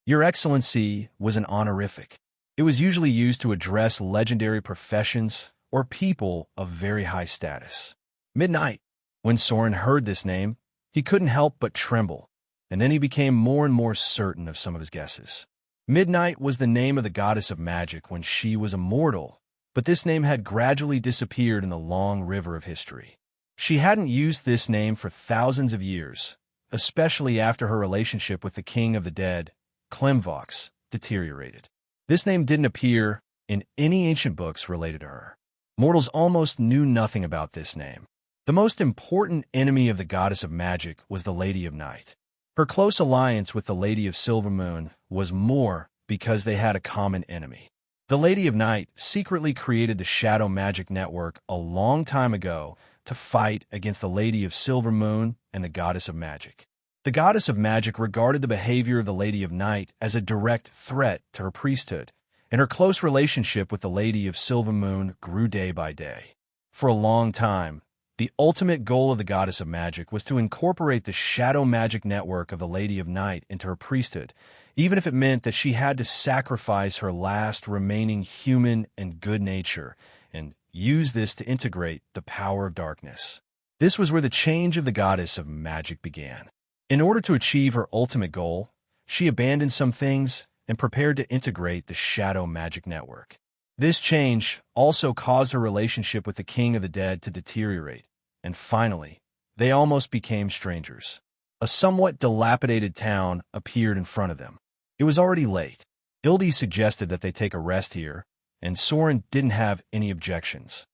[SPEAKER 1] Your Excellency was an honorific. It was usually used to address legendary professions or people of very high status. Midnight. When Soren heard this name, he couldn't help but tremble, and then he became more and more certain of some of his guesses. Midnight was the name of the goddess of magic when she was immortal, but this name had gradually disappeared in the long river of history. She hadn't used this name for thousands of years, especially after her relationship with the King of the Dead, Clemvox, deteriorated. This name didn't appear in any ancient books related to her. Mortals almost knew nothing about this name. The most important enemy of the goddess of magic was the Lady of Night. Her close alliance with the Lady of Silvermoon was more because they had a common enemy. The Lady of Night secretly created the Shadow Magic Network a long time ago to fight against the Lady of Silvermoon and the Goddess of Magic. The Goddess of Magic regarded the behavior of the Lady of Night as a direct threat to her priesthood, and her close relationship with the Lady of Silvermoon grew day by day. For a long time, the ultimate goal of the Goddess of Magic was to incorporate the Shadow Magic Network of the Lady of Night into her priesthood, even if it meant that she had to sacrifice her last remaining human and good nature and use this to integrate the power of darkness. This was where the change of the goddess of magic began. In order to achieve her ultimate goal, she abandoned some things and prepared to integrate the shadow magic network. This change also caused her relationship with the king of the dead to deteriorate, and finally, they almost became strangers. A somewhat dilapidated town appeared in front of them. It was already late. Ildi suggested that they take a rest here, and Soren didn't have any objections.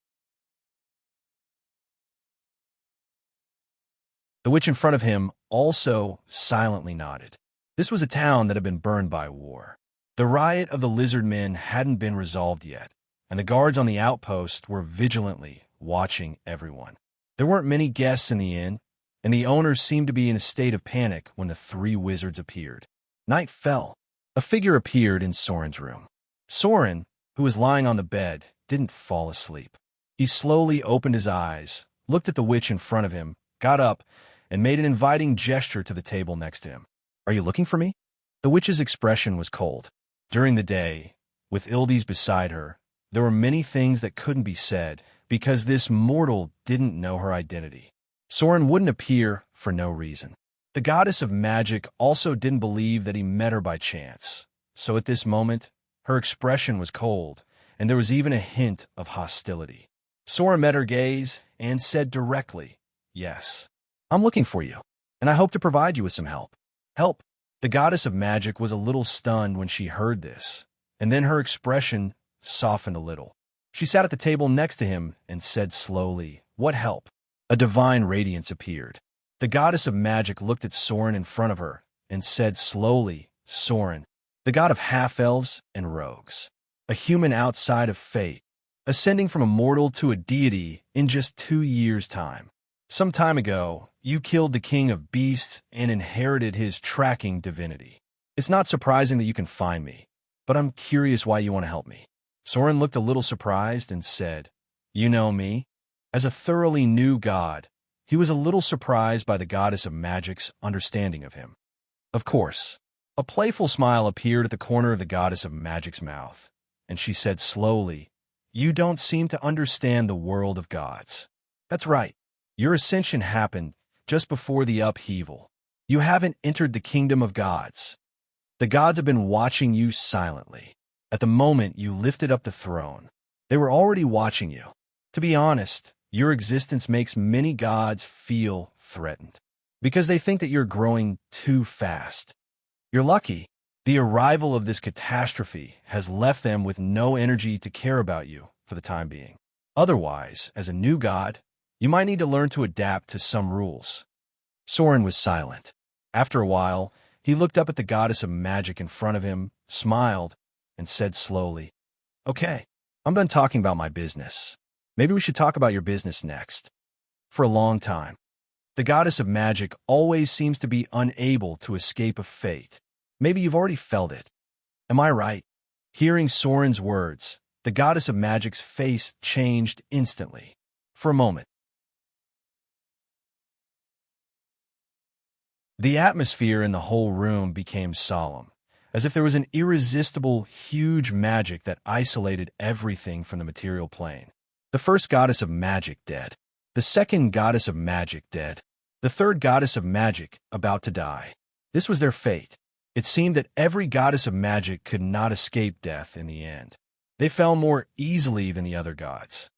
[SPEAKER 1] The witch in front of him also silently nodded. This was a town that had been burned by war. The riot of the lizard men hadn't been resolved yet, and the guards on the outpost were vigilantly watching everyone. There weren't many guests in the inn, and the owners seemed to be in a state of panic when the three wizards appeared. Night fell. A figure appeared in Soren's room. Soren, who was lying on the bed, didn't fall asleep. He slowly opened his eyes, looked at the witch in front of him, got up, and made an inviting gesture to the table next to him. "Are you looking for me?" The witch's expression was cold. During the day, with Ildes beside her, there were many things that couldn't be said because this mortal didn't know her identity. Soren wouldn't appear for no reason. The goddess of magic also didn't believe that he met her by chance, so at this moment, her expression was cold, and there was even a hint of hostility. Soren met her gaze and said directly, "Yes, I'm looking for you, and I hope to provide you with some help." Help? The goddess of magic was a little stunned when she heard this, and then her expression softened a little. She sat at the table next to him and said slowly, "What help?" A divine radiance appeared. The goddess of magic looked at Soren in front of her and said slowly, "Soren, the god of half-elves and rogues, a human outside of fate, ascending from a mortal to a deity in just 2 years' time. Some time ago, you killed the king of beasts and inherited his tracking divinity. It's not surprising that you can find me, but I'm curious why you want to help me." Soren looked a little surprised and said, "You know me?" As a thoroughly new god, he was a little surprised by the goddess of magic's understanding of him. Of course. A playful smile appeared at the corner of the goddess of magic's mouth, and she said slowly, "You don't seem to understand the world of gods. That's right. Your ascension happened just before the upheaval. You haven't entered the kingdom of gods. The gods have been watching you silently. At the moment you lifted up the throne, they were already watching you. To be honest, your existence makes many gods feel threatened, because they think that you're growing too fast. You're lucky. The arrival of this catastrophe has left them with no energy to care about you for the time being. Otherwise, as a new god, you might need to learn to adapt to some rules." Soren was silent. After a while, he looked up at the goddess of magic in front of him, smiled, and said slowly, "Okay, I'm done talking about my business. Maybe we should talk about your business next." For a long time, the goddess of magic always seems to be unable to escape a fate. Maybe you've already felt it. Am I right? Hearing Soren's words, the goddess of magic's face changed instantly. For a moment, the atmosphere in the whole room became solemn, as if there was an irresistible, huge magic that isolated everything from the material plane. The first goddess of magic dead. The second goddess of magic dead. The third goddess of magic about to die. This was their fate. It seemed that every goddess of magic could not escape death in the end. They fell more easily than the other gods.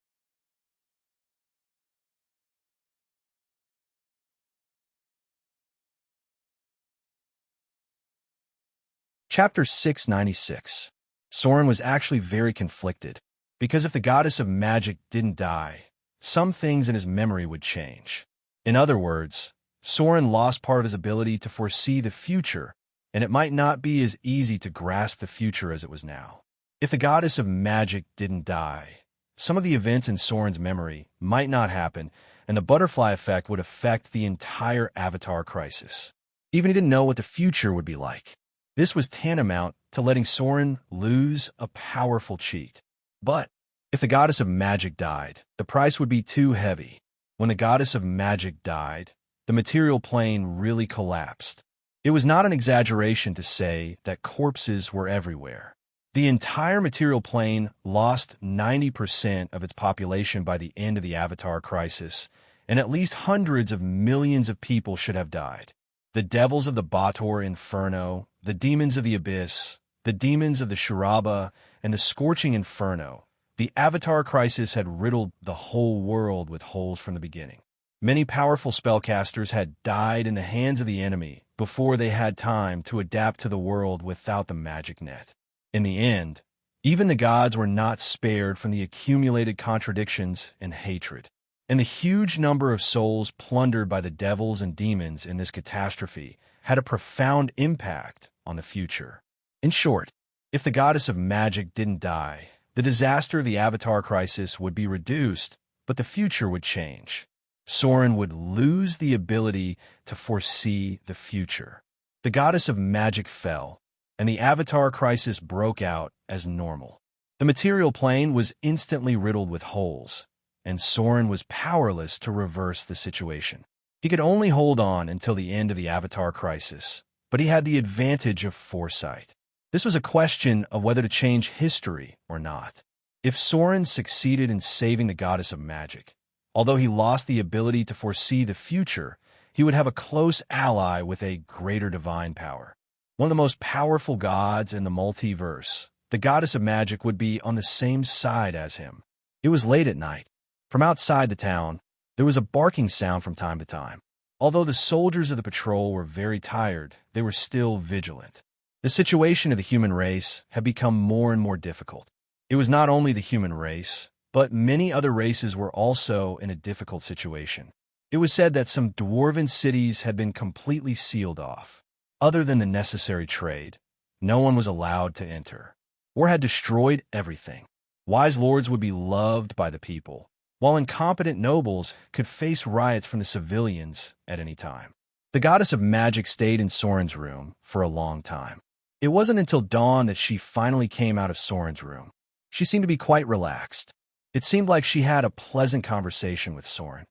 [SPEAKER 1] Chapter 696. Soren was actually very conflicted, because if the goddess of magic didn't die, some things in his memory would change. In other words, Soren lost part of his ability to foresee the future, and it might not be as easy to grasp the future as it was now. If the goddess of magic didn't die, some of the events in Soren's memory might not happen, and the butterfly effect would affect the entire Avatar crisis. Even he didn't know what the future would be like. This was tantamount to letting Soren lose a powerful cheat. But if the goddess of magic died, the price would be too heavy. When the goddess of magic died, the material plane really collapsed. It was not an exaggeration to say that corpses were everywhere. The entire material plane lost 90% of its population by the end of the Avatar crisis, and at least hundreds of millions of people should have died. The devils of the Bator Inferno, the demons of the Abyss, the demons of the Shuraba, and the Scorching Inferno. The Avatar crisis had riddled the whole world with holes from the beginning. Many powerful spellcasters had died in the hands of the enemy before they had time to adapt to the world without the magic net. In the end, even the gods were not spared from the accumulated contradictions and hatred. And the huge number of souls plundered by the devils and demons in this catastrophe had a profound impact on the future. In short, if the goddess of magic didn't die, the disaster of the Avatar crisis would be reduced, but the future would change. Soren would lose the ability to foresee the future. The goddess of magic fell, and the Avatar crisis broke out as normal. The material plane was instantly riddled with holes, and Soren was powerless to reverse the situation. He could only hold on until the end of the Avatar crisis, but he had the advantage of foresight. This was a question of whether to change history or not. If Soren succeeded in saving the goddess of magic, although he lost the ability to foresee the future, he would have a close ally with a greater divine power. One of the most powerful gods in the multiverse, the goddess of magic would be on the same side as him. It was late at night. From outside the town, there was a barking sound from time to time. Although the soldiers of the patrol were very tired, they were still vigilant. The situation of the human race had become more and more difficult. It was not only the human race, but many other races were also in a difficult situation. It was said that some dwarven cities had been completely sealed off. Other than the necessary trade, no one was allowed to enter. War had destroyed everything. Wise lords would be loved by the people, while incompetent nobles could face riots from the civilians at any time. The goddess of magic stayed in Soren's room for a long time. It wasn't until dawn that she finally came out of Soren's room. She seemed to be quite relaxed. It seemed like she had a pleasant conversation with Soren.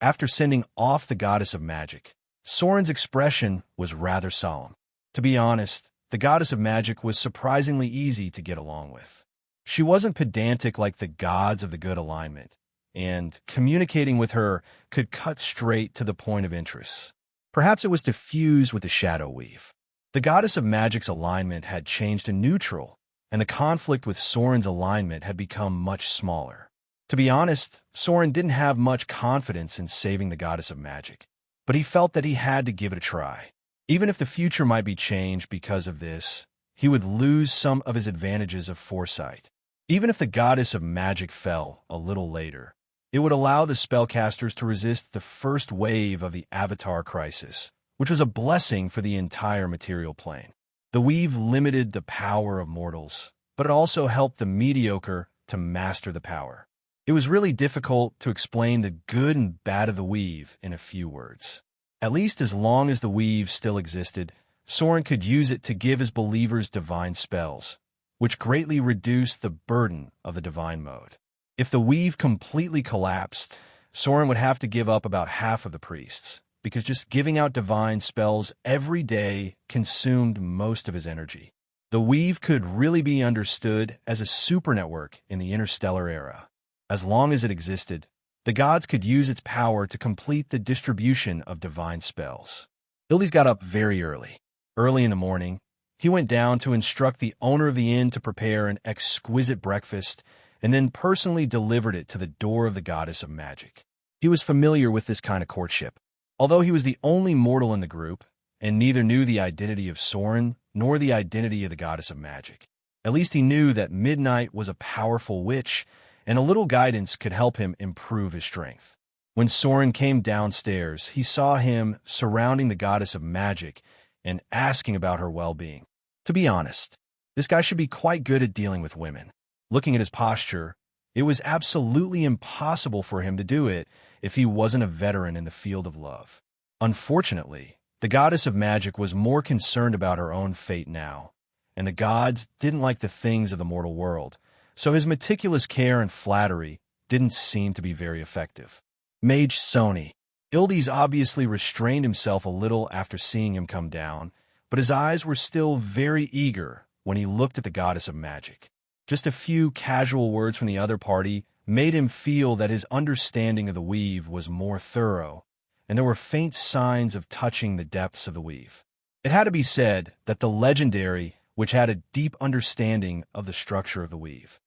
[SPEAKER 1] After sending off the goddess of magic, Soren's expression was rather solemn. To be honest, the goddess of magic was surprisingly easy to get along with. She wasn't pedantic like the gods of the good alignment, and communicating with her could cut straight to the point of interest. Perhaps it was to fuse with the shadow weave. The goddess of magic's alignment had changed to neutral, and the conflict with Soren's alignment had become much smaller. To be honest, Soren didn't have much confidence in saving the goddess of magic, but he felt that he had to give it a try. Even if the future might be changed because of this, he would lose some of his advantages of foresight. Even if the goddess of magic fell a little later, it would allow the spellcasters to resist the first wave of the Avatar crisis, which was a blessing for the entire material plane. The weave limited the power of mortals, but it also helped the mediocre to master the power. It was really difficult to explain the good and bad of the weave in a few words. At least as long as the weave still existed, Soren could use it to give his believers divine spells, which greatly reduced the burden of the divine mode. If the weave completely collapsed, Soren would have to give up about half of the priests, because just giving out divine spells every day consumed most of his energy. The weave could really be understood as a super network in the interstellar era. As long as it existed, the gods could use its power to complete the distribution of divine spells. Ildes got up very early. Early in the morning, he went down to instruct the owner of the inn to prepare an exquisite breakfast and then personally delivered it to the door of the goddess of magic. He was familiar with this kind of courtship. Although he was the only mortal in the group, and neither knew the identity of Soren nor the identity of the goddess of magic, at least he knew that Midnight was a powerful witch, and a little guidance could help him improve his strength. When Soren came downstairs, he saw him surrounding the goddess of magic and asking about her well-being. To be honest, this guy should be quite good at dealing with women. Looking at his posture, it was absolutely impossible for him to do it if he wasn't a veteran in the field of love. Unfortunately, the goddess of magic was more concerned about her own fate now, and the gods didn't like the things of the mortal world, so his meticulous care and flattery didn't seem to be very effective. Mage Sony. Ildes obviously restrained himself a little after seeing him come down, but his eyes were still very eager when he looked at the goddess of magic. Just a few casual words from the other party made him feel that his understanding of the weave was more thorough, and there were faint signs of touching the depths of the weave. It had to be said that the legendary, which had a deep understanding of the structure of the weave.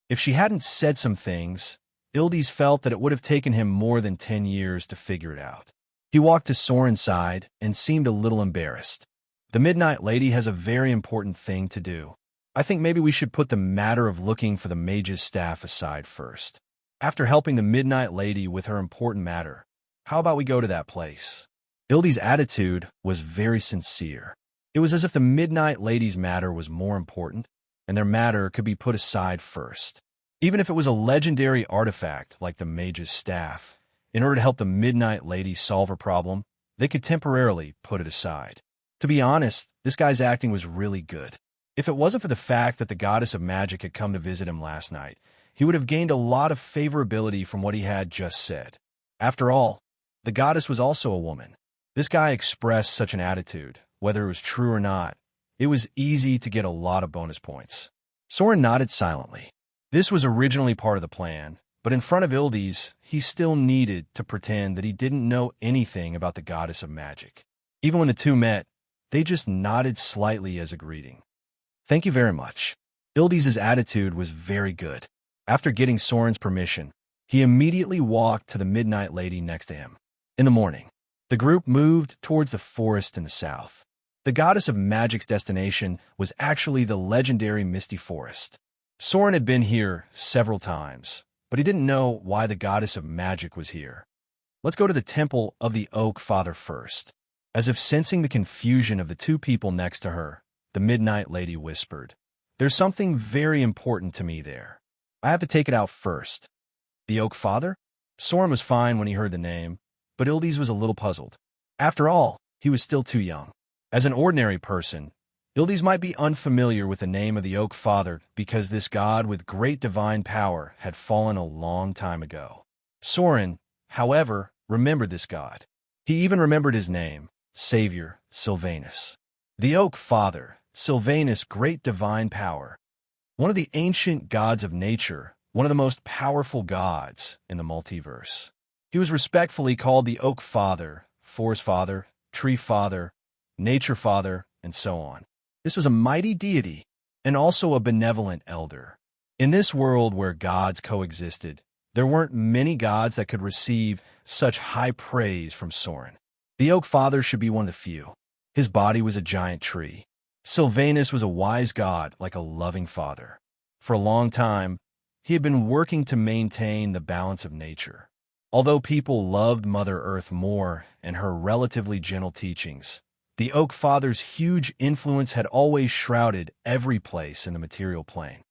[SPEAKER 1] If she hadn't said some things, Ildes felt that it would have taken him more than 10 years to figure it out. He walked to Soren's side and seemed a little embarrassed. The Midnight Lady has a very important thing to do. I think maybe we should put the matter of looking for the mage's staff aside first. After helping the Midnight Lady with her important matter, how about we go to that place? Ildes' attitude was very sincere. It was as if the Midnight Lady's matter was more important, and their matter could be put aside first. Even if it was a legendary artifact like the mage's staff, in order to help the Midnight Lady solve her problem, they could temporarily put it aside. To be honest, this guy's acting was really good. If it wasn't for the fact that the goddess of magic had come to visit him last night, he would have gained a lot of favorability from what he had just said. After all, the goddess was also a woman. This guy expressed such an attitude, whether it was true or not. It was easy to get a lot of bonus points. Soren nodded silently. This was originally part of the plan, but in front of Ildes, he still needed to pretend that he didn't know anything about the goddess of magic. Even when the two met, they just nodded slightly as a greeting. Thank you very much. Ildes' attitude was very good. After getting Soren's permission, he immediately walked to the Midnight Lady next to him. In the morning, the group moved towards the forest in the south. The goddess of magic's destination was actually the legendary Misty Forest. Soren had been here several times, but he didn't know why the goddess of magic was here. Let's go to the temple of the Oak Father first. As if sensing the confusion of the two people next to her, the Midnight Lady whispered, "There's something very important to me there. I have to take it out first." The Oak Father? Soren was fine when he heard the name, but Ildes was a little puzzled. After all, he was still too young. As an ordinary person, Ildes might be unfamiliar with the name of the Oak Father because this god with great divine power had fallen a long time ago. Soren, however, remembered this god. He even remembered his name, Savior Sylvanus. The Oak Father, Sylvanus, great divine power. One of the ancient gods of nature, one of the most powerful gods in the multiverse. He was respectfully called the Oak Father, Forest Father, Tree Father, Nature Father, and so on. This was a mighty deity, and also a benevolent elder. In this world where gods coexisted, there weren't many gods that could receive such high praise from Soren. The Oak Father should be one of the few. His body was a giant tree. Sylvanus was a wise god like a loving father. For a long time, he had been working to maintain the balance of nature. Although people loved Mother Earth more and her relatively gentle teachings, the Oak Father's huge influence had always shrouded every place in the material plane.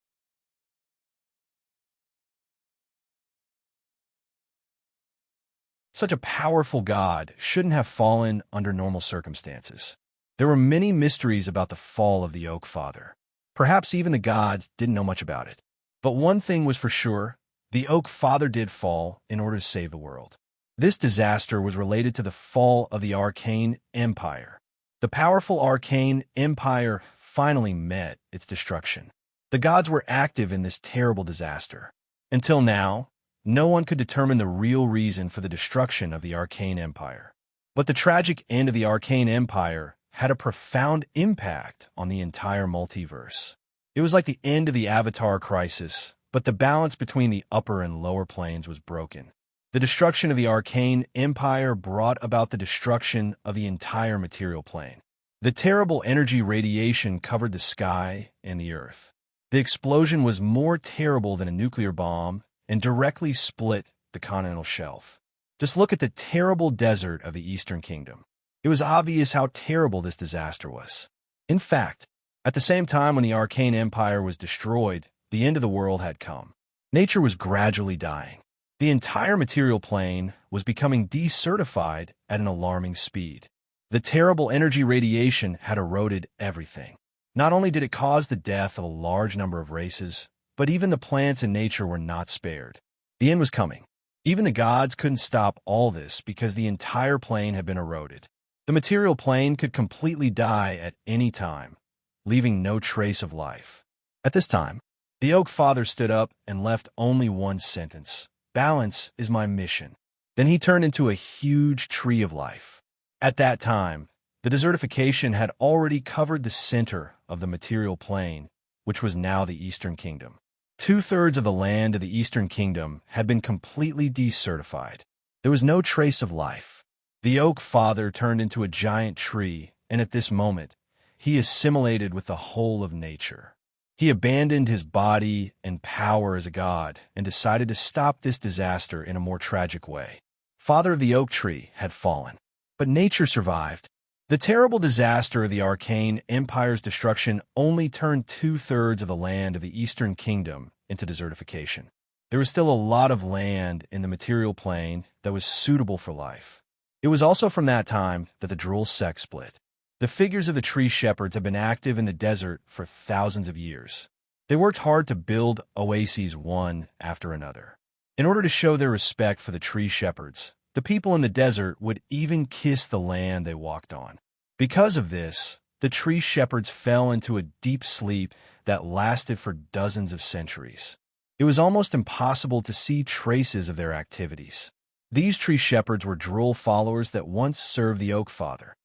[SPEAKER 1] Such a powerful god shouldn't have fallen under normal circumstances. There were many mysteries about the fall of the Oak Father. Perhaps even the gods didn't know much about it. But one thing was for sure, the Oak Father did fall in order to save the world. This disaster was related to the fall of the Arcane Empire. The powerful Arcane Empire finally met its destruction. The gods were active in this terrible disaster. Until now, no one could determine the real reason for the destruction of the Arcane Empire. But the tragic end of the Arcane Empire had a profound impact on the entire multiverse. It was like the end of the Avatar crisis, but the balance between the upper and lower planes was broken. The destruction of the Arcane Empire brought about the destruction of the entire material plane. The terrible energy radiation covered the sky and the earth. The explosion was more terrible than a nuclear bomb and directly split the continental shelf. Just look at the terrible desert of the Eastern Kingdom. It was obvious how terrible this disaster was. In fact, at the same time when the Arcane Empire was destroyed, the end of the world had come. Nature was gradually dying. The entire material plane was becoming decertified at an alarming speed. The terrible energy radiation had eroded everything. Not only did it cause the death of a large number of races, But even the plants and nature were not spared. The end was coming. Even the gods couldn't stop all this because the entire plane had been eroded. The material plane could completely die at any time, leaving no trace of life. At this time, the Oak Father stood up and left only one sentence: "Balance is my mission." Then he turned into a huge tree of life. At that time, the desertification had already covered the center of the material plane, which was now the Eastern Kingdom. 2/3 of the land of the Eastern Kingdom had been completely desertified. There was no trace of life. The Oak Father turned into a giant tree, and at this moment, he assimilated with the whole of nature. He abandoned his body and power as a god and decided to stop this disaster in a more tragic way. Father of the oak tree had fallen, but nature survived. The terrible disaster of the Arcane Empire's destruction only turned 2/3 of the land of the Eastern Kingdom into desertification. There was still a lot of land in the material plane that was suitable for life. It was also from that time that the Drool sect split. The figures of the tree shepherds have been active in the desert for thousands of years. They worked hard to build oases one after another. In order to show their respect for the tree shepherds, the people in the desert would even kiss the land they walked on. Because of this, the tree shepherds fell into a deep sleep that lasted for dozens of centuries. It was almost impossible to see traces of their activities. These tree shepherds were Drool followers that once served the Oak Father.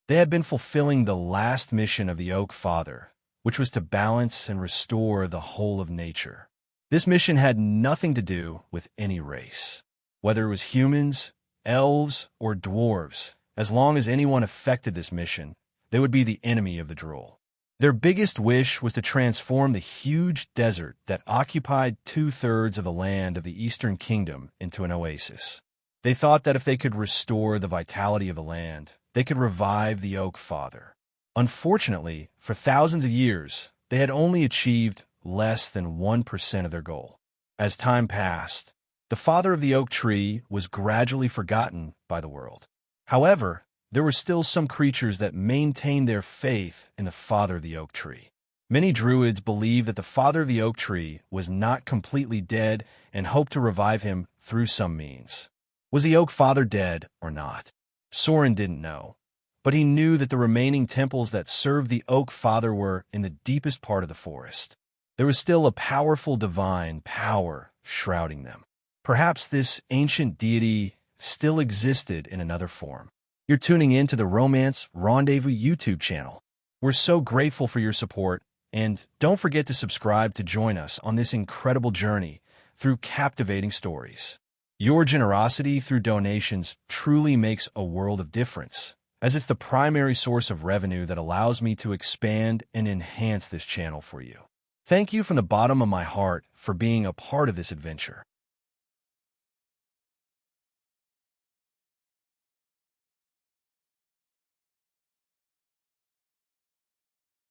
[SPEAKER 1] They had been fulfilling the last mission of the Oak Father, which was to balance and restore the whole of nature. This mission had nothing to do with any race, whether it was humans, elves, or dwarves. As long as anyone affected this mission, they would be the enemy of the Drool. Their biggest wish was to transform the huge desert that occupied 2/3 of the land of the Eastern Kingdom into an oasis. They thought that if they could restore the vitality of the land, they could revive the Oak Father. Unfortunately, for thousands of years, they had only achieved less than 1% of their goal. As time passed, the father of the oak tree was gradually forgotten by the world. However, there were still some creatures that maintained their faith in the father of the oak tree. Many druids believed that the father of the oak tree was not completely dead and hoped to revive him through some means. Was the Oak Father dead or not? Soren didn't know, but he knew that the remaining temples that served the Oak Father were in the deepest part of the forest. There was still a powerful divine power shrouding them. Perhaps this ancient deity still existed in another form. You're tuning in to the Romance Rendezvous YouTube channel. We're so grateful for your support, and don't forget to subscribe to join us on this incredible journey through captivating stories. Your generosity through donations truly makes a world of difference, as it's the primary source of revenue that allows me to expand and enhance this channel for you. Thank you from the bottom of my heart for being a part of this adventure.